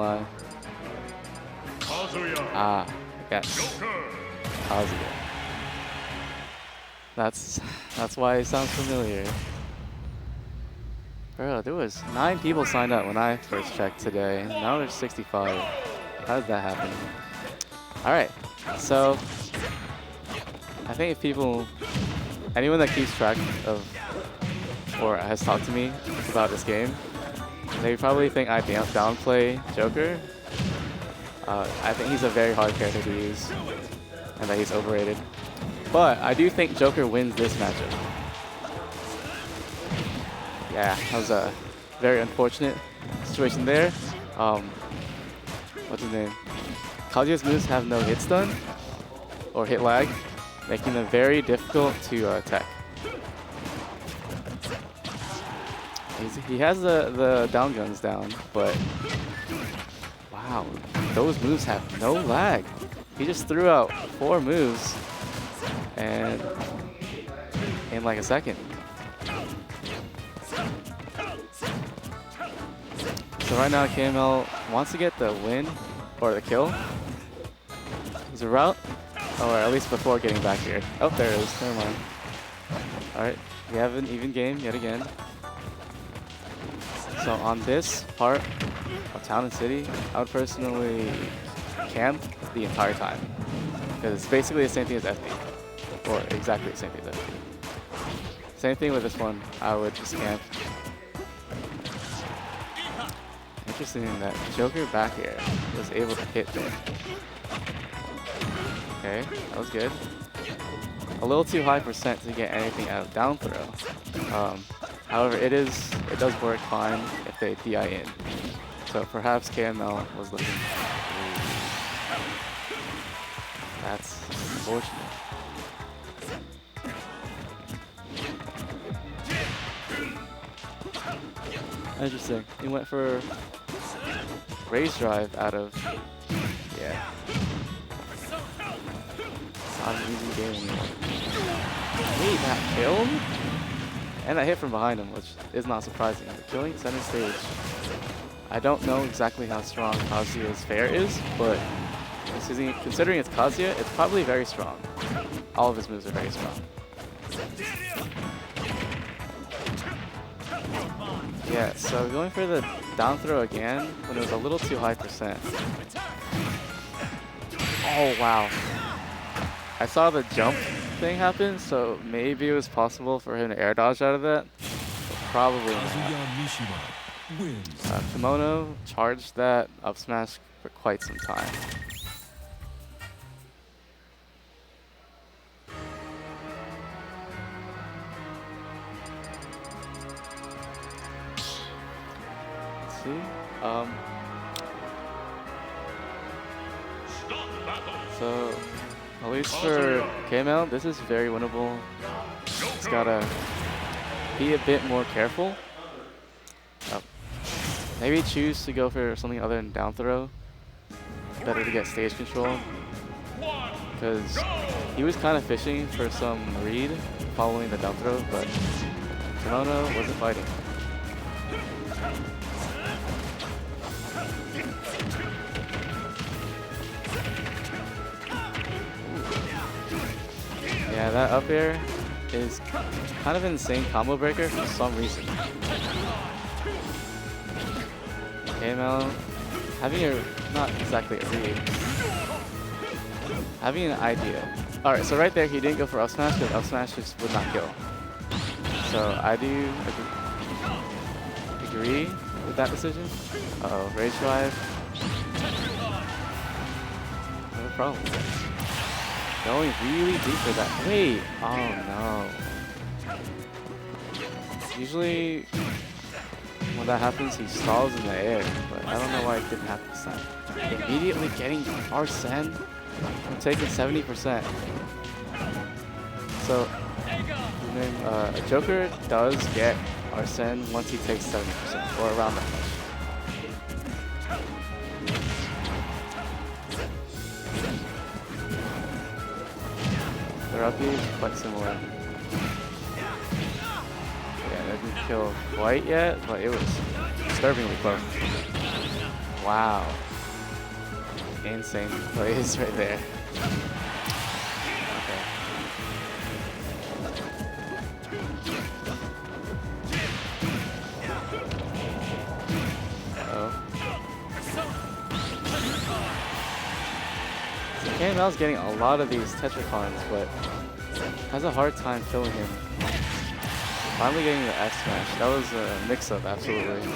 lie. Ah, yes. Kazuya. That's why it sounds familiar. Bro, there was 9 people signed up when I first checked today. Now there's 65. How did that happen? Alright, so I think if anyone that keeps track of or has talked to me about this game, they probably think I downplay Joker. I think he's a very hard character to use and that he's overrated. But I do think Joker wins this matchup. Yeah, that was a very unfortunate situation there. What's his name? Kazuya's moves have no hit stun or hit lag, making them very difficult to attack. He has the down guns down, but wow, those moves have no lag. He just threw out 4 moves and in like a second. So right now KML wants to get the win or the kill. He's a route, or at least before getting back here. Oh, there it is. Never mind. All right, we have an even game yet again. So on this part of Town and City, I would personally camp the entire time because it's basically the same thing as FD, or exactly the same thing as FD. Same thing with this one. I would just camp. Interesting that Joker back air was able to hit there. Okay, that was good. A little too high percent to get anything out of down throw. However, it does work fine if they DI in. So perhaps KML was looking. That's unfortunate. Interesting. He went for raise drive out of, yeah. Not an easy game anymore. Wait, that killed? And I hit from behind him, which is not surprising. But killing center stage. I don't know exactly how strong Kazuya's fair is, but considering it's Kazuya, it's probably very strong. All of his moves are very strong. Yeah, so going for the down throw again when it was a little too high percent. Oh, wow. I saw the jump thing happen, so maybe it was possible for him to air dodge out of that. But probably not. Kemono charged that up smash for quite some time. See? So, at least for KML, this is very winnable. Just gotta be a bit more careful. Maybe choose to go for something other than down throw. Better to get stage control. Because he was kind of fishing for some read following the down throw, but Kemono wasn't fighting. Yeah, that up air is kind of an insane combo breaker for some reason. KML having not exactly a read, having an idea. Alright, so right there he didn't go for up smash because up smash just would not kill. So I do agree with that decision. Uh-oh, rage drive. No problem. Going really deep for that. Wait, oh no. Usually when that happens, he stalls in the air, but I don't know why it didn't happen this time. Immediately getting Arsene from taking 70%. So, Joker does get Arsene once he takes 70%, or around that much. Their up B is quite similar. Yeah, they didn't kill quite yet, but it was disturbingly close. Wow. Insane plays right there. Okay. KML's getting a lot of these Tetracons, but has a hard time killing him. Finally getting the F smash. That was a mix-up, absolutely.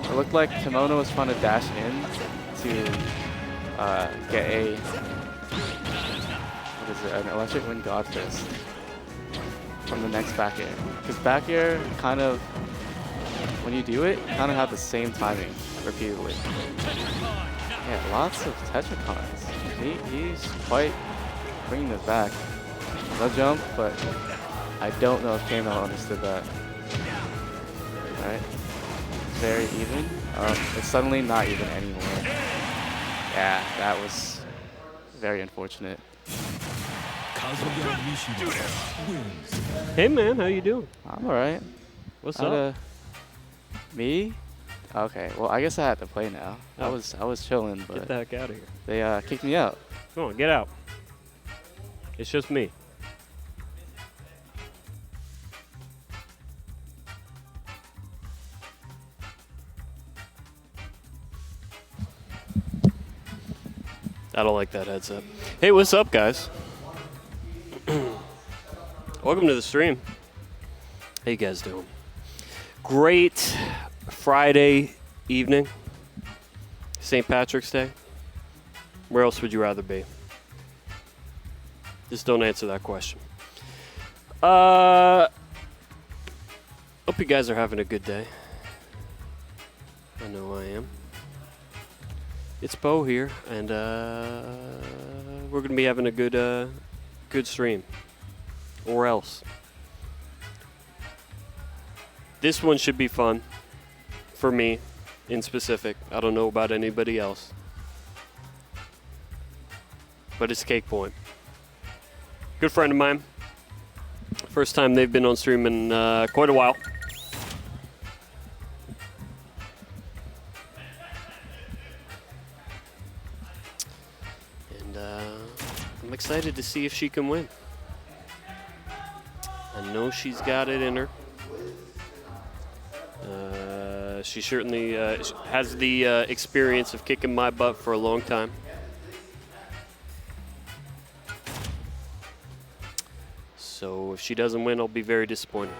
It looked like Kemono was trying to dash in to get a, what is it, an electric wind god fist from the next back air. Because back air kind of, when you do it, kind of have the same timing repeatedly. Yeah, lots of Tetracons. He's quite bringing it back. No jump, but I don't know if KML understood that. Alright. Very even. It's suddenly not even anymore. Yeah, that was very unfortunate. Hey man, how you doing? I'm alright. What's up? Me? Okay, well I guess I had to play now. Oh. I was chilling, but Get the heck out of here. they kicked me out. Come on, get out. It's just me. I don't like that headset. Hey, what's up, guys? Welcome to the stream. How you guys doing? Great Friday evening. St. Patrick's Day. Where else would you rather be? Just don't answer that question. Hope you guys are having a good day. I know I am. It's Bo here, and we're gonna be having a good stream, or else. This one should be fun, for me, in specific. I don't know about anybody else, but it's Cakepoint. Good friend of mine. First time they've been on stream in quite a while. I'm excited to see if she can win. I know she's got it in her. She certainly has the experience of kicking my butt for a long time. So if she doesn't win, I'll be very disappointed.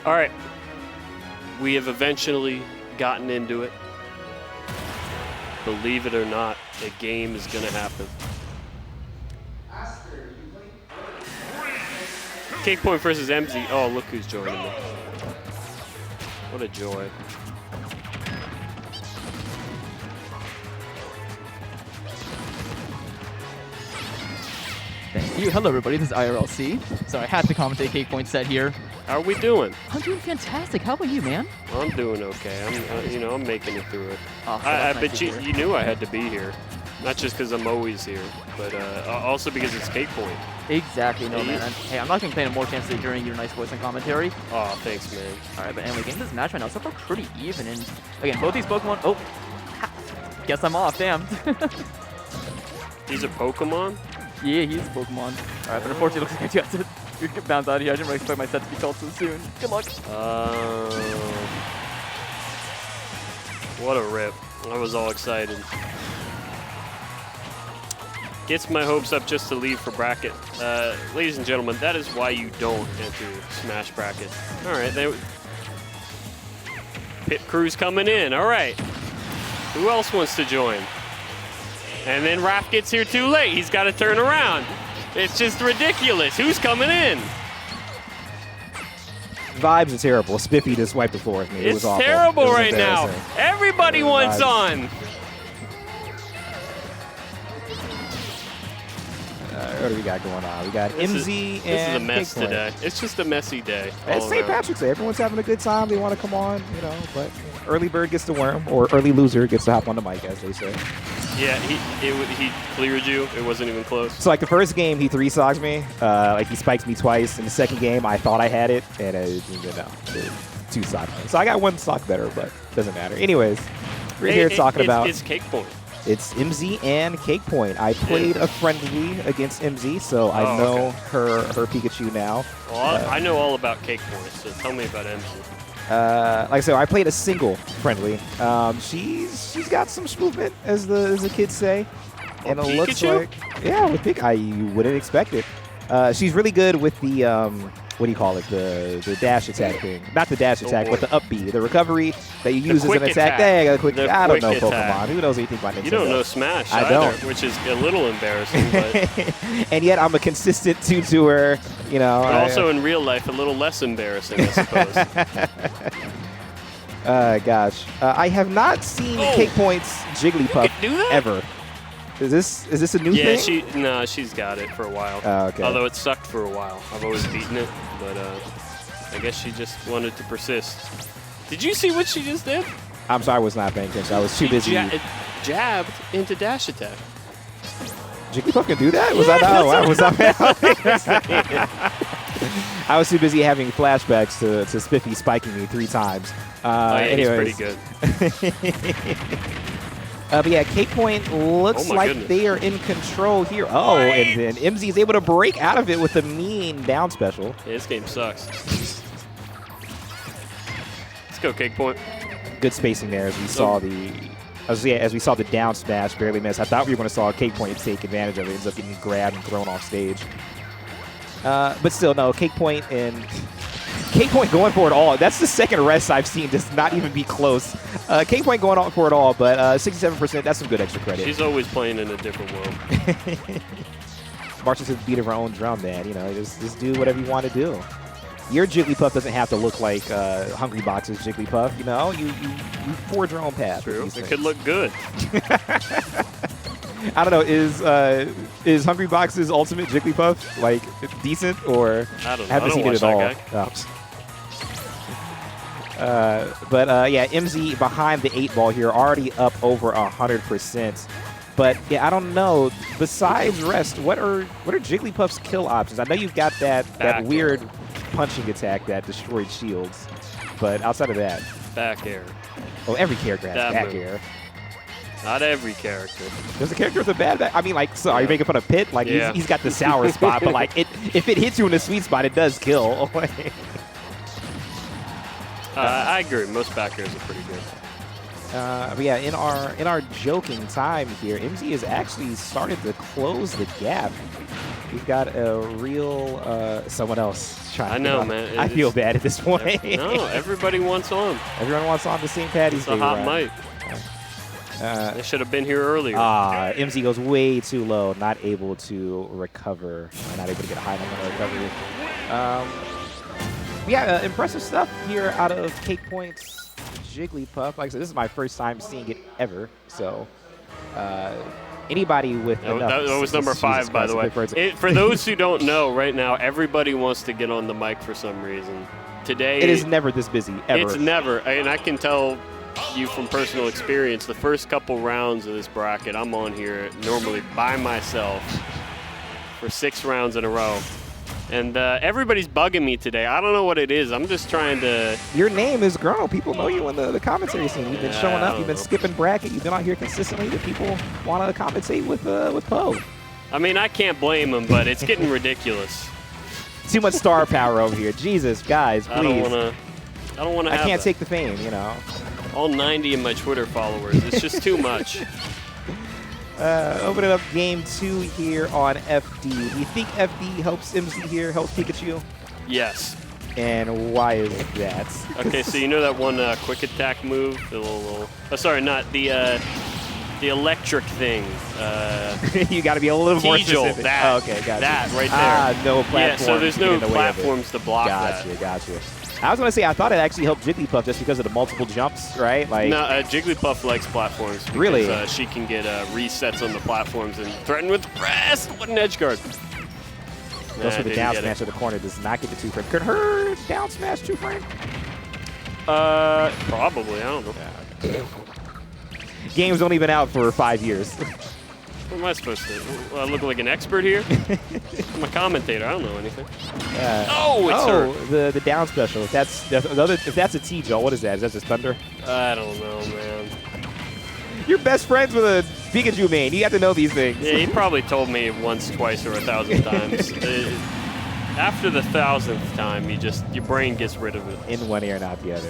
All right, we have eventually gotten into it. Believe it or not, the game is gonna happen. Cakepoint versus Emzi. Oh, look who's joining me. What a joy. Thank you. Hello, everybody. This is IRLC. So I had to commentate Cakepoint set here. How are we doing? I'm doing fantastic. How about you, man? I'm doing okay. I'm, you know, I'm making it through it. Oh, I that's bet nice to you, hear. you knew I had to be here. Not just because I'm always here, but also because it's Cakepoint. Exactly. No, Hey, man. Hey, I'm not going to play any more chances during your nice voice and commentary. Oh, thanks, man. All right, but anyway, game this match right now, so far pretty even. And again, both these Pokemon. Oh, guess I'm off. Damn. He's a Pokemon? Yeah, he's a Pokemon. All right, but unfortunately, it looks like I do have to bounce out of here. I didn't really expect my set to be called so soon. Good luck. What a rip. I was all excited. Gets my hopes up just to leave for bracket. Ladies and gentlemen, that is why you don't enter Smash Bracket. All right, pit crew's coming in. All right. Who else wants to join? And then Raph gets here too late. He's got to turn around. It's just ridiculous. Who's coming in? Vibes are terrible. Spiffy just wiped the floor with me. It was It's awful. terrible It was right now. embarrassing. Everybody wants on. What do we got going on? We got Emzi and This is a mess Cakepoint. today. It's just a messy day. It's all St. around. Patrick's Day. Everyone's having a good time. They want to come on, you know, but early bird gets the worm, or early loser gets to hop on the mic, as they say. Yeah, he cleared you. It wasn't even close. So, like, the first game, he 3-stocks me. Like, he spiked me twice. In the second game, I thought I had it, and it 2-stocked me. So, I got 1 stock better, but doesn't matter. Anyways, we're here talking about... It's Cakepoint. It's Emzi and Cakepoint. I played a friendly against Emzi, so I know her Pikachu now. Well, I know all about Cakepoint, so tell me about Emzi. Like I said, I played a single friendly. She's got some movement, as the kids say, and it looks like with Pikachu, you wouldn't expect it. She's really good with the what do you call it? The dash attack thing. Not the dash attack, but the up B, the recovery that you use as an attack. I don't know Pokemon. Who knows anything about Nintendo? You don't know Smash I either, don't. which is a little embarrassing. But and yet I'm a consistent 2-2-er, you know. But also in real life, a little less embarrassing, I suppose. Gosh. I have not seen Cakepoint's Jigglypuff do that? ever. Is this a new thing? Yeah, she's got it for a while. Oh, okay. Although it sucked for a while. I've always beaten it, but I guess she just wanted to persist. Did you see what she just did? I'm sorry, I was not paying attention. I was too busy. Jabbed into dash attack. Jigglypuff can do that? Was I was too busy having flashbacks to Spiffy spiking me 3 times. Anyways. He's pretty good. But yeah, Cakepoint looks like goodness. they are in control here. Oh, and then Emzi is able to break out of it with a mean down special. Yeah, this game sucks. Let's go, Cakepoint. Good spacing there as we saw as we saw the down smash barely miss. I thought we were going to saw Cakepoint take advantage of it. Ends up getting grabbed and thrown off stage. But still, no, Cakepoint going for it all. That's the second rest I've seen just not even be close. Cakepoint going for it all, but 67%, that's some good extra credit. She's always playing in a different world. Marches to the beat of her own drum, man. You know, just do whatever you want to do. Your Jigglypuff doesn't have to look like Hungry Box's Jigglypuff. You know, you forge your own path. True. It could look good. I don't know. Is Hungry Box's ultimate Jigglypuff like decent, or I don't know. haven't seen it at all? Yeah, Emzi behind the 8 ball here, already up over 100%. But yeah, I don't know. Besides rest, what are Jigglypuff's kill options? I know you've got that weird punching attack that destroyed shields, but outside of that, back air. Oh, every character has That back move. air. Not every character. There's a character with a bad back. I mean, like, so are you making fun of Pit? Like, Yeah. he's got the sour spot, but like, if it hits you in the sweet spot, it does kill. I agree. Most back airs are pretty good. But yeah, in our joking time here, Emzi has actually started to close the gap. We've got a real someone else trying. I know, man. I feel bad at this point. No, everybody wants on. Everyone wants on the same Patty's It's a Day hot run. mic. They should have been here earlier. Emzi goes way too low, not able to recover, not able to get a high number of recovery. Yeah, impressive stuff here out of Cakepoint's Jigglypuff. Like I said, this is my first time seeing it ever, so anybody with enough that was number 5, by the way. For those who don't know, right now, everybody wants to get on the mic for some reason. Today, it is never this busy, ever. It's never, and I can tell you from personal experience, the first couple rounds of this bracket, I'm on here normally by myself for 6 rounds in a row. And everybody's bugging me today. I don't know what it is. I'm just trying to... Your name is grown. People know you in the commentary scene. You've been showing up. You've been skipping bracket. You've been out here consistently. The people want to commentate with Poe. I mean, I can't blame them, but it's getting ridiculous. Too much star power over here. Jesus, guys, please. I don't want to I can't take the fame, you know. All 90 of my Twitter followers. It's just too much. Opening up game 2 here on FD. Do you think FD helps Emzi here, helps Pikachu? Yes. And why is that? Okay, so you know that one quick attack move? The little oh, sorry, not the electric thing. You got to be a little more specific. That, okay, gotcha. That right there. No platform. Yeah, so there's no platforms to block that. Gotcha. I was going to say, I thought it actually helped Jigglypuff just because of the multiple jumps, right? Like, no, Jigglypuff likes platforms. Because, really? She can get resets on the platforms and threaten with rest. What an edge guard. Goes for the down smash to the corner. Does not get the 2-frame. Could her down smash 2-frame? Probably. I don't know. Yeah. Game's only been out for 5 years. What am I supposed to look like an expert here? I'm a commentator. I don't know anything. The down special. If that's a T, Joel, what is that? Is that just Thunder? I don't know, man. You're best friends with a Pikachu main. You have to know these things. Yeah, he probably told me once, twice, or 1,000 times. After the 1,000th time, your brain gets rid of it. In one ear, not the other.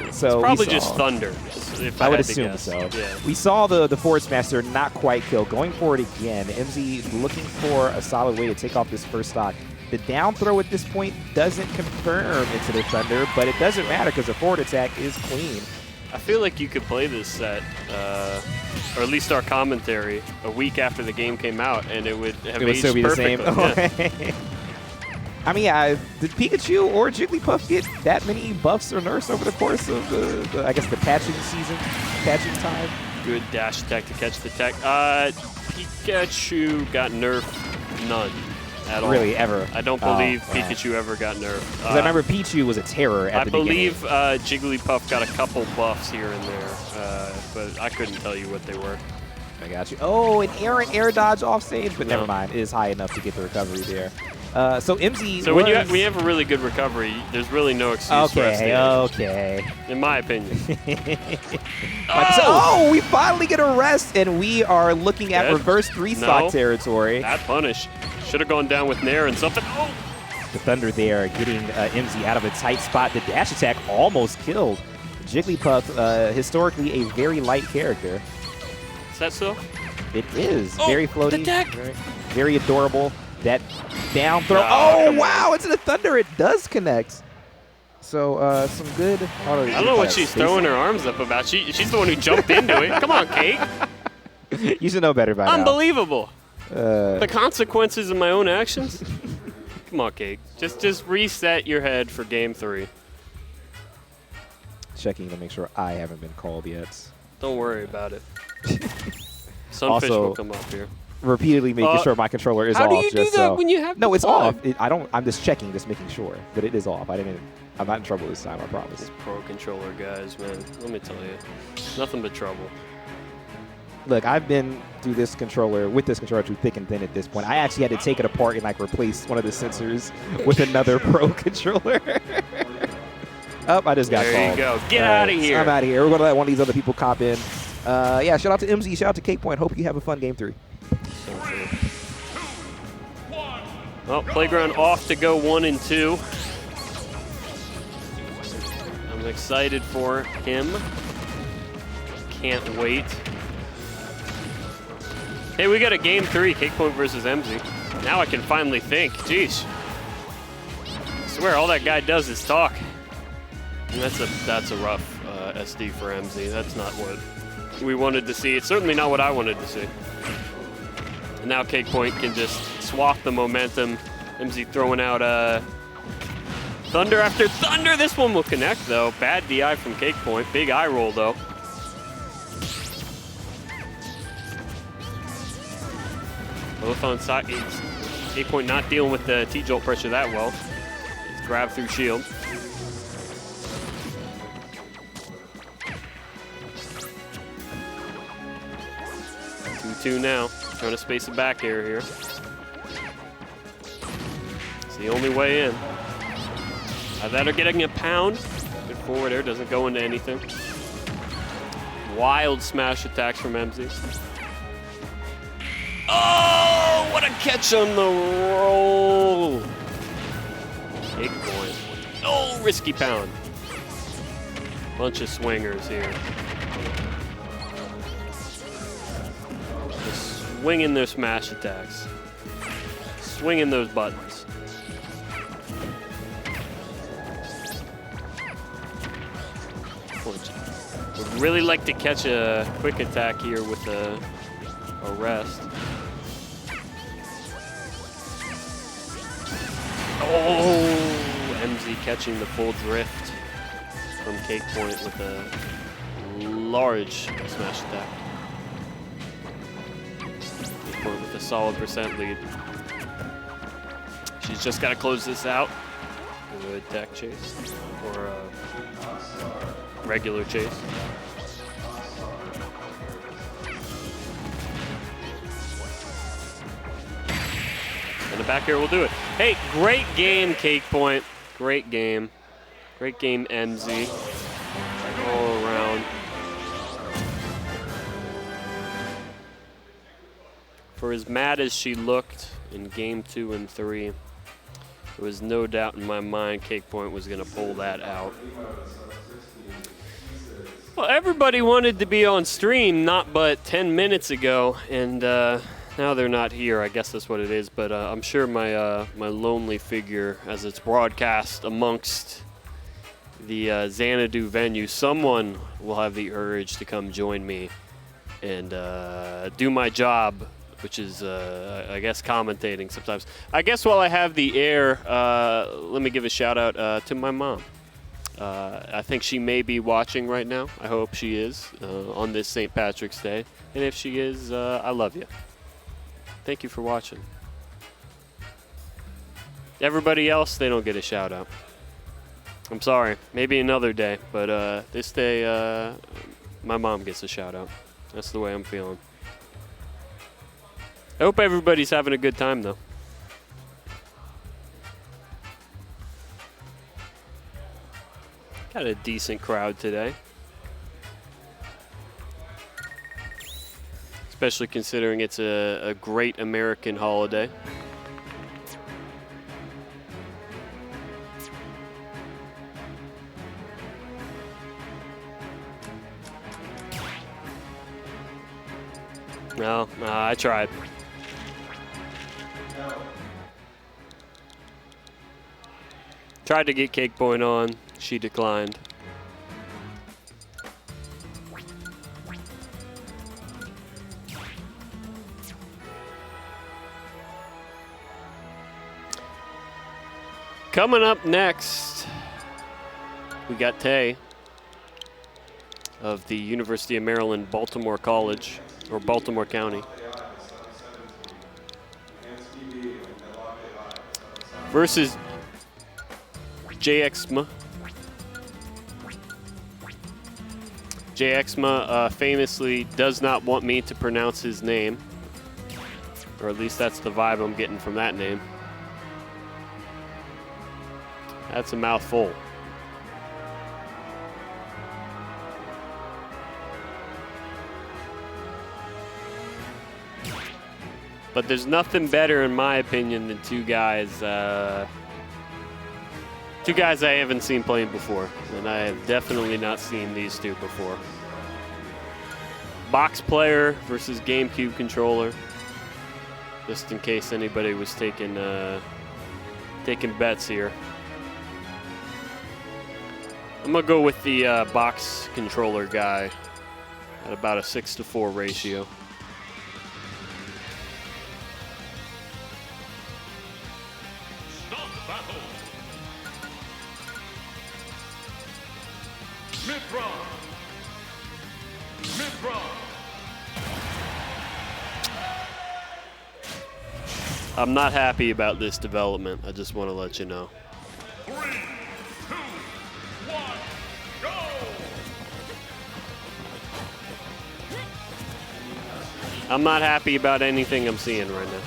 It's probably just Thunder. If I would had to assume guess. so. Yeah. We saw the Forward Smash not quite kill. Going forward again, Emzi looking for a solid way to take off this first stock. The down throw at this point doesn't confirm into the Thunder, but it doesn't matter because the forward attack is clean. I feel like you could play this set, or at least our commentary, a week after the game came out, and it would have aged still be perfectly. the same. Yeah. I mean, did Pikachu or Jigglypuff get that many buffs or nerfs over the course of the I guess, the patching season, patching time? Good dash attack to catch the tech. Pikachu got nerfed none at all. Really, ever? I don't believe Pikachu ever got nerfed. Because I remember Pichu was a terror at the beginning. I believe Jigglypuff got a couple buffs here and there, but I couldn't tell you what they were. I got you. Oh, an air dodge off stage, but never mind. It is high enough to get the recovery there. So Emzi. So when you have a really good recovery, there's really no excuse for us. Okay. In my opinion. We finally get a rest, and we are looking at reverse 3-stock territory. That punish. Should have gone down with Nair and something. Oh! The Thunder there getting Emzi out of a tight spot. The dash attack almost killed. Jigglypuff, historically a very light character. Is that so? It is. Very floaty. The deck. Very adorable. That down throw. Wow! Into the Thunder. It does connect. So some good. I don't know what she's throwing her arms up about. She's the one who jumped into it. Come on, Cake. You should know better by now. Unbelievable. The consequences of my own actions. Come on, Cake. Just reset your head for game 3. Checking to make sure I haven't been called yet. Don't worry about it. Sunfish will come up here. Repeatedly making sure my controller is off. How do you do that when you have No, it's off. I'm just checking, just making sure that it is off. I'm not in trouble this time, I promise. These pro controller guys, man. Let me tell you. Nothing but trouble. Look, I've been through this controller, through thick and thin at this point. I actually had to take it apart and replace one of the sensors with another pro controller. I just got called. There you go. Get out of here. I'm out of here. We're going to let one of these other people cop in. Shout out to Emzi. Shout out to Cakepoint. Hope you have a fun game 3. Well, Playground off to go 1 and 2. I'm excited for him. Can't wait. Hey, we got a game 3, Cakepoint versus Emzi. Now I can finally think. Jeez. I swear, all that guy does is talk. And that's a rough SD for Emzi. That's not what we wanted to see. It's certainly not what I wanted to see. And now Cakepoint can just swap the momentum. Emzi throwing out Thunder after Thunder. This one will connect, though. Bad DI from Cakepoint. Big eye roll, though. Both on side. Cakepoint not dealing with the T-Jolt pressure that well. It's grab through shield. 2-2 now. Trying to space a back air here. It's the only way in. That are getting a pound. Good forward air, doesn't go into anything. Wild smash attacks from Emzi. Oh, what a catch on the roll. Cakepoint. Oh, risky pound. Bunch of swingers here. Just swinging their smash attacks. Swinging those buttons. Would really like to catch a quick attack here with a rest. Oh, Emzi catching the full drift from Cakepoint with a large smash attack. Cakepoint with a solid % lead. She's just got to close this out. Good deck chase or regular chase. And the back air will do it. Hey, great game, Cakepoint. Great game. Great game, Emzi. All around. For as mad as she looked in game 2 and 3, there was no doubt in my mind Cakepoint was going to pull that out. Well, everybody wanted to be on stream not but 10 minutes ago, and now they're not here. I guess that's what it is, but I'm sure my my lonely figure, as it's broadcast amongst the Xanadu venue, someone will have the urge to come join me and do my job, which is, I guess, commentating sometimes. I guess while I have the air, let me give a shout out to my mom. I think she may be watching right now. I hope she is on this St. Patrick's Day. And if she is, I love you. Thank you for watching. Everybody else, they don't get a shout out. I'm sorry. Maybe another day. But this day, my mom gets a shout out. That's the way I'm feeling. I hope everybody's having a good time, though. Got a decent crowd today. Especially considering it's a great American holiday. No, I tried. Tried to get Cakepoint on. She declined. Coming up next, we got Tay of the University of Maryland, Baltimore College, or Baltimore County, versus Jayxma. Jayxma famously does not want me to pronounce his name, or at least that's the vibe I'm getting from that name. That's a mouthful. But there's nothing better, in my opinion, than two guys I haven't seen playing before, and I have definitely not seen these two before. Box player versus GameCube controller, just in case anybody was taking bets here. I'm gonna go with the box controller guy at about a 6-to-4 ratio. Mythra. Mythra. I'm not happy about this development. I just want to let you know. 3, 2, 1, go! I'm not happy about anything I'm seeing right now.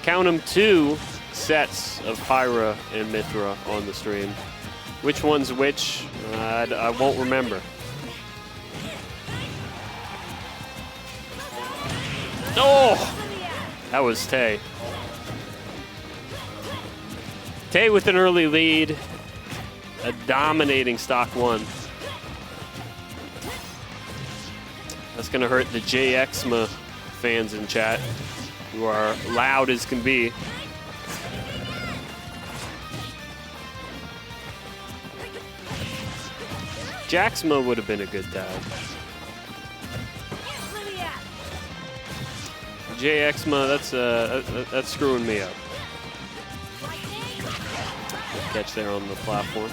Count them, 2 sets of Pyra and Mythra on the stream. Which one's which, I won't remember. Oh! That was Tay. Tay with an early lead. A dominating stock 1. That's going to hurt the Jayxma fans in chat, who are loud as can be. Jayxma would have been a good tag. Jayxma, that's screwing me up. Good catch there on the platform.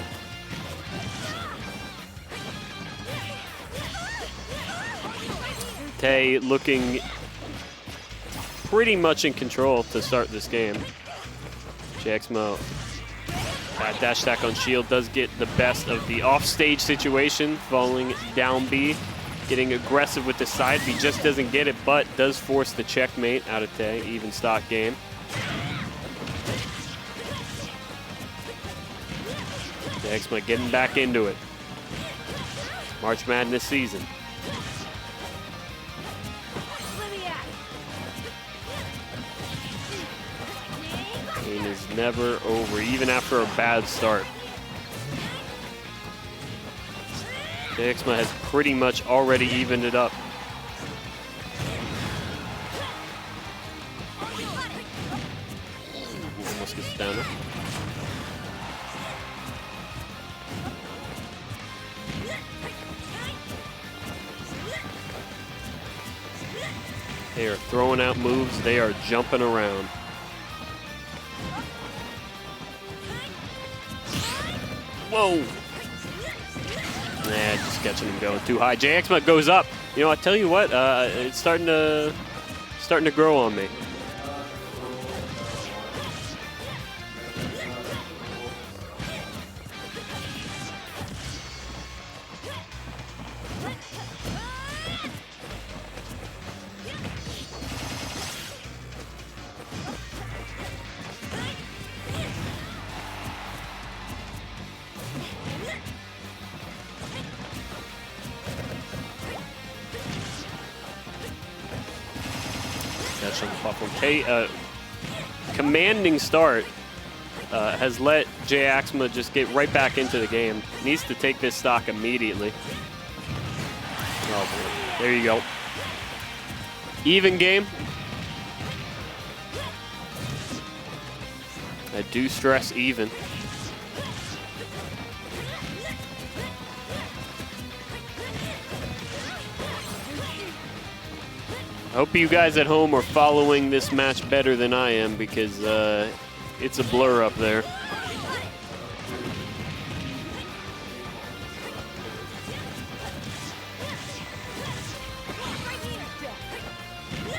Tay looking pretty much in control to start this game. Jayxma, dash attack on shield does get the best of the offstage situation, falling down B, getting aggressive with the side B, just doesn't get it, but does force the checkmate out of Tay, even stock game. Jayxma getting back into it. March Madness season. Game is never over, even after a bad start. Jayxma has pretty much already evened it up. Almost gets down there. They are throwing out moves. They are jumping around. Whoa. Nah, just catching him going too high. Jayxma goes up. You know, I tell you what, it's starting to grow on me. Commanding start has let Jayxma just get right back into the game. Needs to take this stock immediately. Oh, boy. There you go. Even game. I do stress even. I hope you guys at home are following this match better than I am, because it's a blur up there.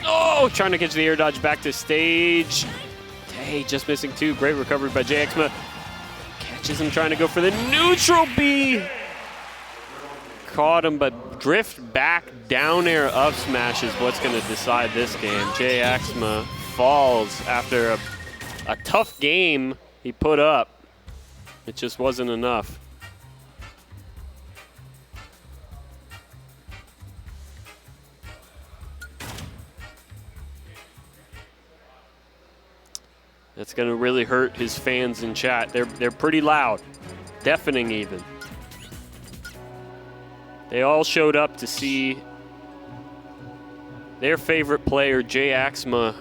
Oh, trying to catch the air dodge back to stage. Hey, just missing 2. Great recovery by Jayxma. Catches him trying to go for the neutral B. Caught him, but drift back down air up smash is what's going to decide this game. Jayxma falls after a tough game he put up. It just wasn't enough. That's going to really hurt his fans in chat. They're pretty loud, deafening even. They all showed up to see their favorite player, Jayxma,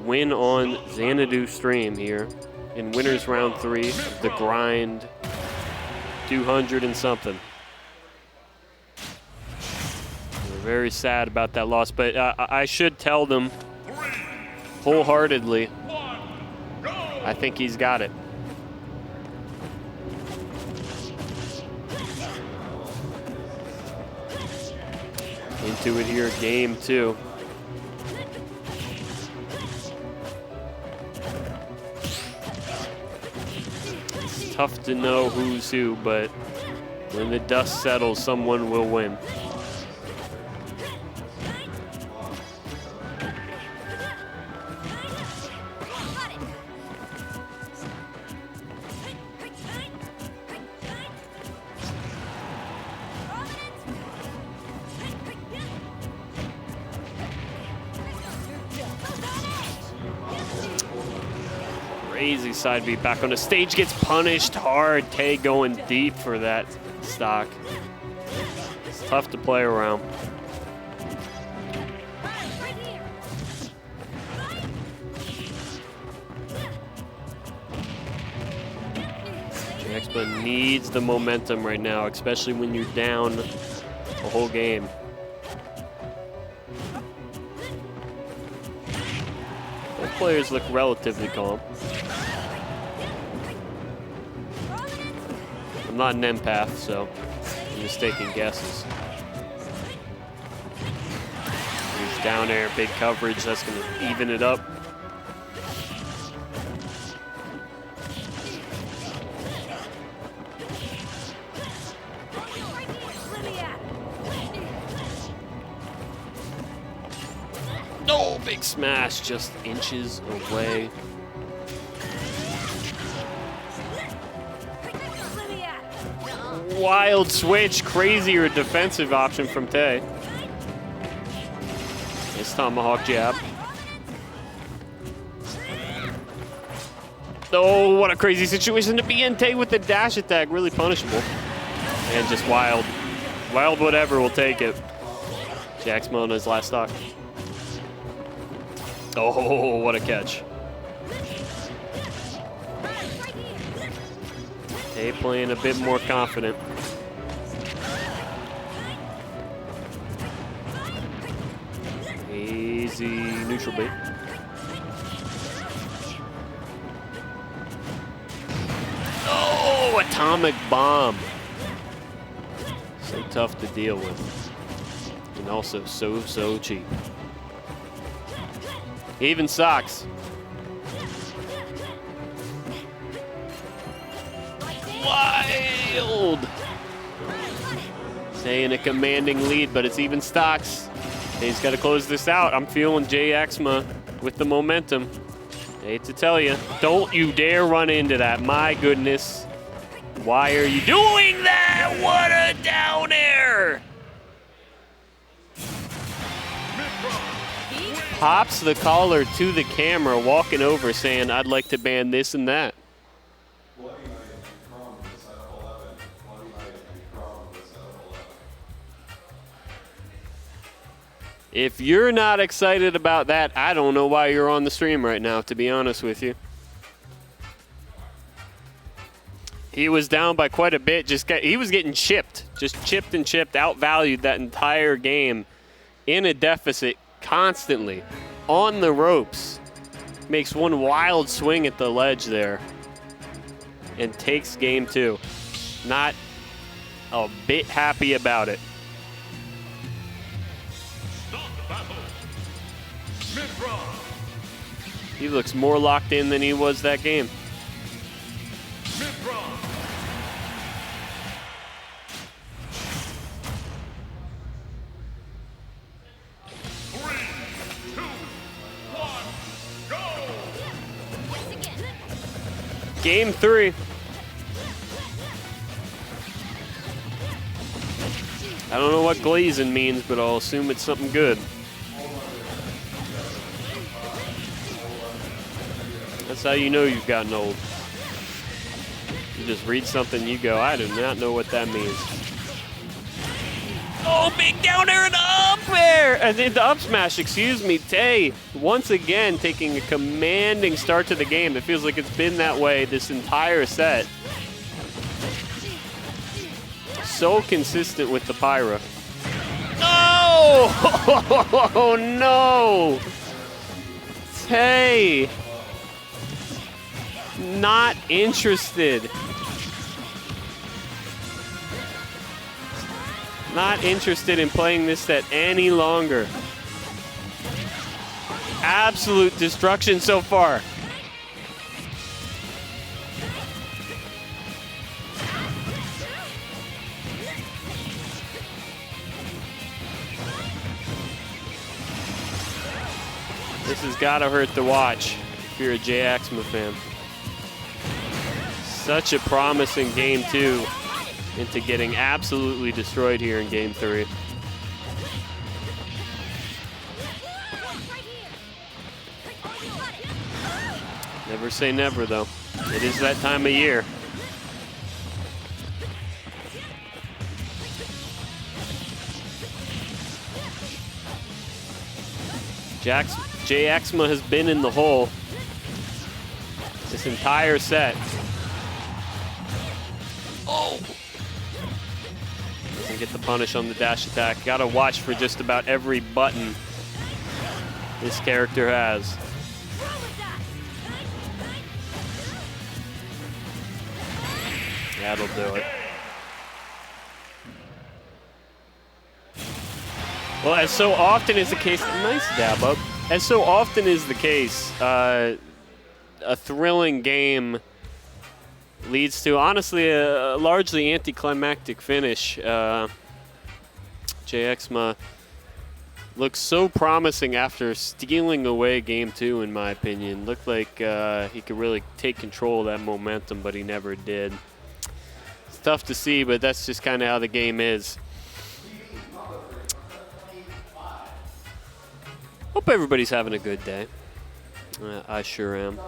win on Xanadu stream here in winners round 3 of the grind 200 and something. We're very sad about that loss, but I should tell them wholeheartedly, I think he's got it. Into it here, game 2. It's tough to know who's who, but when the dust settles, someone will win. Crazy side beat back on the stage, gets punished hard. Tay going deep for that stock. It's tough to play around. Jayxma needs the momentum right now, especially when you're down the whole game. Both players look relatively calm. I'm not an empath, so I'm just taking guesses. He's down air, big coverage, that's going to even it up. No, big smash, just inches away. Wild switch, crazier defensive option from Tay. Nice tomahawk jab. Oh, what a crazy situation to be in. Tay with the dash attack, really punishable. And just wild. Wild whatever will take it. Jayxma on his last stock. Oh, what a catch. Tay playing a bit more confident. Easy neutral bait. Oh, atomic bomb. So tough to deal with. And also so cheap. Even socks. Wild! Staying a commanding lead, but it's even stocks. He's got to close this out. I'm feeling Jayxma with the momentum. Hate to tell you, don't you dare run into that. My goodness. Why are you doing that? What a down air! Pops the collar to the camera, walking over saying, I'd like to ban this and that. If you're not excited about that, I don't know why you're on the stream right now, to be honest with you. He was down by quite a bit. He was getting chipped. Just chipped and chipped, outvalued that entire game in a deficit constantly. On the ropes. Makes one wild swing at the ledge there. And takes game 2. Not a bit happy about it. He looks more locked in than he was that game. Mythra. 3, 2, 1, go! Game 3. I don't know what glazing means, but I'll assume it's something good. That's how you know you've gotten old. You just read something, you go, I do not know what that means. Oh, big down air and up air! And the up smash, excuse me. Tay, once again, taking a commanding start to the game. It feels like it's been that way this entire set. So consistent with the Pyra. No! Oh, no! Tay! Not interested. Not interested in playing this set any longer. Absolute destruction so far. This has got to hurt to watch if you're a Jayxma fan. Such a promising game 2 into getting absolutely destroyed here in game 3. Never say never, though. It is that time of year. Jayxma has been in the hole this entire set. Oh! Doesn't get the punish on the dash attack. Gotta watch for just about every button this character has. That'll do it. Well, as so often is the case, nice dab up. As so often is the case, a thrilling game leads to, honestly, a largely anticlimactic finish. Jayxma looks so promising after stealing away game 2, in my opinion. Looked like he could really take control of that momentum, but he never did. It's tough to see, but that's just kind of how the game is. Hope everybody's having a good day. I sure am.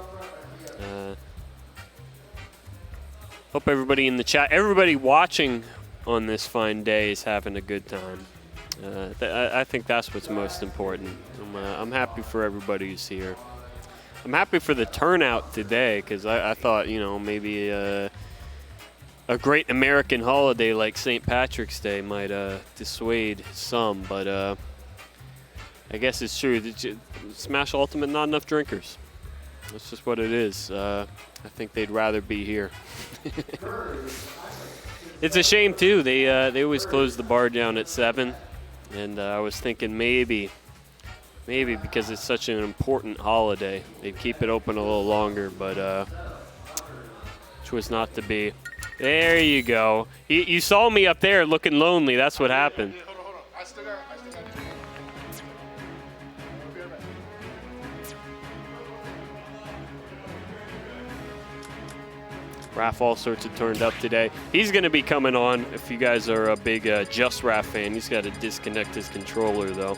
Hope everybody in the chat, everybody watching on this fine day is having a good time. I think that's what's most important. I'm happy for everybody who's here. I'm happy for the turnout today because I thought, you know, maybe a great American holiday like St. Patrick's Day might dissuade some, but I guess it's true. Smash Ultimate, not enough drinkers. That's just what it is. I think they'd rather be here. It's a shame, too. They always close the bar down at 7. And I was thinking maybe because it's such an important holiday, they'd keep it open a little longer, but which was not to be. There you go. You saw me up there looking lonely. That's what happened. Hold on. I still got Raph all sorts of turned up today. He's going to be coming on if you guys are a big Just Raph fan. He's got to disconnect his controller, though.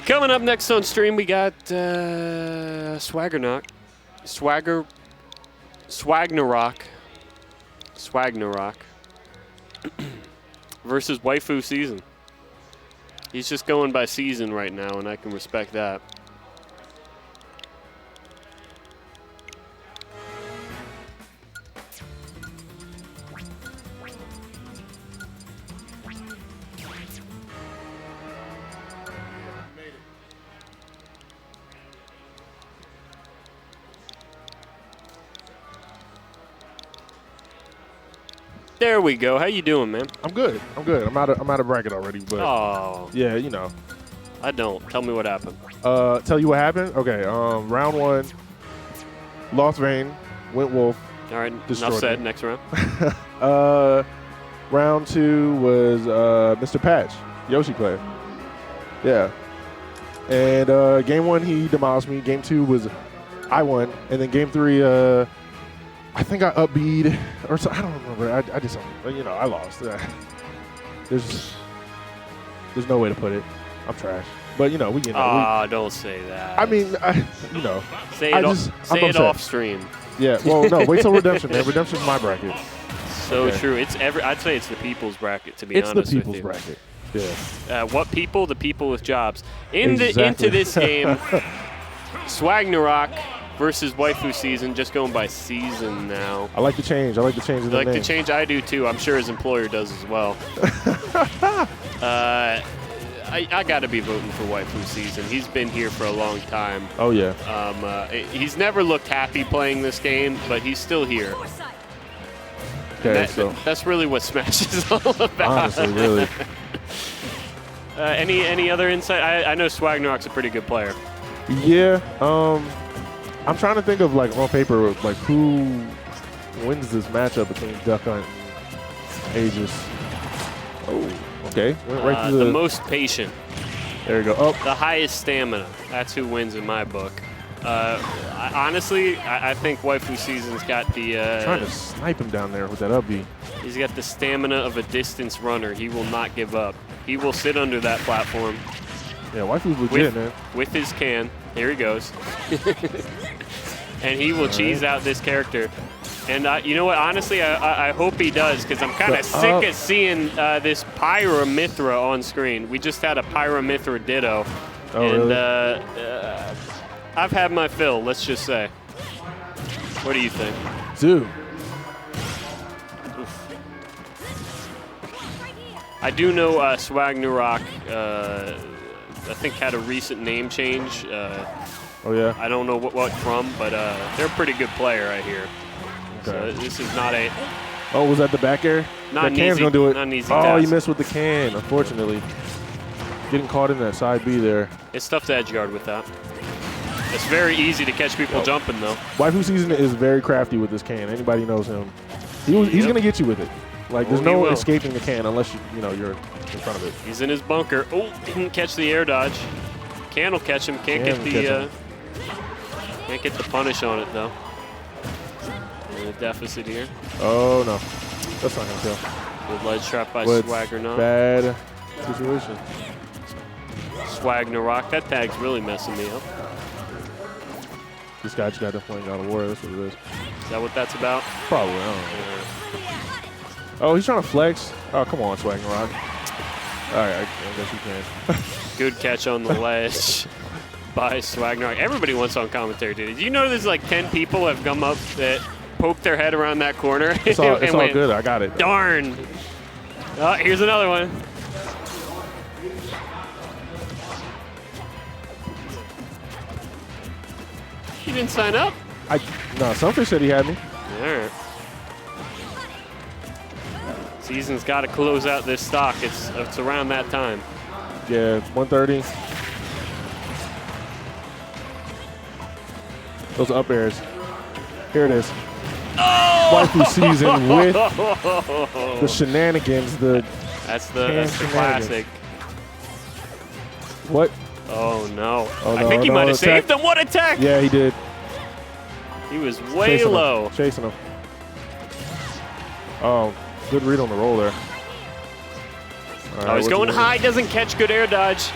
Coming up next on stream, we got Swagnarok versus Waifu Season. He's just going by season right now, and I can respect that. There we go. How you doing, man? I'm good. I'm out of bracket already, but yeah, you know. I don't. Tell me what happened. Tell you what happened? Okay. Round 1, lost Vayne, went Wolf. All right. Enough said. Next round. Round 2 was Mr. Patch, Yoshi player. Yeah. And game 1 he demolished me. Game 2 was I won, and then game 3 I think I up-B'd or so. I don't remember. I just, you know, I lost. There's no way to put it. I'm trash. But you know, we. Don't say that. I mean, you know. Say it off stream. Yeah. Well, no. Wait till redemption, man. Redemption's my bracket. So okay. True. I'd say it's the people's bracket. To be honest with you. It's the people's bracket. Yeah. What people? The people with jobs. Into this game, Swagnarok versus Waifu Season, just going by season now. I like the change. I like the change of the name. I like the change. I do too. I'm sure his employer does as well. I got to be voting for Waifu Season. He's been here for a long time. Oh yeah. He's never looked happy playing this game, but he's still here. Okay, so that's really what Smash is all about. honestly, really. Any other insight? I know Swagnarok's a pretty good player. Yeah. I'm trying to think of like on paper like who wins this matchup between Duck Hunt and Aegis. Oh, okay. Went right through the most patient. There you go. Oh, The highest stamina. That's who wins in my book. Honestly, I think Waifu Season's got the. trying to snipe him down there with that up B. He's got the stamina of a distance runner. He will not give up. He will sit under that platform. Yeah, Waifu's legit, man. With his can. Here he goes. And he will cheese out this character. And you know what? Honestly, I hope he does, because I'm kind of sick of seeing this Pyra Mythra on screen. We just had a Pyra Mythra Ditto. Oh, and really? I've had my fill, let's just say. What do you think? Dude. I do know Swagnarok, I think, had a recent name change. Oh, yeah? I don't know what from, but they're a pretty good player, I hear. Okay. So this is not a... Oh, was that the back air? Not that an can's easy- going to do it. not an easy oh, task. you missed with the can, unfortunately. Getting caught in that side B there. It's tough to edge guard with that. It's very easy to catch people jumping, though. Waifu Season is very crafty with this can. Anybody knows him. He's Yep. going to get you with it. Like, there's he no will. escaping the can unless you're in front of it. He's in his bunker. Oh, didn't catch the air dodge. Can will catch him. Can't get the punish on it, though. In a deficit here. Oh, no. That's not going to kill. Good ledge trap by What's Swagnarok. bad situation. Swagnarok. That tag's really messing me up. This guy just got done playing God of War. That's what it is. Is that what that's about? Probably. I don't know. Oh, he's trying to flex. Oh, come on, Swagnarok. All right, I guess you can. Good catch on the ledge by Swagnarok. Everybody wants on commentary, dude. Did you know there's like 10 people have come up that poked their head around that corner? It's all and went, good. I got it. Darn. Oh, here's another one. You didn't sign up? No, Sunfish said he had me. All right. Season's got to close out this stock. It's around that time. Yeah, 130. Those up airs. Here it is. Oh! Waifu Season with the shenanigans. That's can the shenanigans. classic. What? Oh no! Oh, I no, think he no, might have attack. saved him. What attack! Yeah, he did. He was way low. Chasing him. Oh, good read on the roll there. All Oh, he's what's going he high. Doesn't catch. Good air dodge.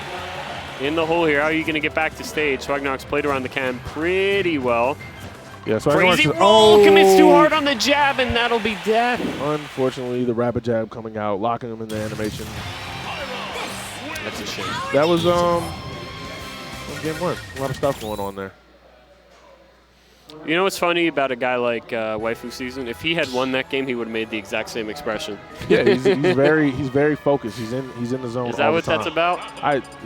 In the hole here. How are you going to get back to stage? Swagnarok's played around the can pretty well. Yeah, so Crazy Swagnarok's- roll. Commits too Oh! hard on the jab, and that'll be death. Unfortunately, the rapid jab coming out, locking him in the animation. That's a shame. That was game one. A lot of stuff going on there. You know what's funny about a guy like Waifu Season? If he had won that game, he would have made the exact same expression. Yeah, he's very focused. He's in the zone. Is that all what the time. that's about?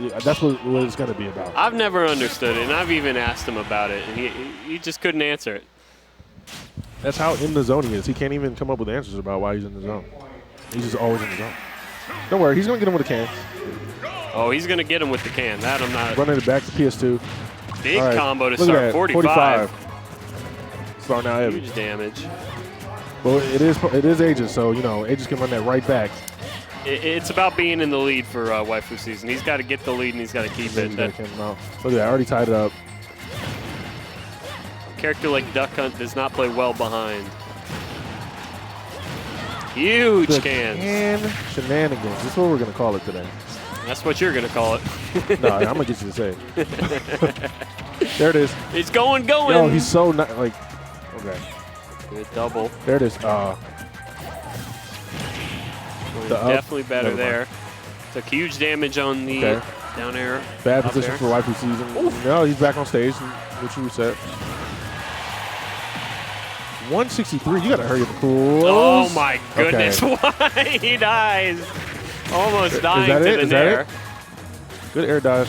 Yeah, that's what it's going to be about. I've never understood it, and I've even asked him about it, and he just couldn't answer it. That's how in the zone he is. He can't even come up with answers about why he's in the zone. He's just always in the zone. Don't worry, he's going to get him with a can. Oh, he's going to get him with the can. That I'm not. Running it back to PS2. Big All right, combo to look at start. that, 45. Start now heavy. Huge damage. Well, it is Aegis, so Aegis can run that right back. It's about being in the lead for Waifu Season. He's got to get the lead and he's got to keep Then it. you That gotta count him out. Look at that, I already tied it up. character like Duck Hunt does not play well behind. Huge The cans. can shenanigans. That's what we're going to call it today. That's what you're going to call it. No, I'm going to get you to say it. There it is. It's going. Yo, he's so okay. Good double. There it is. The up. Definitely better Never mind. there. Took huge damage on the Okay. down air. Bad up position air. for Waifu Season. No, he's back on stage, which you reset. 163. You got to hurry up and close. Oh my goodness! Okay. Why he dies? Almost dying that to it? the Is that nair. it? Good air dodge.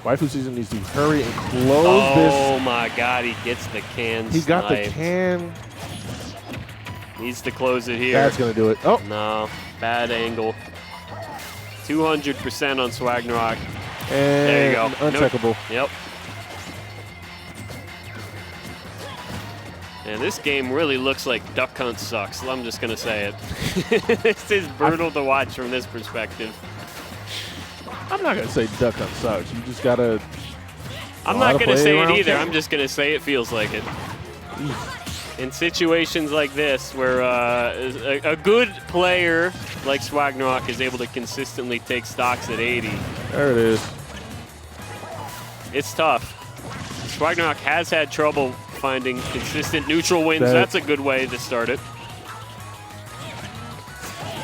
Waifu Season needs to hurry and close this. Oh my God! He gets the can. He got the sniped. can. Needs to close it here. That's going to do it. Oh. No, bad angle. 200% on Swagnarok. And There you go. uncheckable. Yep. And this game really looks like Duck Hunt sucks. I'm just going to say it. This is brutal to watch from this perspective. I'm not going to say Duck Hunt sucks. You just got to... I'm not going to say it either. Ken. I'm just going to say it feels like it. In situations like this, where a good player like Swagnarok is able to consistently take stocks at 80, There it is. it's tough. Swagnarok has had trouble finding consistent neutral wins. That's a good way to start it.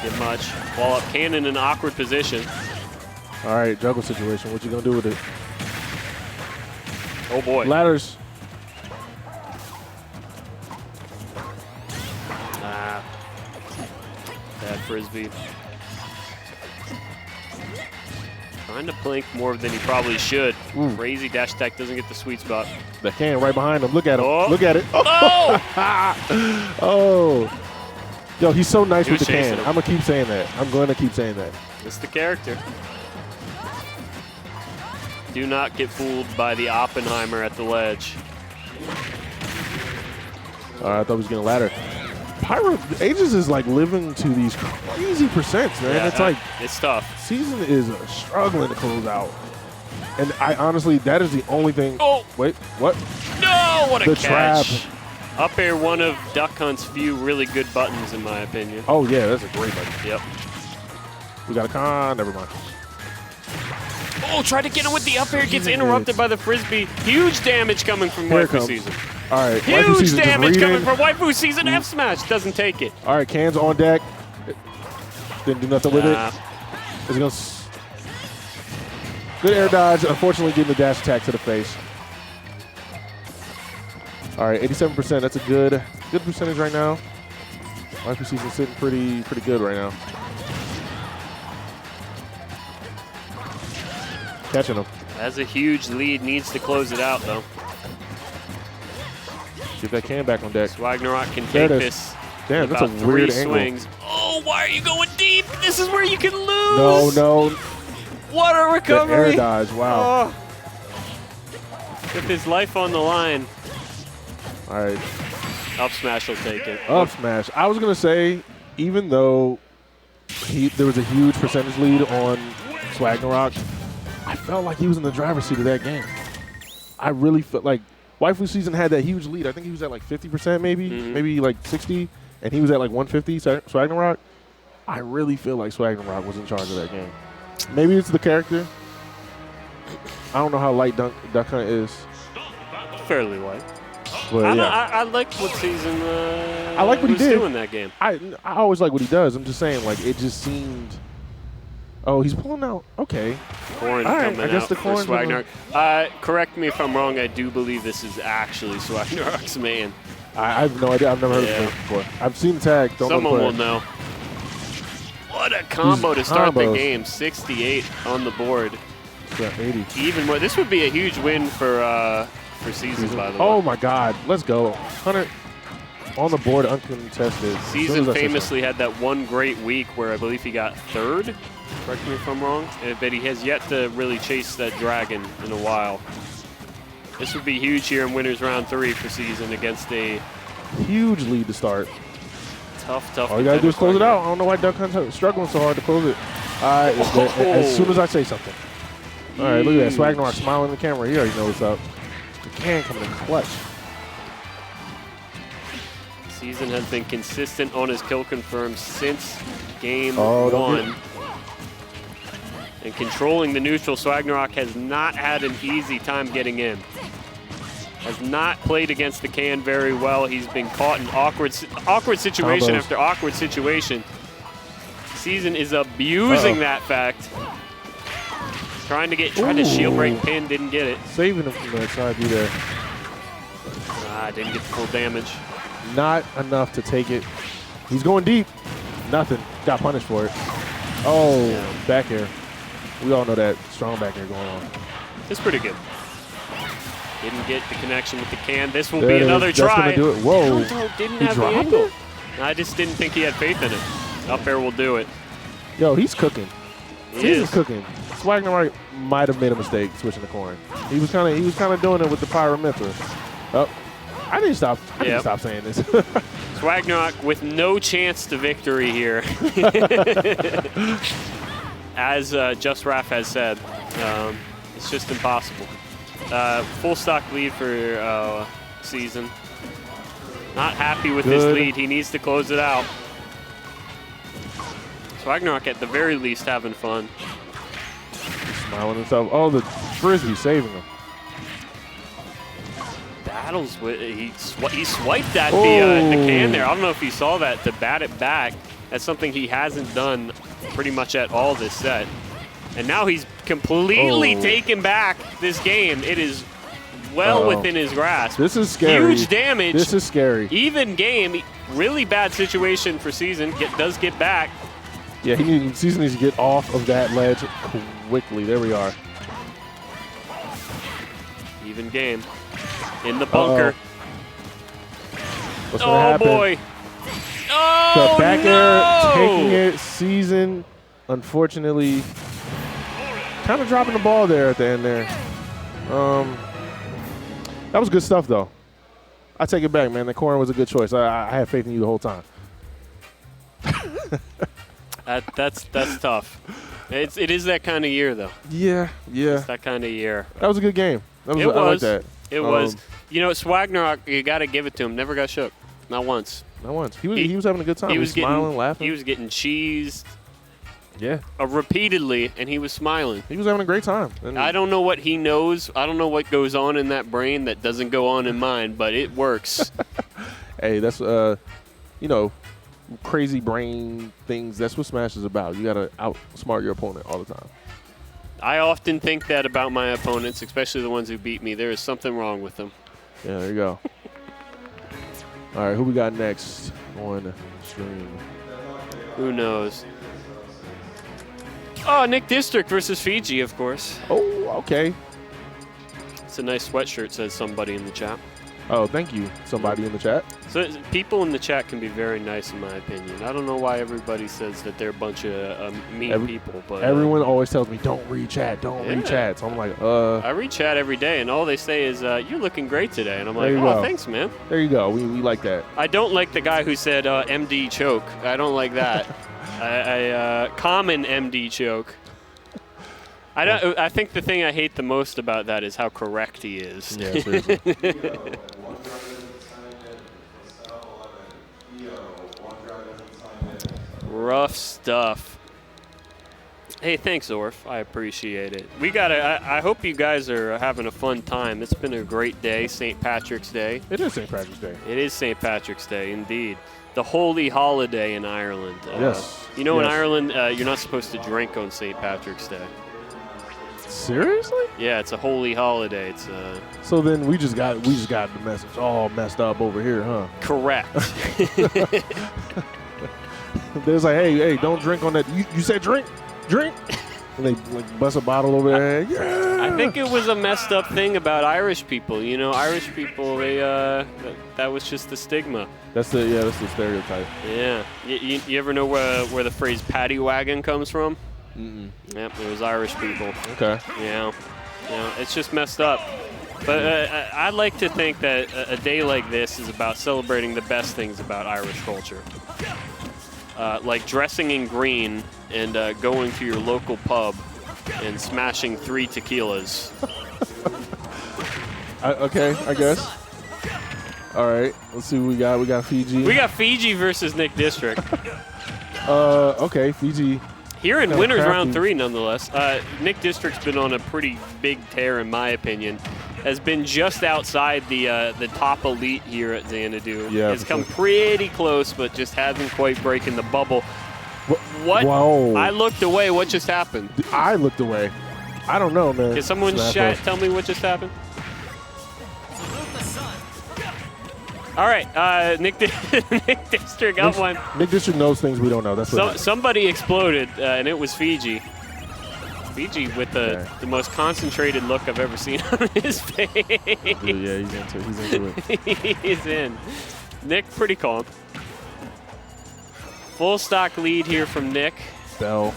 Get much. Ball up, Cannon in an awkward position. All right, juggle situation. What you going to do with it? Oh, boy. Ladders. Bad frisbee. Trying to blink more than he probably should. Crazy dash attack doesn't get the sweet spot. The can right behind him. Look at him. Oh. Look at it. Oh! Oh. Yo, he's so nice He with was the can. chasing him. I'm going to keep saying that. I'm going to keep saying that. It's the character. Do not get fooled by the Oppenheimer at the ledge. I thought he was getting a ladder. Pyra, Aegis is like living to these crazy percents, man. Yeah, it's like it's tough. season is struggling to close out. And I honestly, that is the only thing. Oh! Wait, what? No, what a The catch. trap. Up air, one of Duck Hunt's few really good buttons, in my opinion. Oh, yeah, that's a great button. Yep. We got a con, never mind. Oh, try to get him with the up air, gets interrupted by the frisbee. Huge damage coming from Here it Waifu comes. Season. All right, Waifu Huge Season just damage coming reading. from Waifu Season. F smash doesn't take it. All right, cans on deck. Didn't do nothing with Nah. it. Is it gonna good air dodge. Unfortunately, getting the dash attack to the face. All right, 87%. That's a good percentage right now. Waifu Season sitting pretty good right now. Catching him. Has a huge lead, needs to close it out though. Get that can back on deck. Swagnarok can There take it is. this. Damn, in that's a about weird 3 angle. swings. Oh, why are you going deep? This is where you can lose. No. What a The air recovery. dodge. Wow. Oh. With his life on the line. All right. Up smash will take it. Up smash. I was gonna say, even though there was a huge percentage lead on Swagnarok, I felt like he was in the driver's seat of that game. I really felt like Waifu Season had that huge lead. I think he was at like 50% maybe like 60, and he was at like 150, Swagnarok. I really feel like Swagnarok was in charge of that game. Maybe it's the character. I don't know how light Duck Hunt is. Fairly light. But yeah. I like what Season I like what he was did. doing that game. I always like what he does. I'm just saying, like, it just seemed. Oh, he's pulling out. Okay. Corrin All right, coming I guess out the for Corrin's Swagnarok. Correct me if I'm wrong. I do believe this is actually Swagnarok's man. I have no idea. I've never heard of him before. I've seen the tag. Don't Someone know the will player. know. What a combo to start the combos. game. 68 on the board. Yeah, 80. Even more. This would be a huge win for Season, by the way. Oh my God! Let's go. 100 on the board, uncontested. As soon Season as I say famously had that one great week where I believe he got 3rd. Correct me if I'm wrong. But he has yet to really chase that dragon in a while. This would be huge here in winners round 3 for Season against a something. Huge lead to start. tough. All you gotta do is close it out. I don't know why Duck Hunt's struggling so hard to close it. As soon as I say something. All right, look at that. Swagnarok smiling in the camera. He already knows what's up. The can coming in clutch. Season has been consistent on his kill confirms since game Oh, don't 1. And controlling the neutral, Swagnarok has not had an easy time getting in. Has not played against the can very well. He's been caught in awkward situation Combos. after awkward situation. Season is abusing that fact. Trying to shield break pin, didn't get it. Saving him from that side B there. Didn't get the full damage. Not enough to take it. He's going deep. Nothing. Got punished for it. Oh, Yeah. back air. We all know that strong back air going on. It's pretty good. Didn't get the connection with the can. This will There be it is. another That's try. gonna do it. Whoa. No, didn't He have the dropped angle. it? I just didn't think he had faith in it. Up air will do it. Yo, he's cooking. He He's is. cooking. Swagnarok might have made a mistake switching to Corrin. He was kind of doing it with the Pyra Mythra. Oh, I didn't stop saying this. Swagnarok with no chance to victory here. As Just Raph has said, it's just impossible. Full stock lead for season. Not happy with this lead. He needs to close it out. Swagnarok at the very least having fun. Smiling himself. Oh, the frisbee saving him. Battles with he swiped at the can there. I don't know if he saw that to bat it back. That's something he hasn't done pretty much at all this set. And now he's completely taken back this game. It is well within his grasp. This is scary. Huge damage. This is scary. Even game. Really bad situation for Season. Does get back. Yeah, Season needs to get off of that ledge quickly. There we are. Even game. In the bunker. What's gonna happen? Boy. Oh, The back no! air taking it. Season, unfortunately, kind of dropping the ball there at the end there. That was good stuff, though. I take it back, man. The Corrin was a good choice. I had faith in you the whole time. That's tough. It is that kind of year, though. Yeah. It's that kind of year. That was a good game. I like that. It was. You know, Swagnarok, you got to give it to him. Never got shook. Not once. Not once. He was having a good time. He was smiling, laughing. He was getting cheesed. Yeah. Repeatedly, and he was smiling. He was having a great time. And I don't know what he knows. I don't know what goes on in that brain that doesn't go on in mine, but it works. Hey, that's crazy brain things. That's what Smash is about. You gotta outsmart your opponent all the time. I often think that about my opponents, especially the ones who beat me. There is something wrong with them. Yeah, there you go. All right, who we got next on stream? Who knows? Oh, Nick District versus Fiji, of course. Oh, okay. It's a nice sweatshirt, says somebody in the chat. Oh, thank you, somebody in the chat. So people in the chat can be very nice, in my opinion. I don't know why everybody says that they're a bunch of mean people, but everyone always tells me, "Don't read chat, don't read chat." So I'm like, I read chat every day, and all they say is, "You're looking great today," and I'm like, "Oh, thanks, man." There you go. We like that. I don't like the guy who said MD choke. I don't like that. Common MD choke. I think the thing I hate the most about that is how correct he is. Yeah, seriously. Rough stuff. Hey, thanks, Orf. I appreciate it. I hope you guys are having a fun time. It's been a great day, St. Patrick's Day. It is St. Patrick's Day. It is St. Patrick's Day, indeed. The holy holiday in Ireland. Yes. You know, in Ireland, you're not supposed to drink on St. Patrick's Day. Seriously? Yeah, it's a holy holiday. It's So then we just got the message all messed up over here, huh? correct. There's like, hey, don't drink on that. You said drink. And they like bust a bottle over there. Yeah. I think it was a messed up thing about Irish people. You know, Irish people, they that was just the stigma. That's the stereotype. Yeah. You ever know where the phrase paddy wagon comes from? Mm-mm. Yep, it was Irish people. Okay. Yeah, it's just messed up. But I like to think that a day like this is about celebrating the best things about Irish culture. Like dressing in green and going to your local pub and smashing 3 tequilas. Okay, I guess. All right, let's see what we got. We got Fiji. We got Fiji versus Nick District. Okay, Fiji. Here in Kinda winners crafty. round 3, nonetheless. Nick District's been on a pretty big tear, in my opinion. Has been just outside the top elite here at Xanadu. Yeah, Has for come sure. pretty close, but just hasn't quite breaking the bubble. What? Whoa. I looked away. What just happened? I looked away. I don't know, man. Can someone in Smash chat us. tell me what just happened? All right, Nick District got one. Nick District knows things we don't know. That's what. Somebody exploded, and it was Fiji. Fiji with the most concentrated look I've ever seen on his face. Yeah, he's into it. He's in. Nick, pretty calm. Full stock lead here from Nick. Bell.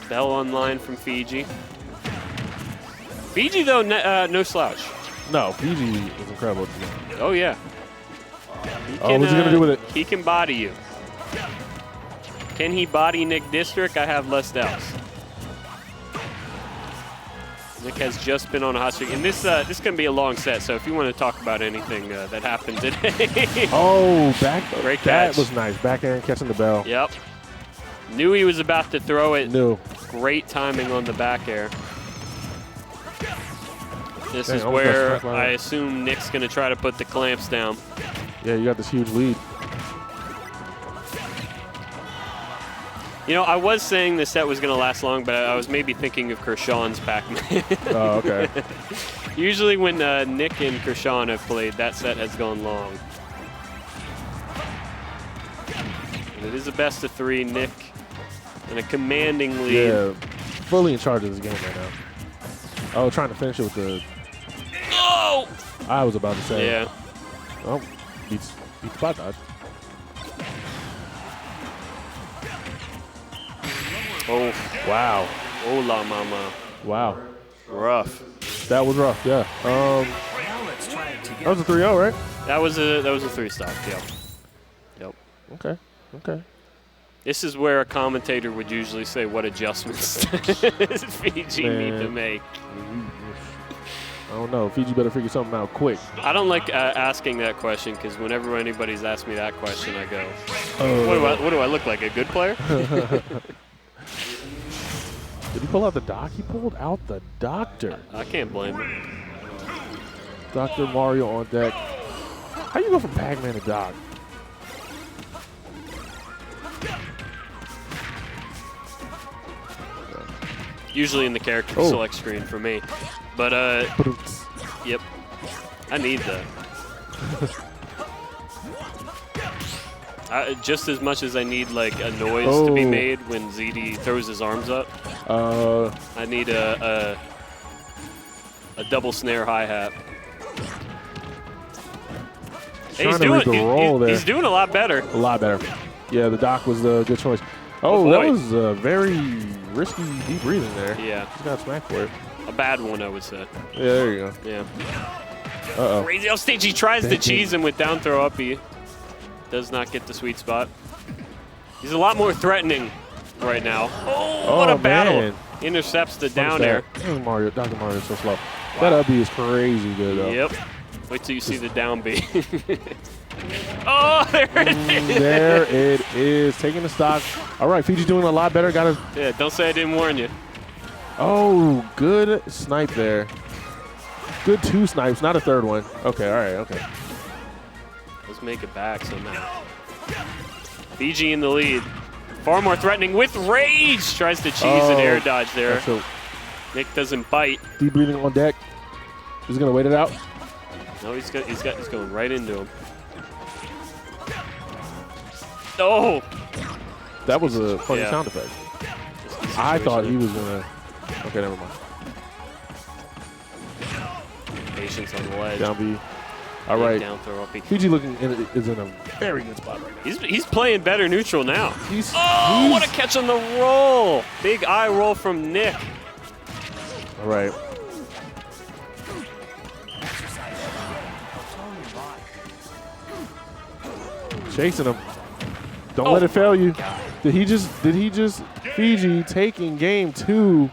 Bell online from Fiji. Fiji, though, no slouch. No, Fiji is incredible. Oh, yeah. Oh, what's he going to do with it? He can body you. Can he body Nick District? I have less doubts. Nick has just been on a hot streak. And this is going to be a long set, so if you want to talk about anything that happened today. Oh, back. Great catch. That was nice. Back end, catching the bell. Yep. Knew he was about to throw it. Knew. Great timing on the back air. This Dang, is almost got where smacked by I that. assume Nick's going to try to put the clamps down. Yeah, you got this huge lead. You know, I was saying the set was going to last long, but I was maybe thinking of Kershawn's Pac-Man. Oh, okay. Usually when Nick and Kershawn have played, that set has gone long. And it is a best of 3. Nick in a commanding lead. Yeah, fully in charge of this game right now. Oh, trying to finish it with the... Oh! I was about to say. Yeah. Oh, beats spot dodge. Oh, Wow. oh la mama. Wow. Rough. That was rough, yeah. That was a 3-0, right? That was a 3-stock, yep. Yep. Okay. Okay. This is where a commentator would usually say what adjustments Fiji need to Man. make. I don't know. Fiji better figure something out quick. I don't like asking that question because whenever anybody's asked me that question, I go, Oh. what do I look like, a good player? Did he pull out the doc? He pulled out the doctor. I can't blame him. Dr. Mario on deck. How you go from Pac-Man to Doc? Usually in the character Oh. select screen for me. But, yep. I need that. Just as much as I need, like, a noise to be Oh. made when ZD throws his arms up, I need a double snare hi-hat. Hey, Trying to read the roll there. he's doing a lot better. A lot better. Yeah, the doc was the good choice. Oh, boy. that was very risky deep breathing there. Yeah, Just got smacked for it. a bad one, I would say. Yeah, there you go. Yeah. Uh-oh. Crazy how stage he tries to cheese him with down throw up. He does not get the sweet spot. He's a lot more threatening right now. Oh, what a battle. man. Intercepts the What down is air. that? Dr. Mario's so slow. That up B is crazy good, though. Yep. Wait till you see the down B. Oh, there it is. There it is. Taking the stock. All right, Fiji's doing a lot better. Got to. Yeah, don't say I didn't warn you. Oh, good snipe there. Good 2 snipes, not a third one. Okay, all right, okay. Let's make it back somehow. Fiji in the lead. Far more threatening with rage. Tries to cheese an air dodge there. So Nick doesn't bite. deep breathing on deck. He's gonna wait it out. No, he's going right into him. Oh! That was a funny Yeah. sound effect. Risky I thought he situation. was gonna. Okay, never mind. Patience on the ledge. Down B. All right. Down throw up. Fiji is in a very good spot right now. He's playing better neutral now. He's, Oh, what a catch on the roll! Big eye roll from Nick. all right. Chasing him. Don't let it fail you. Did he just Fiji taking game 2?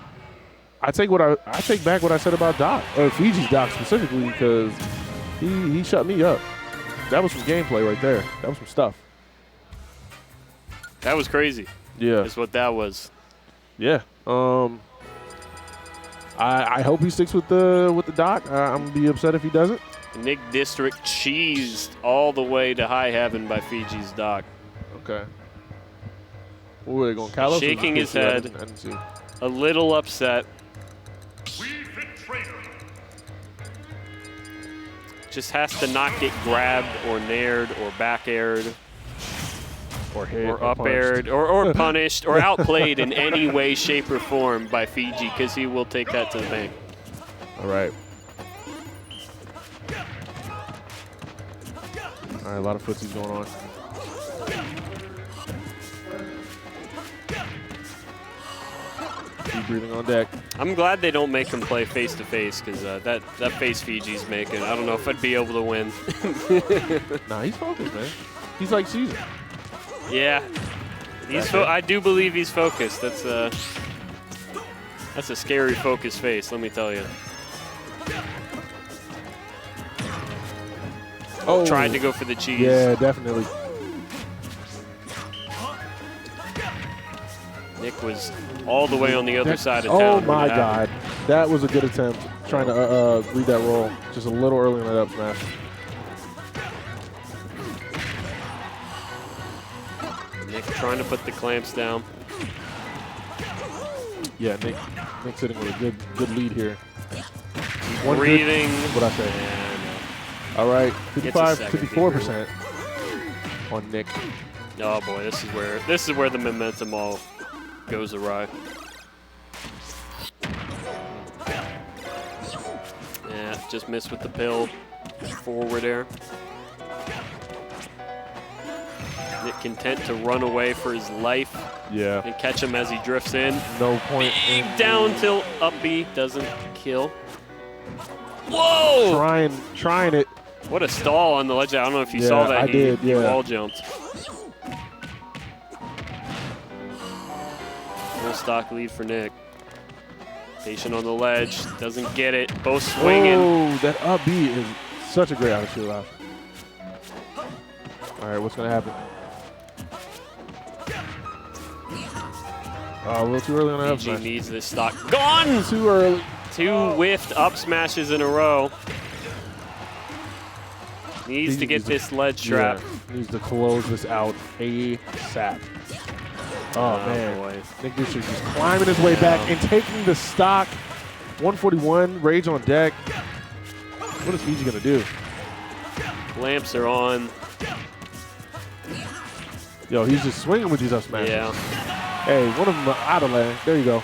I take back what I said about Doc, or Fiji's Doc specifically, because he shut me up. That was some gameplay right there. That was some stuff. That was crazy. Yeah. Is what that was. Yeah. I hope he sticks with the Doc. I'm gonna be upset if he doesn't. Nick District cheesed all the way to high heaven by Fiji's Doc. Okay. What were they going? Kalos? Shaking his head. I didn't see. A little upset. We betrayed. Just has to not get grabbed or nared or back aired Or hit. or up aired or punished or outplayed in any way, shape, or form by Fiji, because he will take that to the bank. All right. All right, a lot of footsies going on. breathing on deck. I'm glad they don't make him play face-to-face because that face Fiji's making, I don't know if I'd be able to win. Nah, he's focused, man. He's like Caesar. Yeah. I do believe he's focused. That's a scary focused face, let me tell you. Oh. Tried to go for the cheese. Yeah, definitely. Nick was all the way on the other side of town. Oh when my it happened. God. That was a good attempt. Trying to read that roll. Just a little early on that up smash. Nick trying to put the clamps down. Yeah, Nick's sitting with a good lead here. Breathing. What I say? Yeah, All right, Gets a 55, second 54% on Nick. oh boy, this is where the momentum all goes awry. Yeah, just missed with the pill. Forward air. Nick content to run away for his life Yeah, and catch him as he drifts in. no point. Big down tilt up B doesn't kill. Whoa! Trying it. What a stall on the ledge. I don't know if you Yeah, saw that. I did, He yeah. wall jumped. Full stock lead for Nick. Patient on the ledge. Doesn't get it. Both swinging. Oh, that up B is such a great out of shield option. All right, what's going to happen? A little too early on that up PG smash. needs this stock. Gone! Too early. 2 whiffed up smashes in a row. Needs to get this ledge trap. Yeah, needs to close this out ASAP. Oh, man. Boy. Nick District just climbing his way back and taking the stock. 141, rage on deck. What is Fiji going to do? Lamps are on. Yo, he's just swinging with these up smashes. Yeah. Hey, one of them out of lane. There you go.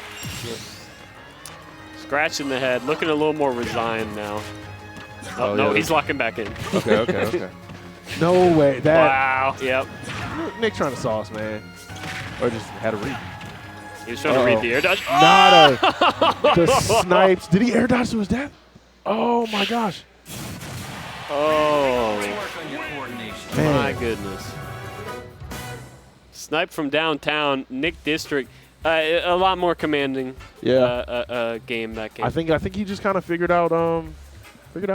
Scratching the head. Looking a little more resigned now. Oh, Oh, no, yeah. he's locking back in. Okay. No way. That Wow. Yep. Nick trying to sauce, man. Or just had a read. He was trying to read the air dodge. Nada. The snipes. Did he air dodge to his death? Oh, my gosh. Oh, Man. my goodness. Snipe from downtown. Nick District. A lot more commanding game that game. I think he just kind of figured out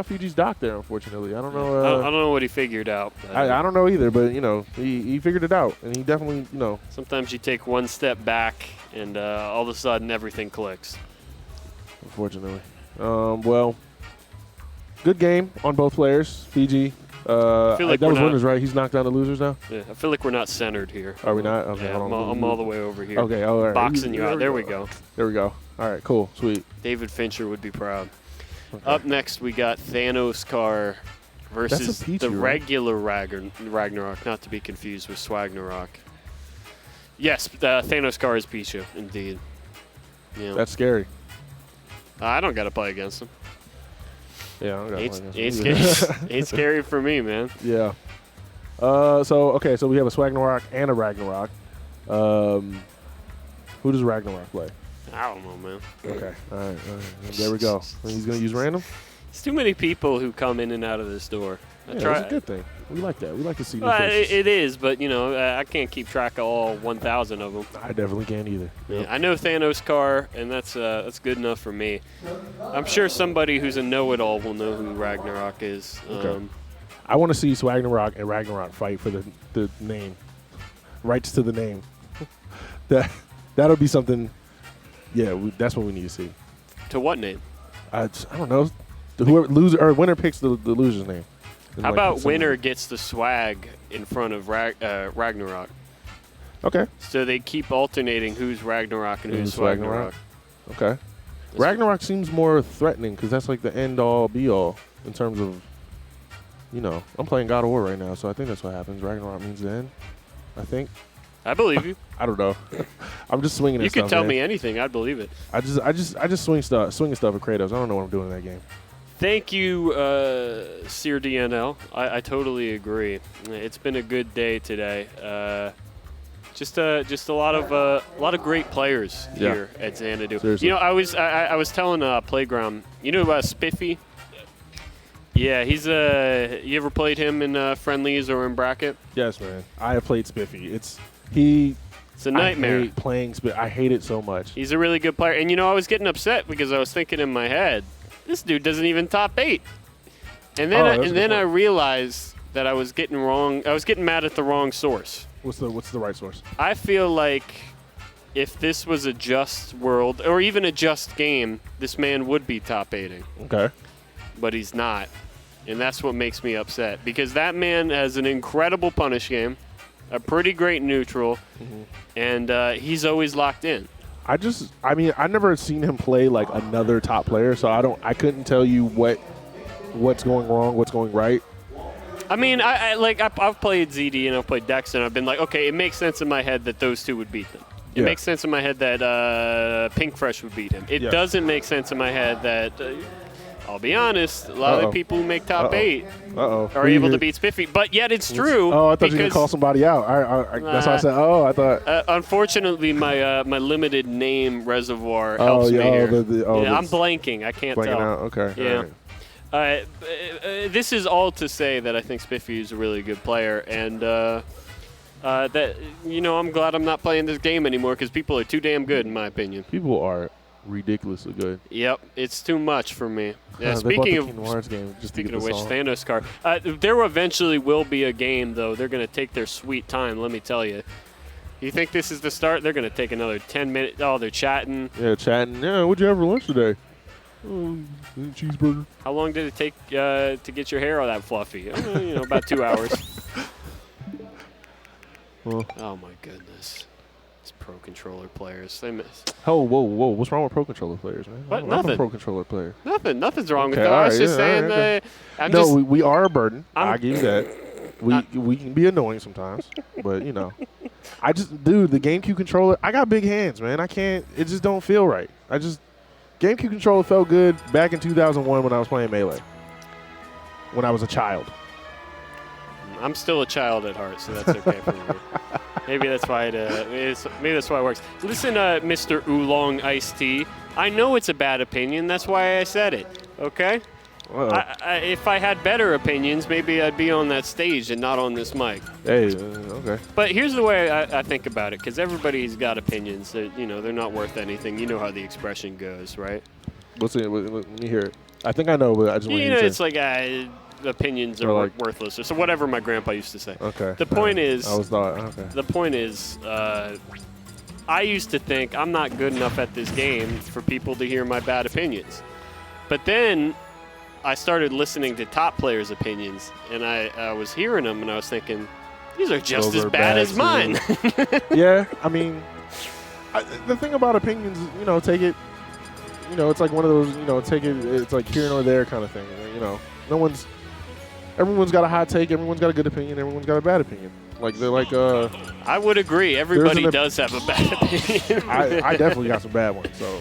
Fiji's dock there, unfortunately. I don't know. I don't know what he figured out. but, I don't know either, but, you know, he figured it out. And he definitely, you know. Sometimes you take one step back, and all of a sudden everything clicks. Unfortunately. Well, good game on both players. Fiji. feel like that we're was not- winners, right? He's knocked down the losers now? Yeah, I feel like we're not centered here. Are we not? Okay, Yeah, hold on. I'm all the way over here. Okay, all right. Boxing you out. There we go. There we go. All right, cool. Sweet. David Fincher would be proud. Okay. Up next, we got Thanos Car versus Pichu, the right? regular Ragnarok, not to be confused with Swagnarok. Yes, Thanos Car is Pichu, indeed. Yeah. That's scary. I don't got to play against him. Yeah, I don't got Ain't one. scary. Ain't scary for me, man. Yeah. So we have a Swagnarok and a Ragnarok. Who does Ragnarok play? I don't know, man. Okay. All right. There we go. He's going to use random? It's too many people who come in and out of this door. Yeah, that's a good thing. We like that. We like to see new Well, faces. it is, but, you know, I can't keep track of all 1,000 of them. I definitely can't either. Yeah, I know Thanos Car, and that's good enough for me. I'm sure somebody who's a know-it-all will know who Ragnarok is. Okay. I want to see Swagnarok and Ragnarok fight for the name. Rights to the name. That'll be something. Yeah, that's what we need to see. To what name? I don't know. Whoever loser or winner picks the loser's name. And How like about some- winner gets the swag in front of Ragnarok? Okay. So they keep alternating who's Ragnarok and who's Who's Swagnarok. Swagnarok. Okay. Ragnarok seems more threatening because that's like the end all be all in terms of, you know, I'm playing God of War right now, so I think that's what happens. Ragnarok means the end. I think. I believe you. I don't know. I'm just swinging. You at could stuff, tell man. me anything. I'd believe it. I just swinging stuff at Kratos. I don't know what I'm doing in that game. Thank you, Sear DNL. I totally agree. It's been a good day today. Just a lot of great players here at Xanadu. Seriously. You know, I was telling Playground. You know about Spiffy? Yeah, he's you ever played him in friendlies or in bracket? Yes, man. I have played Spiffy. It's a nightmare. I hate playing Spiffy. I hate it so much. He's a really good player. And, you know, I was getting upset because I was thinking in my head, this dude doesn't even top 8. And then I realized that I was getting wrong. I was getting mad at the wrong source. What's the right source? I feel like if this was a just world or even a just game, this man would be top 8ing. Okay. But he's not. And that's what makes me upset because that man has an incredible punish game, a pretty great neutral, and he's always locked in. I never seen him play like another top player, so I couldn't tell you what's going wrong, what's going right. I mean, I've played ZD and I've played Dex, and I've been like, okay, it makes sense in my head that those two would beat them. It makes sense in my head that Pink Fresh would beat him. It doesn't make sense in my head that, I'll be honest, a lot of the people who make top 8 are able to beat Spiffy. But yet it's true. Oh, I thought you were going to call somebody out. That's why I said, I thought. Unfortunately, my limited name reservoir helps me here. I'm blanking. I can't tell. Out. Okay. Yeah. Right. This is all to say that I think Spiffy is a really good player, and that I'm glad I'm not playing this game anymore because people are too damn good, in my opinion. People are ridiculously good. Yep, it's too much for me. Yeah, speaking of which, Thanos card. There eventually will be a game, though. They're going to take their sweet time, let me tell you. You think this is the start? They're going to take another 10 minutes. Oh, they're chatting. Yeah, chatting. Yeah, what'd you have for lunch today? Cheeseburger. How long did it take to get your hair all that fluffy? About 2 hours. Well. Oh, my goodness. It's pro controller players. They miss. Oh, whoa. What's wrong with pro controller players, man? What? I'm Nothing. a pro controller player. Nothing's wrong with that. I was just saying we are a burden. I give you that. We can be annoying sometimes, but, dude, the GameCube controller, I got big hands, man. I can't, it just don't feel right. GameCube controller felt good back in 2001 when I was playing Melee, when I was a child. I'm still a child at heart, so that's okay for me. Maybe that's why it works. Listen, Mr. Oolong Iced Tea. I know it's a bad opinion. That's why I said it. Okay. If I had better opinions, maybe I'd be on that stage and not on this mic. Hey, okay. But here's the way I think about it, because everybody's got opinions. That, they're not worth anything. You know how the expression goes, right? Let me hear it. I think I know, but I just want to hear it. It's like opinions are worthless, or so whatever my grandpa used to say. Okay. The point is, The point is, I used to think I'm not good enough at this game for people to hear my bad opinions. But then I started listening to top players' opinions, and I was hearing them, and I was thinking, these are just as bad as mine. Yeah, I mean, the thing about opinions, take it, it's like one of those, take it, it's like here nor there kind of thing. Everyone's got a hot take, everyone's got a good opinion, everyone's got a bad opinion. I would agree. Everybody does have a bad opinion. I definitely got some bad ones, so.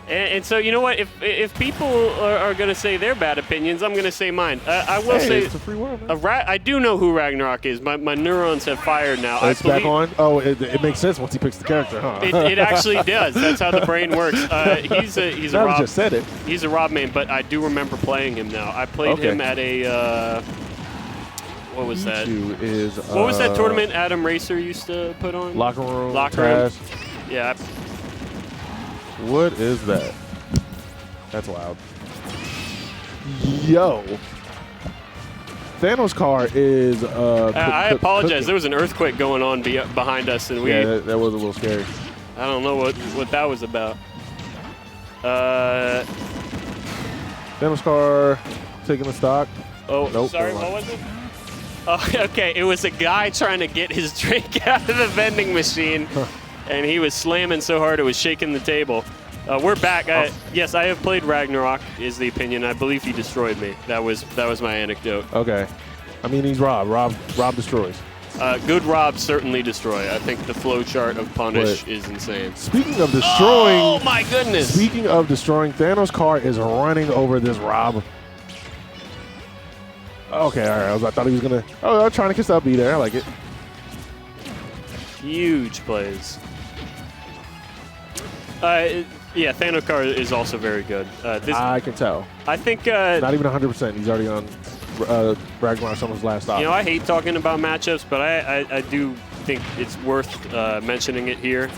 And so, you know what? If people are going to say their bad opinions, I'm going to say mine. I will say it's a free world, man. I do know who Ragnarok is. My neurons have fired now. It's back on? Oh, it makes sense once he picks the character, huh? It actually does. That's how the brain works. He's a Rob. Just said it. He's a Rob main, but I do remember playing him now. I played him at a what was that? What was that tournament Adam Racer used to put on? Locker room. Yeah. What is that? That's loud. Yo. Thanos' car is... I apologize. There was an earthquake going on behind us, and that was a little scary. I don't know what that was about. Thanos' car taking the stock. Oh, nope, sorry. What was it? Oh, okay. It was a guy trying to get his drink out of the vending machine. And he was slamming so hard it was shaking the table. We're back. Yes, I have played Ragnarok, is the opinion. I believe he destroyed me. That was my anecdote. Okay. I mean, he's Rob. Rob destroys. Good Rob certainly destroy. I think the flow chart of punish is insane. Speaking of destroying... Oh, my goodness. Speaking of destroying, Thanos' car is running over this Rob. Okay, all right. I thought he was going to... Oh, trying to kiss that B there. I like it. Huge plays. Yeah, Thanos card is also very good. I can tell. I think Not even 100%. He's already on Ragnarok, someone's last stop. you know, I hate talking about matchups, but I do think it's worth mentioning it here.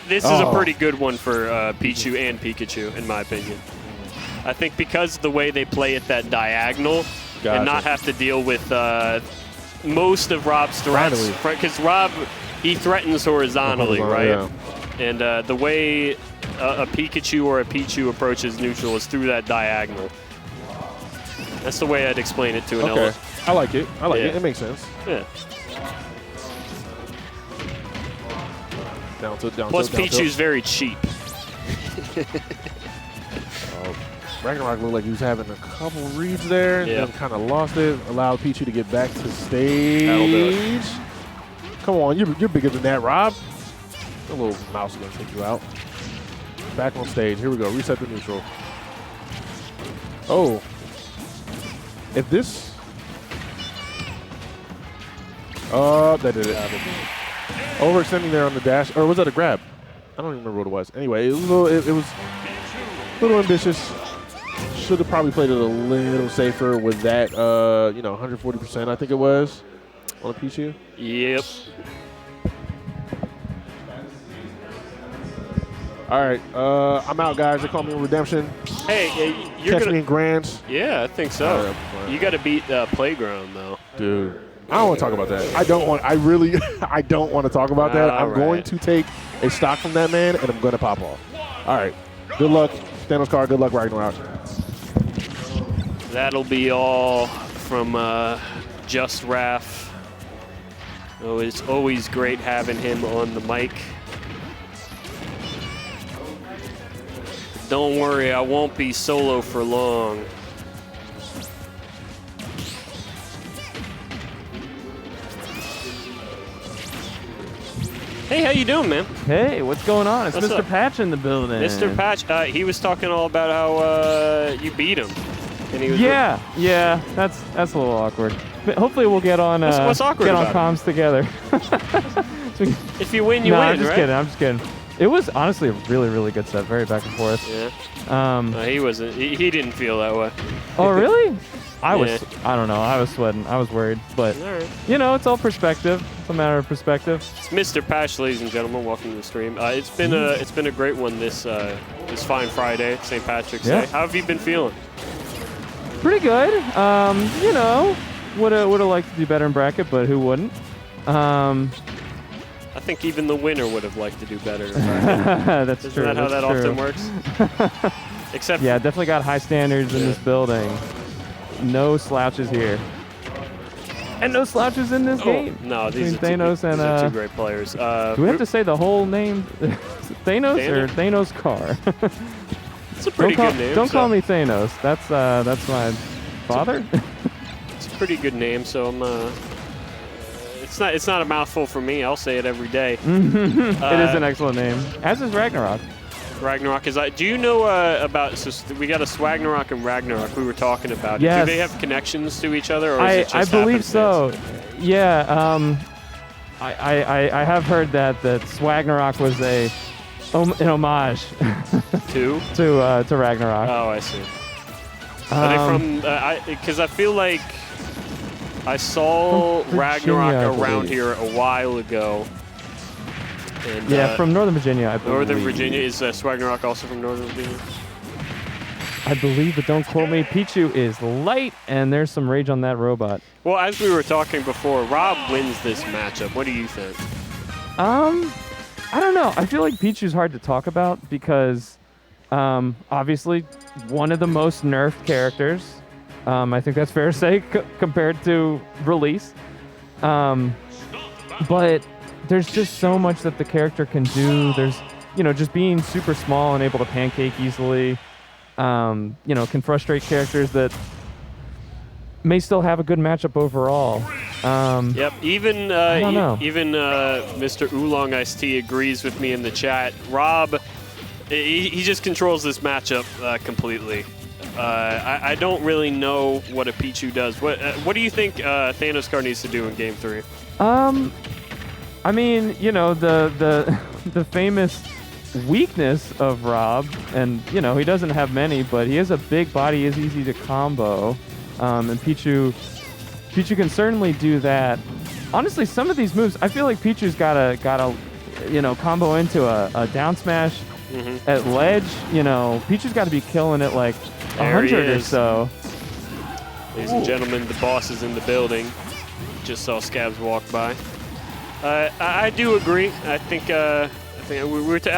This is a pretty good one for Pichu and Pikachu, in my opinion. I think because of the way they play it that diagonal and not have to deal with most of Rob's threats. Because Rob, he threatens horizontally, right? Yeah. And the way a Pikachu or a Pichu approaches neutral is through that diagonal. That's the way I'd explain it to an Okay. I like it. I like Yeah. it. It makes sense. Yeah. Down tilt, down Plus, tilt, down tilt. Pichu's very cheap. Ragnarok looked like he was having a couple reads there and Yep. then kind of lost it. Allowed Pichu to get back to stage. That'll do it. Come on, you're bigger than that, Rob. A little mouse is going to take you out. Back on stage. Here we go. Reset the neutral. Oh. If this... Oh, that did it. Overextending there on the dash. Or was that a grab? I don't even remember what it was. Anyway, it was a little ambitious. Should have probably played it a little safer with that, 140%, I think it was, on a Pichu. Yep. All right, I'm out, guys. They call me Redemption. Hey, you're Catch gonna. me in Grands. Yeah, I think so. All right, You got to beat Playground though. dude. I don't want to talk about that. I don't want to talk about that. All I'm going right. to take a stock from that man, and I'm going to pop off. All right. Good luck, Thanos card. Good luck, Ragnarok. That'll be all from Just Raph. Oh, it's always great having him on the mic. Don't worry, I won't be solo for long. Hey, how you doing, man? Hey, what's going on? It's What's Mr. up? Patch in the building. Mr. Patch, he was talking all about how you beat him. And he was Yeah, that's a little awkward. But hopefully we'll get on What's awkward get on about comms together. If you win, you no, win, I'm just right? kidding. I'm just kidding. It was honestly a really, really good set. Very back and forth. Yeah. He wasn't. He didn't feel that way. Oh, really? I Yeah. I don't know. I was sweating. I was worried. But, All right. it's all perspective. It's a matter of perspective. It's Mr. Patch, ladies and gentlemen. Welcome to the stream. It's been a great one this fine Friday, St. Patrick's Yeah. Day. How have you been feeling? Pretty good. Would have liked to do better in bracket, but who wouldn't? I think even the winner would have liked to do better. That's Isn't true. that how that's that true. often works? Except Yeah, definitely got high standards in this building. No slouches here. And no slouches in this game. No, these are, Between Thanos and these are two great players. do we have to say the whole name? Thanos or Thanos Car? It's a pretty good name. Don't call me Thanos. That's my father. It's a pretty good name, so I'm. It's not a mouthful for me. I'll say it every day. It is an excellent name. As is Ragnarok. Ragnarok is. Do you know about? So we got a Swagnarok and Ragnarok. We were talking about. Yes. Do they have connections to each other, or is it I just believe so. happenstance? Yeah. I have heard that Swagnarok was an homage Two. to Ragnarok. Oh, I see. Are they from? Because I feel like I saw From Virginia, Ragnarok I around believe. here a while ago. And, Yeah, from Northern Virginia, I believe. Northern Virginia. Is Swagnarok also from Northern Virginia? I believe, but don't quote me. Pichu is light, and there's some rage on that robot. Well, as we were talking before, Rob wins this matchup. What do you think? I don't know. I feel like Pichu's hard to talk about because, obviously, one of the most nerfed characters. I think that's fair to say compared to release. But there's just so much that the character can do. There's, just being super small and able to pancake easily, can frustrate characters that may still have a good matchup overall. Yep. Even I don't know. even Mr. Oolong Iced Tea agrees with me in the chat. Rob, he just controls this matchup completely. I don't really know what a Pichu does. What do you think Thanos card needs to do in Game 3? I mean, you know, the the famous weakness of Rob, and you know, he doesn't have many, but he has a big body, he is easy to combo, and Pichu can certainly do that. Honestly, some of these moves, I feel like Pichu's gotta you know, combo into a down smash at ledge. You know, Pichu's got to be killing it like 100 or so. Ladies and gentlemen, the boss is in the building. Just saw Scabs walk by. I do agree. I think I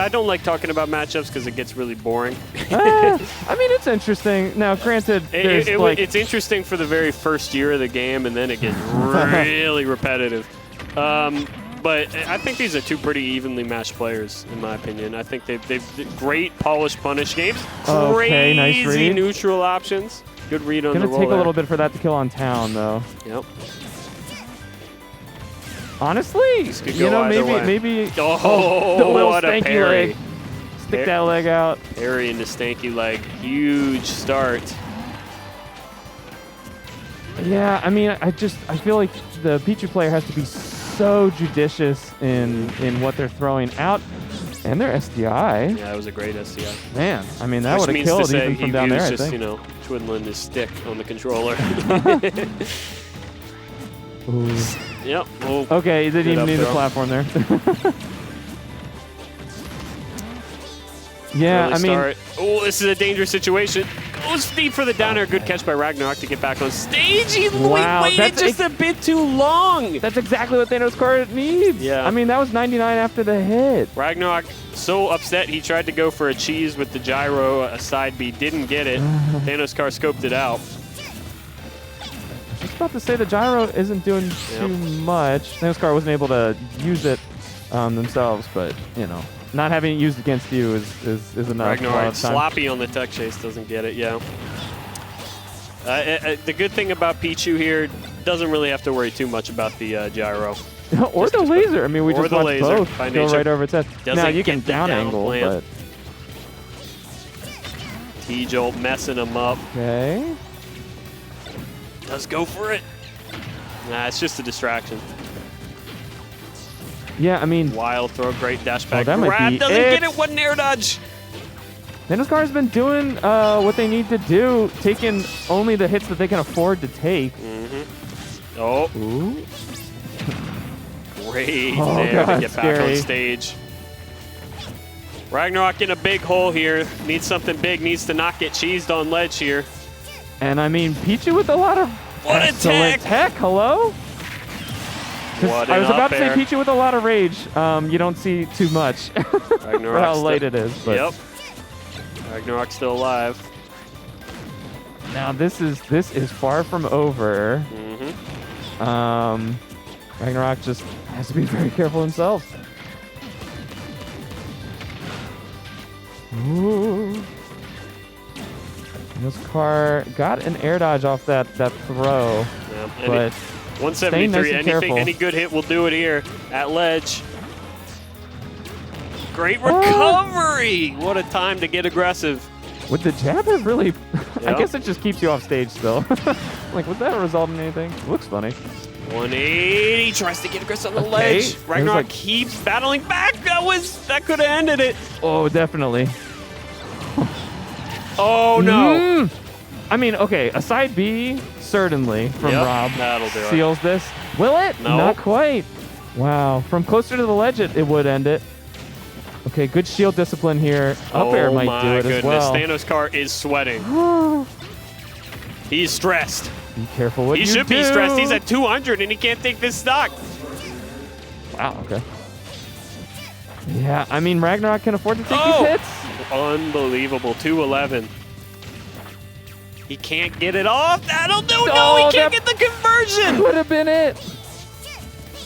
don't like talking about matchups because it gets really boring. I mean, it's interesting. Now, granted, it's interesting for the very first year of the game, and then it gets really repetitive. But I think these are two pretty evenly matched players, in my opinion. I think they've great polish punish games. Okay, nice Crazy read. neutral options. Good read on the roll. Gonna take a little bit for that to kill on town, though. Yep. Honestly, you know, maybe the little what a stanky parry. leg. Stick that leg out. Parry into stanky leg. Huge start. Yeah, I mean, I feel like the Pichu player has to be so judicious in what they're throwing out, and their SDI. Yeah, it was a great SDI. Man, I mean, that would have killed even from down there, I think. Just, you know, twiddling his stick on the controller. Ooh. Yep. Well, okay, he didn't even need the platform there. Yeah, I mean... Oh, this is a dangerous situation. Goes deep for the down air. Good catch by Ragnarok to get back on stage. He waited just a bit too long. That's exactly what Thanos Car needs. Yeah. I mean, that was 99 after the hit. Ragnarok so upset he tried to go for a cheese with the gyro, a side B, didn't get it. Thanos Car scoped it out. I was about to say the gyro isn't doing too much. Thanos Car wasn't able to use it themselves, but, you know. Not having it used against you is enough. Ragnarok sloppy on the tech chase, doesn't get it, yeah. The good thing about Pichu here, doesn't really have to worry too much about the gyro. Or the laser. I mean, we just watched both go right over its head. Now you can down angle, but... T-Jolt messing him up. Okay. Does go for it. Nah, it's just a distraction. Yeah, I mean... Wild throw, great dash back. That might be doesn't get it, what an air dodge. Thanos Car has been doing what they need to do, taking only the hits that they can afford to take. Oh. Ooh. Great there to get back on stage. Ragnarok in a big hole here. Needs something big, needs to not get cheesed on ledge here. And I mean, Pichu with a lot of excellent tech. Hello? I was about to say Pichu with a lot of rage. You don't see too much for how late it is. But. Yep. Ragnarok's still alive. Now this is far from over. Ragnarok just has to be very careful himself. Ooh. This car got an air dodge off that throw, but 173. Any good hit will do it here at ledge. Great recovery! What a time to get aggressive. Would the jab have really... I guess it just keeps you off stage still. Like, would that result in anything? Looks funny. 180, tries to get aggressive on the ledge. Ragnarok keeps battling back. That could have ended it. Oh, definitely. Oh, no. I mean, okay, a side B, certainly, from Rob. That'll do seals this. Will it? No. Not quite. Wow. From closer to the ledge, it would end it. Okay, good shield discipline here. Up air might do it as well. Thanos Car is sweating. He's stressed. Be careful what you do. He should be stressed. He's at 200 and he can't take this stock. Wow, okay. Yeah, I mean, Ragnarok can afford to take these hits. Unbelievable. 211. He can't get it off. That'll do. No, he can't get the conversion. Could have been it.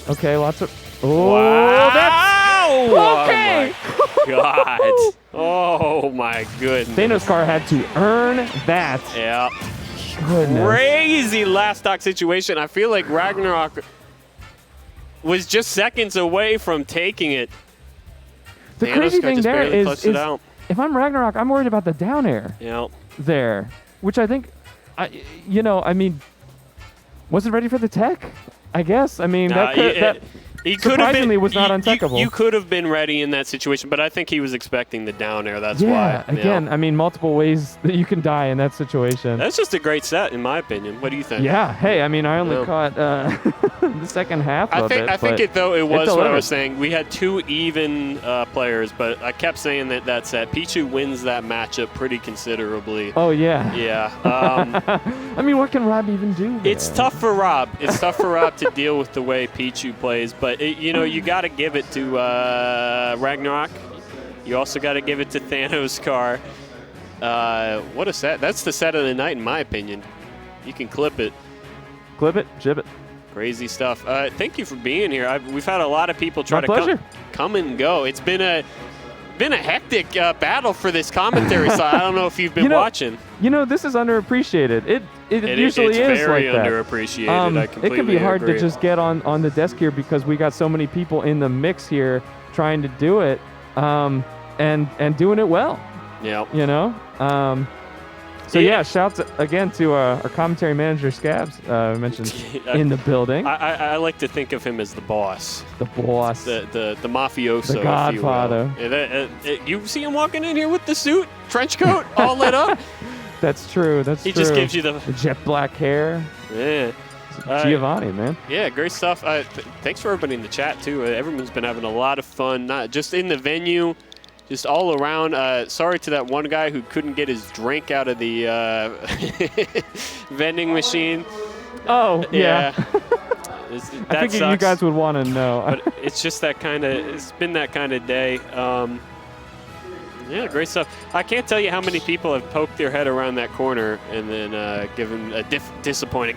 Okay, lots of... Oh, wow. That's... Okay. Oh, my God. Oh, my goodness. Thanos Car had to earn that. Yeah. Goodness. Crazy last stock situation. I feel like Ragnarok was just seconds away from taking it. The crazy thing there is if I'm Ragnarok, I'm worried about the down air there, which I think, I mean, wasn't ready for the tech, I guess. I mean, He could have surprisingly been, was not untechable. You could have been ready in that situation, but I think he was expecting the down air. That's yeah, why. again, I mean, multiple ways that you can die in that situation. That's just a great set, in my opinion. What do you think? Yeah. Hey, I mean, I only Yeah. caught the second half of it. I think but it though it was what I delivered. was saying. We had 2 even players, but I kept saying that set. Pichu wins that matchup pretty considerably. Oh yeah. Yeah. I mean, what can Rob even do? It's there? tough for Rob. It's tough for Rob to deal with the way Pichu plays, but you got to give it to Ragnarok. You also got to give it to Thanos Car. What a set! That's the set of the night, in my opinion. You can clip it. Clip it, jib it. Crazy stuff. Thank you for being here. We've had a lot of people try My to pleasure. come and go. It's been a hectic battle for this commentary side. I don't know if you've been watching. You know, this is underappreciated. It usually it's is very like that. underappreciated. I completely it can be hard agree. to just get on the desk here because we got so many people in the mix here trying to do it, and doing it well. Yeah. You know. So yeah, shouts again to our commentary manager Scabs mentioned in the building. I like to think of him as the boss, the boss, the mafioso, the Godfather. If you will. You see him walking in here with the suit, trench coat, all lit up. That's true. That's He true. just gives you the jet black hair. Yeah. Giovanni, man. Yeah, great stuff. Thanks for everybody in the chat too. Everyone's been having a lot of fun, not just in the venue. Just all around. Sorry to that one guy who couldn't get his drink out of the vending machine. Oh, yeah. I think you guys would want to know. But it's just that kind of, it's been that kind of day. Yeah, great stuff. I can't tell you how many people have poked their head around that corner and then given a disappointing,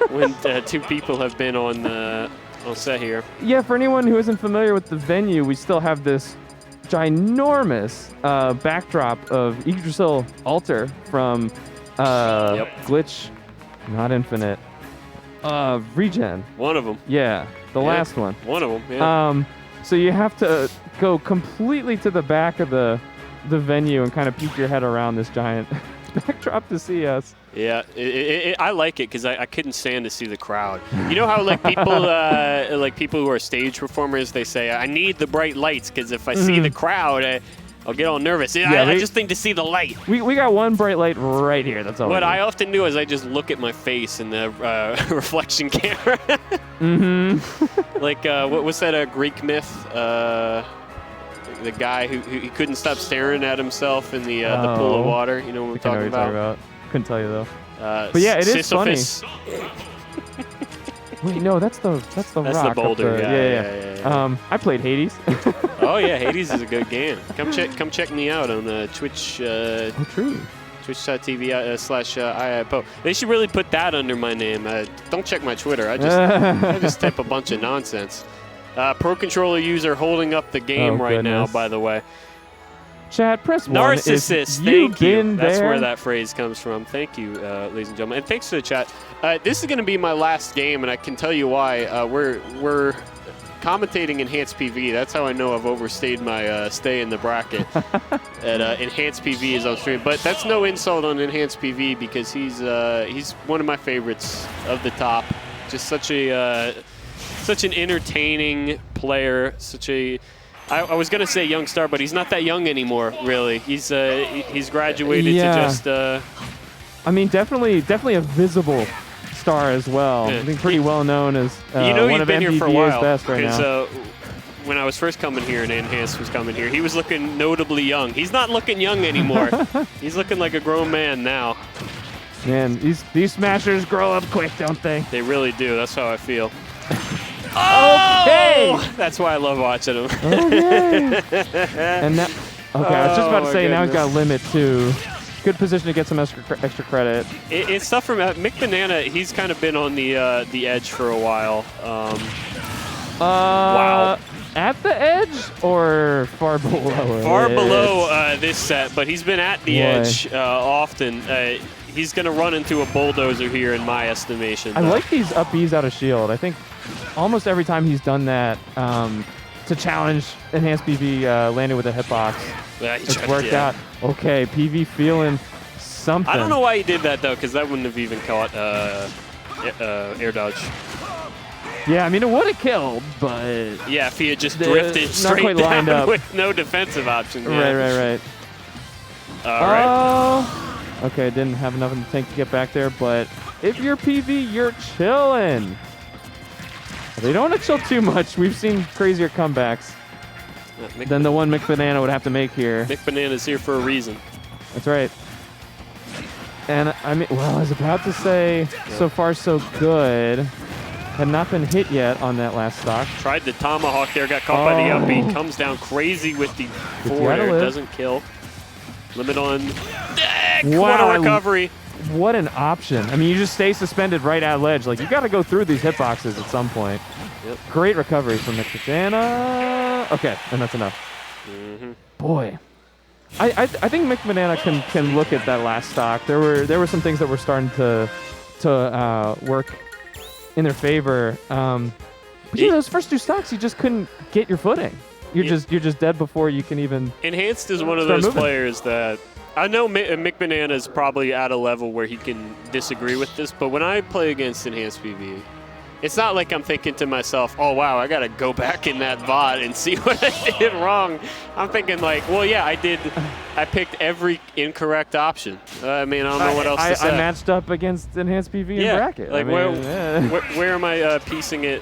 when 2 people have been on set here. Yeah, for anyone who isn't familiar with the venue, we still have this ginormous backdrop of Yggdrasil altar from Glitch, not Infinite, Regen. One of them. Yeah, the last one. One of them, yeah. So you have to go completely to the back of the venue and kind of peek your head around this giant backdrop to see us. Yeah, I like it because I couldn't stand to see the crowd. You know how like people who are stage performers, they say, I need the bright lights because if I see the crowd, I'll get all nervous. I just need to see the light. We got one bright light right here. That's all. What I often do is I just look at my face in the reflection camera. Like, what was that Greek myth? The guy who he couldn't stop staring at himself in the pool of water. You know what I'm talking about? Couldn't tell you though. But yeah, it is Sisyphus. funny. Wait, no, that's the rock. That's the boulder. Yeah. I played Hades. Oh yeah, Hades is a good game. Come check me out on Twitch. True. Twitch.tv /iipo. They should really put that under my name. Don't check my Twitter. I just type a bunch of nonsense. Pro controller user holding up the game right now, by the way. Chat, press 1. Narcissist, thank you. That's where that phrase comes from. Thank you, ladies and gentlemen. And thanks to the chat. This is going to be my last game, and I can tell you why. We're commentating Enhanced PV. That's how I know I've overstayed my stay in the bracket. At Enhanced PV is on stream. But that's no insult on Enhanced PV because he's one of my favorites of the top. Just such an entertaining player. I was gonna say young star, but he's not that young anymore. Really, he's graduated to just. I mean, definitely a visible star as well. Yeah. I think pretty well known as one of been here for a MVBA's while. best right now. When I was first coming here and Enhanced was coming here, he was looking notably young. He's not looking young anymore. He's looking like a grown man now. Man, these smashers grow up quick, don't they? They really do. That's how I feel. Okay. That's why I love watching him. Okay. And now, I was just about to say, now he's got a limit too. Good position to get some extra credit. It's tough for McBanana. He's kind of been on the edge for a while. Wow. At the edge or far below? Far below this set, but he's been at the edge often. He's going to run into a bulldozer here in my estimation. I like these up Bs out of shield. I think almost every time he's done that to challenge Enhanced PV landing with a hitbox, it's worked out. Okay, PV feeling something. I don't know why he did that, though, because that wouldn't have even caught air dodge. Yeah, I mean, it would have killed, but... Yeah, if he had just drifted not straight quite down lined up. with no defensive option. Yeah. Right. All right. Oh! Okay, didn't have enough in the tank to get back there, but if you're PV, you're chilling. They don't want to chill too much. We've seen crazier comebacks than the one McBanana would have to make here. McBanana's here for a reason. That's right. And I mean, well, I was about to say, so far so good. Had not been hit yet on that last stock. Tried the tomahawk there, got caught by the upbeat. Comes down crazy with the forward air. Doesn't kill. Limit on deck. Wow, What a recovery. What an option. I mean, you just stay suspended right at ledge. Like, you got to go through these hitboxes at some point. Yep. Great recovery from McBanana. Okay, and that's enough. Boy. I think McBanana can look at that last stock. There were some things that were starting to work in their favor. But yeah, those first two stocks, you just couldn't get your footing. You're just dead before you can even. Enhanced is one of those players that I know McBanana is probably at a level where he can disagree with this, but when I play against Enhanced PV, it's not like I'm thinking to myself, oh, wow, I got to go back in that VOD and see what I did wrong. I'm thinking like, well, yeah, I picked every incorrect option. I mean, I don't know what else to say. I matched up against Enhanced PV in bracket. Like, where am I piecing it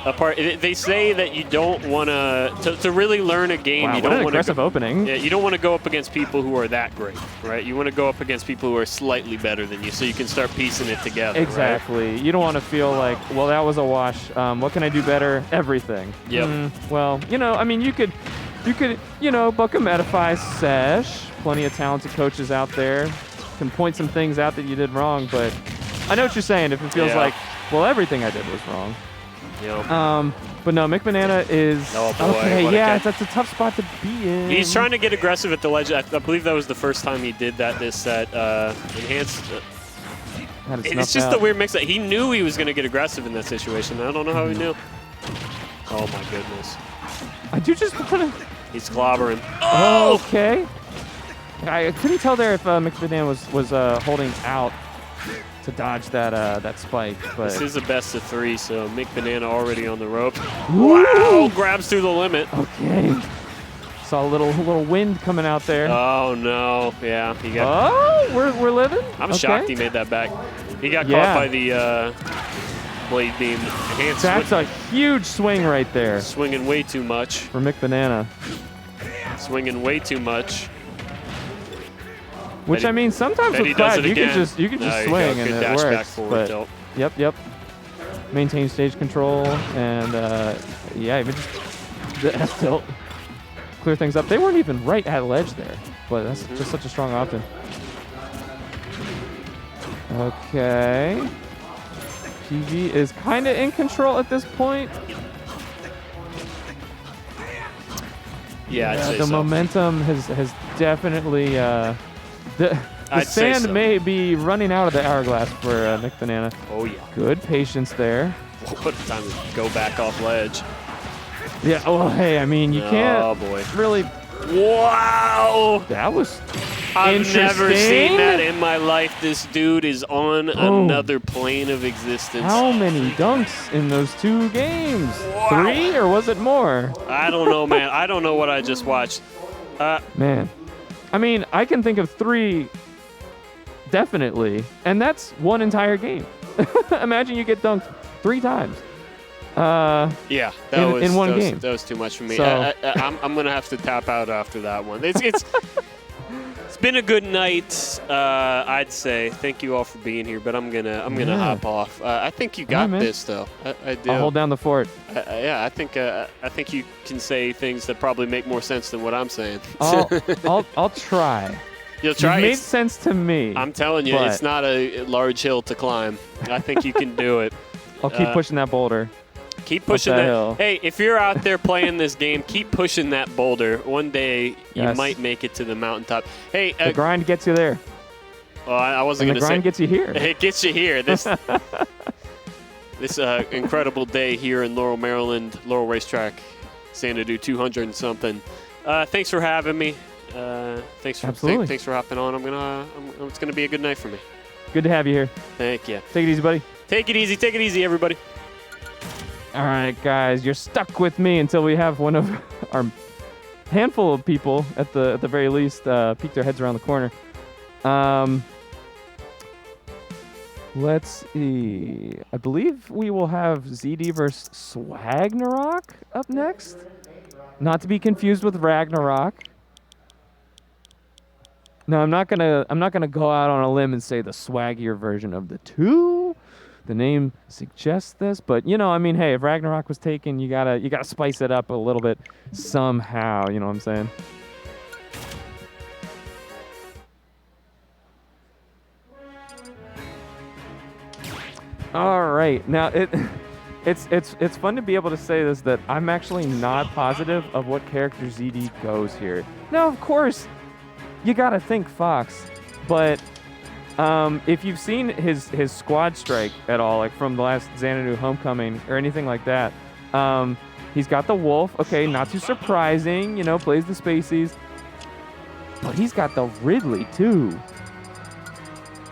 apart? They say that you don't want to really learn a game. Wow, you don't want to aggressive opening. Yeah, you don't want to go up against people who are that great, right? You want to go up against people who are slightly better than you, so you can start piecing it together. Exactly. Right? You don't want to feel like, well, that was a wash. What can I do better? Everything. Yep. Well, I mean, you could, book a Medify sesh. Plenty of talented coaches out there can point some things out that you did wrong, but I know what you're saying. If it feels like, well, everything I did was wrong. Yep. But no, McBanana is okay. Yeah, that's a tough spot to be in. He's trying to get aggressive at the ledge. I believe that was the first time he did that this set. Enhanced. It's just a weird mix-up. He knew he was going to get aggressive in that situation. I don't know how he knew. Oh my goodness. I do just want to. He's clobbering. Oh! Okay. I couldn't tell there if McBanana was holding out to dodge that spike, but this is a best of 3, so McBanana already on the ropes. Wow! Grabs through the limit. Okay. Saw a little wind coming out there. Oh no! Yeah, he got. Oh, we're living. I'm shocked he made that back. He got caught by the blade beam. That's a huge swing right there. Swinging way too much for McBanana. Swinging way too much. Which I mean, sometimes with Cloud, you can just swing and it works. Back forward tilt. Yep. Maintain stage control and yeah, even just the F tilt. Clear things up. They weren't even right at ledge there, but that's just such a strong option. Okay. PV is kind of in control at this point. Yeah, I'd say the so. momentum has definitely. The sand may be running out of the hourglass for McBanana. Oh yeah. Good patience there. What a time to go back off ledge. Yeah. Oh hey, I mean you can't really. Wow. That was. I've never seen that in my life. This dude is on another plane of existence. How many dunks in those 2 games? 3 or was it more? I don't know, man. I don't know what I just watched. Man. I mean, I can think of 3 definitely, and that's one entire game. Imagine you get dunked 3 times. Yeah, in one game. That was too much for me. So. I'm gonna have to tap out after that one. It's been a good night. I'd say thank you all for being here, but I'm gonna hop off. I think you got this though. I do. I'll hold down the fort. Yeah, I think you can say things that probably make more sense than what I'm saying. I'll try. You'll try. It made sense to me. I'm telling you, it's not a large hill to climb. I think you can do it. I'll keep pushing that boulder. Keep pushing that hill. Hey, if you're out there playing this game, keep pushing that boulder. One day you might make it to the mountaintop. Hey, the grind gets you there. Well, I wasn't going to say. The grind gets you here. It gets you here. This incredible day here in Laurel, Maryland, Laurel Racetrack, Xanadu 200 and something. Thanks for having me. Thanks for hopping on. It's gonna be a good night for me. Good to have you here. Thank you. Take it easy, buddy. Take it easy, everybody. All right, guys, you're stuck with me until we have one of our handful of people, at the very least, peek their heads around the corner. Let's see. I believe we will have ZD versus Swagnarok up next. Not to be confused with Ragnarok. No, I'm not gonna go out on a limb and say the swaggier version of the two. The name suggests this, but you know, I mean, hey, if Ragnarok was taken, you gotta spice it up a little bit somehow. You know what I'm saying? All right, now it's fun to be able to say this, that I'm actually not positive of what character ZD goes here. Now, of course, you gotta think Fox, but if you've seen his squad strike at all, like from the last Xanadu Homecoming or anything like that, he's got the Wolf. Okay, not too surprising, you know, plays the Spaceys, but he's got the Ridley too.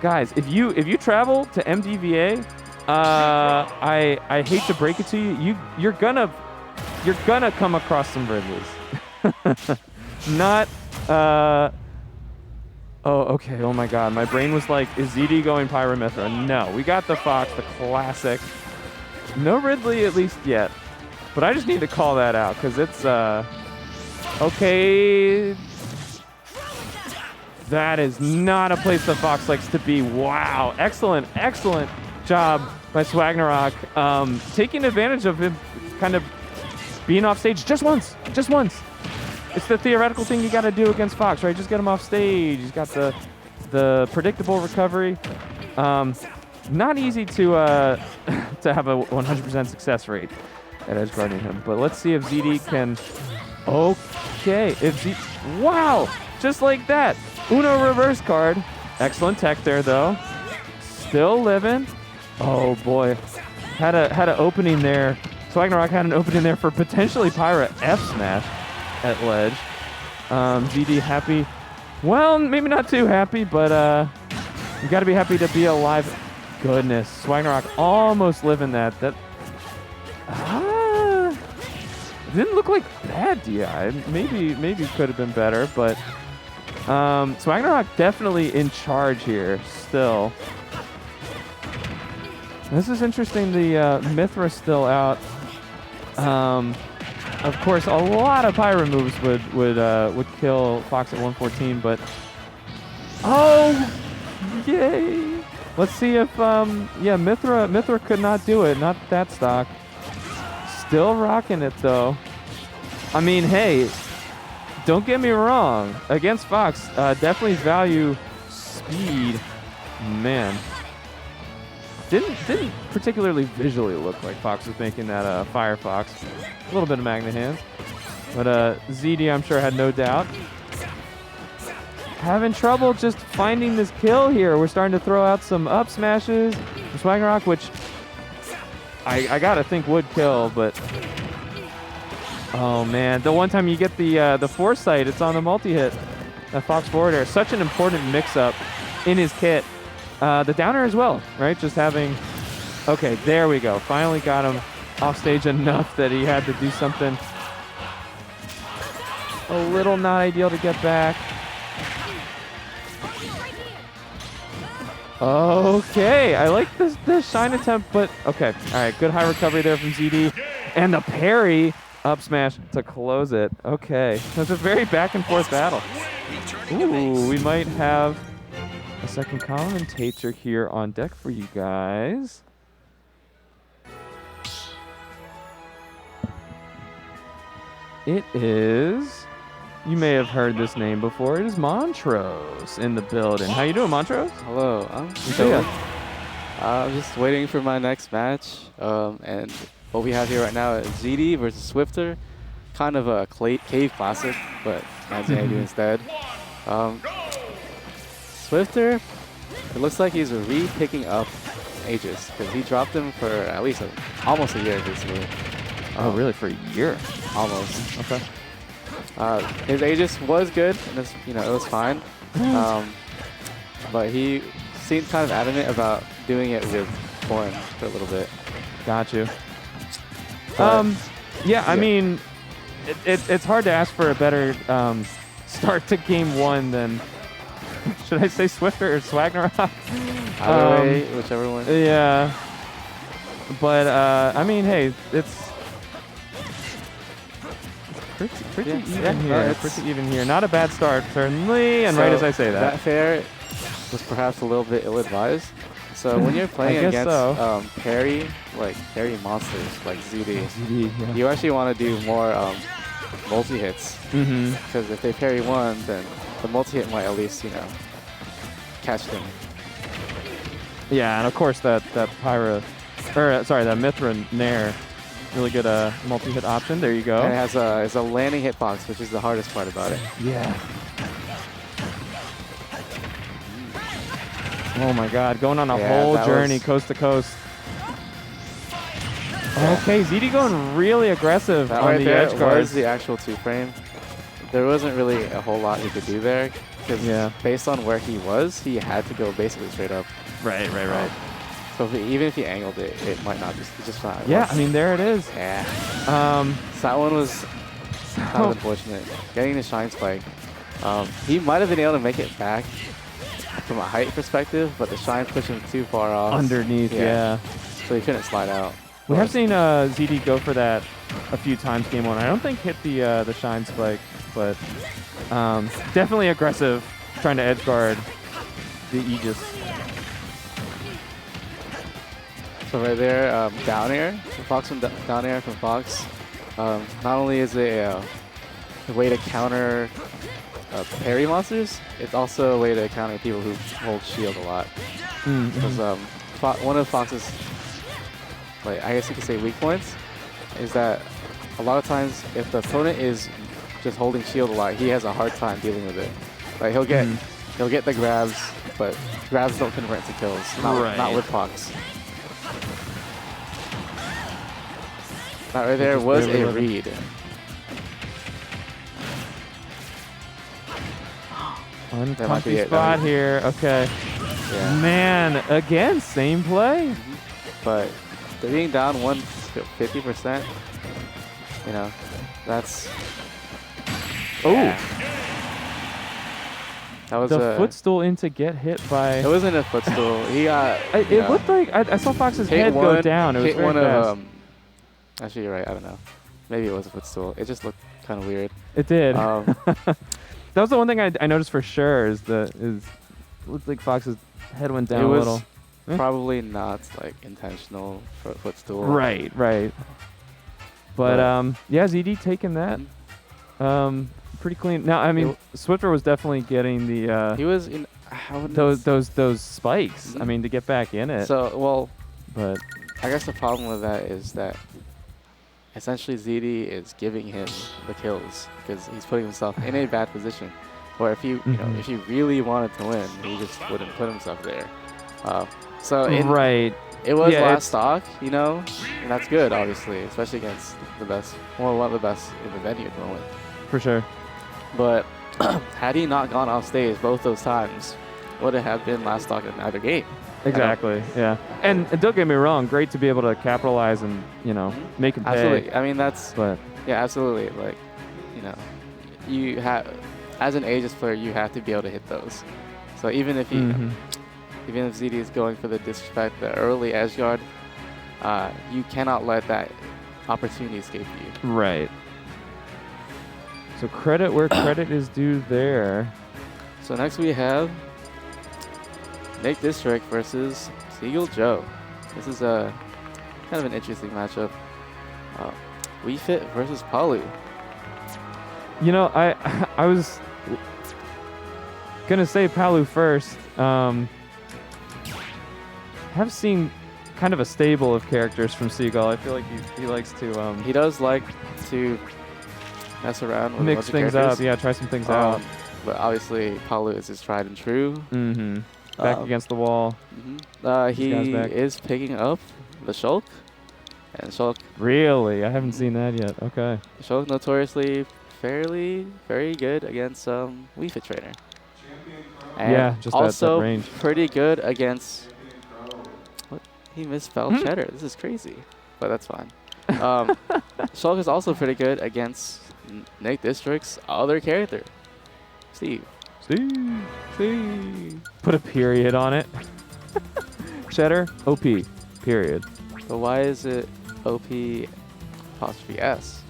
Guys, if you travel to MDVA, I hate to break it to you, you're gonna come across some Ridleys. Not oh, okay. Oh my God, my brain was like, is ZD going Pyra Mythra? No, we got the Fox, the classic. No Ridley at least yet, but I just need to call that out because it's okay. That is not a place the Fox likes to be. Wow, excellent job by Swagnarok, taking advantage of him kind of being off stage just once. It's the theoretical thing you got to do against Fox, right? Just get him off stage. He's got the predictable recovery. Not easy to have a 100% success rate at edge guarding him. But let's see if ZD can. Okay, wow, just like that. Uno reverse card. Excellent tech there though. Still living. Oh boy, had a opening there. Swagnarok had an opening there for potentially Pyra F smash at ledge. ZD happy. Well, maybe not too happy, but you got to be happy to be alive. Goodness, Swagnarok almost living that. Didn't look like bad DI. Maybe could have been better, but Swagnarok definitely in charge here still. This is interesting. The Mythra still out. Of course, a lot of Pyra moves would kill Fox at 114, but oh, yay! Let's see if yeah, Mythra could not do it. Not that stock. Still rocking it though. I mean, hey, don't get me wrong. Against Fox, definitely value speed. Man. Didn't particularly visually look like Fox was making that Firefox. A little bit of Magna Hands. But ZD, I'm sure, had no doubt. Having trouble just finding this kill here. We're starting to throw out some up smashes from Swagnarok, which I gotta think would kill, but oh man, the one time you get the foresight, it's on the multi-hit. That Fox forward air, such an important mix-up in his kit. The downer as well, right? Just having, okay, there we go. Finally got him off stage enough that he had to do something a little not ideal to get back. Okay, I like this shine attempt, but okay. All right, good high recovery there from ZD. And the parry up smash to close it. Okay, that's a very back and forth battle. Ooh, we might have a second commentator here on deck for you guys. It is, you may have heard this name before, it is Montrose in the building. How you doing, Montrose? Hello, I'm good. I'm just waiting for my next match, and what we have here right now is ZD versus Swifter. Kind of a cave classic, but Xanadu instead. Swifter, it looks like he's re-picking up Aegis, because he dropped him for at least almost a year recently. Oh, really? For a year? Almost. Okay. His Aegis was good, and this, you know, it was fine. But he seemed kind of adamant about doing it with Corrin for a little bit. Got you. Yeah, I mean, it's hard to ask for a better start to game 1 than, should I say Swifter or Swagnarok? Either way, whichever one. Yeah. But, I mean, hey, it's pretty even here. Pretty even here. Not a bad start, certainly, and So right as I say that. That fair was perhaps a little bit ill-advised. So when you're playing guess against so. parry monsters like ZD, yeah. you actually want to do more multi-hits. Mm-hmm. Because if they parry one, then the multi-hit might at least, catch them. Yeah, and of course that Pyra, or sorry, that Mythra Nair, really good multi-hit option. There you go. And it has it's a landing hitbox, which is the hardest part about it. Yeah. Oh my God, going on a whole journey coast to coast. Okay, ZD going really aggressive That on right the there edge guard. was the actual 2-frame. There wasn't really a whole lot he could do there, because based on where he was, he had to go basically straight up. Right. So even if he angled it, it might not just not. Yeah, I mean, there it is. Yeah. So that one was kind of unfortunate. Getting the Shine Spike. He might have been able to make it back from a height perspective, but the Shine pushed him too far off. Underneath, yeah. So he couldn't slide out. We have seen ZD go for that a few times game 1. I don't think hit the Shine Spike, but definitely aggressive, trying to edge guard the Aegis. So right there, down air, Fox from down air from Fox. Not only is it a way to counter parry monsters, it's also a way to counter people who hold shield a lot. Because one of Fox's, like, I guess you could say weak points, is that a lot of times if the opponent is just holding shield a lot, he has a hard time dealing with it. Like he'll get the grabs, but grabs don't convert to kills. Not with Fox. That right there was a read. Uncomfy spot here. Okay. Yeah. Man, again, same play. But they're being down 50%. That's. Oh. That was the footstool in to get hit by. It wasn't a footstool. He got. It looked like I saw Fox's head go down. It was very fast. Actually, you're right. I don't know. Maybe it was a footstool. It just looked kind of weird. It did. That was the one thing I noticed for sure is it looked like Fox's head went down a little. Probably not like intentional for a footstool. Right. But yeah, ZD taking that. Pretty clean. Now, I mean, Swifter was definitely getting the. He was in. Those spikes. I mean, to get back in it. So but I guess the problem with that is that essentially ZD is giving him the kills because he's putting himself in a bad position. Or if if he really wanted to win, he just wouldn't put himself there. It was last stock, and that's good, obviously, especially against the best, one of the best in the venue at the moment. For sure. But had he not gone off stage both those times, would it have been last stock in either game? Exactly. Yeah. And don't get me wrong, great to be able to capitalize and make him pay. Absolutely. I mean But yeah, absolutely. Like, you have, as an Aegis player, you have to be able to hit those. So even if even if ZD is going for the disrespect, the early edge guard, you cannot let that opportunity escape you. Right. So credit where credit is due there. So next we have Nick District versus Seagull Joe. This is a kind of an interesting matchup. Wii Fit versus Palu. I was gonna say Palu first. Have seen kind of a stable of characters from Seagull. I feel like he likes to he does like to mess around with mix things up. Yeah, try some things out. But obviously Palu is his tried and true. Back against the wall. He is picking up the Shulk. And Shulk. Really? I haven't seen that yet. Okay. Shulk notoriously very good against Wii Fit Trainer. And yeah, just also that range. Pretty good against. What? He misspelled Cheddar. This is crazy, but that's fine. Shulk is also pretty good against Nick District's other character, Steve. Steve. Put a period on it. Cheddar, OP, period. But why is it OP apostrophe S?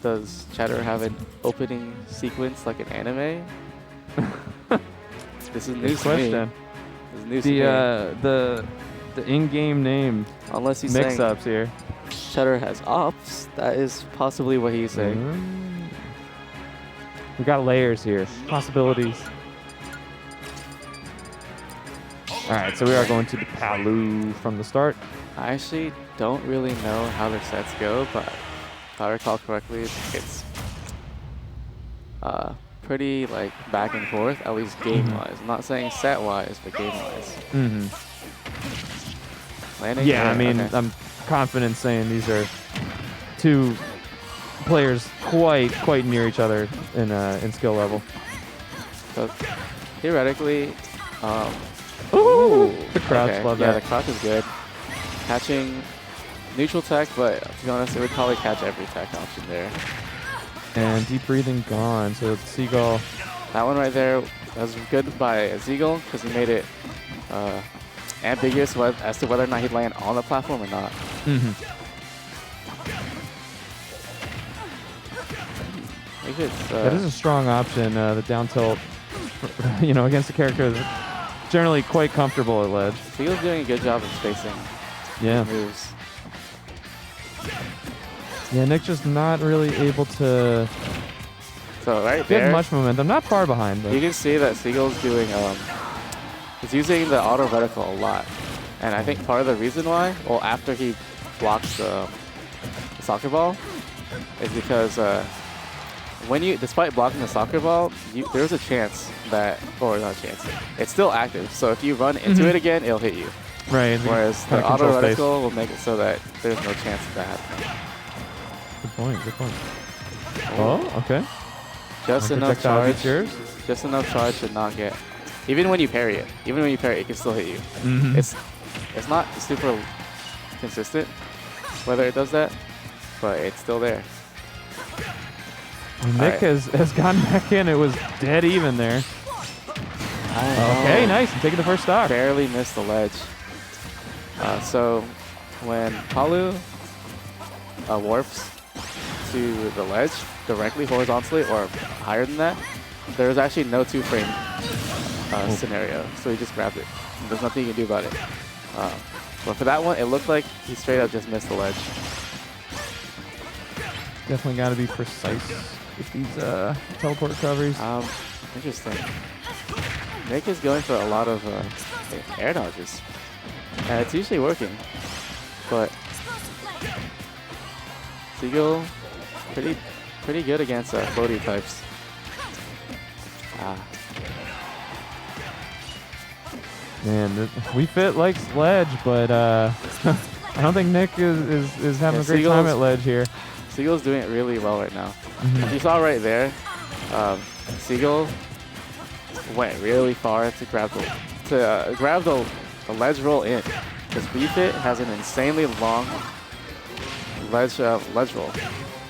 Does Cheddar have an opening sequence like an anime? This is news to me. This is news to me. The in-game name Unless he's saying mix-ups here. Cheddar has ops, that is possibly what he's saying. We got layers here, possibilities. All right, so we are going to the Palu from the start. I actually don't really know how their sets go, but if I recall correctly, it's pretty like back and forth, at least game-wise. I'm not saying set-wise, but game-wise. Landing? Yeah, I mean, okay. I'm confident saying these are two players quite near each other in skill level. So theoretically, Ooh, the crouch, love yeah, that. the crouch is good. Catching neutral tech, but to be honest, it would probably catch every tech option there. And deep breathing gone, so Seagull. That one right there was good by Seagull because he made it ambiguous as to whether or not he'd land on the platform or not. That is a strong option, the down tilt, against a character that's generally quite comfortable at ledge. Seagull's doing a good job of spacing moves. Yeah, Nick just not really able to So right get there, much momentum. Not far behind, but you can see that Seagull's doing, he's using the auto reticle a lot. And I think part of the reason why, well, after he blocks the soccer ball, is because despite blocking the soccer ball, there's a chance that, or not a chance, it's still active. So if you run into it again, it'll hit you. right. Whereas the Kinda auto control space. reticle will make it so that there's no chance of that happening. Good point. Oh, okay. Just My enough projectile charge. beats yours. Just enough charge to not get. Even when you parry it, it can still hit you. It's not super consistent whether it does that, but it's still there. And Nick has gone back in. It was dead even there. Okay, nice. I'm taking the first stock. Barely missed the ledge. So when Palu warps to the ledge directly horizontally or higher than that, there's actually no two-frame scenario. So he just grabbed it. There's nothing you can do about it. But for that one, it looked like he straight up just missed the ledge. Definitely got to be precise with these teleport recoveries. Interesting. Nick is going for a lot of air dodges. And it's usually working. But Seagull, pretty good against floaty types. Man, we fit like ledge, but I don't think Nick is having a great time at ledge here. Seagull's doing it really well right now. As you saw right there, Seagull went really far to grab the ledge roll in, because Refit has an insanely long ledge roll,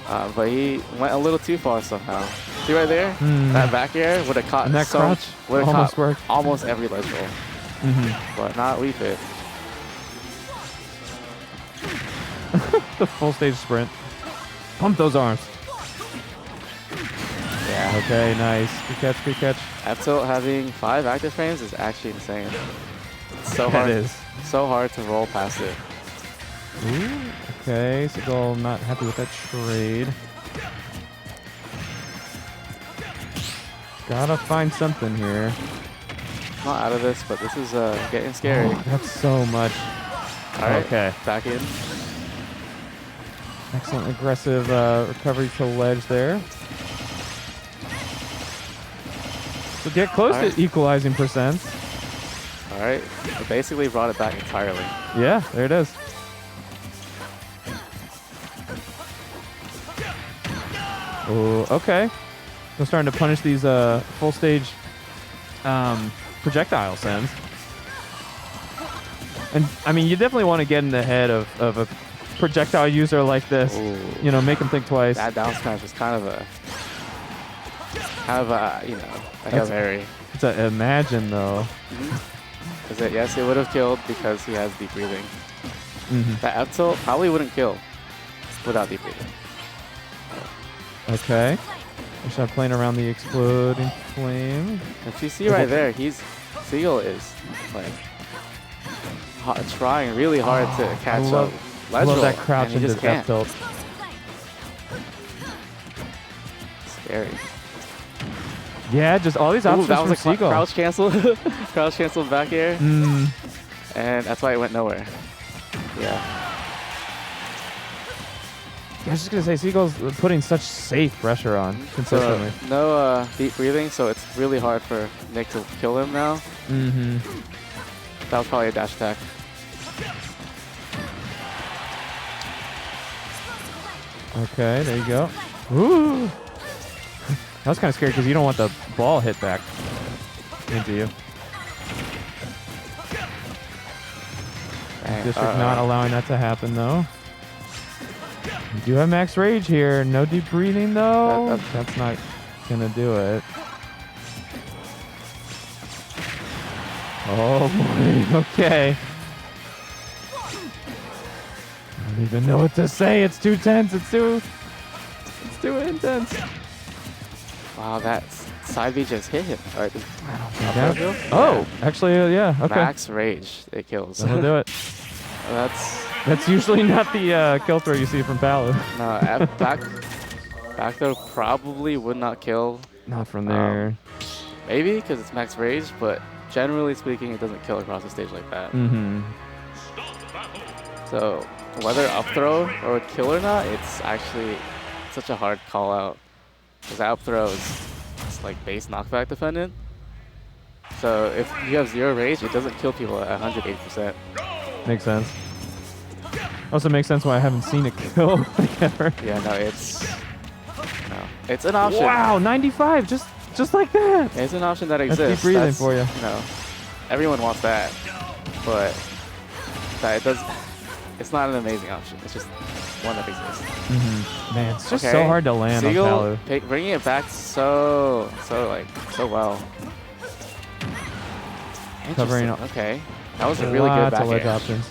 but he went a little too far somehow. See right there, that back air would have caught and that crouch almost worked. Almost every ledge roll, but not Refit. The full stage sprint. Pump those arms. Yeah. Okay, nice. Good catch. F tilt having 5 active frames is actually insane. It's so hard. It is. So hard to roll past it. Ooh, okay, Seagull not happy with that trade. Gotta find something here. Not out of this, but this is getting scary. Oh, that's so much. All right, Okay. back in. Excellent aggressive recovery to ledge there. So get close All right. to equalizing percents. All right, I basically brought it back entirely. Yeah, there it is. Oh, okay. I'm starting to punish these full stage projectile sends. And I mean, you definitely want to get in the head of a projectile user like this. Ooh. You know, make him think twice. That down smash was kind of a, you know, like a very. It's a imagine though. Is it? Yes, it would have killed because he has deep breathing. Mm-hmm. That up tilt probably wouldn't kill without deep breathing. Okay. Just not playing around the exploding flame. If you see right there, Seagull is like trying really hard to catch up. I love that roll, crouch and he into just death can't. tilt. Scary. Yeah, just all these Ooh, options that from was a Seagull. crouch cancel. Crouch cancel back air. Mm. And that's why it went nowhere. Yeah. I was just gonna say, Seagull's putting such safe pressure on consistently. So, no deep breathing, so it's really hard for Nick to kill him now. Mm-hmm. That was probably a dash attack. Okay, there you go. Ooh. That was kind of scary because you don't want the ball hit back into you. Dang, District not allowing that to happen though. You do have max rage here. No deep breathing though. That's not gonna do it. Oh boy. Okay. I don't even know what to say. It's too tense. It's too intense. Wow, that side B just hit him. All right, Okay. Oh, actually, yeah. Okay. Max rage, it kills. That'll do it. That's usually not the kill throw you see from Palu. no back throw probably would not kill. Not from there. Maybe because it's max rage, but generally speaking, it doesn't kill across the stage like that. Mm-hmm. So whether up throw or kill or not, it's actually such a hard call out. Because up throw is it's like base knockback dependent. So if you have 0 rage, it doesn't kill people at 180%. Makes sense. Also makes sense why I haven't seen it kill like ever. Yeah, no, it's an option. Wow, 95, just like that. It's an option that That's exists. deep breathing for you. You know, everyone wants that, but it does. It's not an amazing option. It's just one that exists. Mm-hmm. Man, it's just Okay, so hard to land Seagull on Palu. bringing it back so well. Covering Interesting. Okay, that was a really good Lots back of ledge air. options.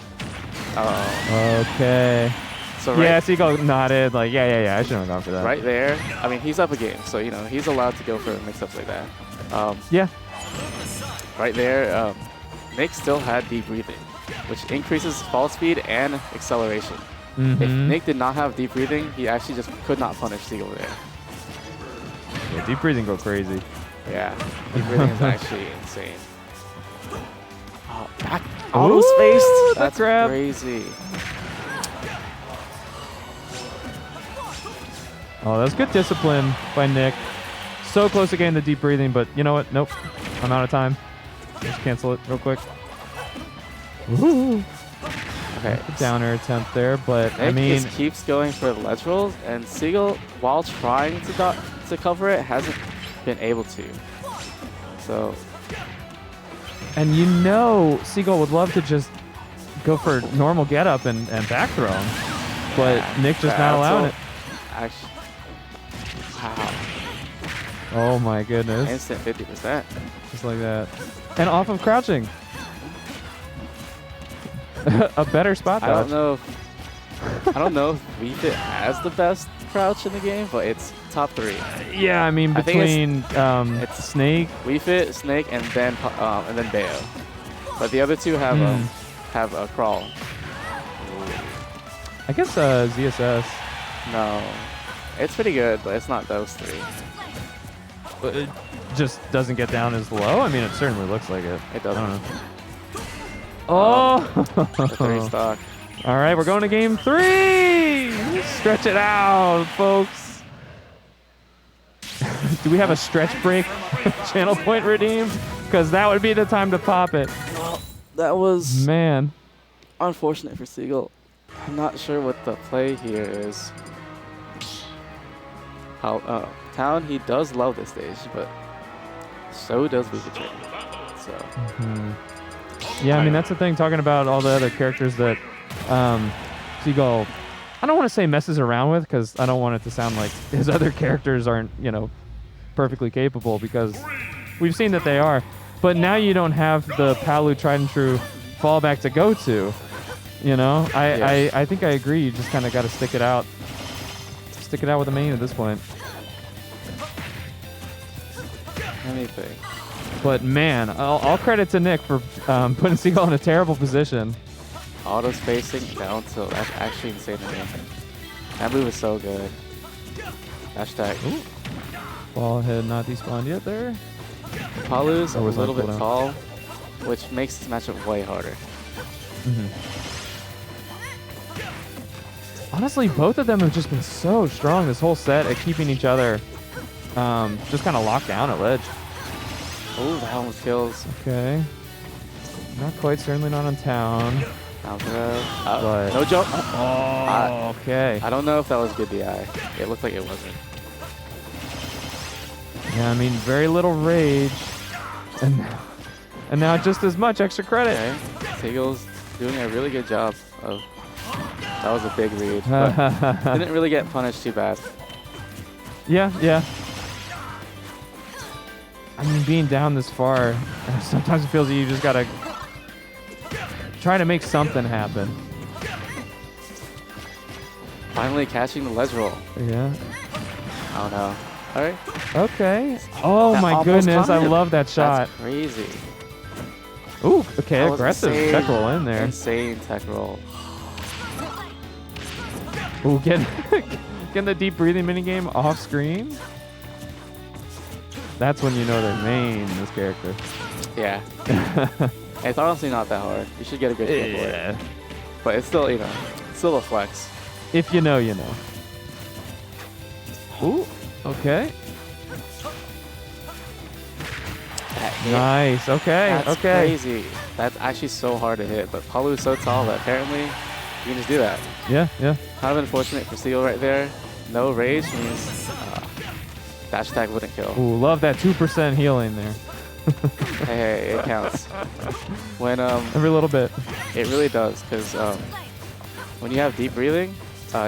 Oh, Okay. so Yeah, right, Seagull nodded like, yeah, I shouldn't have gone for that. right there. I mean, he's up a game, so you know he's allowed to go for mix-ups like that. Yeah. Right there, Nick still had deep breathing, which increases fall speed and acceleration. Mm-hmm. If Nick did not have deep breathing, he actually just could not punish Seagull there. Yeah, deep breathing go crazy. Yeah, deep breathing is actually insane. Oh, back auto spaced. the That's grab. crazy. Oh, that was good discipline by Nick. So close to getting the deep breathing, but you know what? Nope. I'm out of time. Just cancel it real quick. Woohoo. Okay, Downer attempt there, but Nick I mean, just keeps going for the ledge rolls, and Seagull, while trying to cover it, hasn't been able to. So and you know Seagull would love to just go for normal get up and back throw him, but yeah, Nick just not allowing it. Actually, wow, Oh my goodness. instant 50%. Just like that. And off of crouching. A better spot I dodge. don't know if Wii Fit has the best crouch in the game, but it's top 3. Yeah, I mean I think between it's Snake. Wii Fit, Snake, and then Bayo. But the other two have a crawl. I guess ZSS. No, it's pretty good, but it's not those 3. It just doesn't get down as low. I mean, it certainly looks like it. It I don't doesn't. know. Oh! The 3 stock. All right, we're going to game 3. Stretch it out, folks. Do we have a stretch break channel point redeemed? Because that would be the time to pop it. Well, that was Man. unfortunate for Seagull. I'm not sure what the play here is. Town, he does love this stage, but so does VGBootCamp. So. Yeah, I mean, that's the thing, talking about all the other characters that Seagull I don't want to say messes around with, because I don't want it to sound like his other characters aren't, you know, perfectly capable, because we've seen that they are. But now you don't have the Palu tried and true fallback to go to. You know, I think I agree. You just kind of got to stick it out. Stick it out with the main at this point. Anything. But man, all credit to Nick for putting Seagull in a terrible position. Auto spacing down tilt. That's actually insane to me. That move is so good. Hashtag. Ooh. Ball had not despawned yet there. Palu's a was little on bit cooldown. tall, which makes this matchup way harder. Honestly, both of them have just been so strong this whole set at keeping each other just kind of locked down at ledge. Oh, that almost kills. Okay. Not quite, certainly not on town. Down throw. But- No jump. Oh, okay. I don't know if that was good DI. It looked like it wasn't. Yeah, I mean, very little rage. And now just as much extra credit. Okay. Seagull's doing a really good job of. That was a big read. But didn't really get punished too bad. Yeah, yeah. I mean, being down this far, sometimes it feels like you just gotta try to make something happen. Finally catching the ledge roll. Yeah. Oh no. All right. Okay. Oh That my almost goodness, caught I him. love that shot. That's crazy. Ooh, okay, That was aggressive insane. tech roll in there. Insane tech roll. Ooh, getting the deep breathing minigame off screen. That's when you know they're main, this character. Yeah. It's honestly not that hard. You should get a good feel for it. But it's still, you know, it's still a flex. If you know, you know. Ooh, okay. That hit. Nice, okay, That's okay. crazy. That's actually so hard to hit. But Palu is so tall that apparently you can just do that. Yeah, yeah. Kind of unfortunate for Seagull right there. No rage means dash attack wouldn't kill. Ooh, love that 2% healing there. Hey, it counts. When Every little bit. it really does, because when you have deep breathing,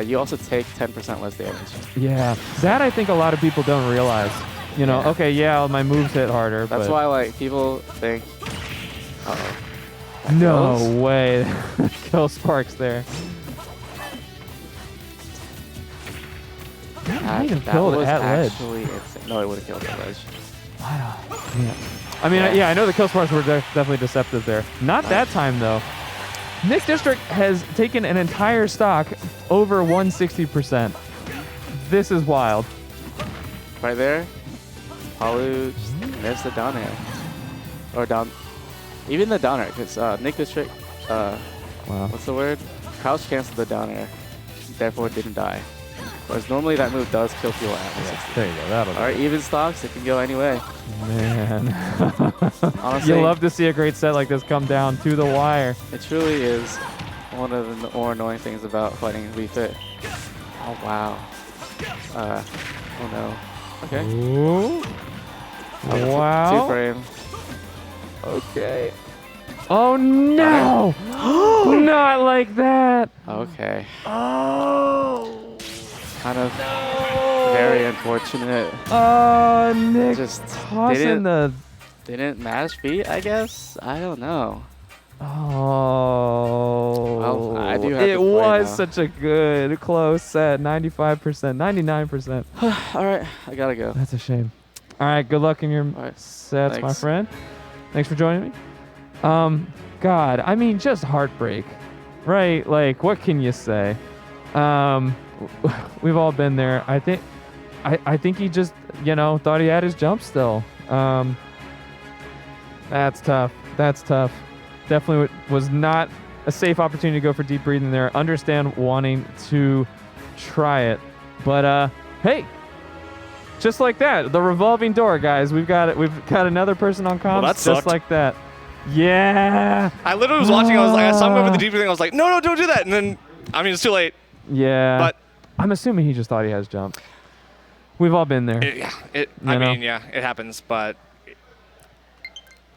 you also take 10% less damage. Yeah, that I think a lot of people don't realize. You know, Yeah. okay, yeah, my moves hit harder, That's but why like people think, uh-oh. That no kills? way. Kill Sparks there. That might have That killed was at ledge. actually insane. No, it would have killed at ledge. Yeah. I mean, Yeah. yeah, I know the kill sparks were definitely deceptive there. Not that time, though. Nick District has taken an entire stock over 160%. This is wild. Right there, Palu just missed the down air. Or down, even the down air, because Nick District, Wow. what's the word? Crouch canceled the down air, therefore didn't die. Whereas normally that move does kill people at 160. There you go. That'll Alright, even stocks, it can go any way. Man. Honestly, You love to see a great set like this come down to the wire. it truly is one of the more annoying things about fighting Wii Fit. Oh wow. Oh no. Okay. Ooh. Oh, that's a Wow. 2-frame. Okay. Oh no! Not like that. Okay. Oh. Kind of very unfortunate. Oh, Nick Just tossing the. didn't match beat, I guess? I don't know. Oh. Well, I do have it to play was now. such a good close set. 95%, 99%. Alright, I gotta go. That's a shame. All right, good luck in your Alright, sets, my thanks. friend. Thanks for joining me. God, I mean, just heartbreak, right? Like, what can you say? We've all been there. I think he just, you know, thought he had his jump still. That's tough. That's tough. Definitely was not a safe opportunity to go for deep breathing there. Understand wanting to try it, but hey, just like that, the revolving door, guys. We've got it. We've got another person on comms that just sucked. like that. Yeah. I literally was watching. I saw him go for the deep breathing. I was like, no, don't do that. And then, I mean, it's too late. Yeah. But I'm assuming he just thought he has jump. We've all been there. it You know? it happens. But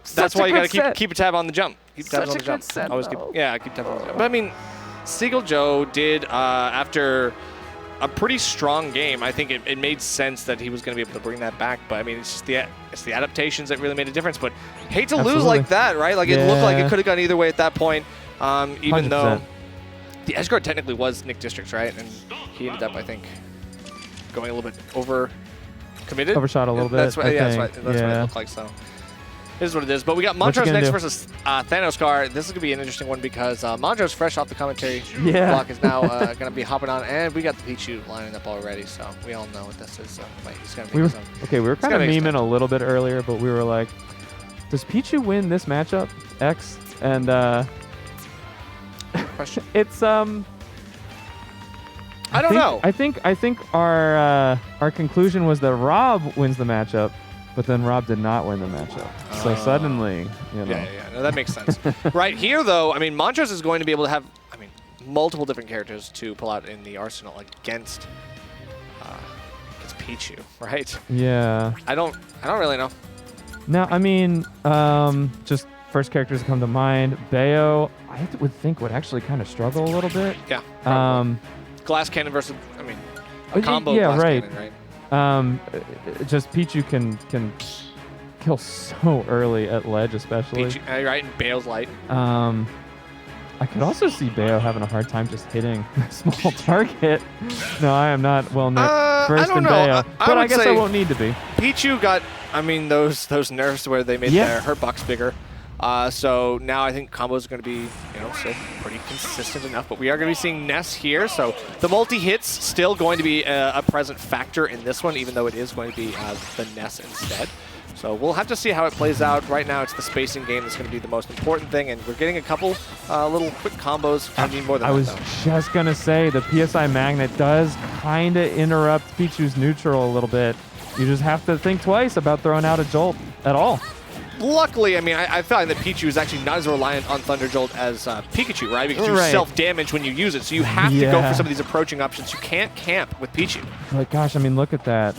Such that's a why you good got to set. keep a tab on the jump. Keep tabs Such on a the jump. good set, Always though. keep tabs on the jump. But I mean, Seagull Joe did, after a pretty strong game, I think it made sense that he was going to be able to bring that back. But I mean, it's just the adaptations that really made a difference. But hate to lose like that, right? Like it looked like it could have gone either way at that point. Even 100%. though the edge guard technically was Nick District's, right? And he ended up, I think, going a little bit over committed. Overshot a little bit. That's what, I that's think. what it looked like. So. This is what it is. But we got Montrose next versus Thanos Car. This is going to be an interesting one because Montrose, fresh off the commentary block, is now going to be hopping on. And we got the Pichu lining up already, so we all know what this is. So he's going to make we were kind of memeing a little bit earlier, but we were like, does Pichu win this matchup? X? And question. It's I don't know. I think our conclusion was that Rob wins the matchup. But then Rob did not win the matchup. So suddenly, you know. Yeah. No, that makes sense. Right here, though, I mean, Montrose is going to be able to have, I mean, multiple different characters to pull out in the arsenal against Pichu, right? Yeah. I don't really know. Now, I mean, just first characters that come to mind. Bayo, I would think would actually kind of struggle a little bit. Yeah. Glass cannon versus, I mean, a combo glass cannon, right? Just Pichu can kill so early at ledge, especially. Pichu, right, and Bayo's light. I could also see Bayo having a hard time just hitting a small target. No, I am not well versed in Bayo, but I guess I won't need to be. Pichu got, I mean, those nerfs where they made their hurt box bigger. So now I think combos are going to be, still pretty consistent enough. But we are going to be seeing Ness here. So the multi-hits still going to be a present factor in this one, even though it is going to be the Ness instead. So we'll have to see how it plays out. Right now, it's the spacing game that's going to be the most important thing. And we're getting a couple little quick combos. I need more than I was just going to say, the PSI Magnet does kind of interrupt Pichu's neutral a little bit. You just have to think twice about throwing out a Jolt at all. Luckily, I mean, I find that Pichu is actually not as reliant on Thunder Jolt as Pikachu, right? Because you self-damage when you use it, so you have to go for some of these approaching options. You can't camp with Pichu. But gosh, I mean, look at that.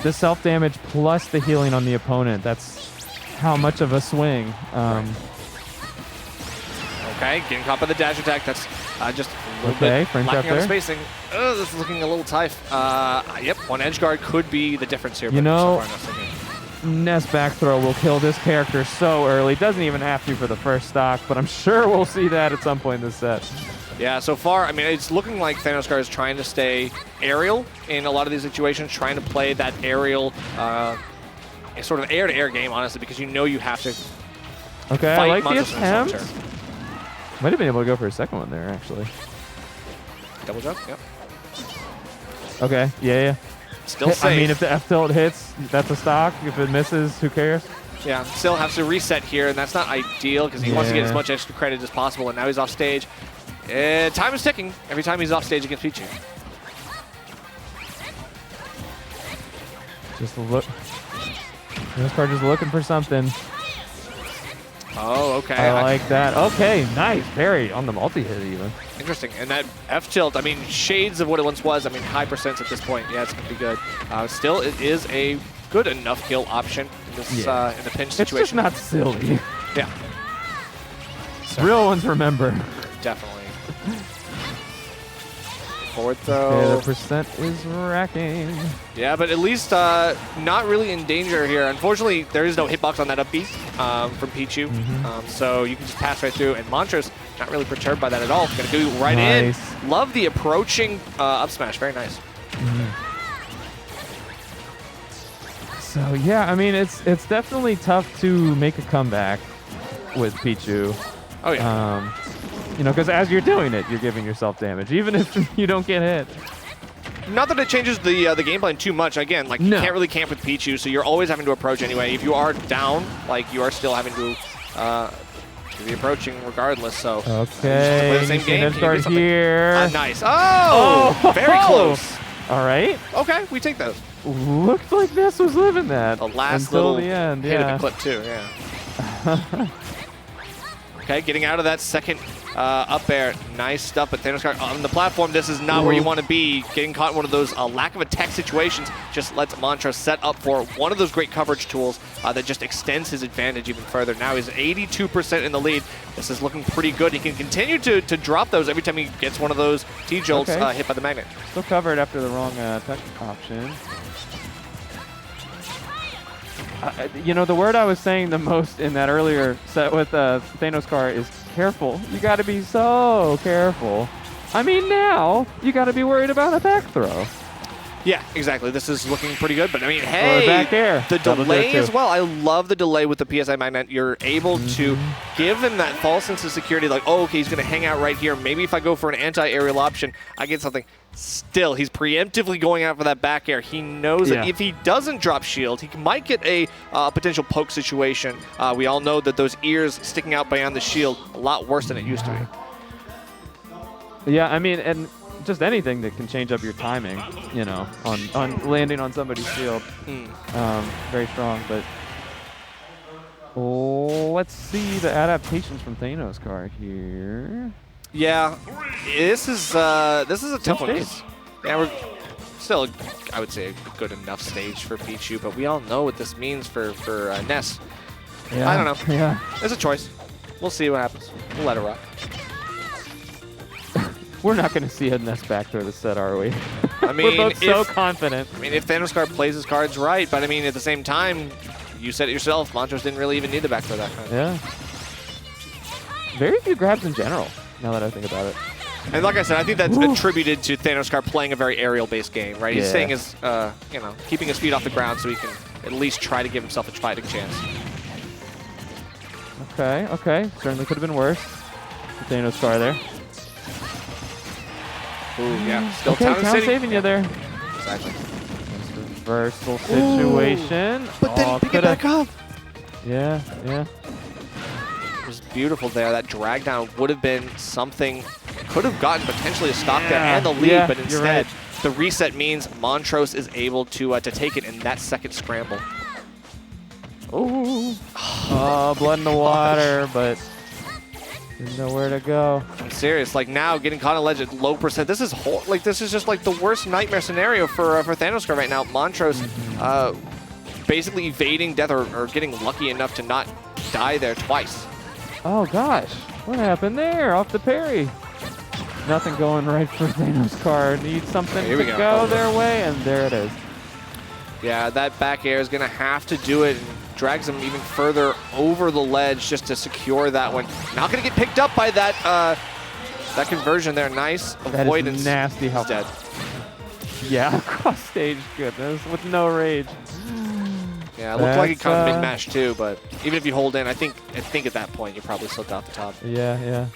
The self-damage plus the healing on the opponent. That's how much of a swing. Okay, getting caught by the dash attack. That's just a little bit lacking on the spacing. This is looking a little tight. Yep, one edge guard could be the difference here. You know, Ness back throw will kill this character so early. Doesn't even have to for the first stock, but I'm sure we'll see that at some point in this set. Yeah, so far, I mean, it's looking like Thanos Guard is trying to stay aerial in a lot of these situations, trying to play that aerial, sort of air-to-air game, honestly, because you know you have to Okay, I like the attempt. Sure. Might have been able to go for a second one there, actually. Double jump, yep. Okay, yeah. Still safe. I mean, if the F tilt hits, that's a stock. If it misses, who cares? Yeah, still has to reset here, and that's not ideal because he wants to get as much extra credit as possible, and now he's off stage. Time is ticking every time he's off stage against Pichu. Just look. This card just looking for something. Oh, okay. I like that. Okay, nice. Very on the multi-hit even. Interesting. And that F-tilt, I mean, shades of what it once was. I mean, high percents at this point. Yeah, it's going to be good. Still, it is a good enough kill option in this in the pinch situation. It's just not silly. Yeah. So, real ones remember. Definitely. Forward throw. Okay, the percent is racking. Yeah, but at least not really in danger here. Unfortunately, there is no hitbox on that up B from Pichu. So you can just pass right through. And Montrose not really perturbed by that at all. Going to go right in. Love the approaching up smash. Very nice. So yeah, I mean, it's definitely tough to make a comeback with Pichu. Oh yeah. You know, because as you're doing it, you're giving yourself damage, even if you don't get hit. Not that it changes the game plan too much. Again, like you can't really camp with Pichu, so you're always having to approach anyway. If you are down, like you are still having to be approaching regardless. So okay, play the same game. Edge guard here. Nice. Oh, very close. All right. Okay, we take those. Looked like Ness was living that. The last until little the end. hit of the clip too. Yeah. Okay, getting out of that second Up air, nice stuff, but Thanos card on the platform, this is not where you want to be. Getting caught in one of those lack of attack situations just lets Montrose set up for one of those great coverage tools that just extends his advantage even further. Now he's 82% in the lead. This is looking pretty good. He can continue to drop those every time he gets one of those T-jolts hit by the magnet. Still covered after the wrong tech option. You know, the word I was saying the most in that earlier set with Thanos car is careful. You got to be so careful. I mean, now you got to be worried about a back throw. Yeah, exactly. This is looking pretty good, but I mean, hey, back air. The delay as well. I love the delay with the PSI magnet. You're able to give him that false sense of security, like, oh, okay, he's going to hang out right here. Maybe if I go for an anti-aerial option, I get something. Still, he's preemptively going out for that back air. He knows that if he doesn't drop shield, he might get a potential poke situation. We all know that those ears sticking out beyond the shield, a lot worse than it used to be. Yeah, I mean, and just anything that can change up your timing, you know, on landing on somebody's shield. Very strong, but let's see the adaptations from Thanos card here. Yeah, this is a tough one. Yeah, we're still, I would say, a good enough stage for Pichu, but we all know what this means for Ness. Yeah. I don't know. Yeah. It's a choice. We'll see what happens. We'll let it rock. We're not going to see a Ness back throw this set, are we? I mean, we're both so confident. I mean, if Thanos card plays his cards right, but I mean, at the same time, you said it yourself, Montrose didn't really even need the back throw that time. Yeah. Very few grabs in general, now that I think about it. And like I said, I think that's attributed to Thanos card playing a very aerial-based game, right? He's staying his, you know, keeping his feet off the ground so he can at least try to give himself a fighting chance. Okay, okay. Certainly could have been worse. The Thanos car there. Ooh, yeah. Still okay, town saving you there. Exactly. Reversal situation. But then pick it back up. Yeah, yeah. It was beautiful there. That drag down would have been something, could have gotten potentially a stock there and the lead, but instead the reset means Montrose is able to take it in that second scramble. Ooh. Oh, blood in the water, but didn't know where to go. I'm serious. Like now, getting caught on ledge at low percent. This is this is just like the worst nightmare scenario for Thanos right now. Montrose basically evading death or getting lucky enough to not die there twice. Oh gosh, what happened there? Off the parry. Nothing going right for Thanos card. Needs something to go their way, and there it is. Yeah, that back air is gonna have to do it. Drags him even further over the ledge just to secure that one. Not going to get picked up by that that conversion there. Nice avoidance. That is nasty. He's dead. Yeah, cross stage goodness with no rage. Yeah, it looked like he caught mid-mash too, but even if you hold in, I think at that point you probably slipped off the top. Yeah, yeah.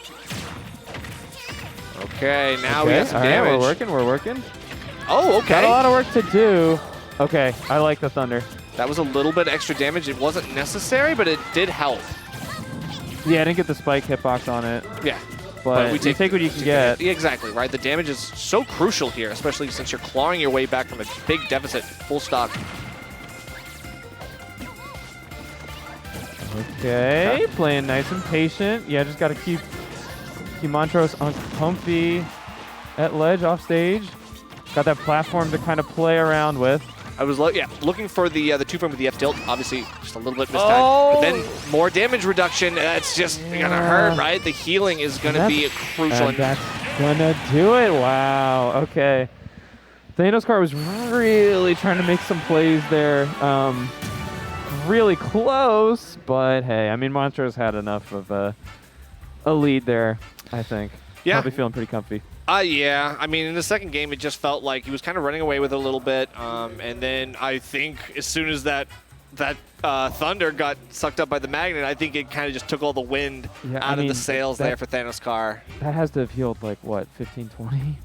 Okay, now we have some damage. Right, we're working. Oh, okay. Got a lot of work to do. Okay, I like the thunder. That was a little bit extra damage. It wasn't necessary, but it did help. Yeah, I didn't get the spike hitbox on it. Yeah. But you take what you can get. Yeah, exactly, right? The damage is so crucial here, especially since you're clawing your way back from a big deficit, full stock. Okay, playing nice and patient. Yeah, just got to keep Montrose comfy at ledge off stage. Got that platform to kind of play around with. I was looking for the two-frame with the F-tilt. Obviously, just a little bit mistimed. But then more damage reduction. That's just going to hurt, right? The healing is going to be crucial. And that's going to do it. Wow. Okay. Thanos card was really trying to make some plays there. Really close, but hey, I mean, Montrose had enough of a lead there, I think. Yeah. Probably feeling pretty comfy. Yeah, I mean, in the second game, it just felt like he was kind of running away with it a little bit. And then I think as soon as that Thunder got sucked up by the magnet, I think it kind of just took all the wind out of the sails there for Thanos car. That has to have healed like, what, 15, 20?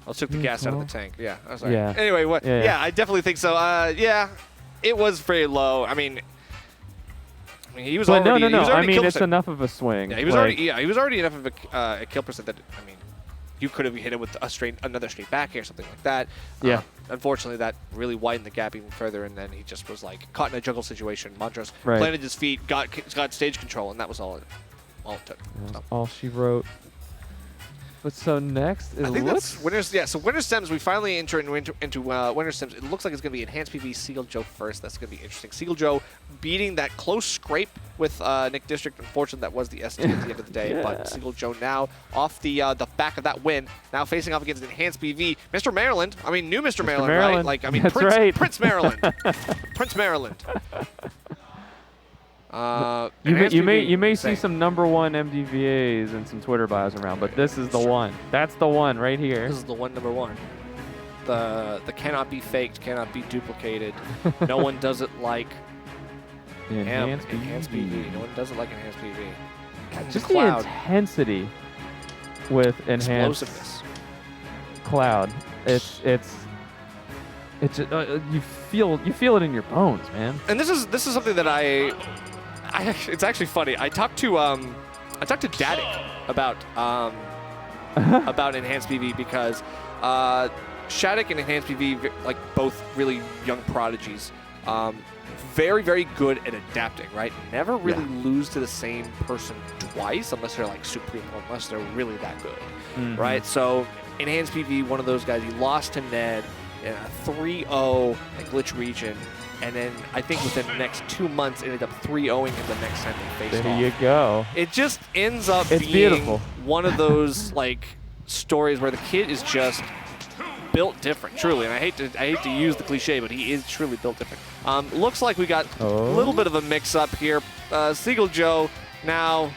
I'll took the gas out of the tank. Yeah, I'm sorry. Yeah. Anyway, yeah, I definitely think so. Yeah, it was very low. I mean, he was already. No. I mean, it's enough of a swing. Yeah, he was already. Yeah, he was already enough of a kill percent that I mean, you could have hit him with another straight back air, something like that. Yeah. Unfortunately, that really widened the gap even further, and then he just was like caught in a juggle situation. Montrose planted his feet, got stage control, and that was all it took. All she wrote. But so next, it I think looks... that's Winter. Yeah, so Winter Stems. We finally enter into Winter Stems. It looks like it's going to be Enhanced PV Seagull Joe first. That's going to be interesting. Seagull Joe beating that close scrape with Nick District. Unfortunately, that was the ST at the end of the day. But Seagull Joe now off the back of that win. Now facing off against Enhanced PV. Mr. Maryland. I mean, new Mr. Maryland, right? Like, I mean, That's right. Prince Maryland. Prince Maryland. You may see some #1 MDVAs and some Twitter bios around, but this is the one. That's the one right here. This is the one, #1. The cannot be faked, cannot be duplicated. No one does it like Enhanced PV. No one does it like Enhanced PV. Just the intensity with Enhanced explosiveness. Cloud. It's you feel it in your bones, man. And this is something that it's actually funny. I talked to Dadik about about Enhanced PV because Shattuck and Enhanced PV, like both really young prodigies, very, very good at adapting, right? Never really lose to the same person twice unless they're like supreme, unless they're really that good, right? So Enhanced PV, one of those guys, he lost to Ned in a 3-0 at Glitch Region. And then I think within the next 2 months, ended up 3-0ing him the next time they faced off. There you go. It just ends up being beautiful. One of those like stories where the kid is just built different, truly. And I hate to use the cliche, but he is truly built different. Looks like we got a little bit of a mix-up here. Seagull Joe now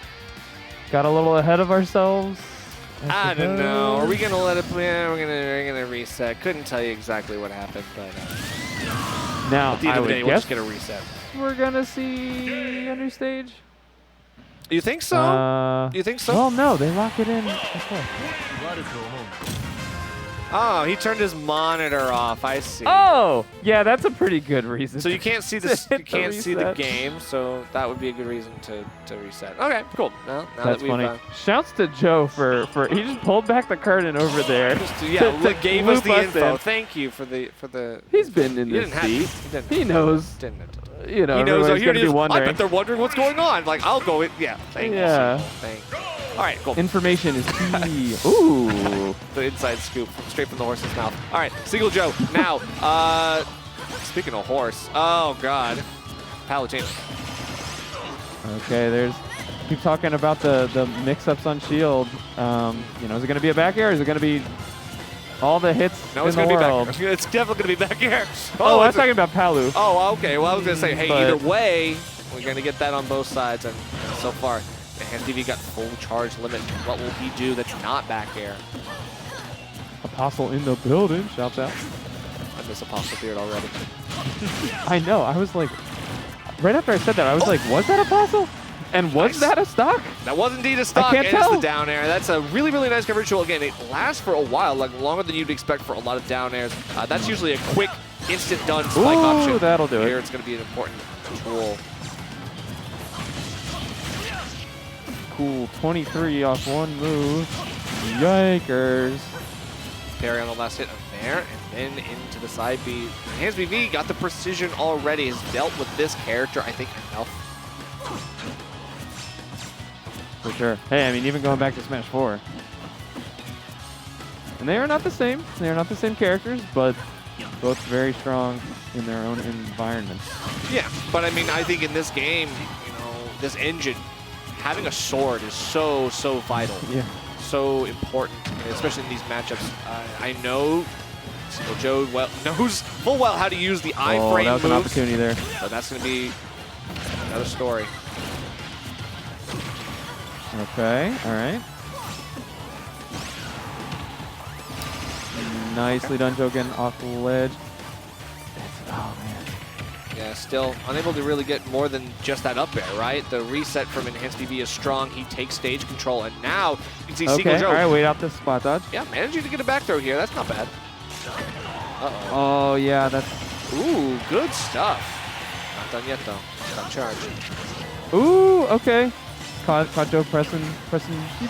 got a little ahead of ourselves. I don't know. Are we gonna let it play? We're gonna reset. Couldn't tell you exactly what happened, but. Now, at the end I of the would day, we'll guess just get a reset. we're going to see a new stage. You think so? You think so? Well, no, they lock it in. Okay. Oh, he turned his monitor off. I see. Oh, yeah, that's a pretty good reason. So you can't see this. You can't see the game. So that would be a good reason to reset. Okay, cool. Now that's that we've, funny. Shouts to Joe for he just pulled back the curtain over there. Gave us the info. In. Thank you for the. He's been in this seat. He knows. You know, he knows. everybody's gonna be wondering. I bet they're wondering what's going on. Like, I'll go in. Yeah. Thank you. Thank you. All right, cool. Information is key. Ooh. The inside scoop straight from the horse's mouth. All right, Seagull Joe. Now, speaking of horse, oh, God. Palutena. Okay, keep talking about the mix-ups on shield. You know, is it going to be a back air? Or is it going to be all the hits no, it's in the gonna world? Be back air. It's definitely going to be back air. Oh, I was talking about Palu. Oh, okay. Well, I was going to say, hey, either way, we're going to get that on both sides. And so far, Enhanced PV got full charge limit. What will he do that's not back air? Apostle in the building. Shouts out. I miss Apostle Beard already. I know. I was like, right after I said that, I was like, was that Apostle? And was that a stock? That was indeed a stock. I can't and tell. It's the down air. That's a really, really nice coverage tool. Again, it lasts for a while, like longer than you'd expect for a lot of down airs. That's usually a quick, instant done spike option. That'll do it. Here, it's going to be an important tool. Cool. 23 off one move. Yikers. Parry on the last hit of there, and then into the side B. Enhanced PV got the precision already. Has dealt with this character, I think, enough. For sure. Hey, I mean, even going back to Smash 4. And they are not the same. They are not the same characters, but both very strong in their own environments. Yeah, but I mean, I think in this game, you know, this engine, having a sword is so vital. Yeah. So important, especially in these matchups. I know Joe knows full well how to use the iframe that was moves, an opportunity there. but that's going to be another story. Okay, all right. Nicely done, Joe, getting off the ledge. Oh, man. Yeah, still unable to really get more than just that up air, right? The reset from Enhanced PV is strong. He takes stage control, and now you can see Seagull Joe. All right, wait out this spot dodge. Yeah, managing to get a back throw here. That's not bad. Uh-oh. Oh, yeah, that's... Ooh, good stuff. Not done yet, though. Not charging. Ooh, okay. Caught Joe pressing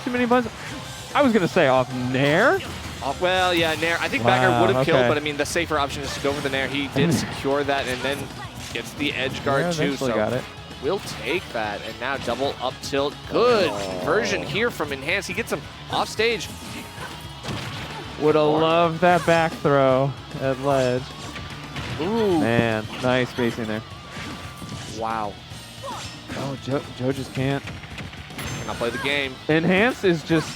too many buttons. I was going to say off Nair. Well, yeah, Nair. I think back air would have killed, but I mean, the safer option is to go for the Nair. He did secure that and then gets the edge guard too. So got it. We'll take that. And now double up tilt. Good conversion here from Enhanced. He gets him off stage. Would have loved that back throw at ledge. Ooh. Man, nice spacing there. Wow. Oh, Joe just can't. Cannot play the game. Enhance is just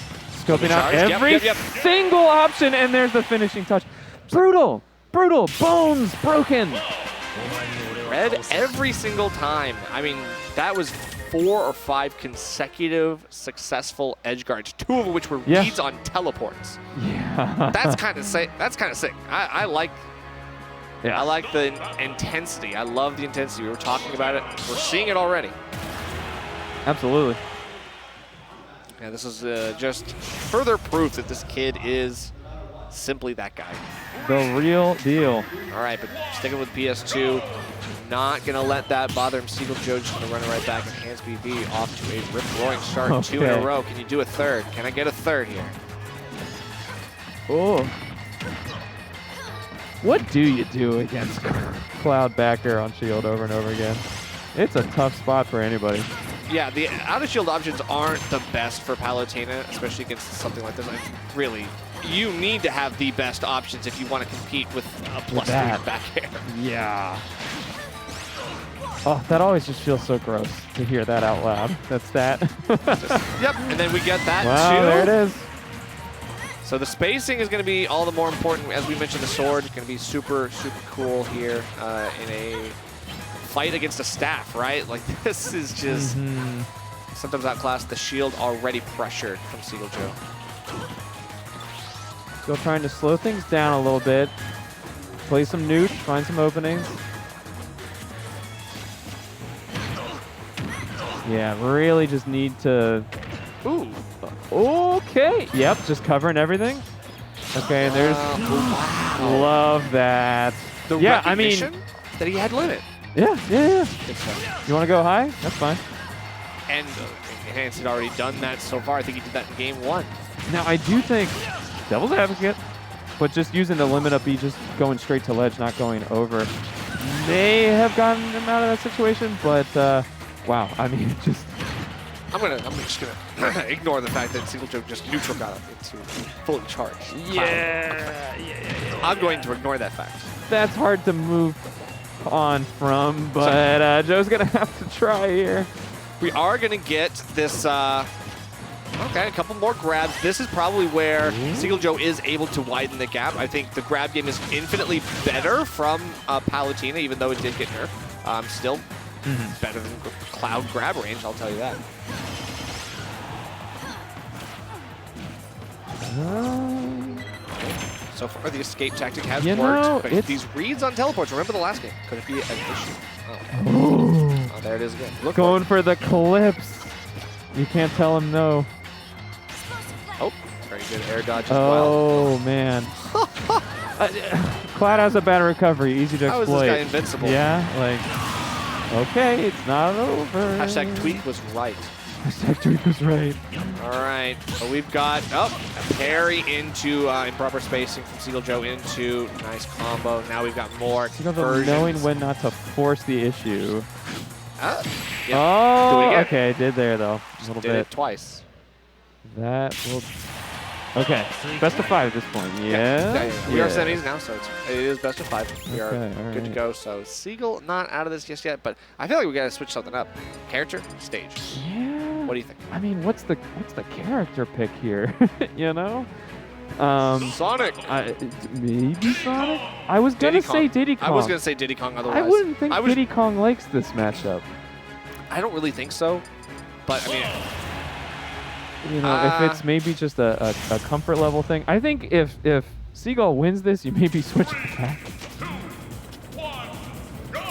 scoping out Charge. every Yep. single option, and there's the finishing touch. Brutal. Brutal. Bones broken. Red every single time. I mean, that was 4 or 5 consecutive successful edge guards, 2 of which were reads on teleports. Yeah. That's kind of sick. That's kind of sick. I like. Yeah. I like the intensity. I love the intensity. We were talking about it. We're seeing it already. Absolutely. Yeah, this is just further proof that this kid is simply that guy. The real deal. All right, but sticking with PS2, not going to let that bother him. Seagull Joe just going to run it right back. enhancedpv off to a rip-roaring start. Okay. 2 in a row. Can you do a third? Can I get a third here? Oh. What do you do against Cloud back air on shield over and over again? It's a tough spot for anybody. Yeah, the out-of-shield options aren't the best for Palutena, especially against something like this. Like, really, you need to have the best options if you want to compete with a +3 back air. Yeah. Oh, that always just feels so gross to hear that out loud. That's that. Yep, and then we get that Wow, too. there it is. So the spacing is going to be all the more important. As we mentioned, the sword is going to be super, super cool here in a fight against a staff, right? Like, this is just sometimes outclassed. The shield already pressured from Seagull Joe. Still trying to slow things down a little bit. Play some nukes, find some openings. Yeah, really just need to... Ooh. Okay. Yep, just covering everything. Okay, and there's... Wow. Love that. The yeah, I mean... recognition that he had limit. Yeah. Good stuff. You want to go high? That's fine. And Enhance had already done that so far. I think he did that in game 1. Now, I do think Devil's Advocate, but just using the limit up, just going straight to ledge, not going over, may have gotten him out of that situation, but wow, I mean, just... I'm just gonna ignore the fact that Seagull Joe just neutral got up into fully charged. Yeah. I'm going to ignore that fact. That's hard to move on from, but Joe's gonna have to try here. We are gonna get this, okay, a couple more grabs. This is probably where Seagull Joe is able to widen the gap. I think the grab game is infinitely better from Palutena, even though it did get nerfed. Still better than Cloud grab range, I'll tell you that. So far, the escape tactic has worked, but these reads on teleports, remember the last game, could it be an issue? Oh, there it is again. Look Going for the clips. You can't tell him no. Oh, very good air dodge as well. Oh, man. Cloud has a bad recovery, easy to How exploit. is this guy invincible? Yeah, like, okay, it's not over. Hashtag tweak was right. Hashtag tweak was right. All right, so we've got, a parry into improper spacing from Seagull Joe into nice combo. Now we've got more conversions. Knowing when not to force the issue. Yeah. Oh, Do it again. okay, did there though. A little Did bit. it twice. That will. Okay, best of 5 at this point. Yeah. We are semis now, so it is best of 5. We are Okay, good to go. So Seagull not out of this just yet, but I feel like we got to switch something up. Character, stage. Yeah. What do you think? I mean, what's the character pick here? You know. Sonic. Maybe Sonic. I was gonna say Diddy Kong. I was gonna say Diddy Kong otherwise. I wouldn't think Diddy Kong likes this matchup. I don't really think so, but I mean. You know, if it's maybe just a comfort level thing. I think if Seagull wins this, you maybe switch it back.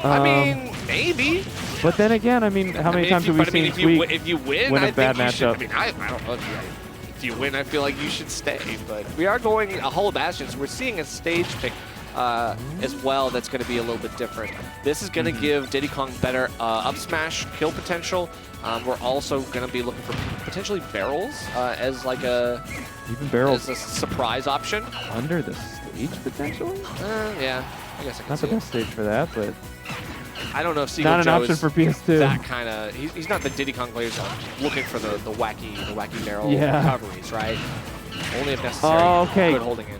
I mean, maybe. But then again, I mean, how many times have we seen Tweak if you win, win a I bad think you should. matchup? I mean, I don't know. If you win, I feel like you should stay. But we are going a whole bastion, so we're seeing a stage pick as well that's going to be a little bit different. This is going to give Diddy Kong better up smash kill potential. We're also going to be looking for potentially barrels as like barrels as a surprise option. Under the stage potentially? Yeah, I guess I can Not see the best stage for that, but I don't know if Seagull not an Joe option is for PS2. that kind of. He's not the Diddy Kong players looking for the wacky barrel Yeah. recoveries, right? Only if necessary. Oh, okay. Good holding in.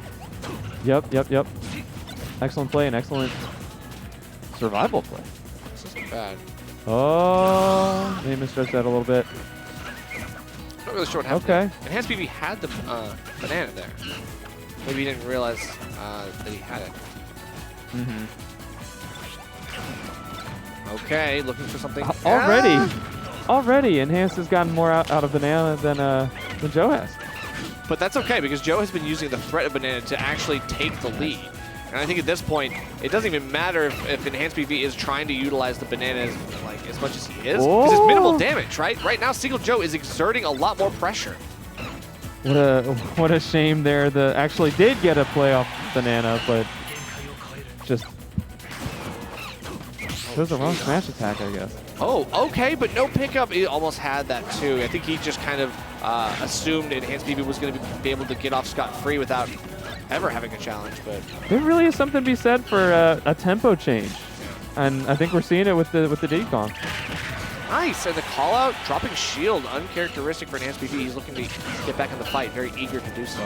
Yep. Excellent play and excellent survival play. This isn't bad. Oh, they misjudged that a little bit. I'm not really sure what happened. Okay. There. Enhanced PV had the banana there. Maybe he didn't realize that he had it. Mm-hmm. Okay, looking for something. Already, Enhanced has gotten more out of banana than Joe has. But that's okay because Joe has been using the threat of banana to actually take the lead. And I think at this point, it doesn't even matter if Enhanced PV is trying to utilize the bananas like as much as he is, because it's minimal damage, right? Right now, Seagull Joe is exerting a lot more pressure. What a shame there. The actually did get a playoff banana, but just was the wrong smash attack, I guess. Oh, okay, but no pickup. He almost had that too. I think he just kind of assumed Enhanced PV was going to be able to get off scot-free without ever having a challenge. But there really is something to be said for a tempo change, and I think we're seeing it with the Diddy Kong. Nice, and the call out, dropping shield, uncharacteristic for Enhanced PV. He's looking to get back in the fight, very eager to do so.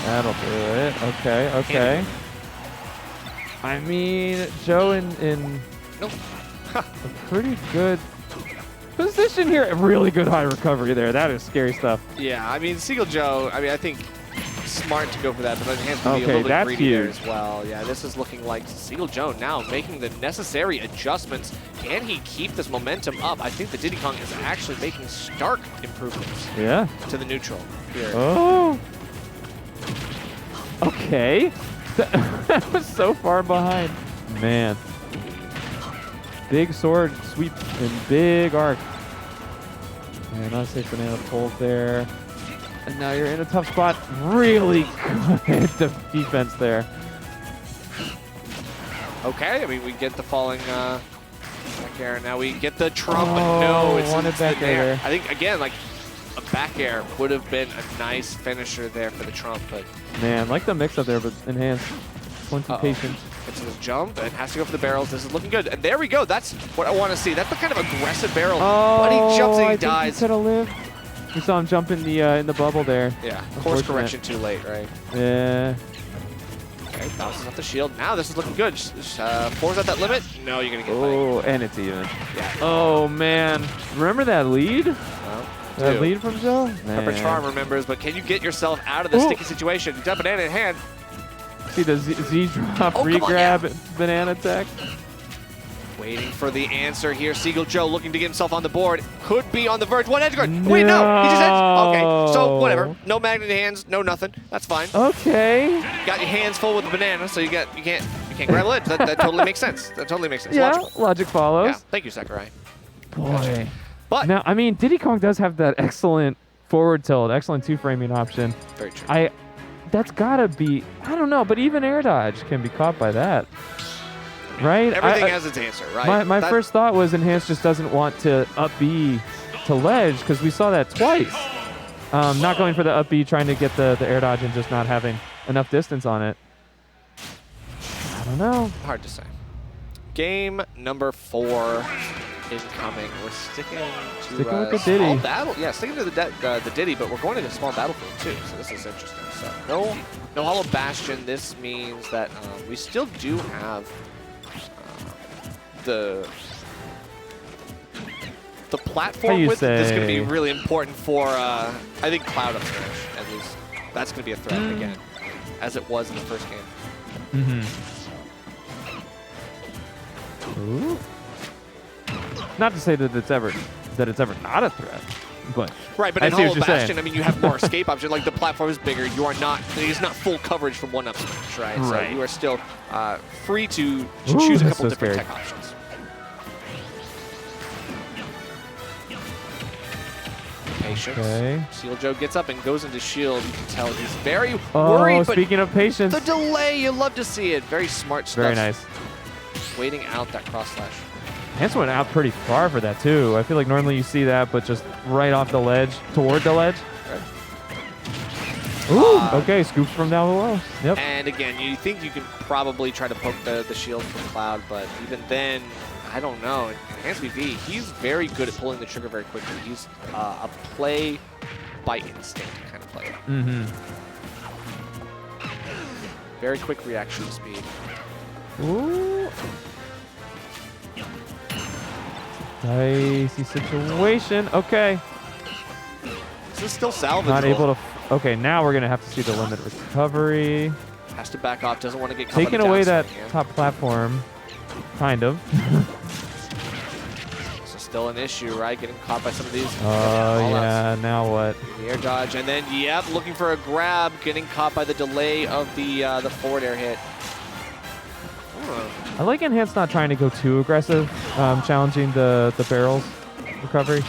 That'll do it. Okay. I mean, Joe in nope. a pretty good position here. A really good high recovery there. That is scary stuff. Yeah, I mean, Seagull Joe, I think smart to go for that, but Enhanced PV a Okay, little bit that's greedy there huge. as well. Yeah, this is looking like Seagull Joe now making the necessary adjustments. Can he keep this momentum up? I think the Diddy Kong is actually making stark improvements to the neutral here. Oh. Okay. That was so far behind. Man. Big sword sweep and big arc. And not safe banana pulls there. And now you're in a tough spot. Really good defense there. Okay, I mean, we get the falling back air. Now we get the trump, but no, it's wanted back the air. I think, again, like a back air would have been a nice finisher there for the trump, but Man, like the mix up there, but Enhanced. Plenty patience. it's a jump and has to go for the barrels. This is looking good. And there we go. That's what I want to see. That's the kind of aggressive barrel. But he jumps and he dies. He could have lived. We saw him jump in the bubble there. Yeah, course correction too late, right? Yeah. Okay, bounces off the shield. Now this is looking good. Four's at that limit. No, you're going to get Oh, and it's even. Yeah. Oh, man. Remember that lead? Well, That lead from Joe? Pepper Man. Charm remembers, but can you get yourself out of this sticky situation? You got banana in hand. See the Z drop, Oh, re-grab, banana tech. Waiting for the answer here. Seagull Joe looking to get himself on the board. Could be on the verge. One edge guard. Wait, no. He just edged. Okay, so whatever. No magnet hands, no nothing. That's fine. Okay. Got your hands full with the banana, so you can't grab a ledge. That totally makes sense. That totally makes sense. Yeah, Logical. logic follows. Yeah. Thank you, Sakurai. Boy. But Now, I mean, Diddy Kong does have that excellent forward tilt, excellent two-framing option. very true. That's gotta be, I don't know, but even air dodge can be caught by that. Right? Everything has its answer, right? My first thought was Enhanced just doesn't want to up B to ledge, because we saw that twice. Not going for the up B, trying to get the air dodge and just not having enough distance on it. I don't know. Hard to say. Game number 4 incoming. We're sticking to Sticking with the small Diddy. battle. Yeah, sticking to the Diddy, but we're going to the small battlefield too. So this is interesting. So no Hollow Bastion. This means that we still do have the platform width. This is going to be really important for I think Cloud up smash at least. That's going to be a threat again, as it was in the first game. Ooh. Not to say that it's ever not a threat, but Right, but I in see what Hollow you're saying. Bastion, I mean, you have more escape options. Like the platform is bigger. You are not. It's not full coverage from one up smash, right? Right. So you are still free to Ooh, choose a that's couple so different scary. tech options. Patience. Okay. Seal Joe gets up and goes into shield. You can tell he's very Oh, worried, but speaking of patience, the delay, you love to see it. Very smart stuff. very nice. Waiting out that cross slash. Hans went out pretty far for that too. I feel like normally you see that, but just right off the ledge, toward the ledge. Ooh, okay, scoops from down below. Yep. And again, you think you can probably try to poke the shield from Cloud, but even then, I don't know. Enhanced PV, he's very good at pulling the trigger very quickly. He's a play bite instinct kind of player. Mm-hmm. Very quick reaction speed. Ooh. Dicey situation. Okay. This is still salvageable. Not able to. Okay, now we're going to have to see the limit recovery. Has to back off. Doesn't want to get caught Taking by the away that downswing here. top platform. Kind of. So still an issue, right? Getting caught by some of these. Oh, yeah. Now what? The air dodge, and then, yep, looking for a grab. Getting caught by the delay of the forward air hit. I like Enhanced not trying to go too aggressive, challenging the barrels recovery.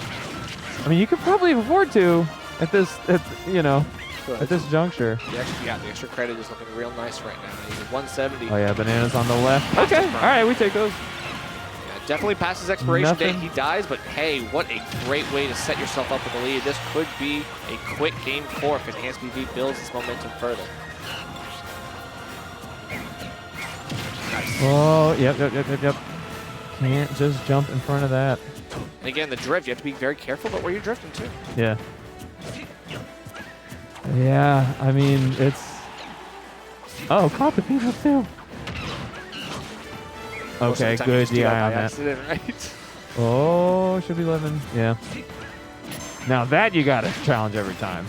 I mean, you could probably afford to at this, you know, at this juncture. The extra credit is looking real nice right now. He's at 170. Oh yeah, bananas on the left. Okay, all right, we take those. Yeah, definitely past his expiration date. He dies, but hey, what a great way to set yourself up with the lead. This could be a quick game 4 if Enhanced PV builds this momentum further. Nice. Oh, yep. Can't just jump in front of that. And again, the drift, you have to be very careful about where you're drifting too. Yeah. Yeah, I mean, it's... Oh, caught the beat up too. Okay, good DI on that. Accident, right? Oh, should be living. Yeah. Now that you got to challenge every time.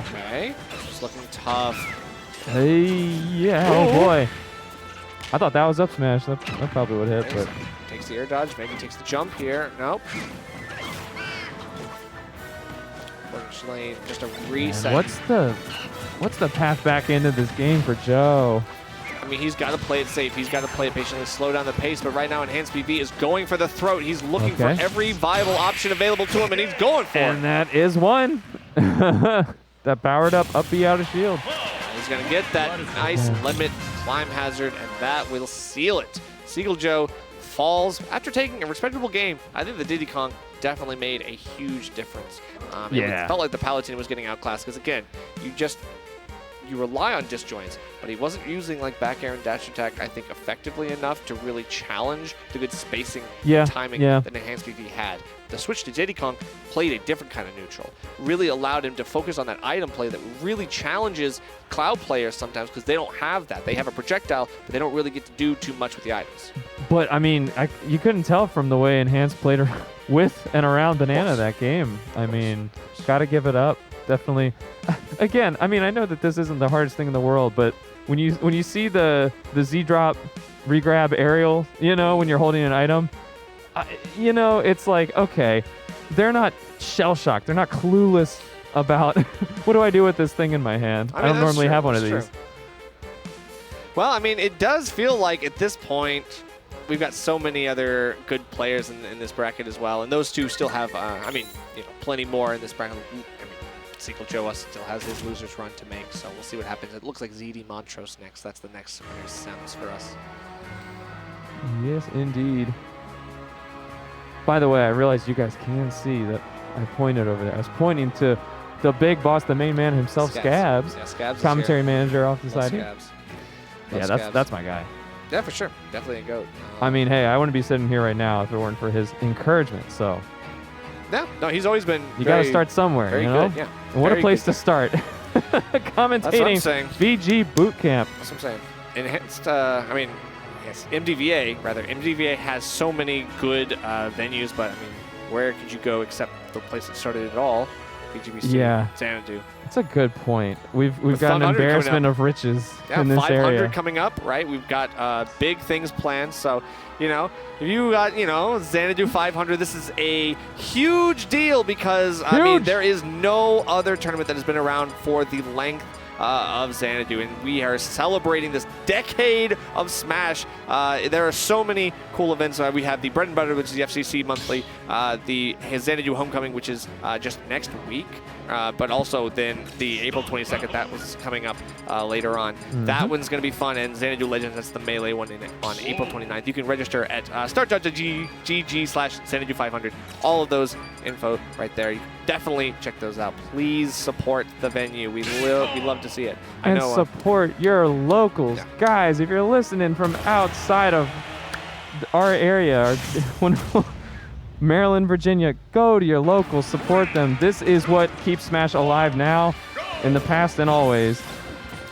Okay, just looking tough. Hey, yeah. Oh, boy. I thought that was up smash. That probably would hit, but... Takes the air dodge, maybe takes the jump here. Nope. Orange lane, just a reset. Man, what's the path back into this game for Joe? I mean, he's got to play it safe. He's got to play it patiently, slow down the pace. But right now, Enhanced PV is going for the throat. He's looking for every viable option available to him, and he's going for it. And that is one. That powered up B out of shield. He's going to get that nice limit climb hazard, and that will seal it. Seagull Joe falls after taking a respectable game. I think the Diddy Kong definitely made a huge difference. It felt like the Palutena was getting outclassed because, again, you rely on disjoints, but he wasn't using like back air and dash attack, I think, effectively enough to really challenge the good spacing and timing that Enhanced PV had. The switch to Diddy Kong played a different kind of neutral. Really allowed him to focus on that item play that really challenges Cloud players sometimes because they don't have that. They have a projectile, but they don't really get to do too much with the items. But, I mean, you couldn't tell from the way Enhanced played with and around Banana that game. I mean, got to give it up. Definitely. Again, I mean, I know that this isn't the hardest thing in the world, but when you see the Z-drop regrab aerial, you know, when you're holding an item, you know, it's like, okay, they're not shell-shocked. They're not clueless about what do I do with this thing in my hand. I don't normally have one of these. Well, I mean, it does feel like at this point we've got so many other good players in this bracket as well, and those two still have, I mean, you know, plenty more in this bracket. I mean, Seagull Joe still has his losers run to make, so we'll see what happens. It looks like ZD Montrose next. That's the next sounds for us. Yes, indeed. By the way, I realized you guys can see that I pointed over there. I was pointing to the big boss, the main man himself, Scabs. Yeah, Scabs commentary manager off the side here. Scabs. Yeah, that's my guy. Yeah, for sure. Definitely a GOAT. I mean, hey, I wouldn't be sitting here right now if it weren't for his encouragement, so... No, he's always been You got to start somewhere, you know? Good, yeah. And what a place to start. Commentating VGBootCamp. That's what I'm saying. Enhanced, I mean, yes, MDVA, rather. MDVA has so many good venues, but, I mean, where could you go except the place that started it all? VGBC, Xanadu. That's a good point. We've got an embarrassment of riches in this 500 area. coming up, right? We've got big things planned. So, you know, if you got, you know, Xanadu 500, this is a huge deal because, I mean, there is no other tournament that has been around for the length of Xanadu, and we are celebrating this decade of Smash. There are so many cool events. We have the Bread and Butter, which is the FCC monthly, the Xanadu Homecoming, which is just next week, but also then the April 22nd, that was coming up later on. That one's going to be fun, and Xanadu Legends, that's the Melee one on April 29th. You can register at start.gg/Xanadu500. All of those info right there. You can definitely check those out. Please support the venue. We love to see it. And support your locals. Yeah. Guys, if you're listening from outside of our area, Maryland, Virginia, go to your locals, support them. This is what keeps Smash alive now, in the past, and always.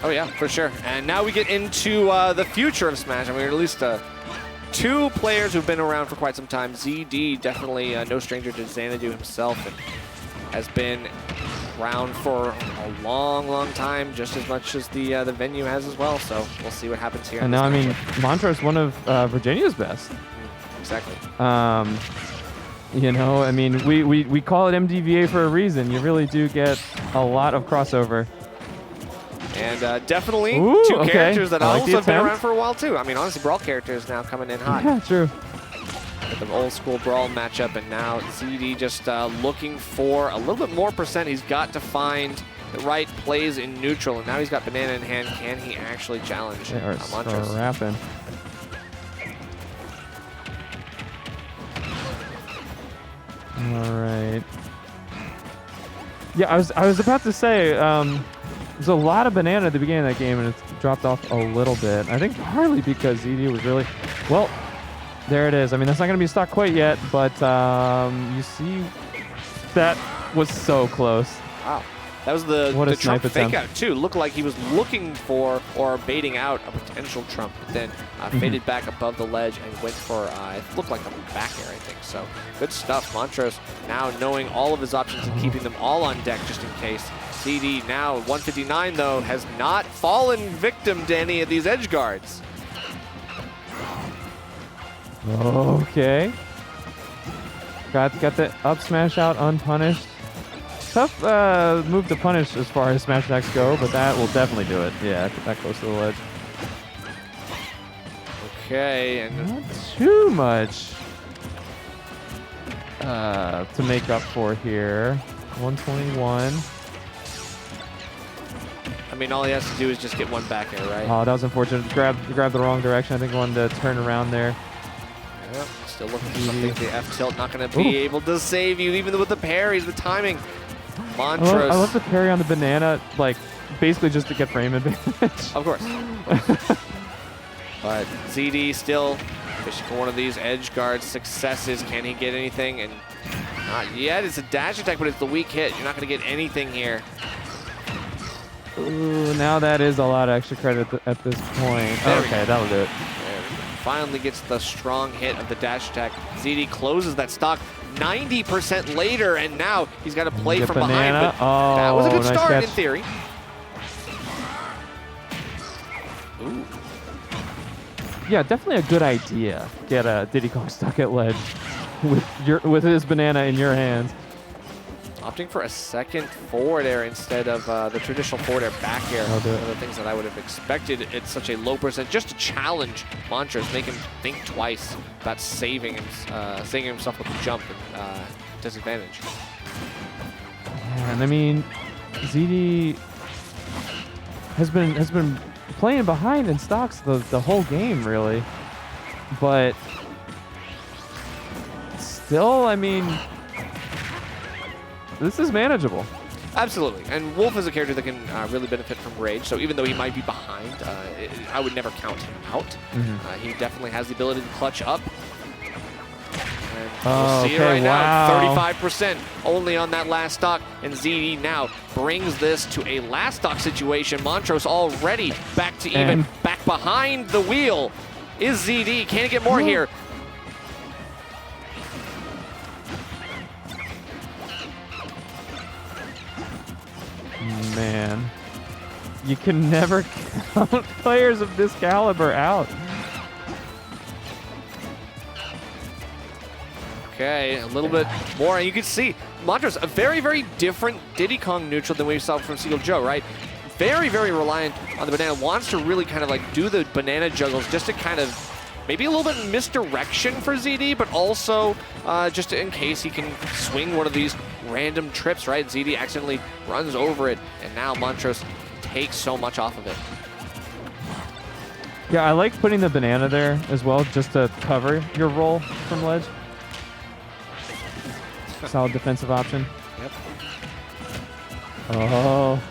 Oh yeah, for sure. And now we get into the future of Smash. I mean, at least 2 players who've been around for quite some time. ZD, definitely no stranger to Xanadu himself, and has been around for a long time, just as much as the venue has as well. So we'll see what happens here. And now, I mean, Montrose, one of Virginia's best. Exactly. You know, I mean, we call it MDVA for a reason. You really do get a lot of crossover. And definitely Ooh, 2 okay. characters that I like also the have been attempt. around for a while too. I mean, honestly, Brawl characters now coming in hot. Yeah, true. With the old school Brawl matchup, and now ZD just looking for a little bit more percent. He's got to find the right plays in neutral, and now he's got Banana in hand. Can he actually challenge They are Montrose? scrapping. All right. Yeah, I was about to say, there's a lot of banana at the beginning of that game, and it's dropped off a little bit. I think partly because ZD was really, well, there it is. I mean, that's not going to be stock quite yet, but you see, that was so close. Wow. That was the Trump fake attempt. out too. Looked like he was looking for or baiting out a potential Trump, but then faded back above the ledge and went for, it looked like a back air, I think. So good stuff. Montrose now knowing all of his options and keeping them all on deck just in case. CD now 159 though has not fallen victim to any of these edge guards. Okay. Got the up smash out unpunished. Tough move to punish as far as smash attacks go, but that will definitely do it. Yeah, that close to the ledge. Okay, and Not too much to make up for here. 121. I mean, all he has to do is just get one back air, right? Oh, that was unfortunate. Grabbed the wrong direction. I think wanted to turn around there. Yep, still looking for something. The F tilt not going to be able to save you, even with the parries, the timing. Montrose. I love the parry on the banana, like basically just to get frame advantage. Of course. But ZD still fishing for one of these edge guard successes. Can he get anything? And not yet. It's a dash attack, but it's the weak hit. You're not going to get anything here. Ooh, now that is a lot of extra credit at this point. Okay, that'll do it. Finally gets the strong hit of the dash attack. ZD closes that stock 90% later, and now he's got to play from banana. behind. But that was a good Nice start catch. in theory. Ooh. Yeah, definitely a good idea. Get a Diddy Kong stuck at ledge with his banana in your hands. Opting for a second forward air instead of the traditional forward air back air. I'll do it. One of the things that I would have expected at such a low percent, just to challenge Montrose, make him think twice about saving himself with a jump and disadvantage. And I mean, ZD has been playing behind in stocks the whole game, really. But still, I mean, this is manageable. Absolutely, and Wolf is a character that can really benefit from rage, so even though he might be behind, I would never count him out. He definitely has the ability to clutch up. And we'll see it right now, 35% only on that last stock, and ZD now brings this to a last stock situation. Montrose already back to even, back behind the wheel. Is ZD, can he get more here? Man, you can never count players of this caliber out. Okay, a little bit more, and you can see Montrose, a very, very different Diddy Kong neutral than we saw from Seagull Joe, right? Very, very reliant on the banana, wants to really kind of like do the banana juggles just to kind of maybe a little bit misdirection for ZD, but also just in case he can swing one of these random trips, right? ZD accidentally runs over it, and now Montrose takes so much off of it. Yeah, I like putting the banana there as well, just to cover your roll from ledge. Solid defensive option. Yep. Oh.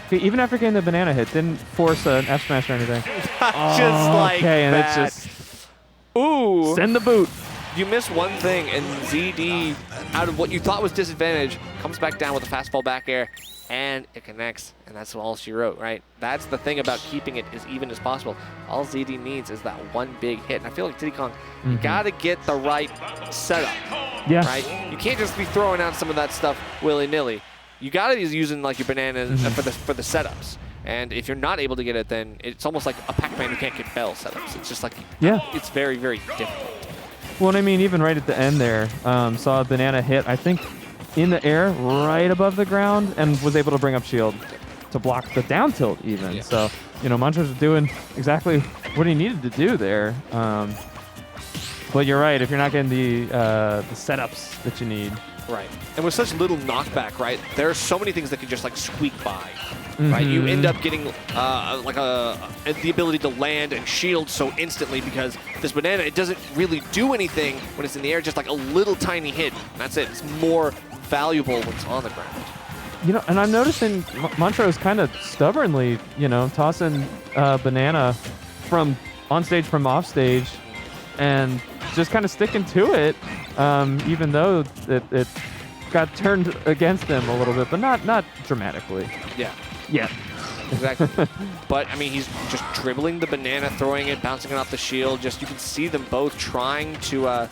Okay, even after getting the banana hit, didn't force an F smash or anything. Just like okay, and that. it's just Ooh. send the boot. you miss one thing, and ZD, out of what you thought was disadvantage, comes back down with a fast fall back air, and it connects, and that's all she wrote, right? That's the thing about keeping it as even as possible. All ZD needs is that one big hit, and I feel like Diddy Kong, you gotta get the right setup, right? You can't just be throwing out some of that stuff willy-nilly. You gotta be using like your banana for the setups. And if you're not able to get it, then it's almost like a Pac-Man who can't get bell setups. It's just like, it's very, very difficult. Well, and I mean, even right at the end there, saw a banana hit, I think, in the air right above the ground, and was able to bring up shield to block the down tilt even. Yeah. So, you know, Montrose was doing exactly what he needed to do there. But you're right, if you're not getting the setups that you need. Right. And with such little knockback, right, there are so many things that can just like squeak by. Right, you end up getting the ability to land and shield so instantly because this banana, it doesn't really do anything when it's in the air, just like a little tiny hit. And that's it. It's more valuable when it's on the ground. You know, and I'm noticing Montrose kind of stubbornly, you know, tossing banana from on stage from off stage, and just kind of sticking to it, even though it got turned against him a little bit, but not dramatically. Yeah. Yeah. Exactly. But, I mean, he's just dribbling the banana, throwing it, bouncing it off the shield. Just, you can see them both trying to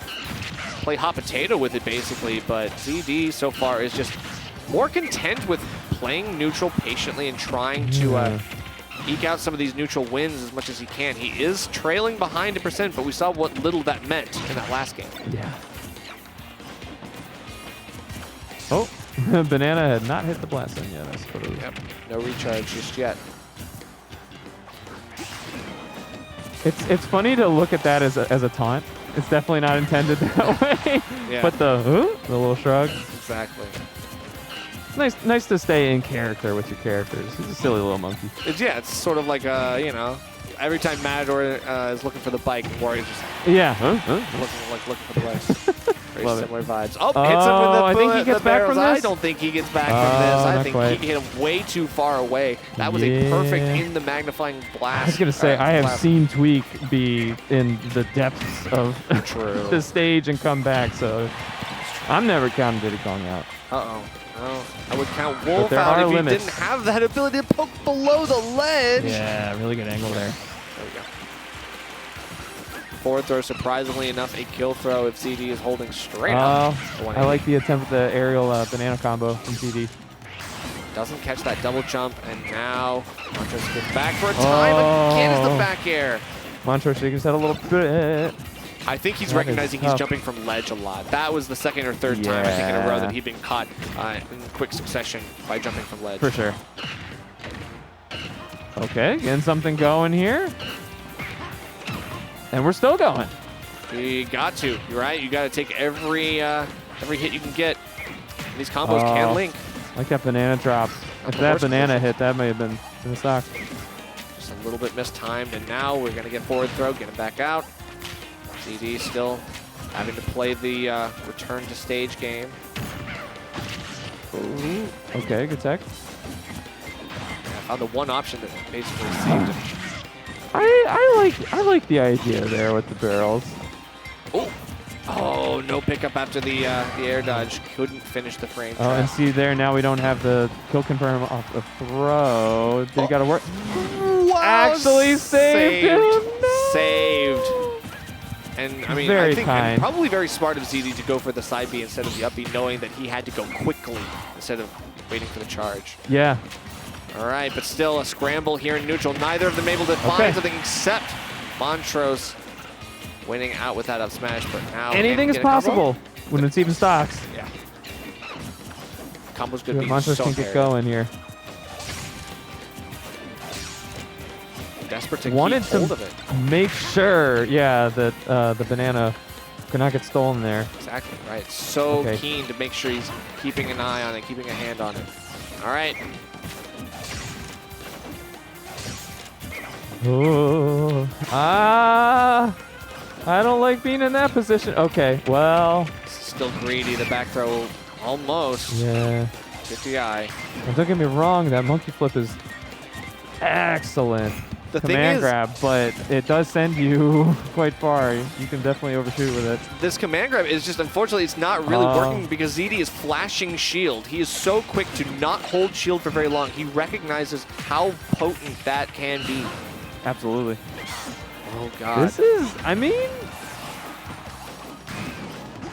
play hot potato with it, basically. But ZD so far is just more content with playing neutral patiently and trying to eke out some of these neutral wins as much as he can. He is trailing behind in percent, but we saw what little that meant in that last game. Yeah. Oh. Banana had not hit the blast zone yet, I suppose. Yep, no recharge just yet. It's funny to look at that as a taunt. It's definitely not intended that way. Yeah. But the little shrug. Exactly. It's nice to stay in character with your characters. He's a silly little monkey. It's sort of like you know, every time Matador is looking for the bike, Warrior's just looking for the bikes. Very Love similar vibes. Oh, hits him with the I think he gets back barrels. from this? I don't think he gets back from this. I not think quite. he hit him way too far away. That was a perfect in the magnifying blast. I was going to say, I have seen Tweak be in the depths of the stage and come back, so I'm never counting Diddy Kong out. Uh-oh. No, I would count Wolf there out are if limits. he didn't have that ability to poke below the ledge. Yeah, really good angle there. There we go. Forward throw, surprisingly enough, a kill throw if ZD is holding straight up. I like the attempt at the aerial banana combo from ZD. Doesn't catch that double jump, and now Montrose gets back for a time. Again is the back air. Montrose shaking his head a little bit. I think he's That recognizing is he's tough. jumping from ledge a lot. That was the second or third time, I think, in a row that he'd been caught in quick succession by jumping from ledge. For sure. Okay, getting something going here. And we're still going. You got to. You're right. You got to take every hit you can get. And these combos can link. Like that banana drop. If that banana hit, that may have been in the stock. Just a little bit mistimed, and now we're going to get forward throw, get him back out. ZD still having to play the return to stage game. Ooh. Okay, good tech. Found the one option that basically saved him. I like the idea there with the barrels. Oh, no pickup after the air dodge. Couldn't finish the frame. Oh, and see there, now we don't have the kill confirm off the throw. Did he got to work? Wow, Actually saved him. No. Saved. And I mean, Very I think kind. and probably very smart of ZD to go for the side B instead of the up B, knowing that he had to go quickly instead of waiting for the charge. Yeah. All right, but still a scramble here in neutral. Neither of them able to find something except Montrose winning out with that up smash. But now anything is possible when it's even stocks. Yeah. Combos could be Montrose so can get going here. Desperate to Wanted keep hold of it. Make sure, yeah, that the banana could not get stolen there. Exactly right. So keen to make sure he's keeping an eye on it, keeping a hand on it. All right. Oh, I don't like being in that position. Okay, well. Still greedy. The back throw almost. Yeah. 50 eye. Well, don't get me wrong, that monkey flip is excellent. The thing command is- grab, but it does send you quite far. You can definitely overshoot with it. This command grab is just, unfortunately, it's not really working because ZD is flashing shield. He is so quick to not hold shield for very long. He recognizes how potent that can be. Absolutely. Oh, God. This is, I mean,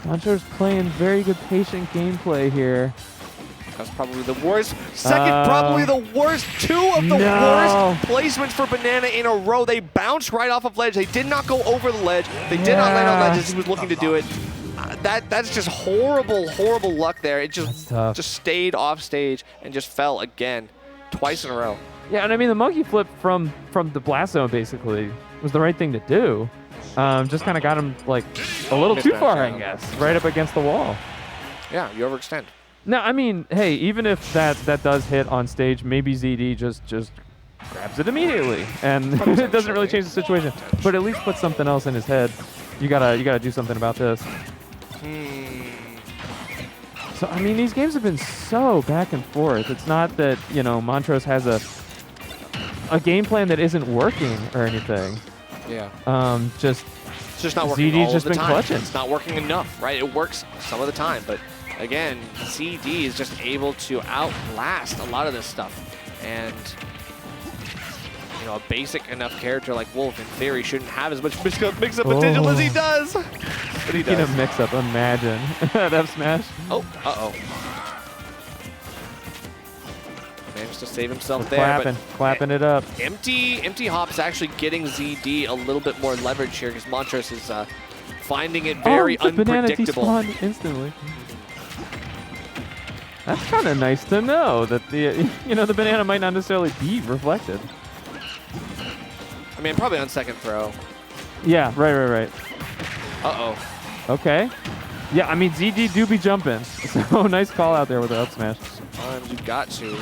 Montrose playing very good patient gameplay here. That's probably the worst. Probably the worst. Two of the worst placements for Banana in a row. They bounced right off of ledge. They did not go over the ledge. They did not land on ledge as he was looking to do it. That's just horrible, horrible luck there. It just stayed off stage and just fell again, twice in a row. Yeah, and I mean the monkey flip from the blast zone basically was the right thing to do. Just kind of got him like a little too far, I guess, right up against the wall. Yeah, you overextend. No, I mean, hey, even if that does hit on stage, maybe ZD just grabs it immediately, and it doesn't really change the situation. But at least put something else in his head. You gotta do something about this. So I mean, these games have been so back and forth. It's not that Montrose has a game plan that isn't working or anything. Yeah. Just It's just not working ZD's all just of the been time. clutching. It's not working enough, right? It works some of the time, but again, ZD is just able to outlast a lot of this stuff. And a basic enough character like Wolf, in theory, shouldn't have as much mix-up potential as he does. But he does. Speaking of mix-up, imagine that F smash. Oh, managed to save himself there. Clapping it up. Empty Hop's actually getting ZD a little bit more leverage here because Montrose is finding it very the banana unpredictable. despawned instantly. That's kind of nice to know that the banana might not necessarily be reflected. I mean, probably on second throw. Yeah, right. Uh-oh. Okay. Yeah, I mean, ZD do be jumping. So nice call out there with the up smash. Sometimes you got to.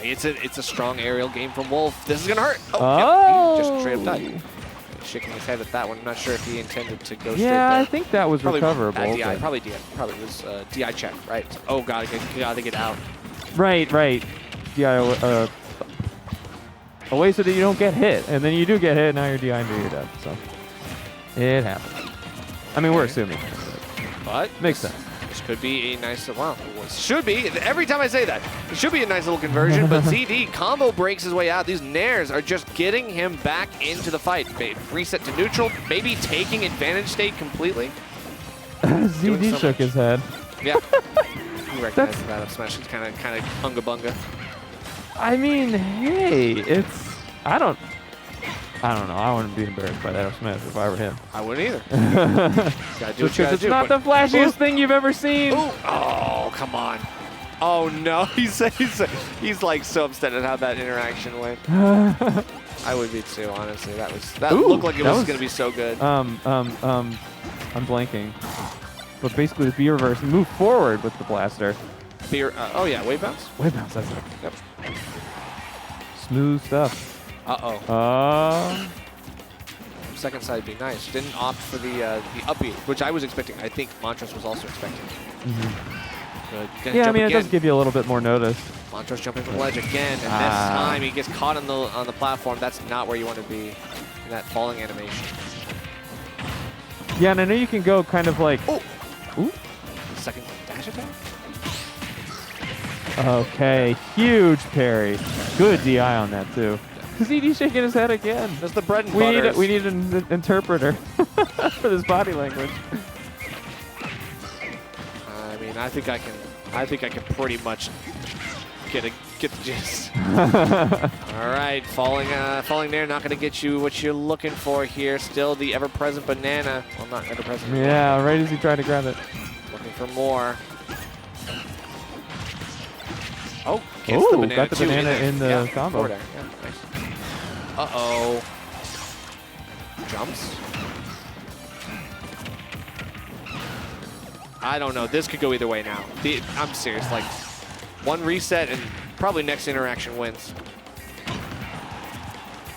It's a strong aerial game from Wolf. This is going to hurt. Oh! Yep, he just straight up died. Shaking his head at that one. I'm not sure if he intended to go straight there. Yeah, I think that was probably recoverable. DI. Probably DI. Probably was DI check, right? Oh, gotta get out. Right. DI away so that you don't get hit. And then you do get hit, now you're DI into your death. So it happens. I mean, we're assuming. But makes sense. This could be a nice, should be. Every time I say that, it should be a nice little conversion, but ZD combo breaks his way out. These nairs are just getting him back into the fight. Reset to neutral, maybe taking advantage state completely. ZD shook his head. Yeah. He recognizes that up smash. It's kind of unga bunga. I mean, hey, I don't know. I wouldn't be embarrassed by that up smash if I were him. I wouldn't either. Gotta do what you gotta it's do, not the flashiest thing you've ever seen. Ooh. Oh, come on. Oh no, he's like so upset at how that interaction went. I would be too, honestly. That looked like it was gonna be so good. I'm blanking. But basically the B reverse and move forward with the blaster. Oh yeah, wave bounce? Wave bounce, that's it. Yep. Smooth stuff. Uh-oh. Second side would be nice. Didn't opt for the up B, which I was expecting. I think Montrose was also expecting. Yeah, I mean, it does give you a little bit more notice. Montrose jumping from the ledge again, and this time he gets caught on the platform. That's not where you want to be in that falling animation. Yeah, and I know you can go kind of like... Ooh. Second dash attack? Okay, huge parry. Good DI on that, too. ZD shaking his head again. That's the bread and butter. We need an interpreter for this body language. I mean, I think I can pretty much get the gist. All right, falling there, not going to get you what you're looking for here. Still the ever-present banana. Well, not ever-present. Yeah, right as he tried to grab it. Looking for more. Oh, gets the banana got the banana in the combo. Yeah, nice. Uh-oh. Jumps. I don't know. This could go either way now. I'm serious. Like, one reset and probably next interaction wins.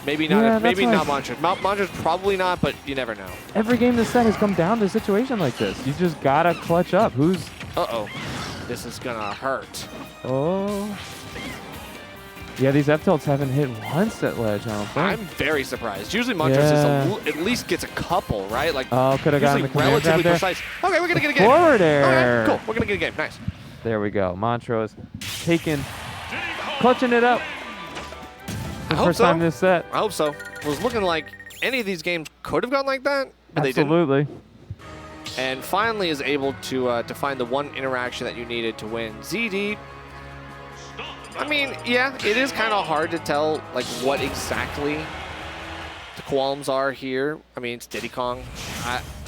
Maybe not. Yeah, maybe not Montrose. Montrose probably not, but you never know. Every game this set has come down to a situation like this. You just gotta clutch up. Uh-oh. This is gonna hurt. Oh. Yeah, these F-tilts haven't hit once at ledge, I don't think. I'm very surprised. Usually Montrose at least gets a couple, right? Like, oh, could have gotten the command relatively grab precise. Okay, we're going to get a game. Forward air. Okay, cool. We're going to get a game. Nice. There we go. Montrose taking, clutching it up. I hope First so. time this set. I hope so. It was looking like any of these games could have gone like that, but they didn't. Absolutely. And finally is able to find the one interaction that you needed to win. ZD, I mean, yeah, it is kind of hard to tell like what exactly the qualms are here. I mean, it's Diddy Kong.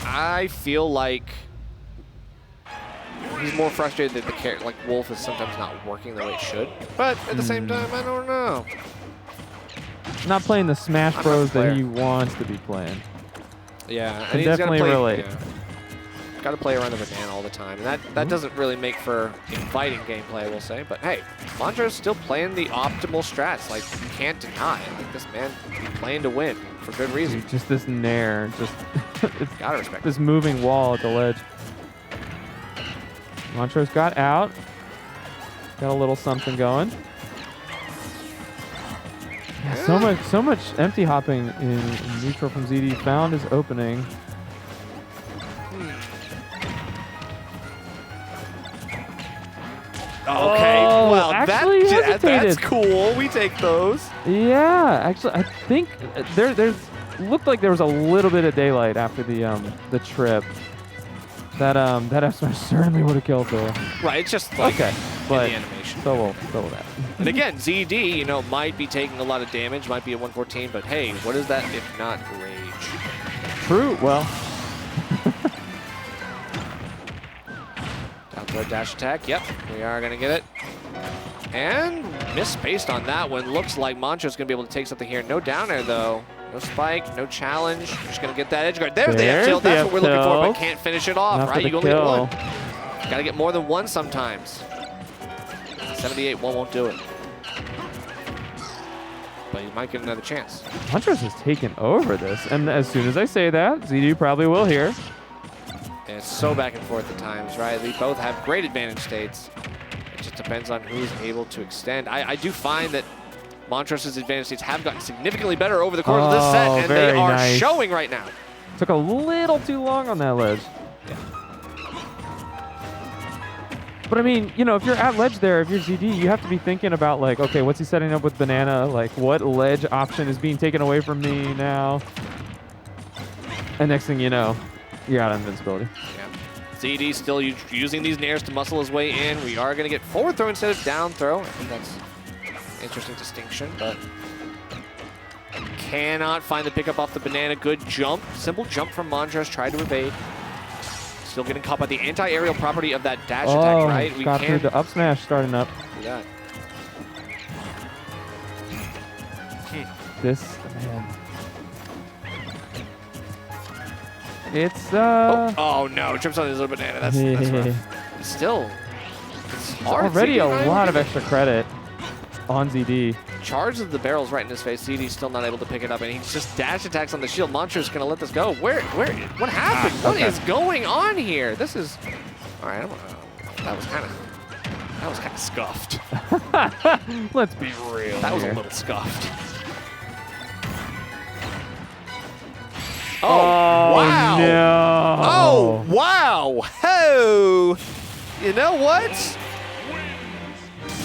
I feel like he's more frustrated that the character, like Wolf, is sometimes not working the way it should. But at the same time, I don't know. Not playing the Smash Bros that he wants to be playing. Yeah, Can definitely relate. Yeah. Got to play around the banana all the time, and that doesn't really make for inviting gameplay, I will say. But hey, Montrose still playing the optimal strats. Like, you can't deny it. Like, this man playing to win for good reason. Just this nair, just it's Gotta respect this moving wall at the ledge. Montrose got out. Got a little something going. Yeah, so much empty hopping in neutral from ZD. Found his opening. Okay, Oh, well, actually that's hesitated. cool. We take those. Yeah, actually, I think there's looked like there was a little bit of daylight after the trip. That F smash certainly would have killed there. Right, it's just like Okay, in but the animation. so will that. And again, ZD, you know, might be taking a lot of damage, might be at 114, but hey, what is that if not rage? True. Well, Down throw dash attack. Yep, we are going to get it. And misspaced on that one. Looks like Montro's going to be able to take something here. No down air, though. No spike, no challenge. Just going to get that edge guard. There's the F tilt. That's what we're looking for, but can't finish it off, right? You only get one. Got to get more than one sometimes. 78 won't do it. But you might get another chance. Montrose has taken over this, and as soon as I say that, ZD probably will here. And it's so back and forth at times, right? They both have great advantage states. It just depends on who's able to extend. I do find that Montrose's advantage states have gotten significantly better over the course of this set, and they are showing right now. Took a little too long on that ledge. Yeah. But I mean, you know, if you're at ledge there, if you're ZD, you have to be thinking about like, okay, what's he setting up with banana? Like, what ledge option is being taken away from me now? And next thing you know, you're out of invincibility. Yeah. ZD still using these nairs to muscle his way in. We are going to get forward throw instead of down throw. I think that's an interesting distinction, but cannot find the pickup off the banana. Good jump. Simple jump from Montrose. Tried to evade. Still getting caught by the anti-aerial property of that dash attack, right? We got through the up smash starting up. Do that. This, man. It's, Oh no, trips on his little banana. That's rough. Still, it's hard. Already a ZD lot of extra credit on ZD. Charges the barrels right in his face. ZD's still not able to pick it up, and he just dash attacks on the shield. Montro's gonna let this go. What happened? What is going on here? This is, all right. That was kind of scuffed. Let's be real. That was a little scuffed. Oh, wow. No. Oh, wow. Oh, you know what?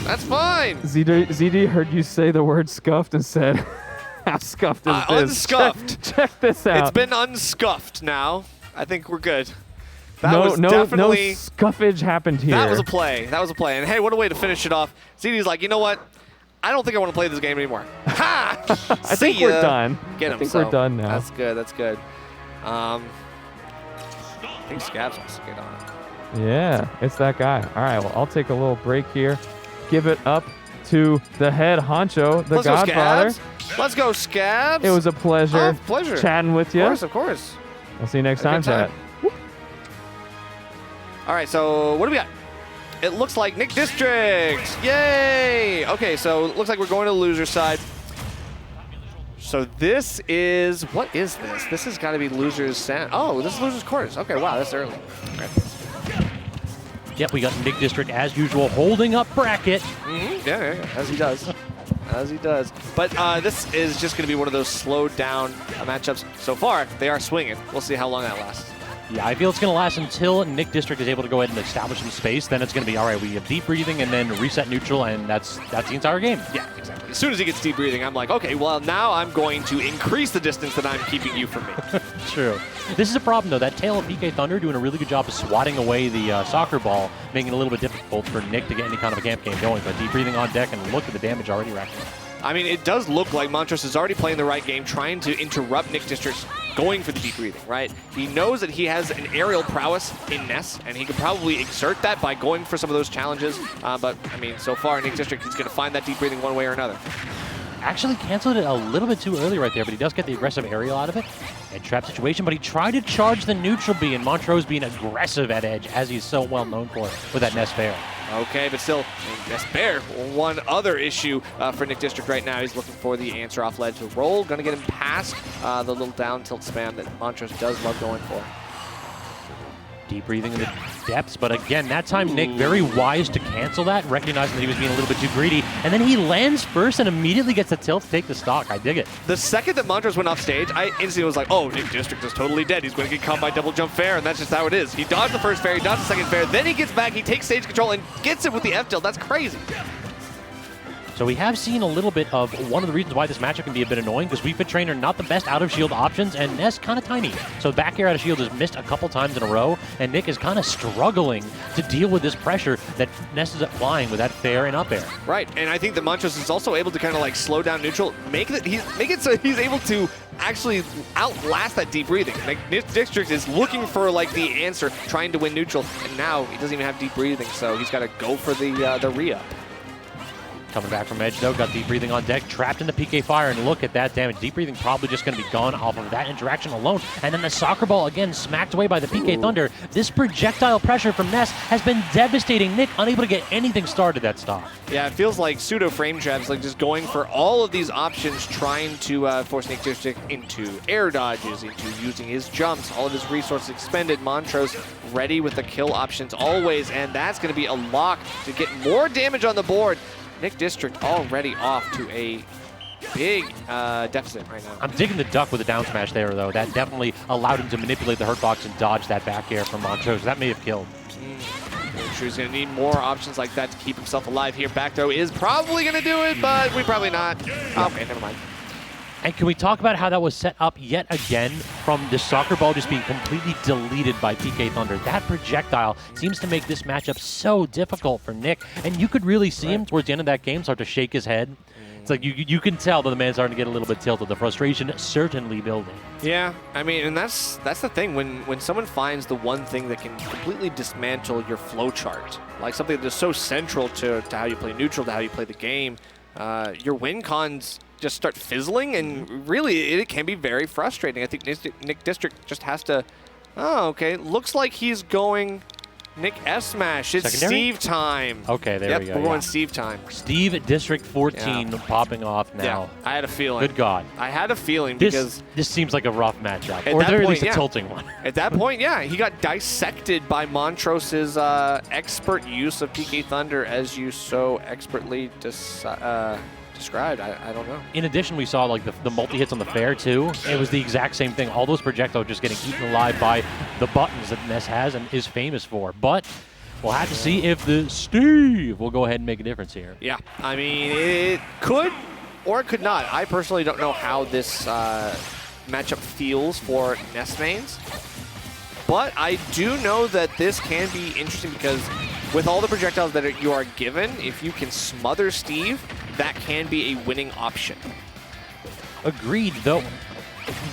That's fine. ZD heard you say the word scuffed and said, how scuffed is this? Unscuffed. Check this out. It's been unscuffed now. I think we're good. That no was definitely... No scuffage happened here. That was a play. That was a play. And hey, what a way to finish it off. ZD's like, you know what? I don't think I want to play this game anymore. Ha! I think we're done. Get him. I think we're done now. That's good. That's good. I think Scabs wants to get on it. Yeah, it's that guy. All right, well, I'll take a little break here. Give it up to the head honcho, the Godfather. Let's go, Scabs. It was a pleasure. Pleasure. Chatting with you. Of course. I'll see you next time, chat. All right, so what do we got? It looks like Nick District. Yay! Okay, so it looks like we're going to the loser side. So this is, what is this? This has got to be loser's sand. Oh, this is loser's quarters. Okay, wow, that's early. Okay. Yep, we got Nick District as usual holding up bracket. Yeah, as he does. As he does. But this is just going to be one of those slowed down matchups. So far, they are swinging. We'll see how long that lasts. Yeah, I feel it's going to last until Nick District is able to go ahead and establish some space. Then it's going to be, all right, we have deep breathing and then reset neutral, and that's the entire game. Yeah, exactly. As soon as he gets deep breathing, I'm like, okay, well, now I'm going to increase the distance that I'm keeping you from me. True. This is a problem, though. That tail of PK Thunder doing a really good job of swatting away the soccer ball, making it a little bit difficult for Nick to get any kind of a camp game going. But deep breathing on deck, and look at the damage already racking up. I mean, it does look like Montrose is already playing the right game, trying to interrupt Nick District's going for the deep breathing, right? He knows that he has an aerial prowess in Ness, and he could probably exert that by going for some of those challenges. But, I mean, so far, Nick District is going to find that deep breathing one way or another. Actually canceled it a little bit too early right there, but he does get the aggressive aerial out of it. And trap situation, but he tried to charge the neutral B, and Montrose being aggressive at edge, as he's so well known for with that Ness Bear. Okay, but still, Ness Bear, one other issue for Nick District right now. He's looking for the answer off ledge to roll. Going to get him past the little down tilt spam that Montrose does love going for. Deep breathing in the depths, but again, that time Nick very wise to cancel that, recognizing that he was being a little bit too greedy, and then he lands first and immediately gets the tilt to take the stock. I dig it. The second that Montrose went off stage, I instantly was like, oh, Nick District is totally dead. He's going to get caught by double jump fair, and that's just how it is. He dodged the first fair, he dodged the second fair, then he gets back, he takes stage control, and gets it with the F tilt. That's crazy. So we have seen a little bit of one of the reasons why this matchup can be a bit annoying, because Wii Fit Trainer not the best out of shield options, and Ness kind of tiny. So back air out of shield is missed a couple times in a row, and Nick is kind of struggling to deal with this pressure that Ness is applying with that fair and up air. Right, and I think that Montrose is also able to kind of like slow down neutral, make it so he's able to actually outlast that deep breathing. Like, Nick District is looking for like the answer, trying to win neutral, and now he doesn't even have deep breathing, so he's got to go for the re-up. Coming back from edge, though, got deep breathing on deck, trapped in the PK fire, and look at that damage. Deep breathing probably just going to be gone off of that interaction alone. And then the soccer ball, again, smacked away by the PK Thunder. This projectile pressure from Ness has been devastating. Nick unable to get anything started that stock. Yeah, it feels like pseudo frame traps, like just going for all of these options, trying to force Nick District into air dodges, into using his jumps, all of his resources expended. Montrose ready with the kill options always, and that's going to be a lock to get more damage on the board. Nick District already off to a big deficit right now. I'm digging the duck with the down smash there, though. That definitely allowed him to manipulate the hurt box and dodge that back air from Montrose. That may have killed. I'm sure he's going to need more options like that to keep himself alive here. Back throw is probably going to do it, but we probably not. Okay, never mind. And can we talk about how that was set up yet again from the soccer ball just being completely deleted by PK Thunder? That projectile seems to make this matchup so difficult for Nick. And you could really see him towards the end of that game start to shake his head. It's like you can tell that the man's starting to get a little bit tilted. The frustration certainly building. Yeah, I mean, and that's the thing. When someone finds the one thing that can completely dismantle your flow chart, like something that's so central to how you play neutral, to how you play the game, your win cons just start fizzling, and really it can be very frustrating. I think Nick District just has to, oh, okay, looks like he's going Nick S Smash. It's Secondary? Steve time. Okay, there we go. We're going Steve time. Steve District 14 popping off now. Yeah, I had a feeling. Good God. I had a feeling because this seems like a rough matchup, at or that at point, least a yeah. tilting one. At that point, yeah, he got dissected by Montrose's expert use of PK Thunder, as you so expertly described. I don't know. In addition, we saw like the multi-hits on the fair too. It was the exact same thing. All those projectiles just getting eaten alive by the buttons that Ness has and is famous for. But we'll have to see if the Steve will go ahead and make a difference here. Yeah, I mean, it could or it could not. I personally don't know how this matchup feels for Ness mains. But I do know that this can be interesting because with all the projectiles that you are given, if you can smother Steve, that can be a winning option. Agreed, though.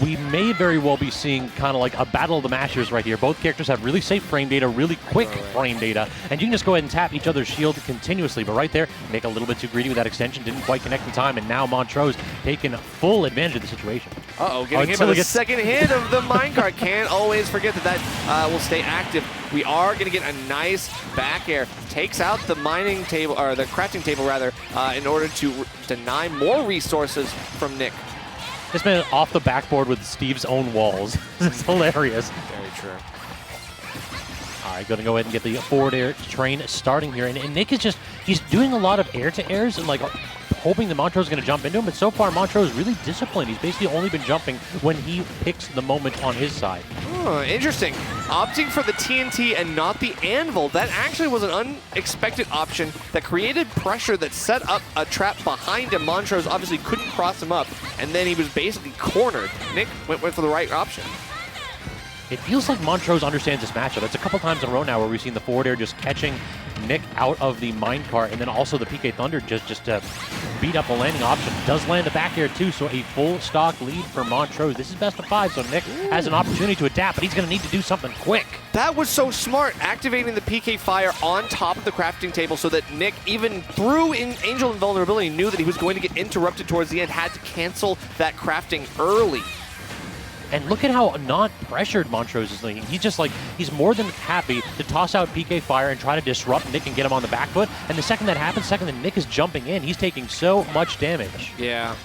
We may very well be seeing kind of like a battle of the mashers right here. Both characters have really safe frame data, really quick frame data, and you can just go ahead and tap each other's shield continuously. But right there, Nick a little bit too greedy with that extension, didn't quite connect in time, and now Montrose taking full advantage of the situation. Uh-oh, getting hit by the second hit of the minecart. Can't always forget that will stay active. We are going to get a nice back air. Takes out the mining table, or the crafting table rather, in order to deny more resources from Nick. This man off the backboard with Steve's own walls. This is hilarious. Very true. All right, going to go ahead and get the forward air train starting here. And Nick is just, he's doing a lot of air-to-airs and like hoping that Montrose is going to jump into him, but so far Montrose is really disciplined. He's basically only been jumping when he picks the moment on his side. Oh, interesting. Opting for the TNT and not the anvil. That actually was an unexpected option that created pressure that set up a trap behind him. Montrose obviously couldn't cross him up, and then he was basically cornered. Nick went for the right option. It feels like Montrose understands this matchup. It's a couple times in a row now where we've seen the forward air just catching Nick out of the minecart, and then also the PK Thunder just to beat up a landing option. Does land the back air too, so a full stock lead for Montrose. This is best of 5, so Nick has an opportunity to adapt, but he's going to need to do something quick. That was so smart, activating the PK Fire on top of the crafting table so that Nick, even through Angel Invulnerability, knew that he was going to get interrupted towards the end, had to cancel that crafting early. And look at how not pressured Montrose is leaning. He's just like, he's more than happy to toss out PK Fire and try to disrupt Nick and get him on the back foot. And the second that happens, second that Nick is jumping in, he's taking so much damage. Yeah.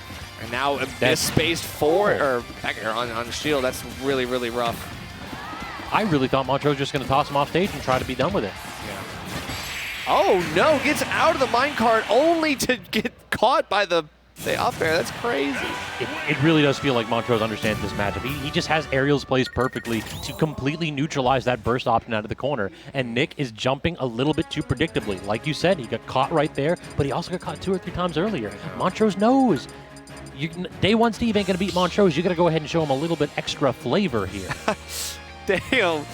And now this spaced forward, or back air on the shield, that's really, really rough. I really thought Montrose was just going to toss him off stage and try to be done with it. Yeah. Oh no, gets out of the minecart only to get caught by the up air. That's crazy. It really does feel like Montrose understands this matchup. He just has aerials placed perfectly to completely neutralize that burst option out of the corner. And Nick is jumping a little bit too predictably. Like you said, he got caught right there, but he also got caught 2 or 3 times earlier. Montrose knows. Day 1 Steve ain't going to beat Montrose. You got to go ahead and show him a little bit extra flavor here. Damn.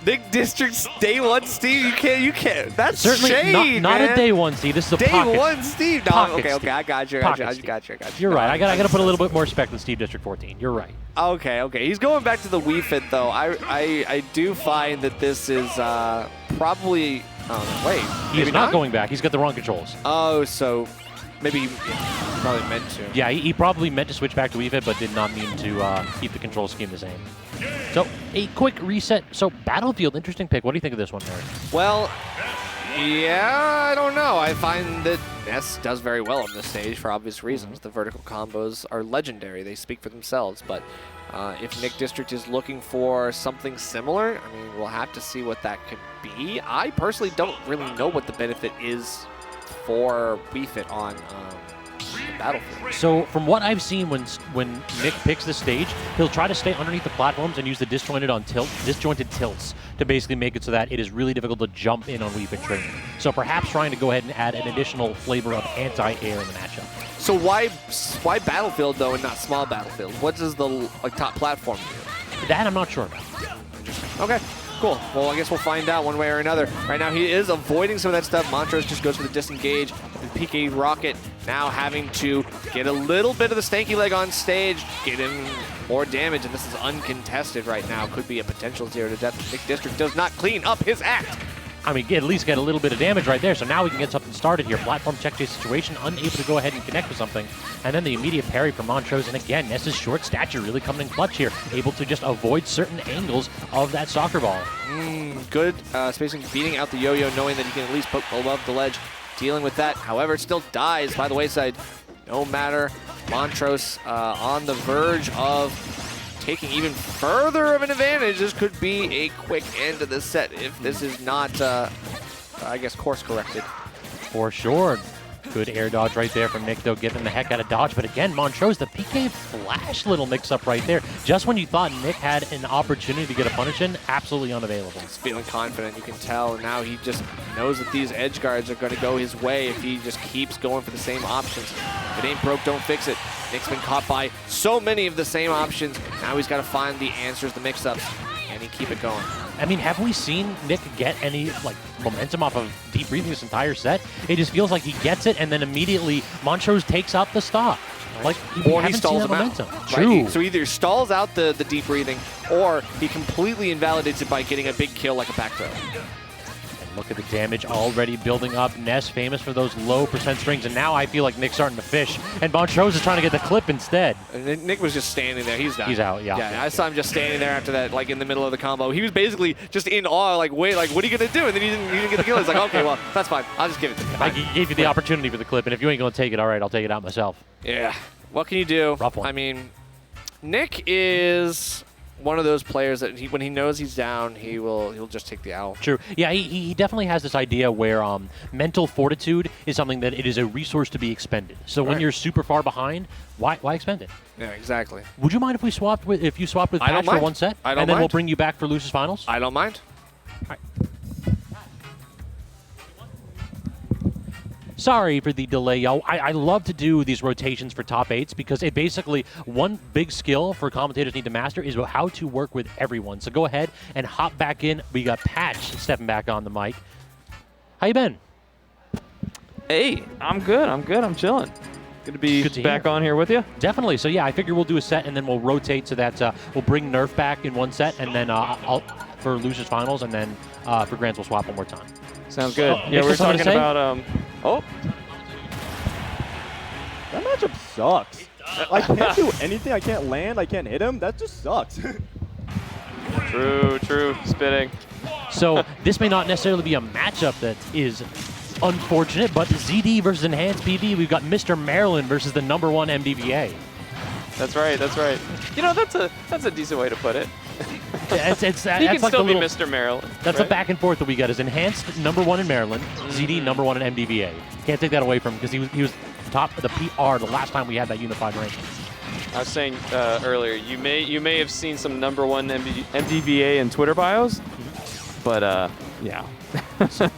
Nick District's Day 1 Steve, you can't. That's certainly shade, not man. a Day 1 Steve. This is a Day pocket. 1 Steve. No, Pocket okay, Steve. I got you. Pocket I Steve. got you. You're right. I got to put a little bit more respect on Steve District 14. You're right. Okay. He's going back to the Wii Fit though. I do find that this is probably. Oh wait. He is not going back. He's got the wrong controls. Oh, so maybe he probably meant to. Yeah, he probably meant to switch back to Wii Fit, but did not mean to keep the control scheme the same. So, a quick reset. So, Battlefield, interesting pick. What do you think of this one, Mary? Well, yeah, I don't know. I find that Ness does very well on this stage for obvious reasons. The vertical combos are legendary. They speak for themselves. But if Nick District is looking for something similar, I mean, we'll have to see what that could be. I personally don't really know what the benefit is for Wii Fit on Battlefield. So from what I've seen, when Nick picks the stage, he'll try to stay underneath the platforms and use the disjointed tilts to basically make it so that it is really difficult to jump in on Wii Fit training. So perhaps trying to go ahead and add an additional flavor of anti-air in the matchup. So why Battlefield though and not small Battlefield? What does the top platform do? That I'm not sure about. Okay. Cool. Well, I guess we'll find out one way or another. Right now, he is avoiding some of that stuff. Montrose just goes for the disengage. The PK Rocket now having to get a little bit of the stanky leg on stage, get him more damage, and this is uncontested right now. Could be a potential 0 to death if Nick District does not clean up his act. I mean, at least get a little bit of damage right there. So now we can get something started here. Platform check chase situation, unable to go ahead and connect with something. And then the immediate parry from Montrose. And again, Ness's short stature really coming in clutch here. Able to just avoid certain angles of that soccer ball. Good spacing, beating out the yo-yo, knowing that he can at least poke above the ledge. Dealing with that. However, it still dies by the wayside. No matter. Montrose on the verge of taking even further of an advantage. This could be a quick end to the set if this is not, I guess, course corrected. For sure. Good air dodge right there from Nick, though, getting the heck out of dodge. But again, Montrose, the PK flash little mix-up right there. Just when you thought Nick had an opportunity to get a punish in, absolutely unavailable. He's feeling confident, you can tell. And now he just knows that these edge guards are going to go his way if he just keeps going for the same options. If it ain't broke, don't fix it. Nick's been caught by so many of the same options. Now he's got to find the answers, the mix-ups. Can he keep it going? I mean, have we seen Nick get any momentum off of deep breathing this entire set? It just feels like he gets it, and then immediately Montrose takes out the stock. Or he stalls him momentum. out. True. Right? So either stalls out the deep breathing, or he completely invalidates it by getting a big kill like a back throw. And look at the damage already building up. Ness famous for those low percent strings, and now I feel like Nick's starting to fish, and Montrose is trying to get the clip instead. And Nick was just standing there. He's done. He's out, yeah. Yeah, I saw him just standing there after that, like in the middle of the combo. He was basically just in awe, like, wait, like, what are you going to do? And then he didn't get the kill. He's like, okay, well, that's fine. I'll just give it to you. Like, he gave you the opportunity for the clip, and if you ain't going to take it, all right, I'll take it out myself. Yeah. What can you do? Rough one. I mean, Nick is one of those players that when he knows he's down, he'll just take the owl. True. Yeah, he definitely has this idea where mental fortitude is something that it is a resource to be expended. So when you're super far behind, why expend it? Yeah, exactly. Would you mind if you swapped with I Patch don't for mind. one set? I don't and then we'll mind. bring you back for Lucis Finals? I don't mind. Sorry for the delay, y'all. I love to do these rotations for top 8s because it basically, one big skill for commentators need to master is how to work with everyone. So go ahead and hop back in. We got Patch stepping back on the mic. How you been? Hey, I'm good. I'm chilling. Good to be back on here with you. Definitely. So yeah, I figure we'll do a set and then we'll rotate so that we'll bring Nerf back in one set and then for Lucis Finals and then for Grands we'll swap one more time. Sounds good. Oh, yeah, Nick, we're something to talking say? about oh. That matchup sucks. I can't do anything. I can't land. I can't hit him. That just sucks. True. Spitting. So this may not necessarily be a matchup that is unfortunate, but ZD versus Enhanced PV, we've got Mr. Maryland versus the #1 MDVA. That's right. You know, that's a decent way to put it. It's He that's can like still the be little, Mr. Maryland. That's right? a back and forth that we got is Enhanced #1 in Maryland, ZD #1 in MDVA. Can't take that away from him because he was top of the PR the last time we had that unified ranking. I was saying earlier, you may have seen some #1 MDVA in Twitter bios, but yeah,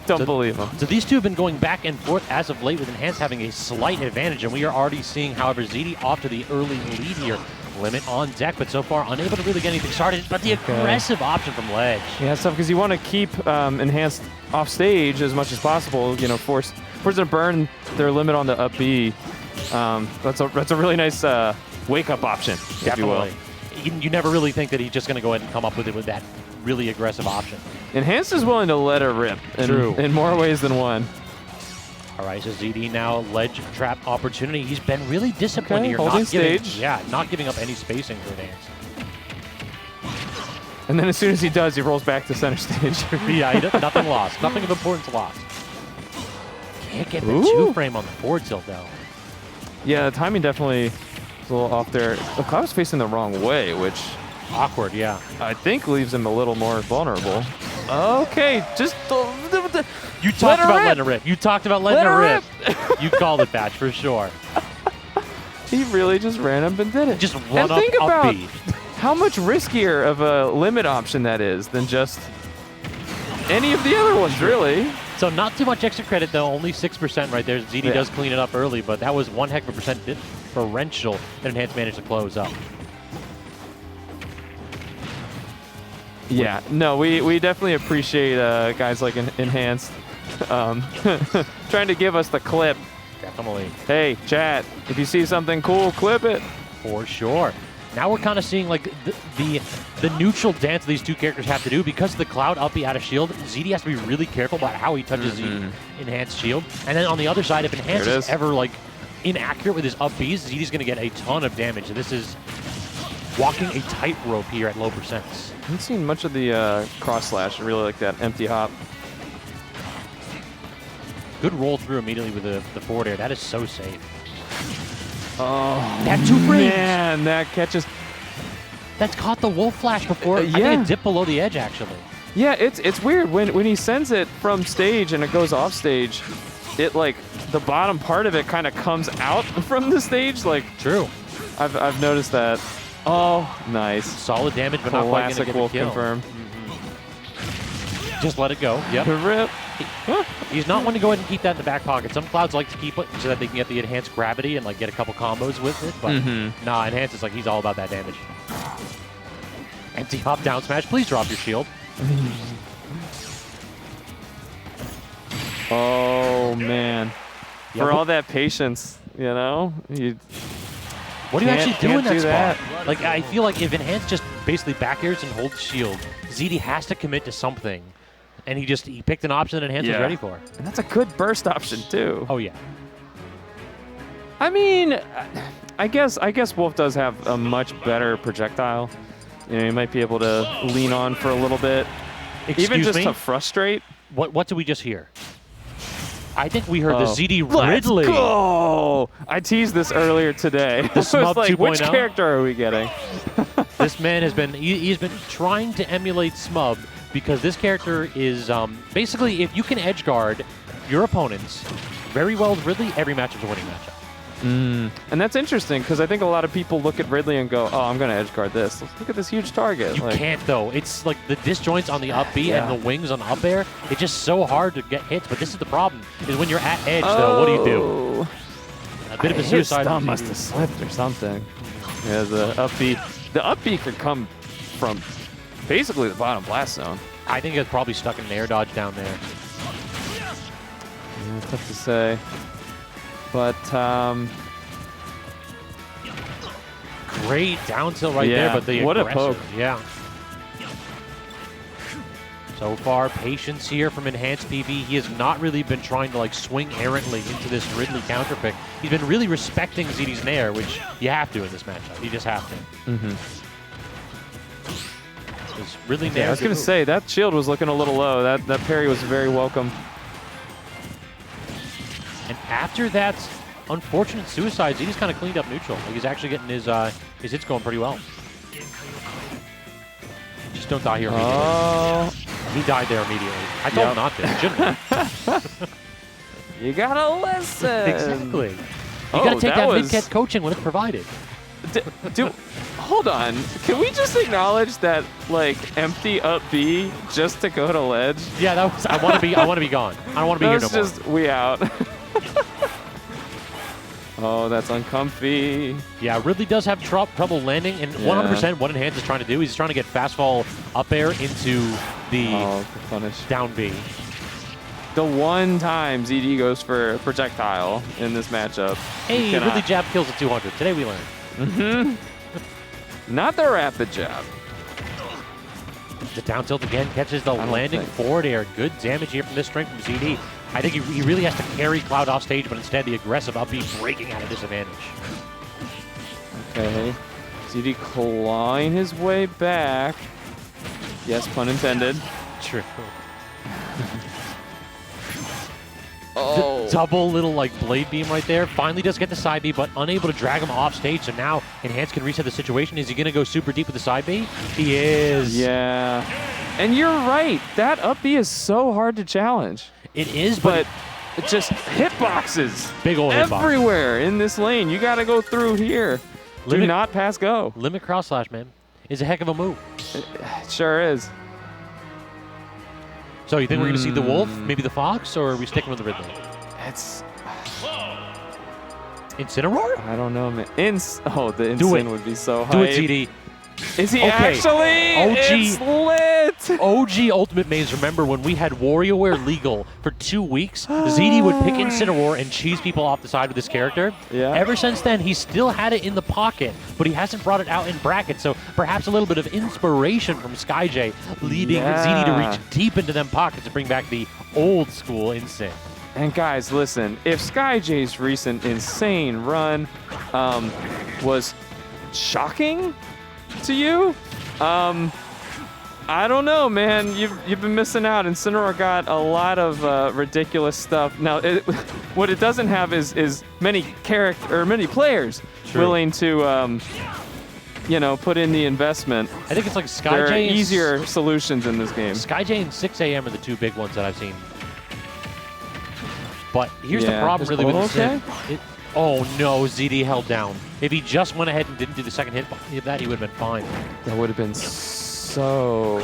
don't believe them. So these two have been going back and forth as of late with Enhanced having a slight advantage, and we are already seeing, however, ZD off to the early lead here. Limit on deck, but so far unable to really get anything started. But the aggressive option from Ledge. Yeah, it's tough because you want to keep Enhanced off stage as much as possible. You know, force them to burn their limit on the up B. That's a really nice wake up option, if you will. You never really think that he's just going to go ahead and come up with it with that really aggressive option. Enhanced is willing to let her rip in more ways than one. All right, so ZD now ledge trap opportunity. He's been really disciplined here. Holding stage. Not giving up any spacing for Enhanced. And then as soon as he does, he rolls back to center stage. Yeah, nothing lost. Nothing of importance lost. Can't get the 2-frame on the forward tilt, though. Yeah, the timing definitely is a little off there. The cloud was facing the wrong way, which awkward, yeah. I think leaves him a little more vulnerable. Okay, just you talked about letting it rip. You talked about letting it rip. You called it, Patch, for sure. He really just ran up and did it. Just run up, think about B. How much riskier of a limit option that is than just any of the other ones, really. So not too much extra credit, though. Only 6% right there. ZD does clean it up early, but that was one heck of a percent differential that Enhanced managed to close up. Yeah, no, we definitely appreciate guys like Enhanced trying to give us the clip. Definitely. Hey, chat, if you see something cool, clip it. For sure. Now we're kind of seeing like the neutral dance these two characters have to do because of the cloud up B out of shield. ZD has to be really careful about how he touches the Enhanced shield. And then on the other side, if Enhanced is ever like inaccurate with his up Bs, ZD's going to get a ton of damage. This is walking a tightrope here at low percents. I haven't seen much of the cross slash. I really like that empty hop. Good roll through immediately with the forward air. That is so safe. Oh, that 2 frames. Man, that catches. That's caught the wolf flash before. I think it dipped below the edge, actually. Yeah, it's weird. When he sends it from stage and it goes off stage, it like the bottom part of it kind of comes out from the stage. Like true. I've noticed that. Oh, nice. Solid damage, but not quite going to get wolf a kill. confirmed. Just let it go. Yep. Rip. He's not one to go ahead and keep that in the back pocket. Some clouds like to keep it so that they can get the enhanced gravity and like get a couple combos with it. But nah, Enhanced is like he's all about that damage. Empty hop down smash. Please drop your shield. Oh man. For all that patience, you know? What do you actually do in that spot? Like, I feel like if Enhanced just basically back airs and holds shield, ZD has to commit to something. And he picked an option that Enhanced was ready for. And that's a good burst option, too. Oh, yeah. I mean, I guess Wolf does have a much better projectile. You know, he might be able to lean on for a little bit. Excuse Even just me? to frustrate. What did we just hear? I think we heard the ZD Let's Ridley. go! I teased this earlier today. I was Smub like, which 2.0? character are we getting? This man has been, he's been trying to emulate Smub because this character is basically, if you can edge guard your opponents very well with Ridley, every matchup's a winning matchup. And that's interesting because I think a lot of people look at Ridley and go, oh, I'm going to edge guard this. Look at this huge target. You can't, though. It's like the disjoints on the up B and the wings on the up air. It's just so hard to get hits. But this is the problem, is when you're at edge, though, what do you do? A bit of a suicide. His must have slipped or something. Yeah, the up B could come from basically the bottom blast zone. I think it's probably stuck in an air dodge down there. Yeah, tough to say. But, great down tilt right there, but the what a aggressive, poke. Yeah. So far, patience here from Enhanced PV. He has not really been trying to like swing errantly into this Ridley counter pick. He's been really respecting ZD's nair, which you have to in this matchup. You just have to. Ridley nair. I was going to say, that shield was looking a little low. That parry was very welcome. And after that unfortunate suicide, ZD's kind of cleaned up neutral. Like he's actually getting his hits going pretty well. Just don't die here immediately. Oh. He died there immediately. I told him not to. He shouldn't. You gotta listen. Exactly. You gotta take that mid-cat coaching when it's provided. Hold on. Can we just acknowledge that like empty up B just to go to ledge? Yeah, that was. I want to be gone. I don't want to be here no more. That's just we out. Oh, that's uncomfy. Yeah, Ridley does have trouble landing, and 100% what Enhance is trying to do is he's trying to get fast fall up air into the punish down B. The one time ZD goes for projectile in this matchup. Hey, Ridley jab kills at 200. Today we learned. Not the rapid jab. The down tilt again catches the landing forward air. Good damage here from this string from ZD. I think he really has to carry Cloud off stage, but instead the aggressive up B breaking at a disadvantage. Okay. ZD clawing his way back. Yes, pun intended. True. Oh. The double little like blade beam right there. Finally does get the side B, but unable to drag him off stage. So now Enhance can reset the situation. Is he going to go super deep with the side B? He is. Yeah. And you're right. That up B is so hard to challenge. It is, but it just hitboxes. Big old hitbox. Everywhere in this lane. You got to go through here. Do not pass go. Limit cross slash, man, is a heck of a move. It sure is. So you think we're going to see the wolf, maybe the fox, or are we sticking with the Ridley? It's Incineroar? I don't know, man. The Incin would be so high. Do it, ZD. Is he actually? It's lit. OG Ultimate Maze, remember when we had WarioWare legal for 2 weeks, ZD would pick Incineroar and cheese people off the side with this character. Yeah. Ever since then, he still had it in the pocket, but he hasn't brought it out in brackets, so perhaps a little bit of inspiration from SkyJ leading ZD to reach deep into them pockets to bring back the old school Incin. And guys, listen, if SkyJ's recent insane run was shocking to you, I don't know, man. You've been missing out. Incineroar got a lot of ridiculous stuff. Now, what it doesn't have is many players willing to put in the investment. I think it's like SkyJ. There are easier solutions in this game. SkyJ and 6 AM are the two big ones that I've seen. But here's the problem really with Incin. Oh no, ZD held down. If he just went ahead and didn't do the second hit that, he would have been fine. That would have been so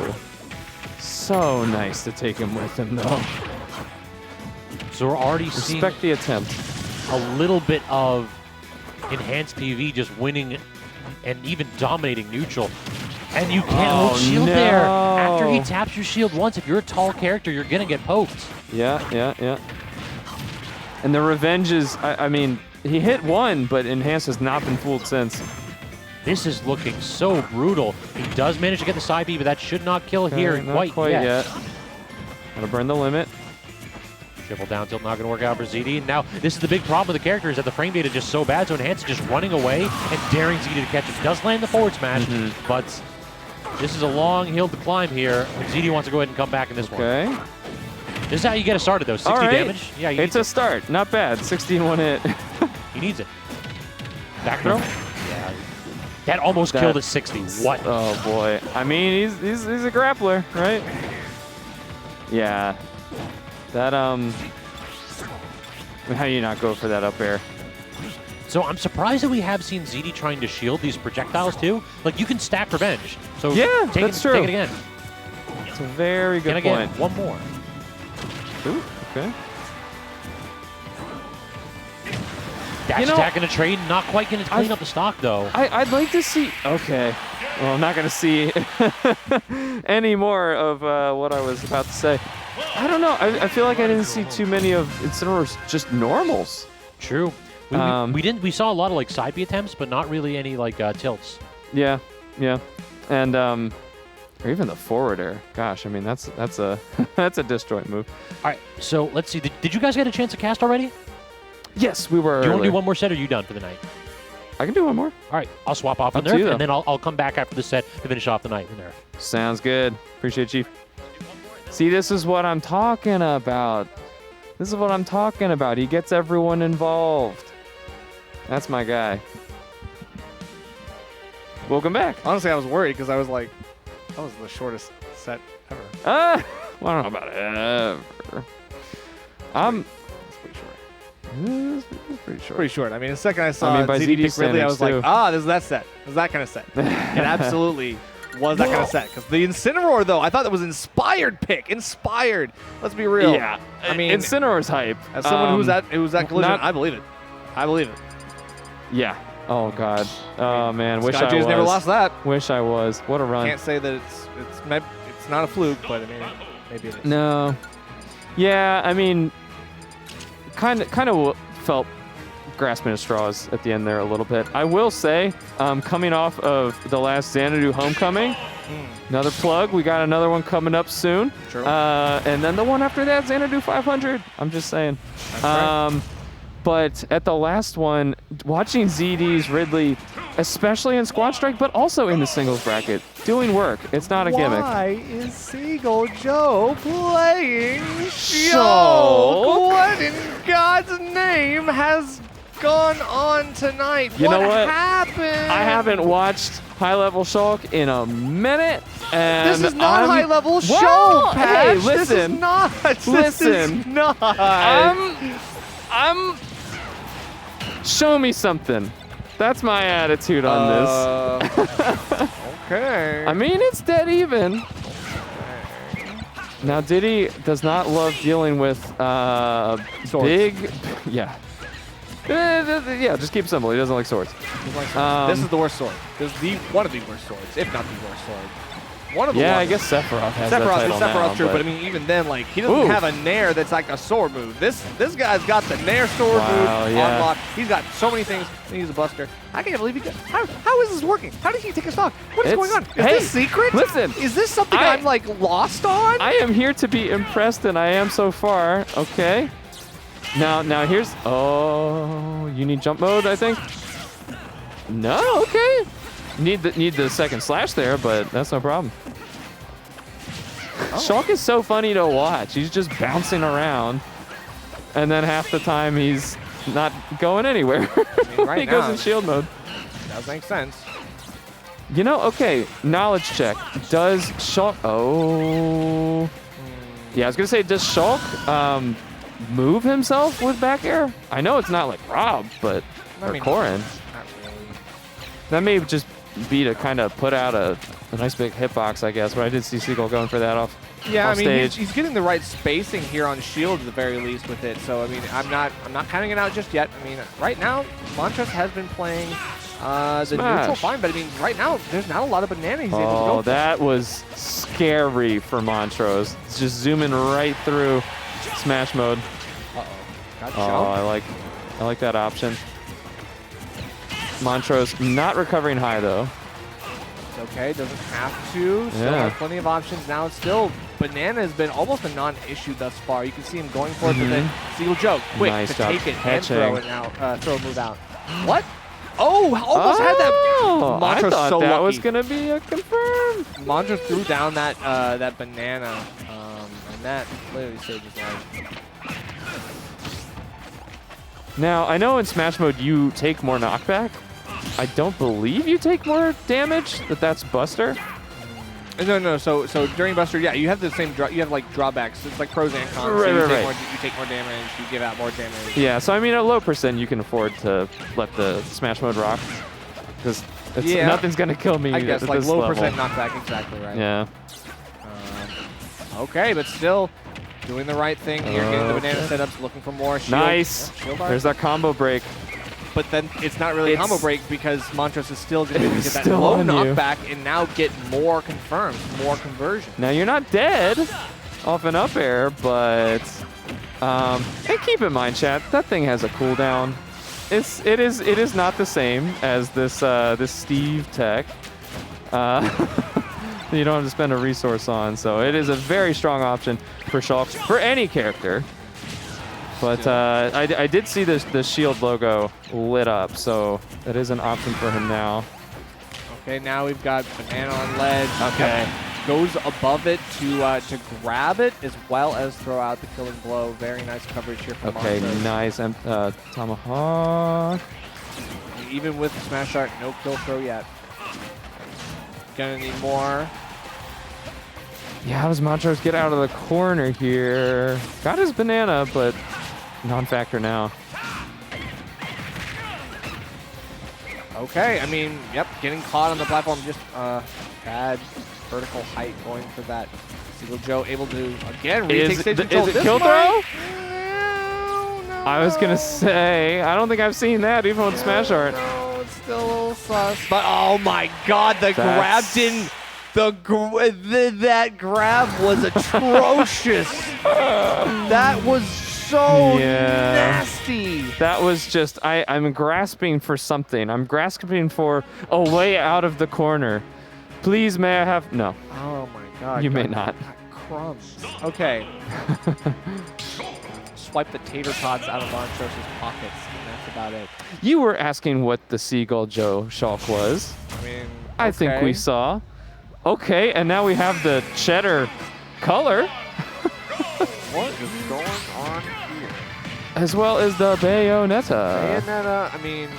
nice to take him with him, though. So we're already seeing the attempt. A little bit of Enhanced PV just winning and even dominating neutral. And you can't hold shield there. After he taps your shield once, if you're a tall character, you're going to get poked. Yeah. And the revenge is, I mean, he hit one, but Enhance has not been fooled since. This is looking so brutal. He does manage to get the side B, but that should not kill here not quite yet. Gotta burn the limit. Triple down tilt not going to work out for ZD. Now, this is the big problem with the character is that the frame data is just so bad, so Enhance is just running away and daring ZD to catch him. Does land the forward smash, but this is a long hill to climb here. ZD wants to go ahead and come back in this one. Okay. This is how you get it started, though. 60 All right. damage. Yeah, It's a start. Not bad. 16 one hit. he needs it. Back throw. Yeah. That almost killed at 60. What? Oh boy. I mean, he's a grappler, right? Yeah. That I mean, how do you not go for that up air? So I'm surprised that we have seen ZD trying to shield these projectiles too. Like you can stack revenge. So yeah, take that's it, true. Take it again. It's a very good and again, point. one more. Ooh, okay. Dash attack and a trade, not quite going to clean up the stock though. I'd like to see. Okay. Well, I'm not going to see any more of what I was about to say. I don't know. I feel like I didn't see too many of Incineroar's just normals. True. We saw a lot of like side B attempts, but not really any like tilts. Yeah, yeah, and or even the forwarder. Gosh, I mean that's a that's a disjoint move. All right, so let's see. Did you guys get a chance to cast already? Yes, we were. Do you want to do one more set, or are you done for the night? I can do one more. All right, I'll swap off Up the to you, nerf, though. and then I'll come back after the set to finish off the night with nerf. Sounds good. Appreciate it, Chief. See, this is what I'm talking about. This is what I'm talking about. He gets everyone involved. That's my guy. Welcome back. Honestly, I was worried because I was like, that was the shortest set ever. Well, I don't know about ever. It's pretty short. It's pretty short. Pretty short. I mean, the second I saw by ZD ZD pick Ridley, I was standards, like, this is that set. This is that kind of set. It absolutely was that kind of set. Because the Incineroar, though, I thought that was inspired pick. Inspired. Let's be real. Yeah. I mean, Incineroar's hype. as someone who's at collision, not- I believe it. I believe it. Yeah. Oh God. Oh man. Wish I Sky J's was. never lost that. Wish I was. What a run. Can't say that it's not a fluke, but I mean, maybe it is. No. Yeah. I mean, kind of felt grasping at straws at the end there a little bit. I will say, coming off of the last Xanadu homecoming, another plug. We got another one coming up soon. True. And then the one after that, Xanadu 500. I'm just saying. That's right. But at the last one, watching ZD's Ridley, especially in Squad Strike, but also in the singles bracket, doing work. It's not a gimmick. Why is Seagull Joe playing Shulk? Shulk? What in God's name has gone on tonight? You know what? happened? I haven't watched high-level Shulk in a minute, and This is not high-level Well, Shulk, hey, Patch. listen. This is not. This is Listen. not. I'm. Show me something. That's my attitude on this. Okay. I mean, it's dead even. Now, Diddy does not love dealing with big. Yeah. Yeah, just keep it simple. He doesn't like swords. This is the worst sword. This is one of the worst swords, if not the worst sword. One of the Yeah, I worst. guess Sephiroth has that title now. Sephiroth's true, but I mean, even then, like, he doesn't have a nair that's like a sword move. This guy's got the nair sword move unlocked. He's got so many things. He's a buster. I can't believe he got. How is this working? How did he take a stock? What is going on? Is this secret? Listen. Is this something I'm like lost on? I am here to be impressed, and I am so far. Okay. Now here's. Oh, you need jump mode, I think. No, okay. Need the second slash there, but that's no problem. Shulk is so funny to watch. He's just bouncing around, and then half the time he's not going anywhere. Right he goes now, in shield mode. Does make sense. You know, okay, knowledge check. Does Shulk... Oh... Yeah, I was going to say, does Shulk move himself with back air? I know it's not like Rob, but... I or mean, Corrin. Not really. That may just be to kind of put out a nice big hitbox, I guess, but I did see Seagull going for that off Yeah, I mean, stage. he's getting the right spacing here on shield at the very least with it. So I mean, I'm not counting it out just yet. I mean, right now Montrose has been playing the neutral fine, but I mean, right now there's not a lot of banana he's able to go Oh, for. that was scary for Montrose. It's just zooming right through smash mode. Got Oh, I like that option. Montrose not recovering high though. It's okay, doesn't have to. Still Yeah. has plenty of options. Now it's still banana has been almost a non-issue thus far. You can see him going for it, but then Seagull Joe quick Nice to job take it and catching. throw it out, throw a move out. What? Oh, almost had that. I Montrose thought so that lucky. was gonna be a confirm. Montrose threw down that banana, and that clearly saves his life. Now, I know in Smash Mode you take more knockback. I don't believe you take more damage, that's Buster. No. So during Buster, yeah, you have the same. You have like drawbacks. It's like pros and cons. Right, so right. you take more damage. You give out more damage. Yeah, so I mean, at low percent, you can afford to let the Smash Mode rock. Because nothing's going to kill me I guess, at like this low level. percent knockback, exactly right. Yeah. Okay, but still doing the right thing here, getting the banana setups, looking for more shield. Nice. Yeah, shield art. There's that combo break. But then it's not really a combo break because Montrose is still going to get that still low on you. knockback and now get more confirmed, more conversion. Now, you're not dead off an up air, but... and keep in mind, chat, that thing has a cooldown. It is not the same as this this Steve tech. You don't have to spend a resource on, so it is a very strong option for Shulk, for any character. But I did see the shield logo lit up, so that is an option for him now. Okay, now we've got banana on ledge. Okay. Goes above it to grab it as well as throw out the killing blow. Very nice coverage here from Okay, Montrose. nice. And Tomahawk. Even with the smash art, no kill throw yet. Gonna need more. Yeah, how does Montrose get out of the corner here? Got his banana, but non-factor now. Okay, I mean, yep, getting caught on the platform, just bad vertical height going for that. Seagull Joe able to, again, retake stage control. Is it kill throw? I was going to say, I don't think I've seen that even with Smash Art. No, it's still a little sus. But oh my god, the grab didn't... that grab was atrocious. That was so nasty. That was just, I'm grasping for something. I'm grasping for a way out of the corner. Please, may I have, no. Oh my god. You may not. Crumbs. Okay. Swipe the tater tots out of Montrose's pockets, and that's about it. You were asking what the Seagull Joe Shulk was. I mean, I think we saw. Okay, and now we have the cheddar color. What is going on here? As well as the Bayonetta. Bayonetta, I mean...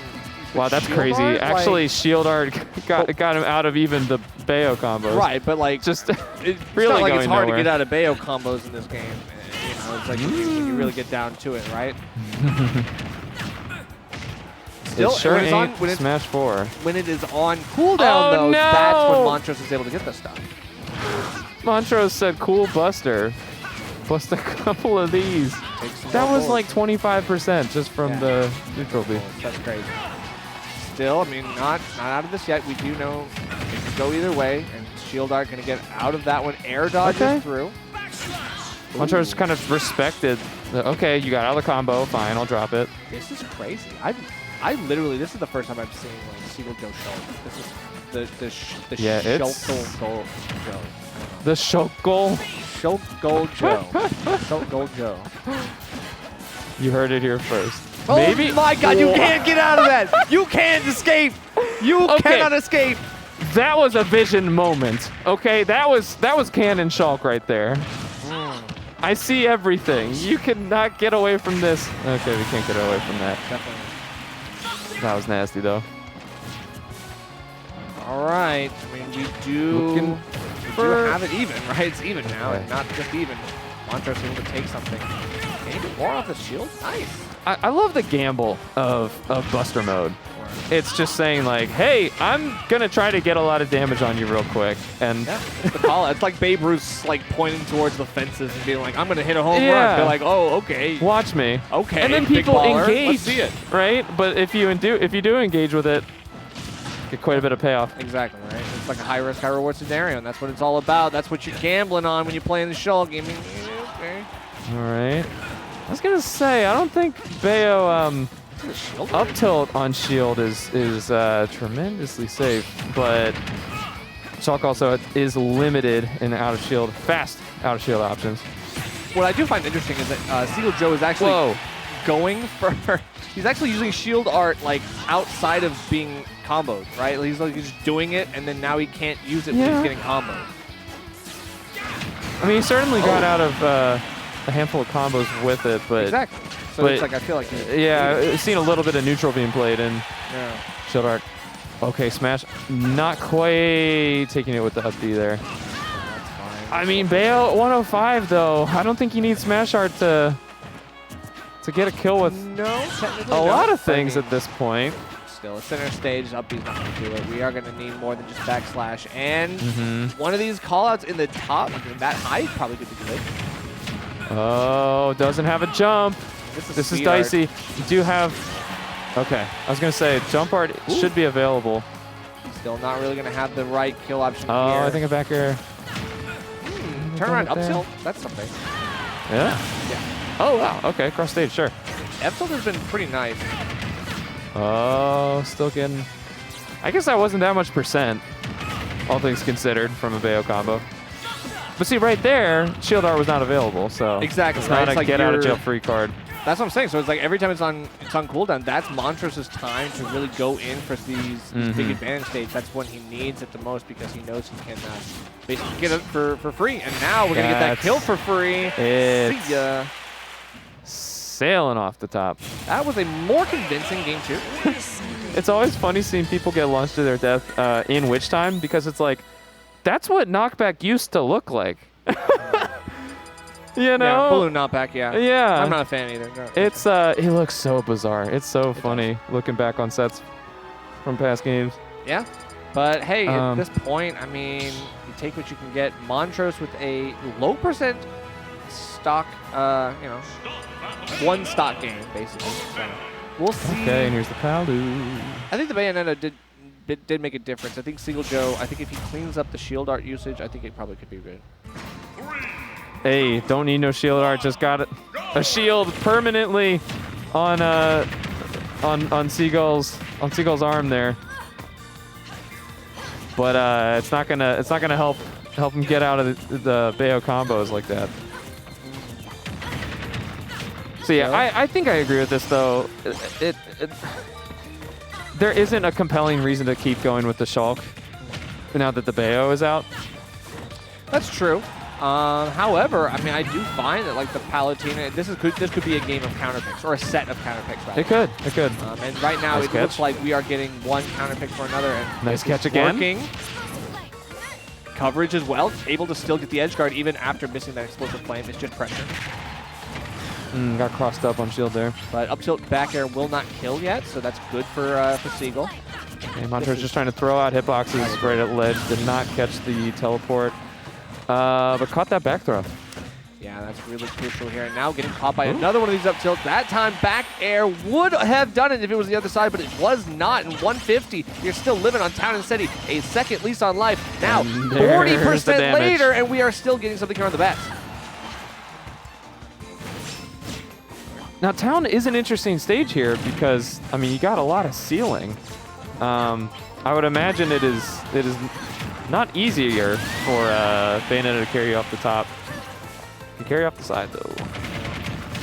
Wow, that's shield crazy. art, Actually, like, shield art got him out of even the Bayo combos. Right, but like... Just it's really not like going it's hard nowhere. to get out of Bayo combos in this game. You know, it's like when you really get down to it, right? Still, it sure when it's on, ain't when it's, Smash 4. When it is on cooldown, though, that's when Montrose is able to get this stuff. Montrose said, cool Buster. Bust a couple of these. That was like 25% just from the neutral B. That's crazy. Still, I mean, not out of this yet. We do know it could go either way, and Shield Art going to get out of that one. Air dodges through. Montrose kind of respected okay, you got out of the combo. Fine, I'll drop it. This is crazy. I literally, this is the first time I've seen like Seagull Joe Shulk. This is the Shulk Goal Joe. The Shulk Goal? Shulk Goal Joe. Shulk Goal Joe. You heard it here first. Oh Maybe. my god, you can't get out of that! You can't escape! You cannot escape! That was a vision moment. Okay, that was canon Shulk right there. I see everything. You cannot get away from this. Okay, we can't get away from that. Definitely. That was nasty though. All right. I mean, we do have it even, right? It's even now, and not just even. Montrose able to take something. Can you get more off the shield? Nice. I love the gamble of Buster mode. It's just saying like, hey, I'm gonna try to get a lot of damage on you real quick, and yeah, it's the call. It's like Babe Ruth's like pointing towards the fences and being like, I'm gonna hit a home run. They're like, oh, okay. Watch me. Okay. And then big people baller. engage. Let's see it. Right? But if you do engage with it, get quite a bit of payoff. Exactly, right? It's like a high risk, high reward scenario, and that's what it's all about. That's what you're gambling on when you play in the Shulk game. Okay. All right. I was gonna say, I don't think Bayo up tilt on shield is tremendously safe, but Shulk also is limited in out of shield, fast out of shield options. What I do find interesting is that Seagull Joe is actually going for. He's actually using shield art like outside of being comboed, right? He's like just doing it, and then now he can't use it when he's getting comboed. I mean, he certainly got out of a handful of combos with it, but Exactly. So but it's like I feel like I've seen a little bit of neutral being played in yeah. Shield Art. Okay, smash. Not quite taking it with the up B there. That's fine. I mean, Bayo 105 though. I don't think you need smash art to get a kill with No, technically a lot no. of things I mean, at this point. Still, center stage, up B's not going to do it. We are going to need more than just backslash. And one of these callouts in the top, that high, probably could be good. Oh, doesn't have a jump. This is dicey. You do have... Okay, I was going to say, jump art should be available. Still not really going to have the right kill option Oh, here. I think a back air. Turn around, up there. tilt? That's something. Yeah? Yeah. Oh, wow. Okay, cross stage, sure. F tilt has been pretty nice. Oh, still getting... I guess that wasn't that much percent, all things considered, from a Bayo combo. But see, right there, Shield Art was not available, so... Exactly, It's right? not It's a like get-out-of-jail-free card. That's what I'm saying. So it's like every time it's on cooldown, that's Montrose's time to really go in for these big advantage states. That's when he needs it the most because he knows he can basically get it for free. And now we're going to get that kill for free. It's See ya. sailing off the top. That was a more convincing game too. It's always funny seeing people get launched to their death in Witch Time because it's like, that's what knockback used to look like. You know? Yeah, balloon knockback, yeah. Yeah. I'm not a fan either. No. It's it looks so bizarre. It's so funny looking back on sets from past games. Yeah. But hey, at this point, I mean, you take what you can get. Montrose with a low percent stock, you know, one stock game, basically. So we'll see. Okay, and here's the Palu. I think the Bayonetta did make a difference. I think Seagull Joe, I think if he cleans up the shield art usage, I think it probably could be good. Hey, don't need no shield art. Just got it. A shield permanently on Seagull's arm there. But it's not gonna help him get out of the Bayo combos like that. So yeah, I think I agree with this though. There isn't a compelling reason to keep going with the Shulk now that the Bayo is out. That's true. However, I mean, I do find that like the Palutena, this could be a game of counter picks or a set of counter picks. Rather. It could. And right now, Nice it catch. looks like we are getting one counter pick for another. And Nice this catch is again. Working. Coverage as well, able to still get the edge guard even after missing that explosive flame. It's just pressure. Got crossed up on shield there. But up tilt back air will not kill yet, so that's good for Seagull. And Montrose just trying to throw out hitboxes right at ledge. Did not catch the teleport. But caught that back throw. Yeah, that's really crucial here. And now getting caught by another one of these up tilts. That time back air would have done it if it was the other side, but it was not. And 150, you're still living on Town and City. A second lease on life. Now, 40% later, and we are still getting something here on the bats. Now, Town is an interesting stage here because, I mean, you got a lot of ceiling. I would imagine it is not easier for Bayonetta to carry off the top. You can carry off the side, though.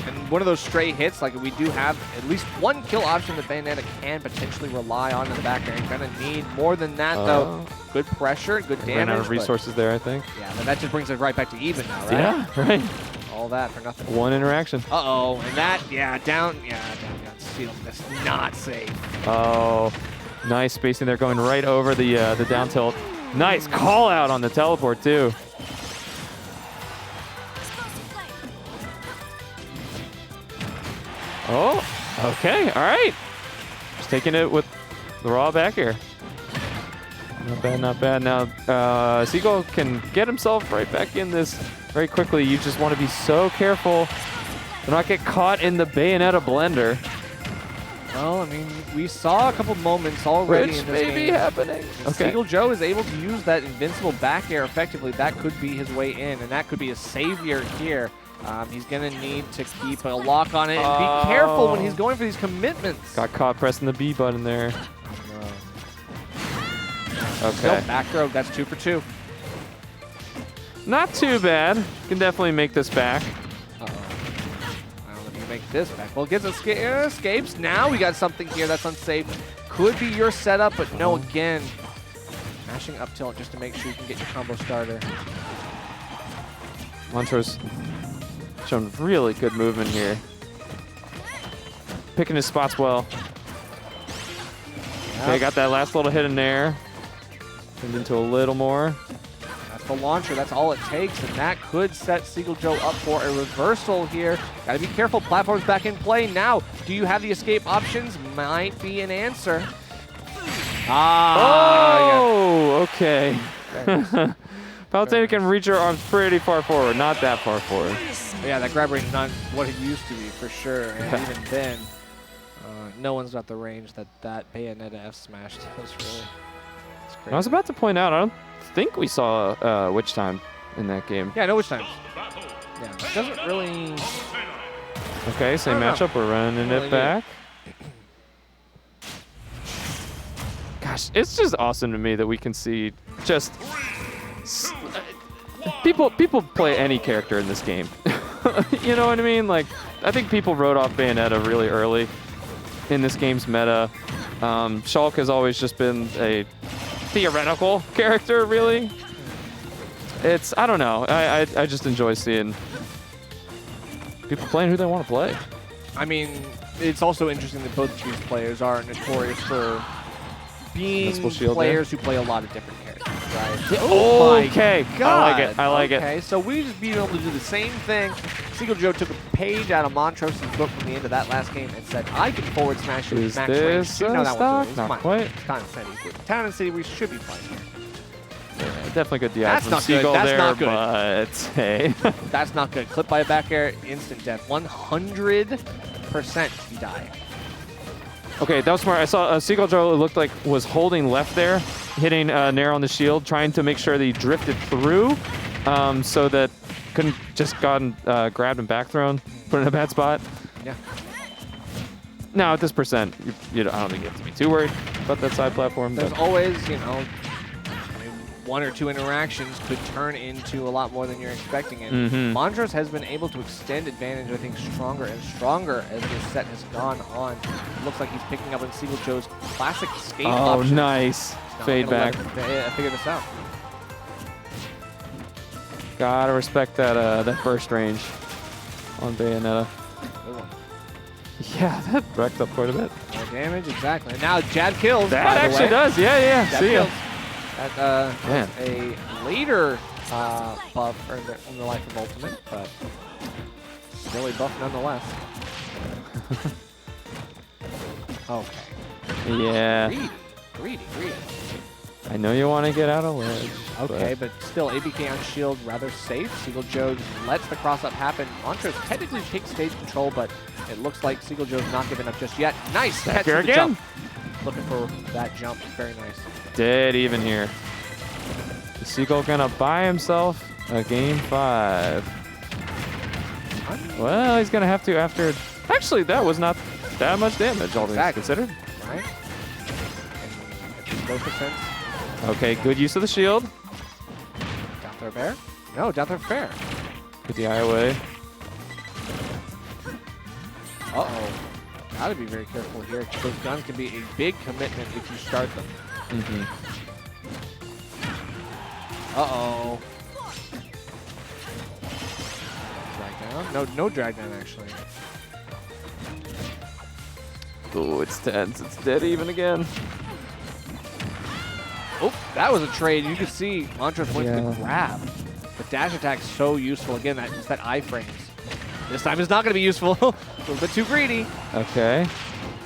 And one of those stray hits, like we do have at least one kill option that Bayonetta can potentially rely on in the back there. You're going to need more than that, though. Good pressure, good damage. Ran out of resources there, I think. Yeah, but that just brings it right back to even now, right? Yeah, right. All that for nothing. One interaction. Uh-oh, and that, down, seal. That's not safe. Oh, nice spacing there, going right over the down tilt. Nice call out on the teleport, too. Oh, okay, all right. Just taking it with the raw back air. Not bad, not bad. Now, Seagull can get himself right back in this very quickly. You just want to be so careful to not get caught in the Bayonetta blender. Well, I mean, we saw a couple moments already in this game. Happening. Okay. Seagull Joe is able to use that invincible back air effectively. That could be his way in, and that could be a savior here. He's going to need to keep a lock on it and be careful when he's going for these commitments. Got caught pressing the B button there. Okay. Nope, back throw. That's 2 for 2. Not too bad. Can definitely make this back. Uh-oh. I don't know if you can make this back. Well, gets escapes. Now we got something here that's unsafe. Could be your setup, but no, again. Mashing up tilt just to make sure you can get your combo starter. Montrose showing really good movement here. Picking his spots well. Okay, got that last little hit in there. Turned into a little more. That's the launcher. That's all it takes, and that could set Seagull Joe up for a reversal here. Got to be careful. Platform's back in play now. Do you have the escape options? Might be an answer. Oh, okay. Palutena can reach her arms pretty far forward, not that far forward. Yeah, that grab range is not what it used to be for sure, and even then, no one's got the range that Bayonetta F smashed. That was really, it's crazy. I was about to point out, I don't think we saw Witch Time in that game. Yeah, no Witch Times. Yeah, it doesn't really... Okay, same matchup, we're running it back. Gosh, it's just awesome to me that we can see just... People play any character in this game. You know what I mean? Like, I think people wrote off Bayonetta really early in this game's meta. Shulk has always just been a theoretical character, really. It's, I don't know. I just enjoy seeing people playing who they want to play. I mean, it's also interesting that both of these players are notorious for being players who play a lot of different characters, right? Oh, okay. I like it. I like it. Okay, so we've just been able to do the same thing. Seagull Joe took a page out of Montrose's book from the end of that last game and said, I can forward smash you with max range. Is You know this that one's stock? Not doing. quite. Town and City. Town and City, we should be playing here. Yeah, definitely good DI That's from not good. Seagull That's there, not good. but hey. That's not good. Clip by a back air, instant death. 100% he died. Okay, that was smart. I saw Seagull Joe, it looked like was holding left there, hitting Nair on the shield, trying to make sure that he drifted through so that couldn't just gotten grabbed and back thrown, put in a bad spot. Yeah. Now at this percent, I don't think you have to be too worried about that side platform. There's always, I mean, one or two interactions could turn into a lot more than you're expecting. And Montrose has been able to extend advantage, I think, stronger and stronger as this set has gone on. It looks like he's picking up on Seagull Joe's classic escape option. Oh, nice. Fade back. Figure this out. Gotta respect that burst range on Bayonetta. Good one. Yeah, that racked up quite a bit. More damage, exactly. And now Jad kills, That by the actually way. does, yeah. Jad See ya. kills. That was a later buff in the life of Ultimate, but still a buff nonetheless. Okay. Yeah. Greedy. I know you want to get out of ledge. Okay, but still, ABK on shield, rather safe. Seagull Joe just lets the cross-up happen. Montrose technically takes stage control, but it looks like Seagull Joe's not giving up just yet. Nice catch here for the again. jump. Looking for that jump. Very nice. Dead even here. Is Seagull gonna buy himself a game 5? Well, he's gonna have to after. Actually, that was not that much damage, all things considered. Right. And both defense. Okay, good use of the shield. Down throw bear? No, down throw fair. Get the eye away. Uh-oh. Gotta be very careful here. Those guns can be a big commitment if you start them. Uh-oh. Drag down? No drag down, actually. Oh, it's tense. It's dead even again. Oh, that was a trade. You could see Montrose went to the grab. The dash attack's so useful. Again, it's that iframes. This time it's not going to be useful. A little bit too greedy. Okay.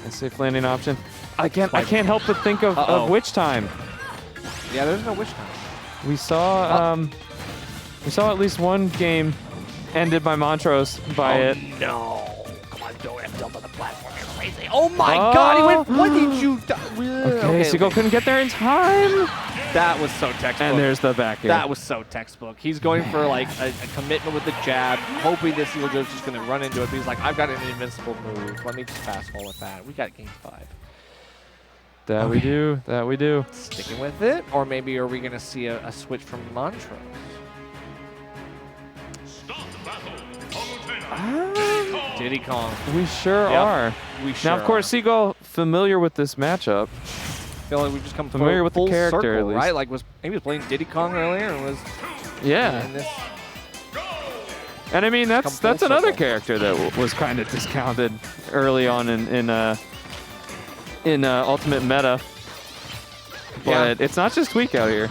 A safe landing option. I can't help but think of Witch Time. Yeah, there's no Witch Time. We saw at least one game ended by Montrose by it. No. Come on, don't have jump on the platform. You're crazy. Oh my god, he went. What did you do? Okay, Seagull couldn't get there in time. That was so textbook. And there's the back air. That was so textbook. He's going for like a commitment with the jab, hoping that Seagull Joe's just going to run into it. But he's like, I've got an invincible move. Let me just fast forward with that. We got game 5. That we do. That we do. Sticking with it, or maybe are we going to see a switch from Montrose? Diddy Kong. We sure are. We sure now, of course, Seagull familiar with this matchup. I feel like we've just come familiar with the character, circle, at least. right? Like maybe was playing Diddy Kong earlier and was in this. And I mean, that's full another circle. character that was kind of discounted early on in Ultimate Meta. But it's not just weak out here.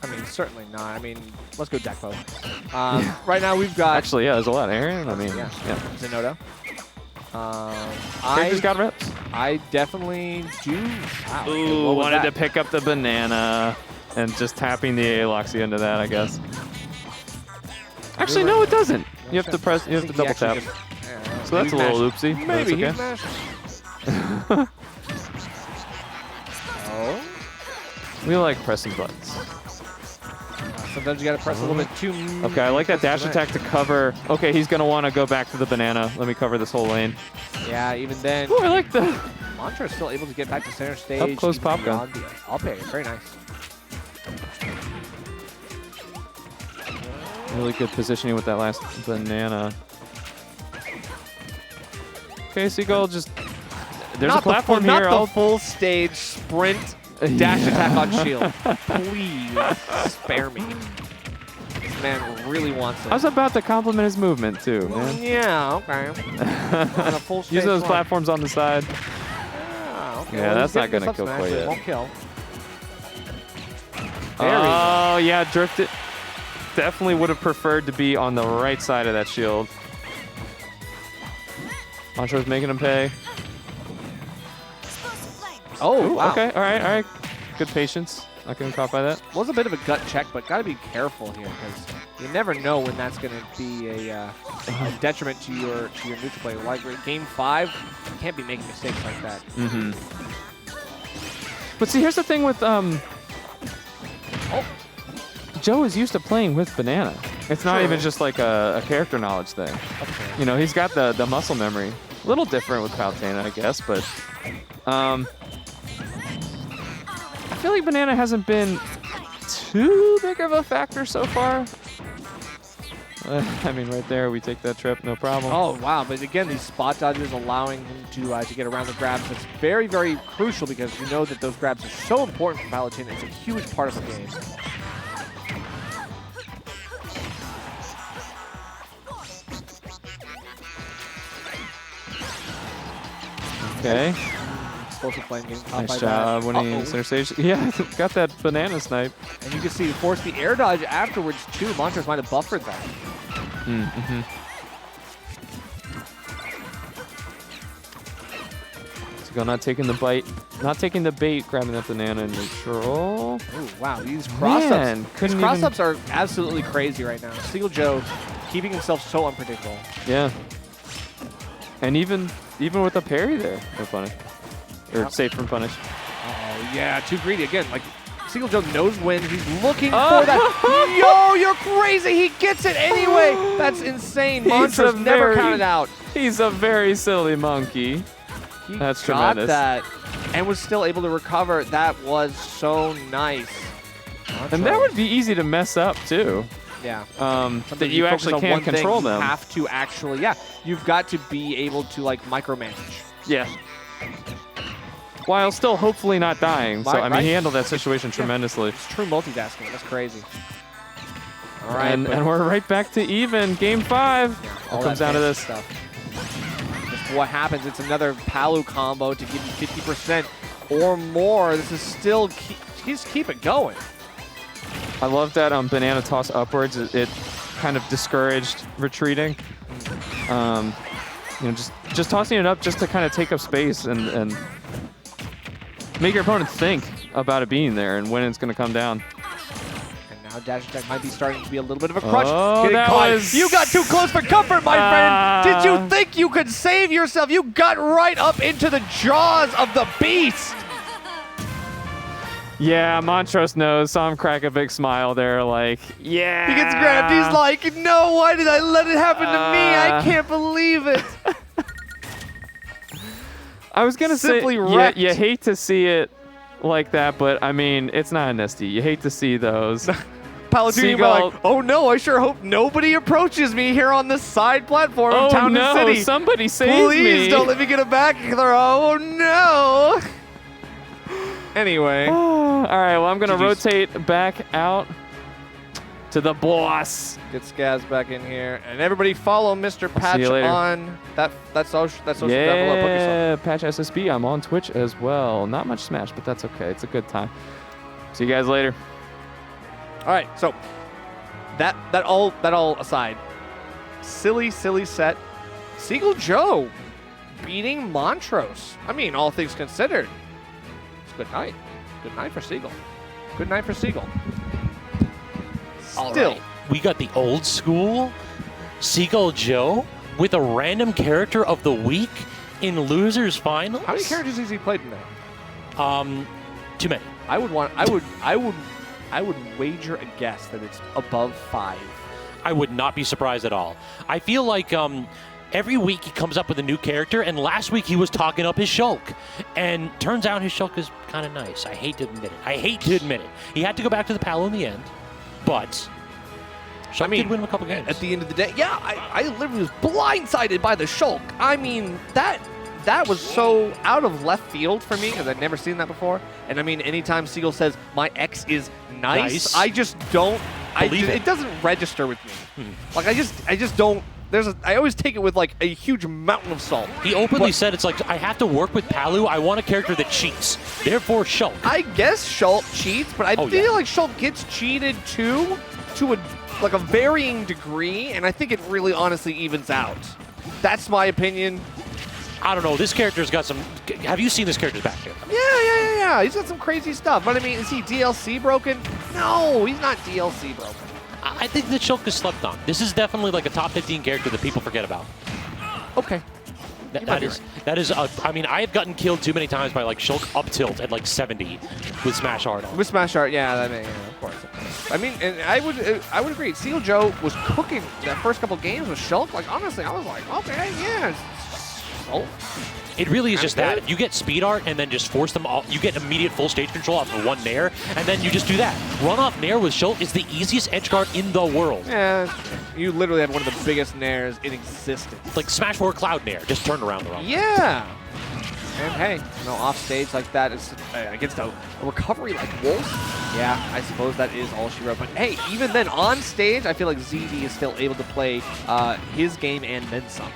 I mean, certainly not. I mean, let's go Deckpo. Right now we've got... Actually, yeah, there's a lot. Aaron, I mean, yeah. yeah. Zenodo. Characters got reps. I definitely do. Wow. okay, Ooh, what was wanted to that? pick up the banana and just tapping the Aloxia into that, I guess. Actually, no, it doesn't. You have to press. You have to double tap. So that's a little oopsie. but Maybe he's it's okay. mashing. Oh. We like pressing buttons. Sometimes you gotta press a little bit too. Okay, I like that dash attack to cover. Okay, he's gonna want to go back to the banana. Let me cover this whole lane. Yeah, even then. Ooh, I like the Montrose still able to get back to center stage. Up close even pop gun. beyond the- I'll pay. Very nice. really good positioning with that last banana. Okay, Seagull just. There's a platform here. Not the full stage sprint dash attack on shield. Please spare me. This man really wants it. I was about to compliment his movement too, man. Yeah, okay. On a full stage Use those run. platforms on the side. Yeah, okay. Yeah, well, that's he's not getting gonna this kill up quite smash, but it yet. won't kill. Oh, yeah, drifted. Definitely would have preferred to be on the right side of that shield. Montrose's making him pay. Oh, Ooh, wow. Okay, all right. Good patience. Not getting caught by that. Was a bit of a gut check, but gotta be careful here because you never know when that's gonna be a detriment to your neutral player. Like game 5, you can't be making mistakes like that. Mm-hmm. But see, here's the thing with Joe is used to playing with banana. It's not even just like a character knowledge thing. Okay. You know, he's got the muscle memory. A little different with Palutena, I guess, but I feel like banana hasn't been too big of a factor so far. I mean, right there, we take that trip, no problem. Oh wow! But again, these spot dodges allowing him to get around the grabs. That's very, very crucial because you know that those grabs are so important for Palutena. It's a huge part of the game. Okay. Explosive flame getting caught by Nice job that. winning center stage. Yeah, got that banana snipe. And you can see force the air dodge afterwards too. Montrose might have buffered that. Mm-hmm. Seagull not taking the bite, not taking the bait, grabbing that banana in neutral. Oh wow, these Man, cross-ups. These couldn't cross-ups are absolutely crazy right now. Seagull Joe keeping himself so unpredictable. Yeah. And even with a parry there, no punish. Or safe from punish. Oh yeah, too greedy again. Like Seagull Joe knows when he's looking for that. Yo, you're crazy. He gets it anyway. That's insane. Montrose never counted out. He's a very silly monkey. He That's got tremendous. that and was still able to recover. That was so nice. And that would be easy to mess up too. Yeah. That you focus actually on can't one thing, control you them. have to actually, you've got to be able to like micromanage. Yeah. While still hopefully not dying. So, I mean, he handled that situation tremendously. It's true multitasking. That's crazy. All right. And we're right back to even. Game 5. Yeah, All comes down to this. Stuff. Just what happens. It's another Palu combo to give you 50% or more. This is still, just keep it going. I love that banana toss upwards. It kind of discouraged retreating. You know, just tossing it up just to kind of take up space and make your opponent think about it being there and when it's going to come down. And now dash attack might be starting to be a little bit of a crutch. Oh, Getting that caught. was- You got too close for comfort, my friend. Did you think you could save yourself? You got right up into the jaws of the beast. Yeah, Montrose knows. Saw him crack a big smile there, like, yeah. He gets grabbed. He's like, no, why did I let it happen to me? I can't believe it. I was going to say, Simply yeah, wrecked. you hate to see it like that, but I mean, it's not an SD. You hate to see those. Palutena Seagull- like, oh no, I sure hope nobody approaches me here on this side platform of Oh Town no, and City. somebody save Please me. don't let me get a back throw. Oh no. Anyway. All right, well, I'm going to GG's. rotate back out to to the boss. Get Skaz back in here, and everybody follow Mr. See Patch you later. on that social down below. Plug yourself. Yeah, Patch SSB. I'm on Twitch as well. Not much Smash, but that's okay. It's a good time. See you guys later. All right, so that all aside, silly set. Seagull Joe beating Montrose. I mean, all things considered, it's a good night. Good night for Seagull. Good night for Seagull. All Still, right. We got the old school Seagull Joe with a random character of the week in losers finals. how many characters has he played in there? Too many. I would wager a guess that it's above 5. I would not be surprised at all. I feel like every week he comes up with a new character, and last week he was talking up his Shulk. And turns out his Shulk is kind of nice. I hate to admit it. He had to go back to the Palu in the end, but Shulk did win him a couple games. At the end of the day, yeah, I literally was blindsided by the Shulk. I mean, that was so out of left field for me because I'd never seen that before. And I mean, anytime Seagull says my ex is nice. I just don't. It doesn't register with me. Like I just don't. I always take it with like a huge mountain of salt. He openly said it's like, I have to work with Palu. I want a character that cheats. Therefore, Shulk. I guess Shulk cheats, but I feel like Shulk gets cheated too, to a varying degree, and I think it really honestly evens out. That's my opinion. I don't know. This character's got some. Have you seen this character's back here? Yeah. He's got some crazy stuff. But I mean, is he DLC broken? No, he's not DLC broken. I think that Shulk is slept on. This is definitely like a top 15 character that people forget about. Okay. That is. I mean, I have gotten killed too many times by like Shulk up tilt at like 70 with Smash Art on. With Smash Art, yeah, of course. I mean, and I would agree. Seagull Joe was cooking that first couple games with Shulk. Like honestly, I was like, okay, yeah. It really is just that. If you get speed art and then just force them all, you get immediate full stage control off of one Nair, and then you just do that. Run off Nair with Shulk is the easiest edge guard in the world. Yeah, you literally have one of the biggest Nairs in existence. Like Smash 4 Cloud Nair, just turned around the wrong way. Yeah. And hey, off stage like that is against a recovery like Wolf. Yeah, I suppose that is all she wrote. But hey, even then on stage, I feel like ZD is still able to play his game and then some.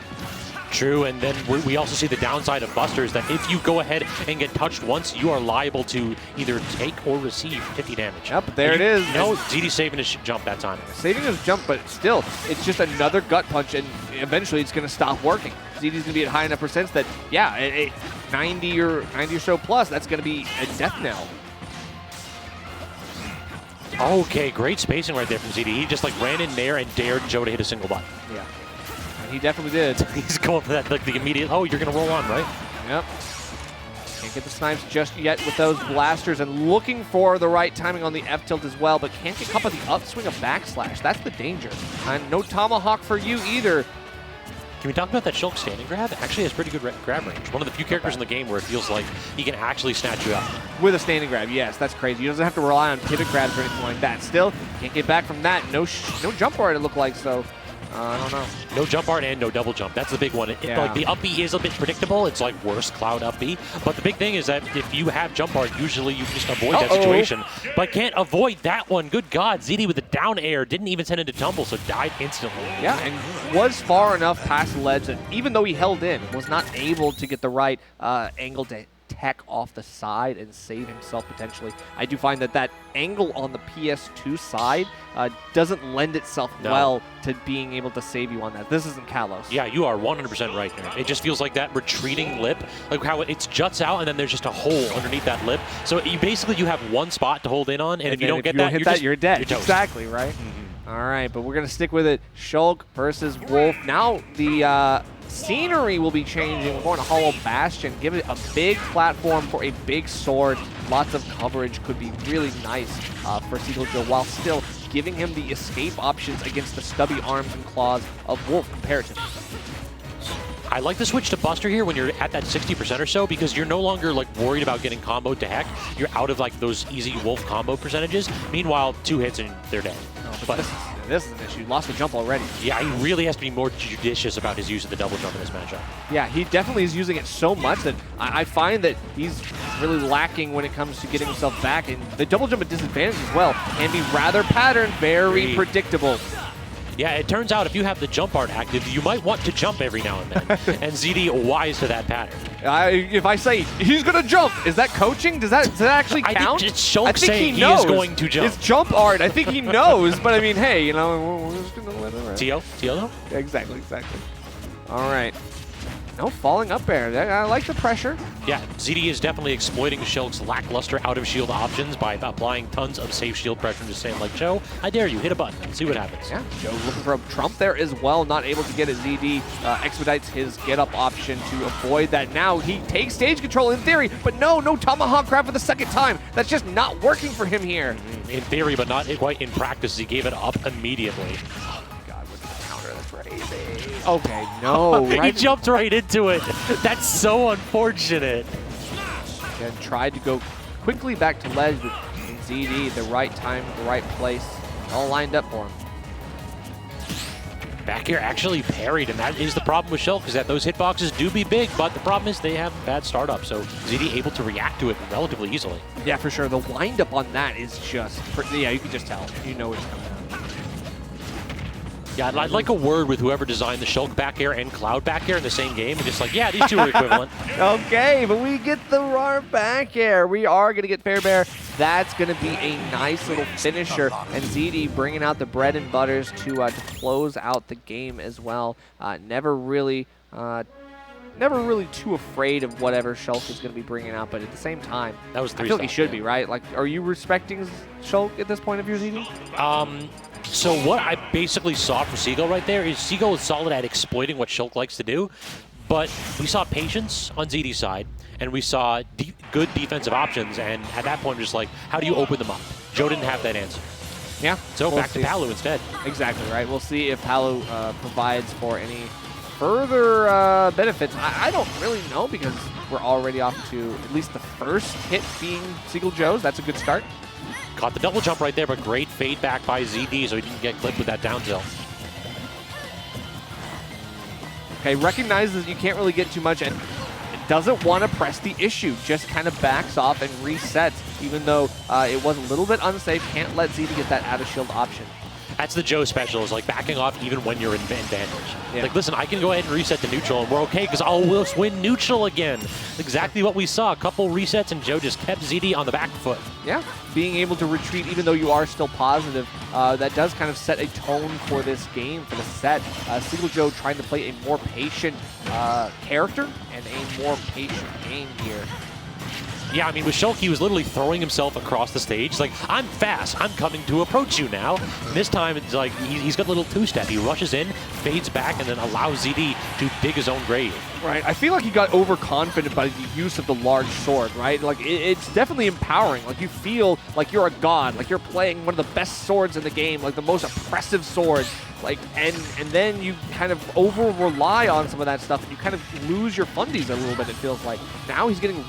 True, and then we also see the downside of Busters, that if you go ahead and get touched once, you are liable to either take or receive 50 damage. Yep, there it is. No, ZD's saving his jump that time. Saving his jump, but still, it's just another gut punch, and eventually it's going to stop working. ZD's going to be at high enough percents that, yeah, 90 or so plus, that's going to be a death knell. Okay, great spacing right there from ZD. He just like ran in there and dared Joe to hit a single button. Yeah. He definitely did. He's going for that, like the immediate, oh, you're going to roll on, right? Yep. Can't get the snipes just yet with those blasters, and looking for the right timing on the F-tilt as well, but can't get caught by the upswing of backslash. That's the danger. And no tomahawk for you either. Can we talk about that Shulk standing grab? It actually has pretty good grab range. One of the few characters in the game where it feels like he can actually snatch you up. With a standing grab, yes, that's crazy. He doesn't have to rely on pivot grabs or anything like that. Still, can't get back from that. No jump art, it looked like, so... I don't know. No jump art and no double jump. That's the big one. Like the up B is a bit predictable. It's like worst cloud up B. But the big thing is that if you have jump art, usually you just avoid that situation. But can't avoid that one. Good God. ZD with the down air. Didn't even send it to tumble, so died instantly. Yeah, and was far enough past the ledge that even though he held in, was not able to get the right angle to tech off the side and save himself potentially. I do find that angle on the PS2 side doesn't lend itself well to being able to save you on that. This isn't Kalos. Yeah, you are 100% right there. It just feels like that retreating lip, like how it juts out and then there's just a hole underneath that lip. So you have one spot to hold in on, and if you don't get that, you're dead. You're exactly, right? Mm-hmm. All right, but we're going to stick with it. Shulk versus Wolf. Now the scenery will be changing. We're going to Hollow Bastion. Give it a big platform for a big sword. Lots of coverage could be really nice for Seagull Joe, while still giving him the escape options against the stubby arms and claws of Wolf comparatively. I like the switch to Buster here when you're at that 60% or so, because you're no longer like worried about getting comboed to heck. You're out of like those easy Wolf combo percentages. Meanwhile, 2 hits and they're dead. Oh But this is an issue. Lost the jump already. yeah, he really has to be more judicious about his use of the double jump in this matchup. Yeah, he definitely is using it so much that I find that he's really lacking when it comes to getting himself back. And the double jump at disadvantage as well can be rather patterned, very predictable. Yeah, it turns out if you have the jump art active, you might want to jump every now and then. And ZD wise to that pattern. If I say he's going to jump, is that coaching? Does that actually count? I think it's Shulk saying he is going to jump. It's jump art. I think he knows, but I mean, hey, you know, we're just going to let it run. Tio though? Exactly. All right. No falling up air. I like the pressure. Yeah, ZD is definitely exploiting Shulk's lackluster out-of-shield options by applying tons of safe shield pressure and just saying, like, Joe, I dare you, hit a button and see what happens. Yeah, Joe looking for a trump there as well, not able to get it. ZD expedites his get-up option to avoid that. Now he takes stage control in theory, but no tomahawk grab for the second time. That's just not working for him here. In theory, but not quite in practice. He gave it up immediately. Okay, no. He jumped right into it. That's so unfortunate. And tried to go quickly back to ledge, but in ZD, the right time, the right place, all lined up for him. Back here actually parried, and that is the problem with Shulk, is that those hitboxes do be big, but the problem is they have bad startup, so ZD able to react to it relatively easily. Yeah, for sure. The windup on that is just, yeah, you can just tell. You know it's coming out. Yeah, I'd like a word with whoever designed the Shulk back air and Cloud back air in the same game, and just like, yeah, these two are equivalent. Okay, but we get the RAR back air. We are going to get Fair Bear. That's going to be a nice little finisher. And ZD bringing out the bread and butters to close out the game as well. Never really too afraid of whatever Shulk is going to be bringing out, but at the same time, that was I feel like he should be, right? Like, are you respecting Shulk at this point of your ZD? So what I basically saw from Seagull right there is Seagull is solid at exploiting what Shulk likes to do, but we saw patience on ZD's side, and we saw good defensive options, and at that point, just like, how do you open them up? Joe didn't have that answer. Yeah. So we'll back to Palu instead. Exactly, right? We'll see if Palu provides for any further benefits. I don't really know, because we're already off to at least the first hit being Seagull Joe's. That's a good start. Caught the double jump right there, but great fade back by ZD, so he didn't get clipped with that down tilt. Okay, recognizes you can't really get too much, and doesn't want to press the issue. Just kind of backs off and resets, even though it was a little bit unsafe. Can't let ZD get that out-of-shield option. That's the Joe special, is like backing off even when you're in advantage. Yeah. Like, listen, I can go ahead and reset to neutral, and we're okay, because I'll win neutral again. Exactly what we saw. A couple resets, and Joe just kept ZD on the back foot. Yeah, being able to retreat even though you are still positive, that does kind of set a tone for this game, for the set. Seagull Joe trying to play a more patient character and a more patient game here. Yeah, I mean, with Shulk, he was literally throwing himself across the stage. Like, I'm fast. I'm coming to approach you now. And this time, it's like he's got a little two-step. He rushes in, fades back, and then allows ZD to dig his own grave. Right. I feel like he got overconfident by the use of the large sword, right? Like, it's definitely empowering. Like, you feel like you're a god. Like, you're playing one of the best swords in the game, like the most oppressive sword. Like, and then you kind of over-rely on some of that stuff, and you kind of lose your fundies a little bit, it feels like. Now he's getting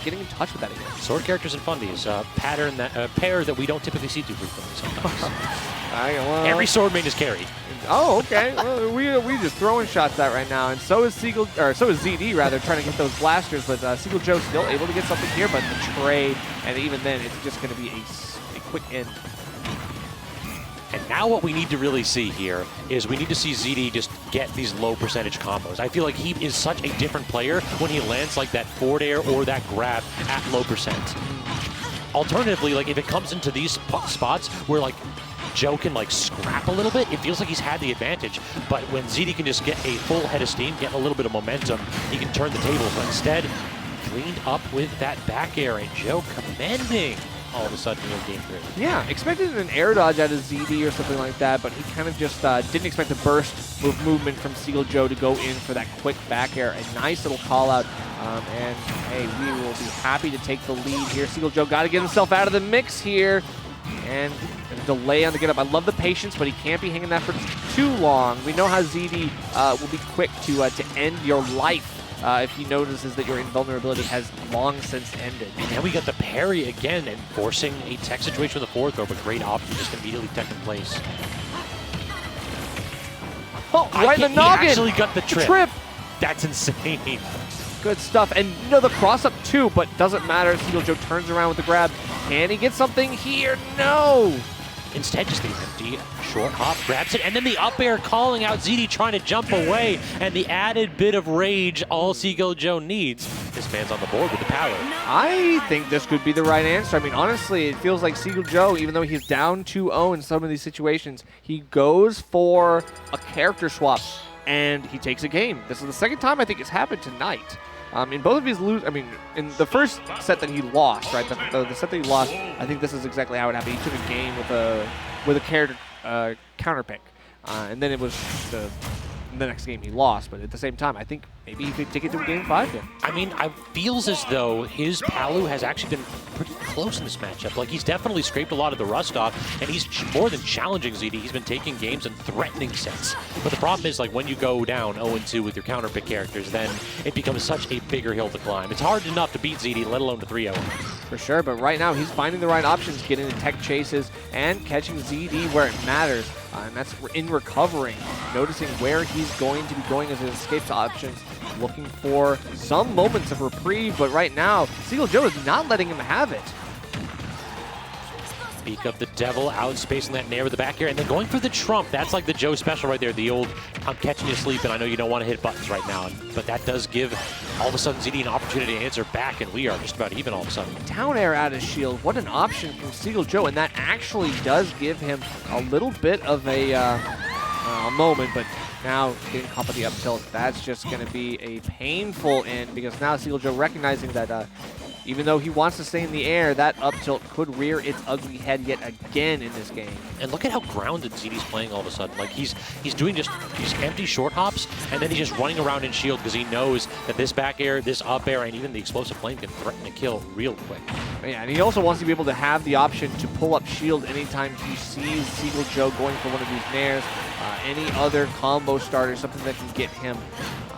getting in touch with that again. Sword characters and fundies, pair that we don't typically see too frequently sometimes. Every sword main is carried. Oh, okay. Well, we just throwing shots out right now, and so is ZD rather, trying to get those blasters, but Seagull Joe still able to get something here, but the trade, and even then, it's just going to be a quick end. And now what we need to really see here is we need to see ZD just get these low percentage combos. I feel like he is such a different player when he lands like that forward air or that grab at low percent. Alternatively, like if it comes into these spots where like Joe can like scrap a little bit, it feels like he's had the advantage. But when ZD can just get a full head of steam, get a little bit of momentum, he can turn the tables. But instead, cleaned up with that back air, and Joe commending all of a sudden in game 3. Yeah, expected an air dodge out of ZD or something like that, but he kind of just didn't expect the burst movement from Seagull Joe to go in for that quick back air. A nice little call out, and hey, we will be happy to take the lead here. Seagull Joe got to get himself out of the mix here, and a delay on the get up. I love the patience, but he can't be hanging that for too long. We know how ZD will be quick to end your life if he notices that your invulnerability has long since ended. And then we got the parry again and forcing a tech situation with a forward throw, but great option just immediately tech in place. Oh, right in the noggin! He actually got the trip. That's insane. Good stuff. And the cross up too, but doesn't matter. Seagull Joe turns around with the grab. Can he get something here? No! Instead, just the empty short hop, grabs it, and then the up air calling out ZD trying to jump away, and the added bit of rage all Seagull Joe needs. This man's on the board with the power. I think this could be the right answer. I mean, honestly, it feels like Seagull Joe, even though he's down 2-0 in some of these situations, he goes for a character swap, and he takes a game. This is the second time I think it's happened tonight. In both of his in the first set that he lost, right? The set that he lost, I think this is exactly how it happened. He took a game with a character counter pick, and then it was the next game he lost. But at the same time, I think maybe he could take it to a game 5 then. I mean, it feels as though his Palu has actually been pretty close in this matchup. Like, he's definitely scraped a lot of the rust off, and he's more than challenging ZD. He's been taking games and threatening sets. But the problem is, like, when you go down 0-2 with your counter pick characters, then it becomes such a bigger hill to climb. It's hard enough to beat ZD, let alone to 3-0. For sure, but right now he's finding the right options, getting the tech chases and catching ZD where it matters. And that's in recovering, noticing where he's going to be going as his escapes options, looking for some moments of reprieve, but right now, Seagull Joe is not letting him have it. Speak of the devil, outspacing that nair with the back air, and then going for the trump. That's like the Joe special right there, the old, I'm catching you asleep, and I know you don't want to hit buttons right now, but that does give all of a sudden ZD an opportunity to answer back, and we are just about even all of a sudden. Down air out of shield, what an option from Seagull Joe, and that actually does give him a little bit of a moment, but now getting caught by the up tilt, that's just going to be a painful end, because now Seagull Joe recognizing that even though he wants to stay in the air, that up tilt could rear its ugly head yet again in this game. And look at how grounded ZD's playing all of a sudden. Like, he's doing just these empty short hops, and then he's just running around in shield because he knows that this back air, this up air, and even the explosive flame can threaten to kill real quick. Yeah, and he also wants to be able to have the option to pull up shield anytime he sees Seagull Joe going for one of these nairs, any other combo starter, something that can get him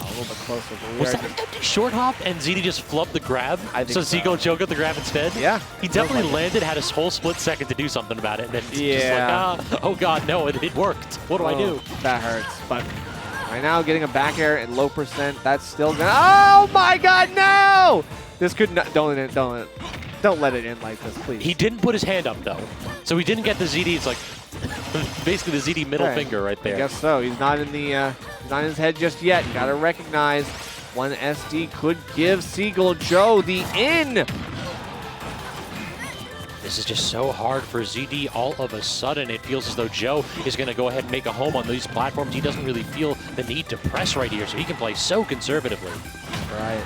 a little bit closer. Was that an empty short hop and ZD just flubbed the grab? I think so Seagull Joe got the grab instead? Yeah. He definitely landed, had a whole split second to do something about it, and then just like, oh god, no, it worked. What do I do? That hurts, but right now getting a back air at low percent, that's still gonna, oh my god, no! This could not, don't let it end like this, please. He didn't put his hand up though, so he didn't get the ZD. It's like basically the ZD middle finger right there. I guess so. He's not in the he's not in his head just yet. Gotta recognize one SD could give Seagull Joe the in. This is just so hard for ZD all of a sudden. It feels as though Joe is going to go ahead and make a home on these platforms. He doesn't really feel the need to press right here, so he can play so conservatively. Right.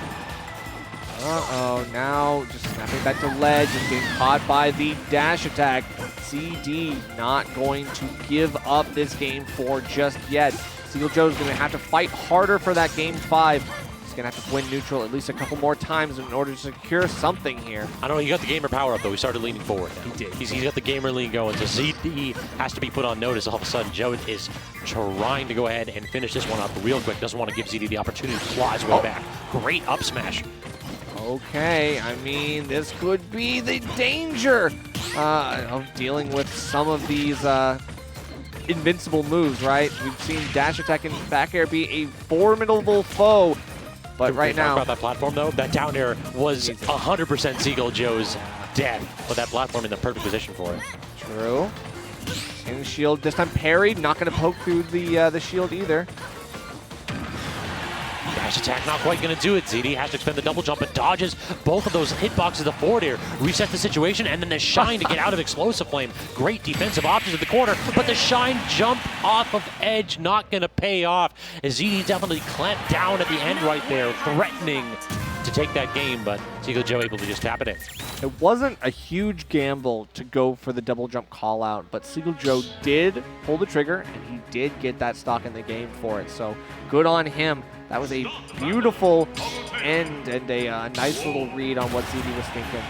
Uh-oh, now just snapping back to ledge and getting caught by the dash attack. ZD not going to give up this game 4 just yet. Seagull Joe's going to have to fight harder for that game 5. He's going to have to win neutral at least a couple more times in order to secure something here. I don't know, he got the gamer power up though. He started leaning forward now. He did. He's got the gamer lean going, so ZD has to be put on notice. All of a sudden, Joe is trying to go ahead and finish this one up real quick. Doesn't want to give ZD the opportunity to claw his way back. Great up smash. Okay, I mean, this could be the danger of dealing with some of these invincible moves, right? We've seen dash attack and back air be a formidable foe, but right now... Talk about that platform, though. That down air was 100% Seagull Joe's death, but that platform in the perfect position for it. True. And shield this time parried, not going to poke through the shield either. Dash attack not quite going to do it. ZD has to expend the double jump, but dodges both of those hitboxes. The forward air resets the situation, and then the shine to get out of explosive flame. Great defensive options at the corner, but the shine jump off of edge not going to pay off. As ZD definitely clamped down at the end right there, threatening to take that game, but Seagull Joe able to just tap it in. It wasn't a huge gamble to go for the double jump call out, but Seagull Joe did pull the trigger, and he did get that stock in the game for it. So good on him. That was a beautiful end and a nice little read on what ZD was thinking.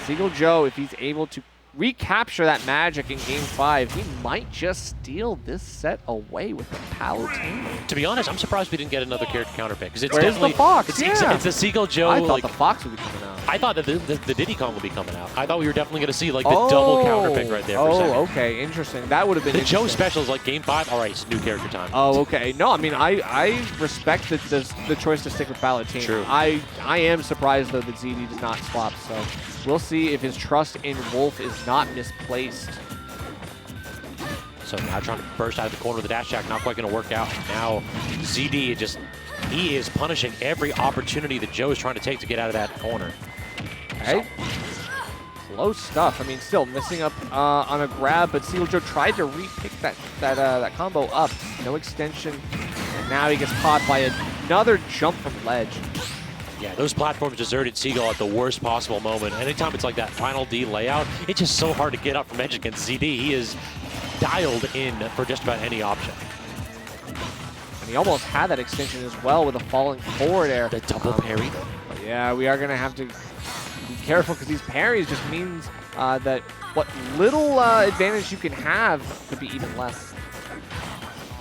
Seagull Joe, if he's able to recapture that magic in Game 5, he might just steal this set away with the Palutena. To be honest, I'm surprised we didn't get another character counter pick. Because it's Where's definitely the Fox? It's, Yeah. it's the Seagull Joe. I thought like, the Fox would be coming out. I thought that the Diddy Kong would be coming out. I thought we were definitely going to see like the double counter pick right there for a second. Okay, interesting. That would have been The Joe interesting. special is like Game 5. All right, it's new character time. Oh, okay. No, I mean, I respect the choice to stick with Palutena. True. I am surprised, though, that ZD does not swap. So we'll see if his trust in Wolf is not misplaced. So now trying to burst out of the corner with the dash attack, not quite going to work out. Now ZD he is punishing every opportunity that Joe is trying to take to get out of that corner. Okay. Close stuff. I mean, still missing up on a grab, but Seagull Joe tried to re-pick that combo up. No extension. And now he gets caught by another jump from ledge. Yeah, those platforms deserted Seagull at the worst possible moment. Anytime it's like that final D layout, it's just so hard to get up from edge against ZD. He is dialed in for just about any option. And he almost had that extension as well with a falling forward air. The double parry. But yeah, we are going to have to be careful because these parries just means that what little advantage you can have could be even less.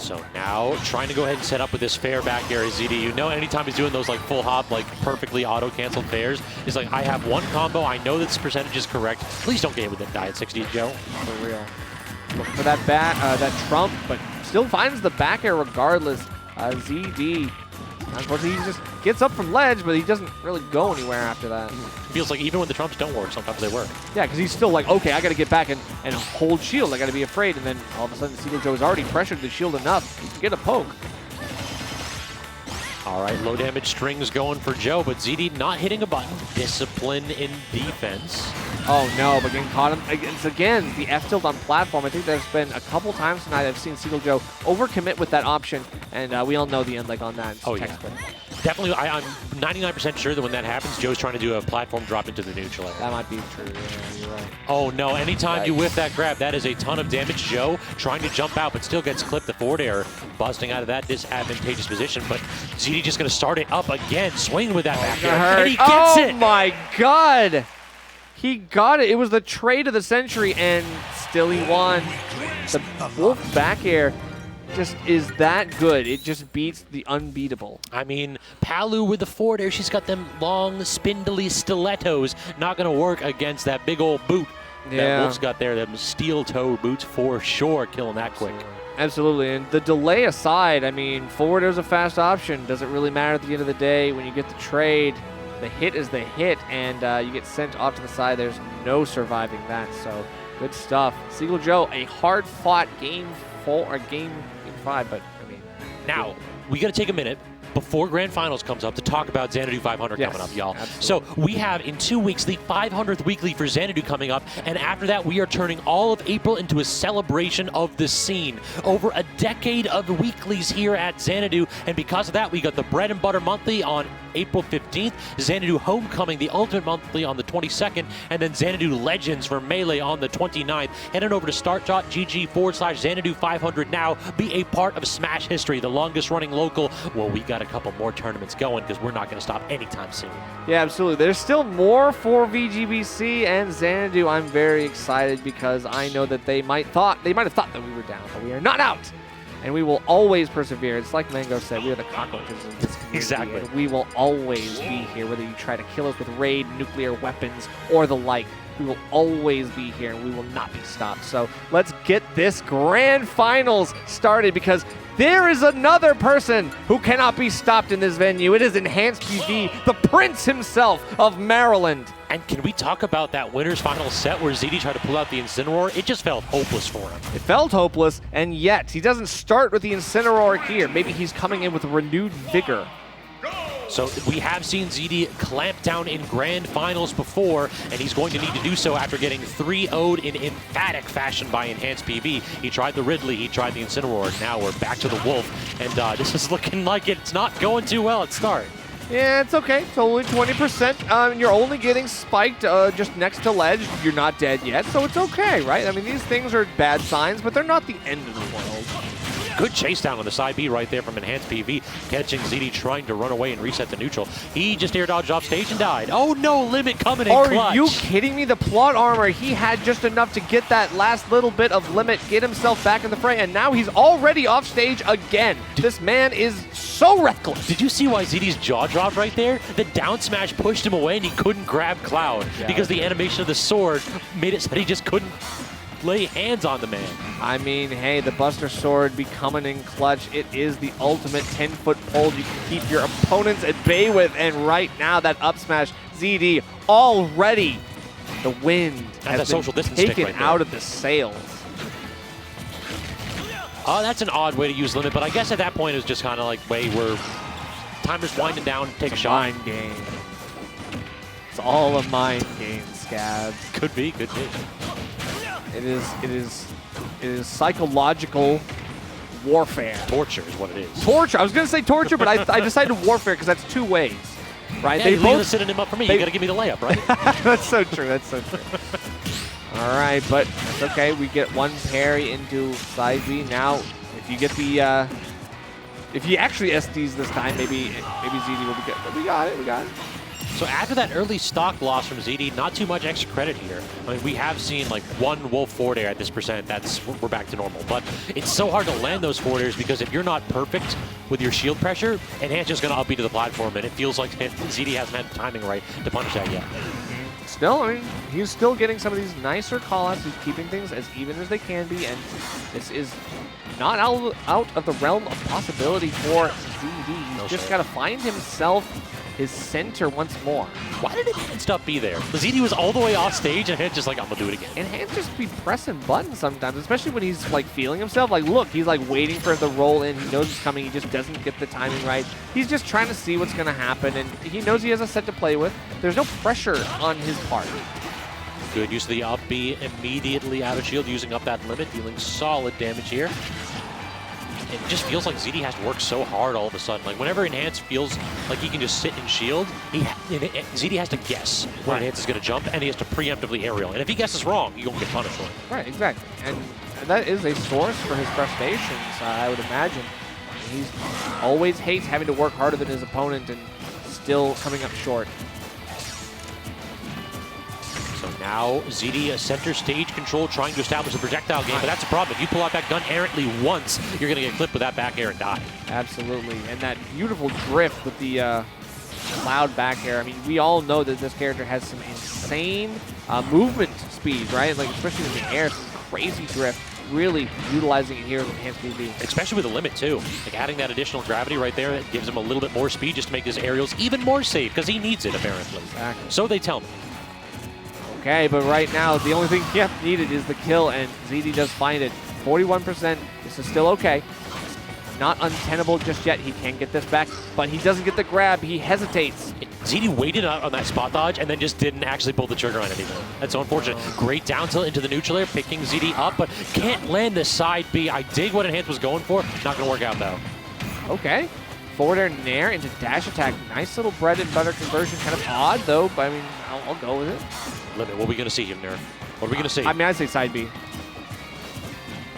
So now trying to go ahead and set up with this fair back air as ZD. You know, anytime he's doing those like full hop, like perfectly auto-canceled fairs, he's like, I have one combo. I know this percentage is correct. Please don't game with it. Die at 60, Joe. For real. Look for that that trump, but still finds the back air regardless. ZD, unfortunately, he just gets up from ledge, but he doesn't really go anywhere after that. Feels like even when the trumps don't work, sometimes they work. Yeah, because he's still like, okay, I got to get back and hold shield. I got to be afraid. And then all of a sudden, Seagull Joe has already pressured the shield enough to get a poke. All right, low damage strings going for Joe, but ZD not hitting a button. Discipline in defense. Oh no, but getting caught him. It's again the F tilt on platform. I think there's been a couple times tonight I've seen Seagull Joe overcommit with that option, and we all know the end leg on that. Oh, yeah. Definitely, I'm 99% sure that when that happens, Joe's trying to do a platform drop into the neutral area. That might be true, yeah, you're right. Oh no, anytime you Yikes. whiff that grab, that is a ton of damage. Joe trying to jump out, but still gets clipped. The forward air busting out of that disadvantageous position, but ZD just going to start it up again, swinging with that back air, and he gets it! Oh my god! He got it. It was the trade of the century, and still he won. The Wolf back air just is that good. It just beats the unbeatable. I mean, Palu with the forward air, she's got them long, spindly stilettos. Not going to work against that big old boot that Wolf's got there. Them steel toe boots for sure, killing that quick. Absolutely, and the delay aside, I mean, forward air's a fast option. Doesn't really matter at the end of the day when you get the trade. The hit is the hit, and you get sent off to the side. There's no surviving that, so good stuff. Seagull Joe, a hard-fought game 5, but I mean. Now, we got to take a minute before Grand Finals comes up to talk about Xanadu 500 coming up, y'all. So we have in 2 weeks the 500th weekly for Xanadu coming up, and after that we are turning all of April into a celebration of the scene. Over a decade of weeklies here at Xanadu, and because of that we got the Bread and Butter Monthly on April 15th, Xanadu Homecoming, the Ultimate Monthly on the 22nd, and then Xanadu Legends for Melee on the 29th. Head on over to start.gg/Xanadu 500 now. Be a part of Smash history, the longest running local. Well, we got a couple more tournaments going because we're not going to stop anytime soon. Yeah, absolutely. There's still more for VGBC and Xanadu. I'm very excited because I know that they might have thought that we were down, but we are not out. And we will always persevere. It's like Mango said, we are the cockroaches of this community. Exactly. And we will always be here, whether you try to kill us with raid, nuclear weapons, or the like. We will always be here, and we will not be stopped. So let's get this grand finals started, because there is another person who cannot be stopped in this venue. It is enhancedpv, the prince himself of Maryland. And can we talk about that winner's final set where ZD tried to pull out the Incineroar? It just felt hopeless for him. It felt hopeless, and yet he doesn't start with the Incineroar here. Maybe he's coming in with renewed vigor. So we have seen ZD clamp down in grand finals before, and he's going to need to do so after getting 3-0'd in emphatic fashion by enhancedpv. He tried the Ridley, he tried the Incineroar. Now we're back to the Wolf, and this is looking like it's not going too well at start. Yeah, it's okay. It's only 20%. You're only getting spiked just next to ledge. You're not dead yet, so it's okay, right? I mean, these things are bad signs, but they're not the end of the world. Good chase down on the side B right there from Enhanced PV, catching ZD trying to run away and reset the neutral. He just air dodged off stage and died. Oh no, Limit coming in clutch. Are you kidding me? The plot armor, he had just enough to get that last little bit of Limit, get himself back in the fray, and now he's already off stage again. This man is so reckless. Did you see why ZD's jaw dropped right there? The down smash pushed him away and he couldn't grab Cloud because the animation of the sword made it so that he just couldn't lay hands on the man. I mean, hey, the Buster Sword becoming in clutch. It is the ultimate 10-foot pole you can keep your opponents at bay with. And right now, that up smash, ZD already, the wind has been taken out of the sails. Oh, that's an odd way to use Limit, but I guess at that point it was just kind of like, wait, we're timer's winding down, take a shot. Mind game. It's all a mind game, Scabs. Could be, could be. It is psychological warfare. Torture is what it is. Torture. I was going to say torture, but I decided warfare because that's two ways, right? Yeah, you're both sitting him up for me. You got to give me the layup, right? That's so true. That's so true. All right, but it's okay. We get one parry into side B. Now, if you get the, if you actually SDs this time, maybe ZD will be good. But we got it. We got it. So after that early stock loss from ZD, not too much extra credit here. I mean, we have seen like one Wolf forward air at this percent. We're back to normal. But it's so hard to land those forward airs because if you're not perfect with your shield pressure, Enhance is going to up you to the platform, and it feels like ZD hasn't had the timing right to punish that yet. Still, I mean, he's still getting some of these nicer callouts. He's keeping things as even as they can be, and this is not out of the realm of possibility for ZD. He's just got to find himself his center once more. Why did Enhanced up be there? ZD was all the way off stage and Enhanced just like, I'm gonna do it again. Enhanced just be pressing buttons sometimes, especially when he's like feeling himself. Like, look, he's like waiting for the roll in. He knows it's coming. He just doesn't get the timing right. He's just trying to see what's gonna happen, and he knows he has a set to play with. There's no pressure on his part. Good use of the up B immediately out of shield, using up that limit, dealing solid damage here. It just feels like ZD has to work so hard all of a sudden. Like, whenever Enhance feels like he can just sit and shield, ZD has to guess when Enhance is going to jump, and he has to preemptively aerial. And if he guesses wrong, you won't get punished for it. Right, exactly. And that is a source for his frustrations, I would imagine. He always hates having to work harder than his opponent and still coming up short. So now ZD center stage control, trying to establish a projectile game, but that's a problem. If you pull out that gun errantly once, you're going to get clipped with that back air and die. Absolutely, and that beautiful drift with the Cloud back air. I mean, we all know that this character has some insane movement speed, right? Like, especially in the air, some crazy drift. Really utilizing it here with Enhanced PV. Especially with the limit, too. Like, adding that additional gravity right there, that gives him a little bit more speed just to make his aerials even more safe, because he needs it, apparently. Exactly. So they tell me. Okay, but right now, the only thing needed is the kill, and ZD does find it. 41%, this is still okay. Not untenable just yet. He can get this back, but he doesn't get the grab. He hesitates. ZD waited out on that spot dodge and then just didn't actually pull the trigger on it anymore. That's so unfortunate. Great down tilt into the neutral air, picking ZD up, but can't land the side B. I dig what Enhance was going for. Not going to work out, though. Okay. Forward air nair into dash attack. Nice little bread and butter conversion. Kind of odd, though, but I mean, I'll go with it. Limit, what are we going to see here, Nair? What are we going to see? I mean, I'd say side B.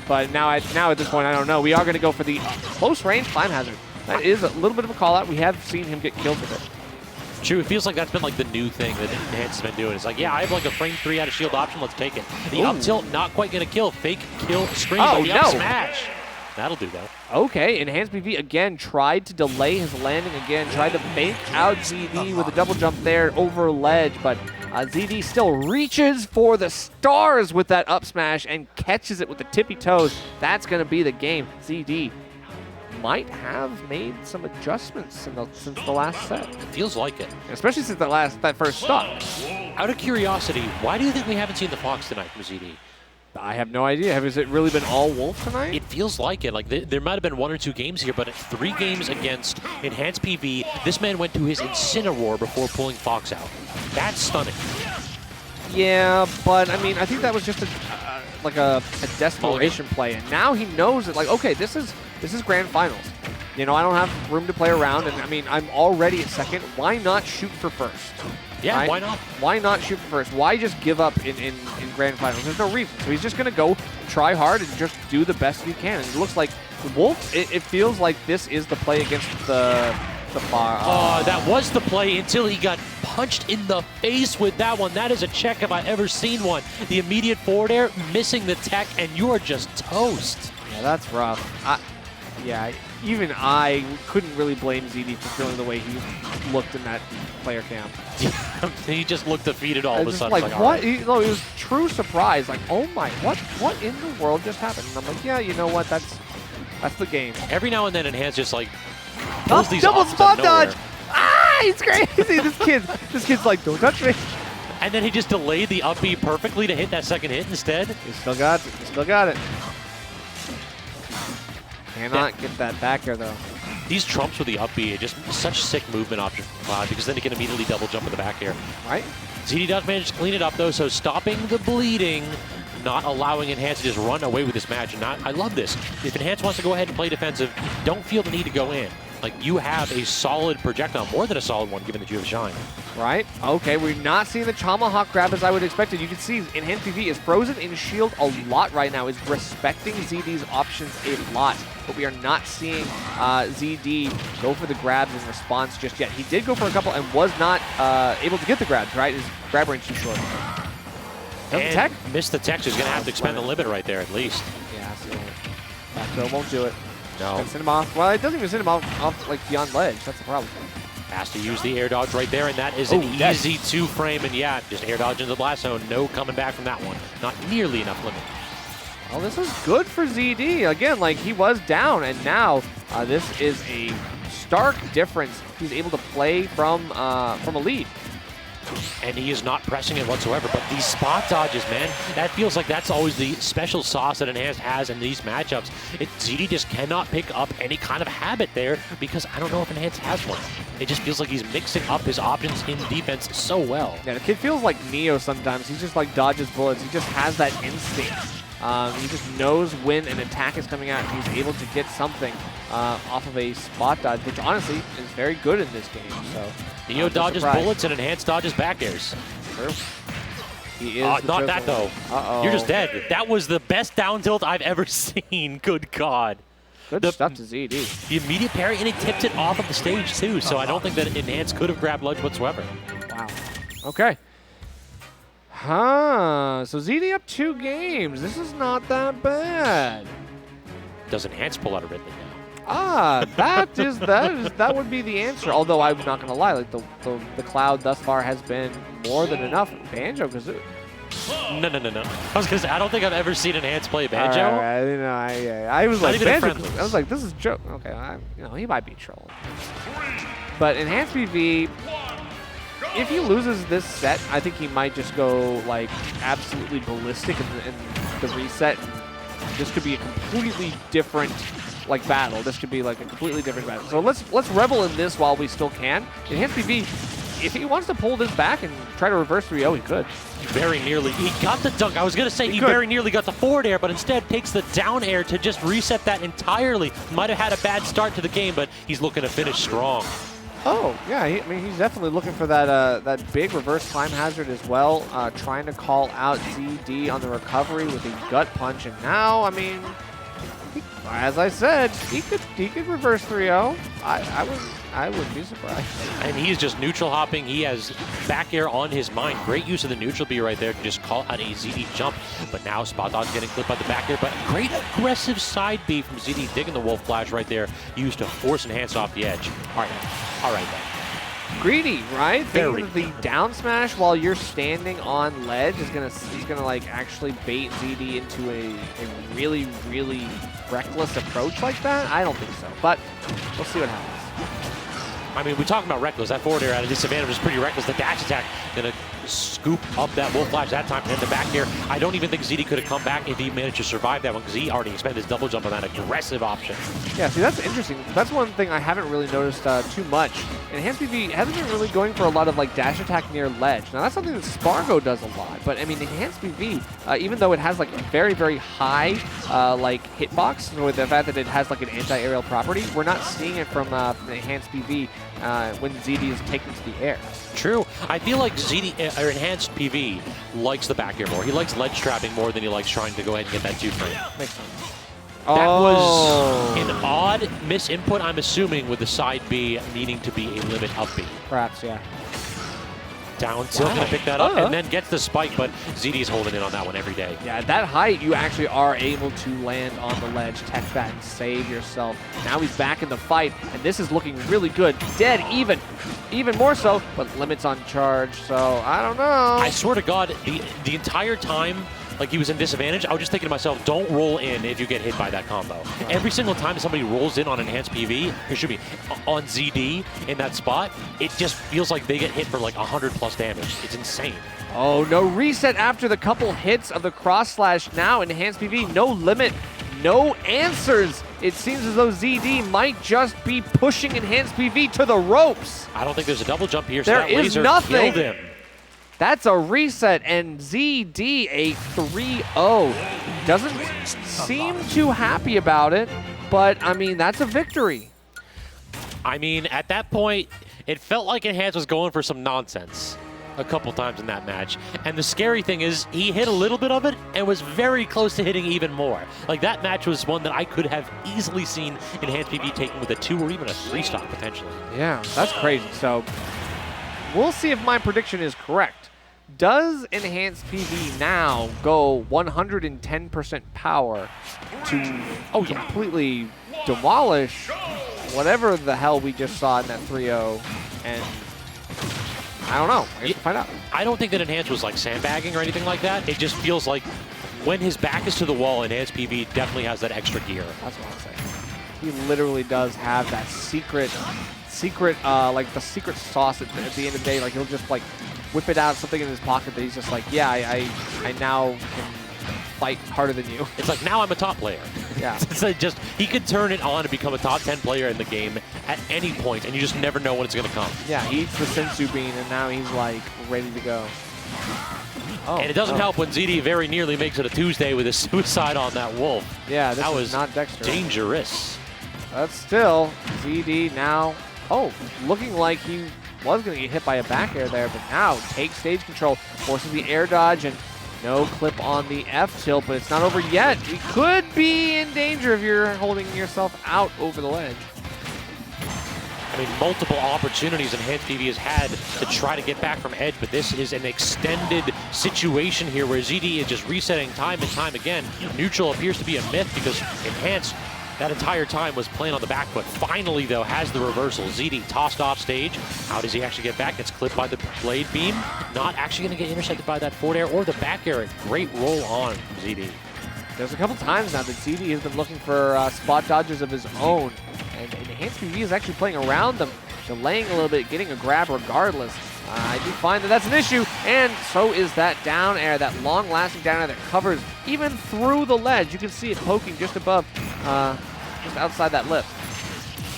But now at this point, I don't know. We are going to go for the close range climb hazard. That is a little bit of a call out. We have seen him get killed with it. True, it feels like that's been like the new thing that Enhance has been doing. It's like, yeah, I have like a frame 3 out of shield option. Let's take it. The up tilt, not quite going to kill. Fake kill screen, but the up smash. That'll do, though. Okay, Enhanced PV again tried to delay his landing again, tried to bait out ZD with a double jump there over ledge, but ZD still reaches for the stars with that up smash and catches it with the tippy toes. That's going to be the game. ZD might have made some adjustments since the last set. It feels like it. Especially since that first stop. Out of curiosity, why do you think we haven't seen the Fox tonight from ZD? I have no idea. Has it really been all Wolf tonight? It feels like it. Like there might have been 1 or 2 games here, but 3 games against Enhanced PV, this man went to his Incineroar before pulling Fox out. That's stunning. Yeah, but I mean, I think that was just a desperation play, and now he knows that, like, okay, this is grand finals. You know, I don't have room to play around, and I mean, I'm already at second. Why not shoot for first? Yeah, right? why not? Why not shoot for first? Why just give up in grand finals? There's no reason. So he's just going to go try hard and just do the best he can. And it looks like Wolf, it feels like this is the play against the far. That was the play until he got punched in the face with that one. That is a check if I ever seen one. The immediate forward air, missing the tech, and you are just toast. Yeah, that's rough. Yeah, even I couldn't really blame ZD for feeling the way he looked in that player camp. He just looked defeated all of a Just sudden. like, Like, what? all right. It was true surprise. Like, oh my, what in the world just happened? And I'm like, yeah, you know what? That's the game. Every now and then, Enhance just like pulls these double options out spot of nowhere. dodge! Ah, he's crazy. This kid's like, don't touch me. And then he just delayed the up B perfectly to hit that second hit instead. He still got it. He still got it. Cannot get that back air though. These trumps with the up B, just such sick movement option from Cloud because then he can immediately double jump in the back air. Right? ZD does manage to clean it up though, so stopping the bleeding, not allowing Enhance to just run away with this match. And I love this. If Enhance wants to go ahead and play defensive, don't feel the need to go in. Like, you have a solid projectile, more than a solid one, given that you have Shine. Right? Okay, we're not seeing the Tomahawk grab as I would expect it. You can see Enhanced PV is frozen in shield a lot right now, is respecting ZD's options a lot. But we are not seeing ZD go for the grabs in response just yet. He did go for a couple and was not able to get the grabs, right? His grab range too short. And tech? missed the tech, so he's going to have to expend the limit right there at least. Yeah, so back throw won't do it. No. And send him off. Well, it doesn't even send him off like beyond ledge. That's the problem. Has to use the air dodge right there, and that is an easy two-frame. And yeah, just air dodge into the blast zone. No coming back from that one. Not nearly enough limit. Well, this is good for ZD. Again, like he was down, and now this is a stark difference. He's able to play from a lead. And he is not pressing it whatsoever, but these spot dodges, man, that feels like that's always the special sauce that Enhanced has in these matchups. ZD just cannot pick up any kind of habit there because I don't know if Enhanced has one. It just feels like he's mixing up his options in defense so well. Yeah, the kid feels like Neo sometimes. He just like dodges bullets. He just has that instinct. He just knows when an attack is coming out and he's able to get something off of a spot dodge, which honestly is very good in this game. So Neo dodges bullets and Enhanced dodges back airs. True. He is not that though. You're just dead. That was the best down tilt I've ever seen. Good God. Good stuff to ZD. The immediate parry, and he tipped it off of the stage too, so I don't think that Enhanced could have grabbed ledge whatsoever. Wow. Okay. So ZD up 2 games. This is not that bad. Does Enhanced pull out a Ridley now? That would be the answer. Although I'm not gonna lie, like the Cloud thus far has been more than enough. Banjo Kazooie. No. I was gonna say I don't think I've ever seen Enhanced play Banjo. I was like Banjo. I was like, this is joke. Okay, he might be trolling. But Enhanced PV, if he loses this set, I think he might just go like absolutely ballistic in the reset. And this could be a completely different like battle. This could be like a completely different battle. So let's revel in this while we still can. Enhanced PV, if he wants to pull this back and try to reverse 3-0, he could. Very nearly. He got the dunk. I was going to say he very nearly got the forward air, but instead takes the down air to just reset that entirely. Might have had a bad start to the game, but he's looking to finish strong. Oh, yeah. He's definitely looking for that big reverse climb hazard as well. Trying to call out ZD on the recovery with a gut punch. And now, I mean, as I said, he could reverse 3-0. I wouldn't be surprised. And he's just neutral hopping. He has back air on his mind. Great use of the neutral B right there to just call out a ZD jump. But now Spot Dodge getting clipped by the back air. But great aggressive side B from ZD, digging the Wolf Flash right there, used to force Enhance off the edge. All right then. Greedy, right? Thinking that the down smash while you're standing on ledge is gonna like actually bait ZD into a really, really reckless approach like that? I don't think so, but we'll see what happens. I mean, we talk about reckless. That forward air at a disadvantage is pretty reckless. The dash attack gonna scoop up that Wolf Flash that time. And then the back air, I don't even think ZD could have come back if he managed to survive that one, because he already expended his double jump on that aggressive option. Yeah, see, that's interesting. That's one thing I haven't really noticed too much. Enhanced PV hasn't been really going for a lot of like dash attack near ledge. Now that's something that Spargo does a lot, but I mean Enhanced PV, even though it has like very, very high like hitbox, with the fact that it has like an anti-aerial property, we're not seeing it from Enhanced PV when ZD is taken to the air. True. I feel like ZD, or Enhanced PV, likes the back air more. He likes ledge trapping more than he likes trying to go ahead and get that 2-frame. Makes sense. That was an odd misinput, I'm assuming, with the side B needing to be a limit up B. Perhaps, yeah. Down tilt, gonna pick that up, and then gets the spike, but ZD is holding in on that one every day. Yeah, at that height, you actually are able to land on the ledge, tech that, and save yourself. Now he's back in the fight, and this is looking really good. Dead even more so, but limits on charge, so I don't know. I swear to God, the entire time, like he was in disadvantage, I was just thinking to myself, don't roll in if you get hit by that combo. Every single time somebody rolls in on Enhanced PV, it should be on ZD in that spot, it just feels like they get hit for like 100+ damage. It's insane. Oh, no reset after the couple hits of the cross slash. Now Enhanced PV, no limit, no answers. It seems as though ZD might just be pushing Enhanced PV to the ropes. I don't think there's a double jump here, so There that is laser nothing. killed him. That's a reset, and ZD a 3-0. Doesn't seem too happy about it, but I mean, that's a victory. I mean, at that point, it felt like Enhance was going for some nonsense a couple times in that match. And the scary thing is, he hit a little bit of it and was very close to hitting even more. Like, that match was one that I could have easily seen Enhanced PV taking with a 2 or even a 3-stock potentially. Yeah, that's crazy. So we'll see if my prediction is correct. Does Enhanced PV now go 110% power to completely demolish whatever the hell we just saw in that 3-0? And I don't know. I guess we'll find out. I don't think that Enhance was like sandbagging or anything like that. It just feels like when his back is to the wall, Enhanced PV definitely has that extra gear. That's what I'm saying. He literally does have that secret, like the secret sauce at the end of the day. Like he'll just like whip it out, something in his pocket that he's just like, yeah, I now can fight harder than you. It's like, now I'm a top player. Yeah. It's like just, he could turn it on and become a top 10 player in the game at any point, and you just never know when it's going to come. Yeah, he eats the Sensu Bean, and now he's like ready to go. Oh, and it doesn't help when ZD very nearly makes it a Tuesday with a suicide on that wolf. Yeah, this that is was not Dexter. Dangerous. But still, ZD now, looking like he was going to get hit by a back air there, but now takes stage control, forces the air dodge, and no clip on the F tilt, but it's not over yet. You could be in danger if you're holding yourself out over the ledge. I mean, multiple opportunities Enhanced PV has had to try to get back from edge, but this is an extended situation here where ZD is just resetting time and time again. Neutral appears to be a myth because Enhanced that entire time was playing on the back foot. Finally, though, has the reversal. ZD tossed off stage. How does he actually get back? Gets clipped by the blade beam. Not actually going to get intercepted by that forward air or the back air. A great roll on from ZD. There's a couple times now that ZD has been looking for spot dodges of his own, and Enhanced PV is actually playing around them, delaying a little bit, getting a grab regardless. I do find that that's an issue, and so is that down air, that long-lasting down air that covers even through the ledge. You can see it poking just above, just outside that lip.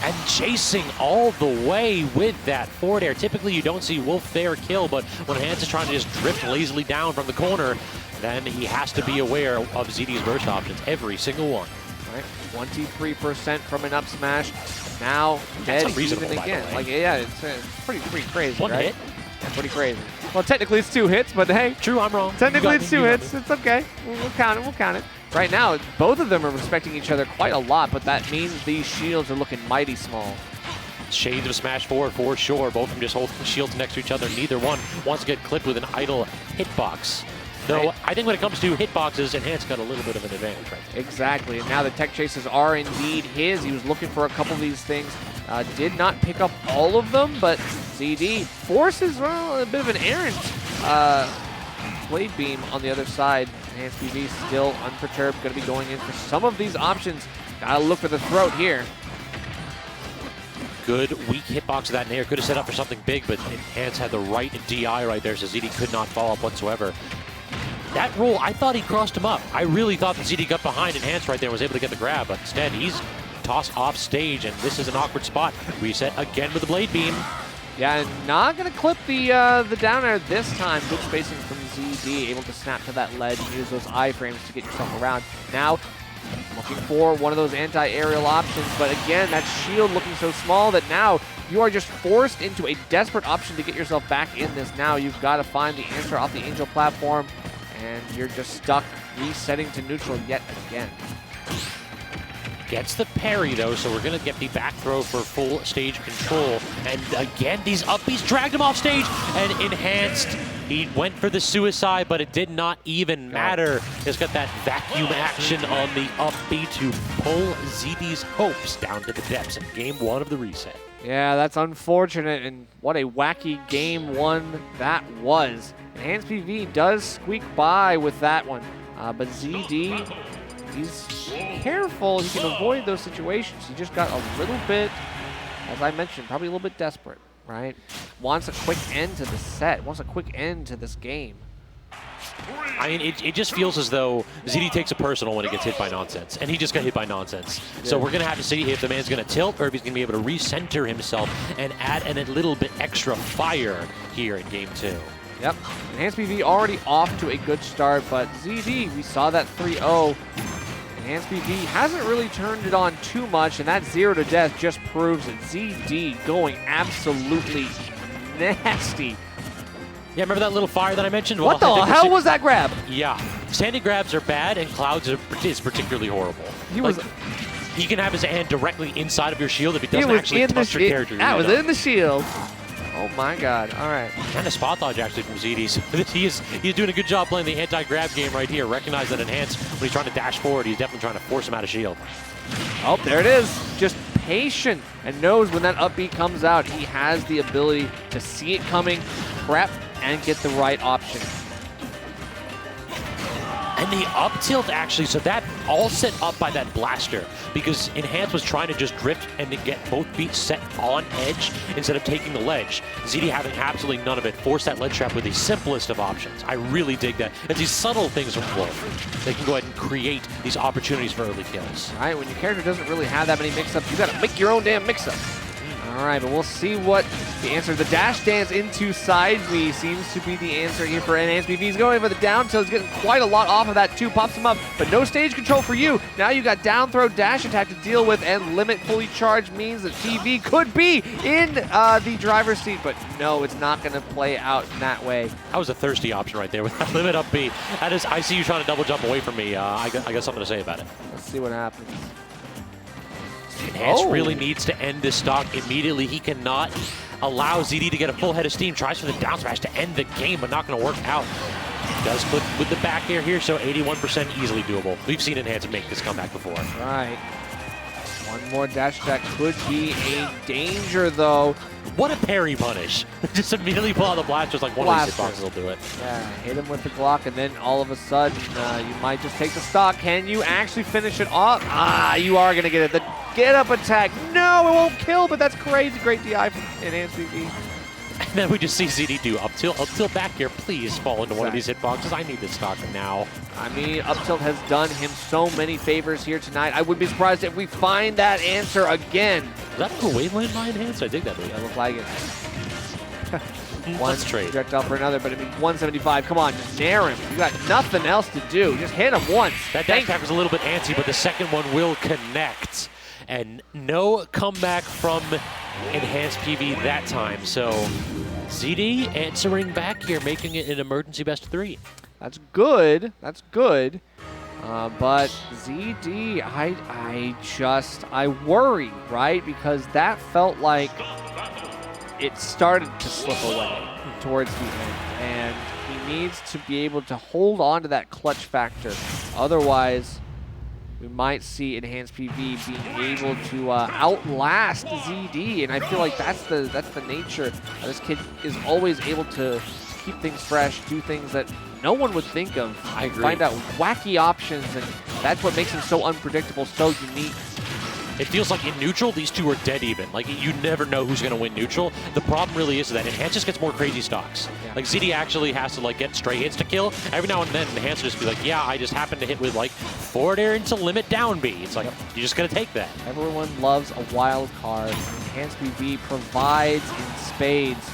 And chasing all the way with that forward air. Typically, you don't see Wolf there kill, but when Enhanced is trying to just drift lazily down from the corner, then he has to be aware of ZD's burst options, every single one. Right, 23% from an up smash. Now dead even again. Like, yeah, it's pretty crazy, One right? hit. Yeah, pretty crazy. Well, technically it's 2 hits, but hey. True, I'm wrong. Technically it's 2 hits. It's okay. We'll count it. We'll count it. Right now, both of them are respecting each other quite a lot, but that means these shields are looking mighty small. Shades of Smash 4 for sure. Both of them just holding shields next to each other. Neither one wants to get clipped with an idle hitbox. Though, I think when it comes to hitboxes, Enhanced got a little bit of an advantage right there. Exactly, and now the tech chases are indeed his. He was looking for a couple of these things. Did not pick up all of them, but ZD forces, well, a bit of an errant blade beam on the other side. Enhanced PV still unperturbed, going to be going in for some of these options. Gotta look for the throat here. good weak hitbox of that Nair. Could have set up for something big, but Enhance had the right DI right there, so ZD could not follow up whatsoever. That roll, I thought he crossed him up. I really thought that ZD got behind Enhance right there and was able to get the grab, but instead he's tossed off stage, and this is an awkward spot. Reset again with the Blade Beam. Yeah, and not going to clip the down air this time. Good spacing from ZD, able to snap to that ledge and use those iframes to get yourself around. Now, looking for one of those anti-aerial options, but again, that shield looking so small that now you are just forced into a desperate option to get yourself back in this. Now you've got to find the answer off the Angel platform, and you're just stuck resetting to neutral yet again. Gets the parry though, so we're gonna get the back throw for full stage control. And again, these upbeats dragged him off stage, and Enhanced, he went for the suicide, but it did not even matter. He's got that vacuum action on the upbeat to pull ZD's hopes down to the depths in game 1 of the reset. Yeah, that's unfortunate, and what a wacky game 1 that was. enhancedpv does squeak by with that one, but ZD, he's careful. He can avoid those situations. He just got a little bit, as I mentioned, probably a little bit desperate, right? Wants a quick end to the set, wants a quick end to this game. I mean, it just feels as though ZD takes it personal when he gets hit by nonsense, and he just got hit by nonsense. Yeah. So we're going to have to see if the man's going to tilt or if he's going to be able to recenter himself and add a little bit extra fire here in game 2. Yep, enhancedpv already off to a good start, but ZD, we saw that 3-0. enhancedpv hasn't really turned it on too much, and that 0 to death just proves that ZD going absolutely nasty. Yeah, remember that little fire that I mentioned? What the hell was that grab? Yeah, standing grabs are bad, and Clouds is particularly horrible. He can have his hand directly inside of your shield if he doesn't actually touch your character. That was in the shield. Oh my god, all right. And a spot dodge actually from ZD. So he's doing a good job playing the anti-grab game right here. Recognize that Enhance, when he's trying to dash forward, he's definitely trying to force him out of shield. Oh, there it is. Just patient and knows when that upbeat comes out, he has the ability to see it coming, prep, and get the right option. And the up tilt actually, so that all set up by that blaster, because Enhance was trying to just drift and to get both beats set on edge instead of taking the ledge. ZD having absolutely none of it, forced that ledge trap with the simplest of options. I really dig that. It's these subtle things from Wolf. They can go ahead and create these opportunities for early kills. All right, when your character doesn't really have that many mix-ups, you gotta make your own damn mix-up. All right, but we'll see what the answer. The dash dance into side B seems to be the answer here for enhancedpv. He's going for the down tilt. He's getting quite a lot off of that too. Pops him up, but no stage control for you. Now you got down throw dash attack to deal with, and limit fully charged means that PV could be in the driver's seat, but no, it's not going to play out in that way. That was a thirsty option right there with that limit up B. That is, I see you trying to double jump away from me. I got something to say about it. Let's see what happens. Enhance really needs to end this stock immediately. He cannot allow ZD to get a full head of steam. Tries for the down smash to end the game, but not going to work out. Does clip with the back air here, so 81% easily doable. We've seen Enhance make this comeback before. Right. One more dash attack could be a danger, though. What a parry punish. Just immediately pull out the blast, just like one of these hitboxes will do it. Yeah, hit him with the Glock, and then all of a sudden, you might just take the stock. Can you actually finish it off? Ah, you are going to get it. The get-up attack. No, it won't kill, but that's crazy. Great DI from enhancedpv. And then we just see ZD do up tilt back here. Please fall into one of these hitboxes. I need this stock now. I mean, up tilt has done him so many favors here tonight. I would be surprised if we find that answer again. Is that a waveland by Enhance? I dig that move. That looked like it. One trade. Projectile for another, but I mean, 175. Come on, just nair him. You got nothing else to do. Just hit him once. That dash attack was a little bit antsy, but the second one will connect. And no comeback from enhancedpv that time. So ZD answering back here, making it an emergency best of 3. That's good. That's good. But ZD, I worry, right? Because that felt like it started to slip away towards the end. And he needs to be able to hold on to that clutch factor. Otherwise, we might see enhancedpv being able to outlast ZD, and I feel like that's the nature. This kid is always able to keep things fresh, do things that no one would think of. I agree. Find out wacky options, and that's what makes him so unpredictable, so unique. it feels like in neutral, these two are dead even. Like, you never know who's going to win neutral. The problem really is that Enhance just gets more crazy stocks. Yeah. Like, ZD actually has to, like, get stray hits to kill. Every now and then, Enhance will just be like, yeah, I just happened to hit with, like, forward air into limit down B. It's like, you're just going to take that. Everyone loves a wild card. enhancedpv provides in spades.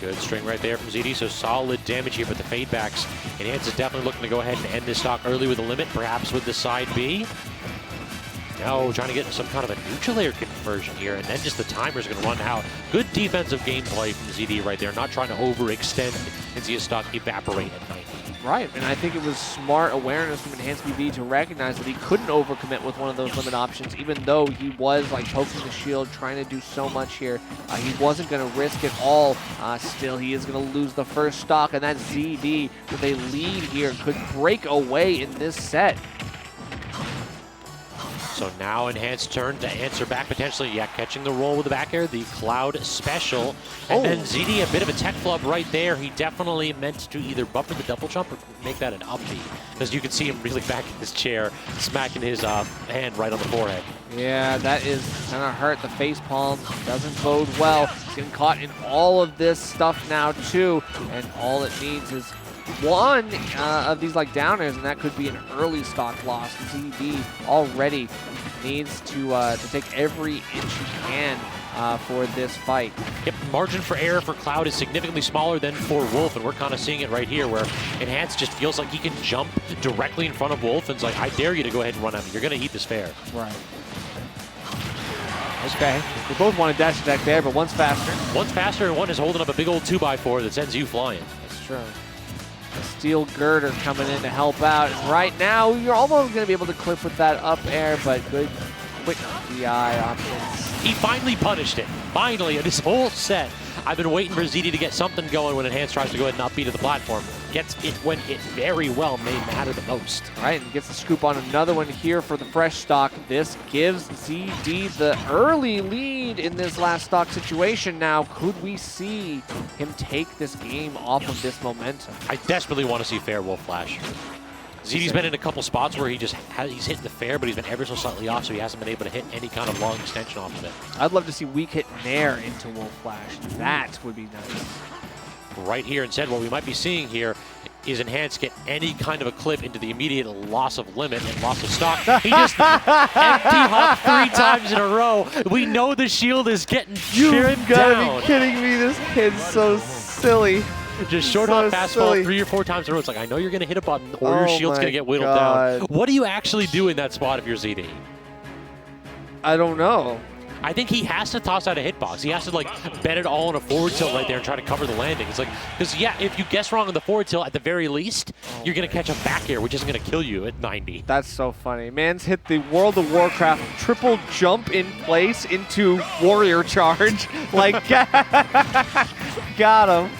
Good string right there from ZD, so solid damage here, but the fade backs. Enhance is definitely looking to go ahead and end this stock early with a limit, perhaps with the side B. Now trying to get some kind of a neutral air conversion here, and then just the timer's going to run out. Good defensive gameplay from ZD right there, not trying to overextend and see a stock evaporate at 90. Right, and I think it was smart awareness from enhancedpv to recognize that he couldn't overcommit with one of those limit options, even though he was like poking the shield, trying to do so much here. He wasn't going to risk it all. Still, he is going to lose the first stock, and that ZD with a lead here could break away in this set. So now Enhanced turn to answer back potentially. Yeah, catching the roll with the back air, the Cloud special. And then ZD, a bit of a tech flub right there. He definitely meant to either buffer the double jump or make that an up B. Because you can see him really back in his chair, smacking his hand right on the forehead. Yeah, that is kind of hurt. The face palm doesn't bode well. He's getting caught in all of this stuff now too. And all it needs is one of these like downers, and that could be an early stock loss. ZD already needs to take every inch he can for this fight. Yep, margin for error for Cloud is significantly smaller than for Wolf, and we're kind of seeing it right here where Enhance just feels like he can jump directly in front of Wolf, and it's like, I dare you to go ahead and run at me. You're going to heat this fair. Right. Okay, we both want a dash attack there, but one's faster. One's faster, and one is holding up a big old 2x4 that sends you flying. That's true. The steel girder coming in to help out. And right now, you're almost going to be able to clip with that up air, but good, quick DI options. He finally punished it. Finally, in this whole set, I've been waiting for ZD to get something going when Enhance tries to go ahead and up B to the platform. Gets it when it very well may matter the most. All right, and gets the scoop on another one here for the fresh stock. This gives ZD the early lead in this last stock situation. Now, could we see him take this game off of this momentum? I desperately want to see fair Wolf Flash. ZD's been in a couple spots where he's hitting the fair, but he's been ever so slightly off, so he hasn't been able to hit any kind of long extension off of it. I'd love to see weak hit Nair into Wolf Flash. That would be nice. Right here, instead, what we might be seeing here is Enhance get any kind of a clip into the immediate loss of limit and loss of stock. He just empty hop 3 times in a row. We know the shield is getting trimmed down. Be kidding me. This kid's so silly. Just short hop fastball 3 or 4 times in a row. It's like, I know you're going to hit a button or your shield's going to get whittled down. What do you actually do in that spot if you're ZD? I don't know. I think he has to toss out a hitbox. He has to, like, bet it all on a forward tilt right there and try to cover the landing. It's like, because, yeah, if you guess wrong on the forward tilt, at the very least, you're going to catch a back air, which isn't going to kill you at 90. That's so funny. Man's hit the World of Warcraft triple jump in place into warrior charge. Like, got him.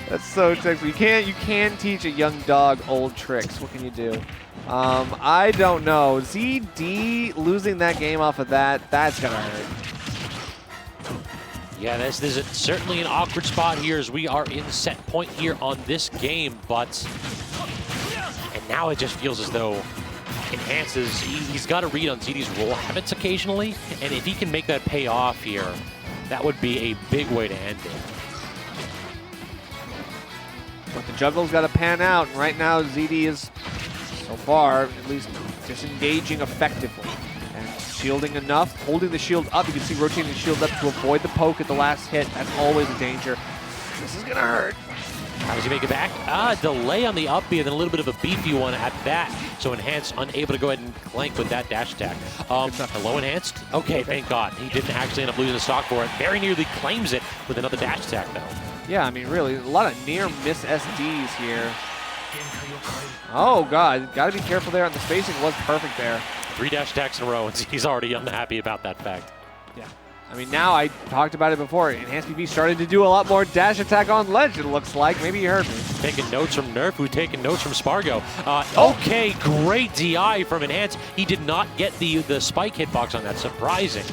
That's so technical. You can teach a young dog old tricks. What can you do? I don't know. ZD losing that game off of that's gonna hurt. Yeah, this is certainly an awkward spot here as we are in set point here on this game, and now it just feels as though Enhances, he's got to read on ZD's roll habits occasionally, and if he can make that pay off here, that would be a big way to end it. But the juggle's got to pan out, and right now ZD is, so far, at least disengaging effectively. And shielding enough, holding the shield up. You can see rotating the shield up to avoid the poke at the last hit. That's always a danger. This is going to hurt. How does he make it back? Delay on the up B and then a little bit of a beefy one at that. So Enhanced unable to go ahead and clank with that dash attack. Hello, Enhanced? Okay, thank God. He didn't actually end up losing the stock for it. Very nearly claims it with another dash attack, though. Yeah, I mean, really, a lot of near miss SDs here. Oh, God. Got to be careful there. And the spacing was perfect there. 3 dash attacks in a row, and he's already unhappy about that fact. Yeah. I mean, now I talked about it before. enhancedpv started to do a lot more dash attack on ledge, it looks like. Maybe you heard me. Taking notes from Nerf, who taking notes from Spargo. Okay, great DI from Enhance. He did not get the spike hitbox on that. Surprising.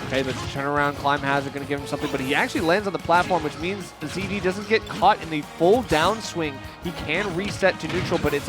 Okay, the turnaround climb hazard going to give him something, but he actually lands on the platform, which means the ZD doesn't get caught in the full downswing. He can reset to neutral, but it's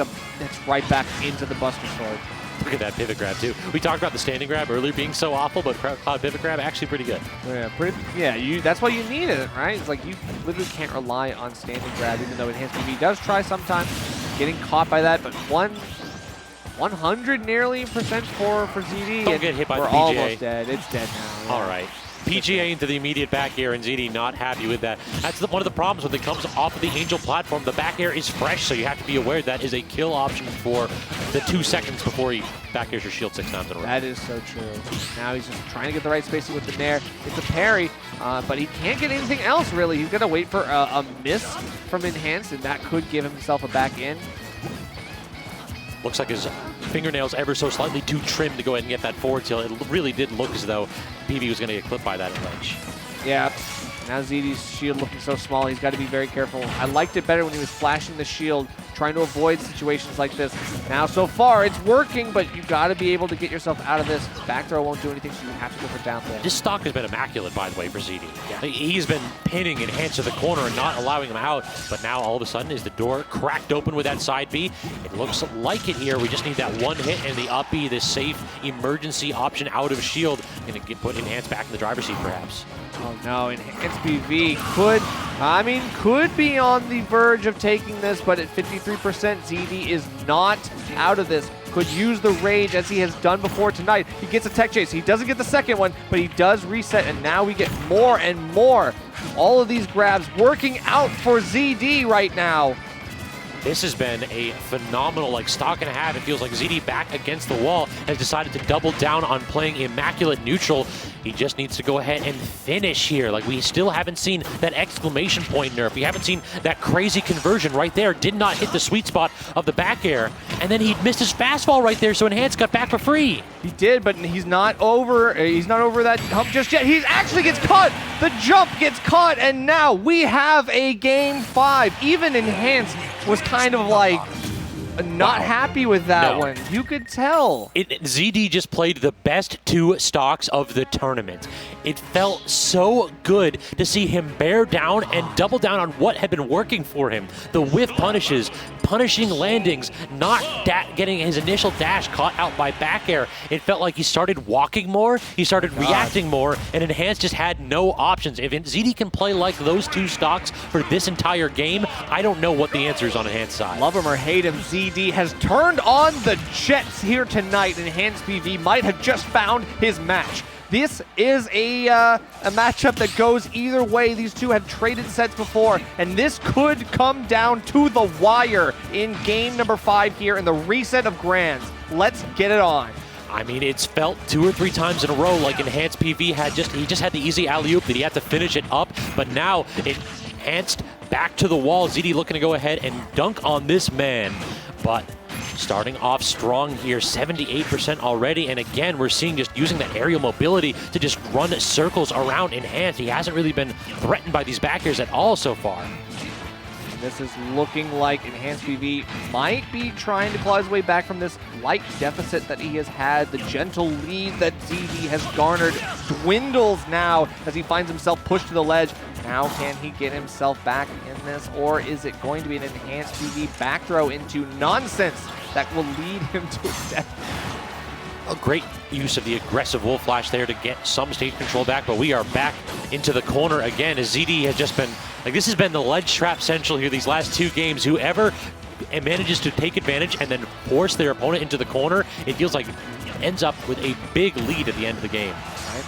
right back into the Buster Sword. Look at that pivot grab, too. We talked about the standing grab earlier being so awful, but Cloud pivot grab actually pretty good. Yeah, that's why you need it, right? It's like you literally can't rely on standing grab, even though Enhanced PV does try sometimes getting caught by that, but 100 nearly percent for ZD. Don't get hit by the We're PGA. almost dead. It's dead now. Yeah. All right. PGA into the immediate back air, and ZD not happy with that. That's one of the problems when it comes off of the Angel platform. The back air is fresh, so you have to be aware that is a kill option for the 2 seconds before he back airs your shield 6 times in a row. That is so true. Now he's just trying to get the right spacing with the Nair. It's a parry, but he can't get anything else, really. He's going to wait for a miss from Enhanced, and that could give himself a back in. Looks like his fingernails ever so slightly too trim to go ahead and get that forward tilt. It really did look as though PV was going to get clipped by that ledge. Yeah. Now ZD's shield looking so small, he's got to be very careful. I liked it better when he was flashing the shield, trying to avoid situations like this. Now, so far, it's working, but you got to be able to get yourself out of this. Back throw won't do anything, so you have to go for down throw. This stock has been immaculate, by the way, for ZD. Yeah. He's been pinning Enhanced to the corner and not allowing him out, but now all of a sudden is the door cracked open with that side B. It looks like it here. We just need that one hit and the up B, this safe emergency option out of shield. Going to put Enhanced back in the driver's seat, perhaps. Oh no, Enhanced PV could be on the verge of taking this, but at 53%, ZD is not out of this. Could use the rage as he has done before tonight. He gets a tech chase. He doesn't get the second one, but he does reset, and now we get more and more. All of these grabs working out for ZD right now. This has been a phenomenal stock and a half. It feels like ZD back against the wall has decided to double down on playing immaculate neutral. He just needs to go ahead and finish here. We still haven't seen that exclamation point nerf. We haven't seen that crazy conversion right there. Did not hit the sweet spot of the back air. And then he missed his fastball right there, so Enhanced got back for free. He did, but he's not over that hump just yet. He actually gets caught. The jump gets caught, and now we have a game 5. Even Enhanced was kind of not happy with that one. You could tell. ZD just played the best 2 stocks of the tournament. It felt so good to see him bear down and double down on what had been working for him. The whiff punishes, punishing landings, not getting his initial dash caught out by back air. It felt like he started walking more, he started reacting more, and Enhanced just had no options. If ZD can play like those 2 stocks for this entire game, I don't know what the answer is on Enhanced side. Love him or hate him, ZD has turned on the Jets here tonight. Enhanced PV might have just found his match. This is a matchup that goes either way. These two have traded sets before, and this could come down to the wire in game number 5 here in the reset of Grands. Let's get it on. I mean, it's felt 2 or 3 times in a row like Enhanced PV had he just had the easy alley-oop that he had to finish it up, but now Enhanced back to the wall. ZD looking to go ahead and dunk on this man, but starting off strong here, 78% already, and again, we're seeing just using that aerial mobility to just run circles around Enhanced. He hasn't really been threatened by these back airs at all so far. And this is looking like Enhanced PV might be trying to claw his way back from this light deficit that he has had. The gentle lead that ZD has garnered dwindles now as he finds himself pushed to the ledge. Now can he get himself back in this, or is it going to be an Enhanced PV back throw into nonsense that will lead him to his death? A great use of the aggressive Wolf Flash there to get some stage control back, but we are back into the corner again as ZD has just been, this has been the ledge trap central here these last 2 games. Whoever manages to take advantage and then force their opponent into the corner, it feels like ends up with a big lead at the end of the game. All right.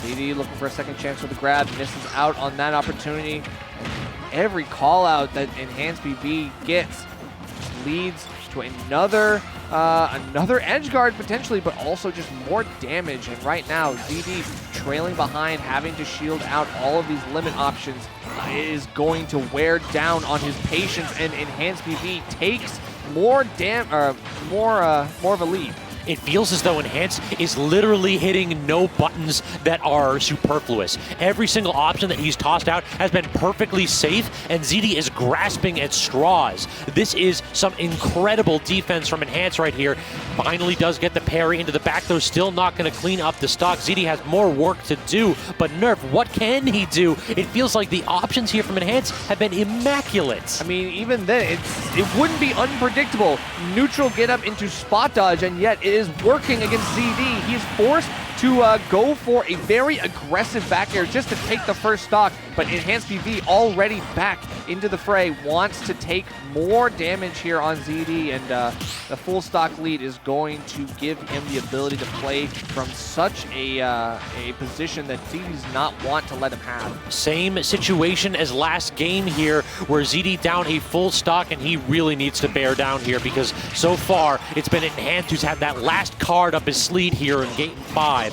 ZD looking for a second chance with the grab, misses out on that opportunity. And every call out that Enhanced PV gets leads to another edge guard potentially, but also just more damage. And right now, ZD trailing behind, having to shield out all of these limit options is going to wear down on his patience, and Enhanced PV takes more of a lead. It feels as though Enhanced is literally hitting no buttons that are superfluous. Every single option that he's tossed out has been perfectly safe, and ZD is grasping at straws. This is some incredible defense from Enhanced right here. Finally does get the parry into the back, though still not going to clean up the stock. ZD has more work to do, but Nerf, what can he do? It feels like the options here from Enhanced have been immaculate. I mean, even then, it wouldn't be unpredictable. Neutral get up into spot dodge, and yet it is working against ZD. He is forced to go for a very aggressive back air just to take the first stock, but EnhancedPV already back into the fray, wants to take more damage here on ZD, and the full stock lead is going to give him the ability to play from such a position that ZD does not want to let him have. Same situation as last game here, where ZD down a full stock, and he really needs to bear down here, because so far it's been Enhanced who's had that last card up his sleeve here in Game 5.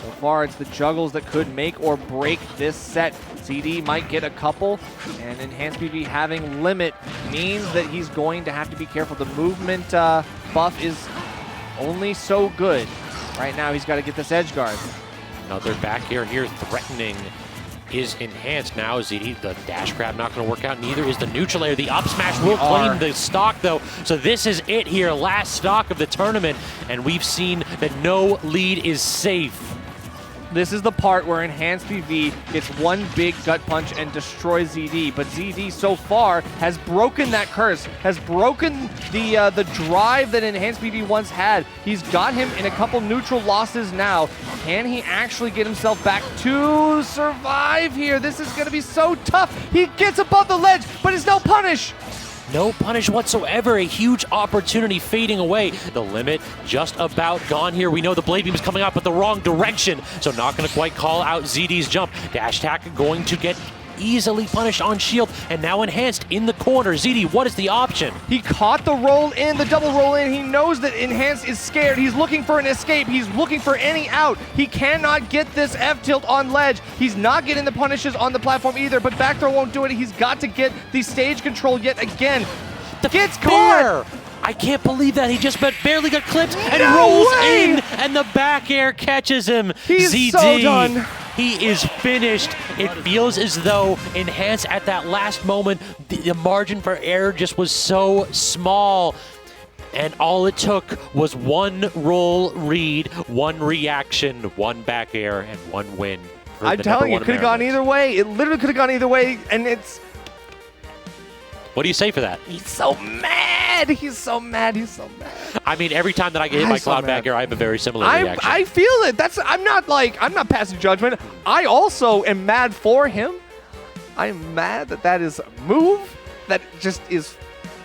So far, it's the juggles that could make or break this set. ZD might get a couple, and EnhancedPV having limit means that he's going to have to be careful. The movement buff is only so good. Right now, he's got to get this edge guard. Another back air here threatening is Enhanced. Now ZD, the dash grab not going to work out. Neither is the neutral air. The up smash will claim the stock, though. So this is it here, last stock of the tournament, and we've seen that no lead is safe. This is the part where EnhancedPV gets one big gut punch and destroys ZD, but ZD so far has broken that curse, has broken the drive that EnhancedPV once had. He's got him in a couple neutral losses now. Can he actually get himself back to survive here? This is going to be so tough. He gets above the ledge, but it's no punish. No punish whatsoever. A huge opportunity fading away. The limit just about gone here. We know the Blade Beam is coming out, but the wrong direction. So not going to quite call out ZD's jump. Dash attack going to get easily punished on shield, and now Enhanced in the corner. ZD, what is the option? He caught the roll in, the double roll in. He knows that Enhanced is scared. He's looking for an escape. He's looking for any out. He cannot get this F tilt on ledge. He's not getting the punishes on the platform either, but back throw won't do it. He's got to get the stage control yet again. Gets caught! I can't believe that. He just barely got clipped and No rolls way! in, and the back air catches him. He's ZD, so done. He is finished. It feels as though Enhanced at that last moment, the margin for error just was so small. And all it took was one roll read, one reaction, one back air, and one win. I'm telling you, it could have gone either way. It literally could have gone either way, and it's... What do you say for that? He's so mad. He's so mad. He's so mad. I mean, every time that I get hit by Cloud back air, I have a very similar reaction. I feel it. I'm not passing judgment. I also am mad for him. I'm mad that is a move that just is.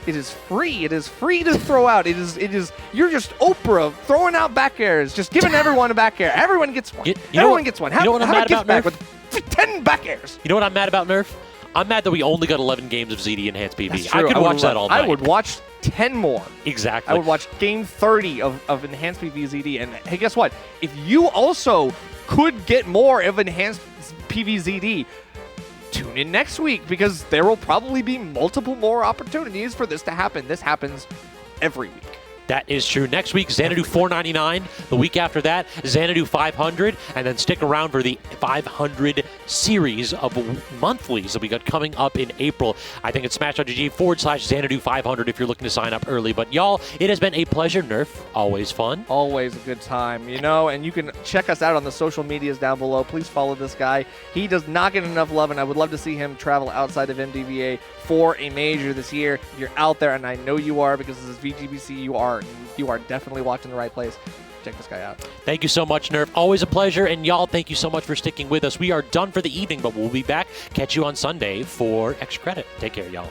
It is free. It is free to throw out. It is. You're just Oprah throwing out back airs, just giving everyone a back air. Everyone gets one. Everyone gets one. You know what I'm mad about, Nerf? With 10 back airs. You know what I'm mad about, Nerf? I'm mad that we only got 11 games of ZD EnhancedPV. That's true. I could watch that all night. I would watch 10 more. Exactly. I would watch game 30 of EnhancedPV ZD. And hey, guess what? If you also could get more of EnhancedPV ZD, tune in next week, because there will probably be multiple more opportunities for this to happen. This happens every week. That is true. Next week, Xanadu 499. The week after that, Xanadu 500. And then stick around for the 500 series of monthlies that we got coming up in April. I think it's smash.gg/Xanadu 500 if you're looking to sign up early. But y'all, it has been a pleasure. Nerf, always fun. Always a good time, you know, and you can check us out on the social medias down below. Please follow this guy. He does not get enough love, and I would love to see him travel outside of MDVA for a major this year. If you're out there, and I know you are, because this is VGBC, you are definitely watching the right place. Check this guy out. Thank you so much, Nerf. Always a pleasure. And y'all, thank you so much for sticking with us. We are done for the evening, but we'll be back. Catch you on Sunday for extra credit. Take care, y'all.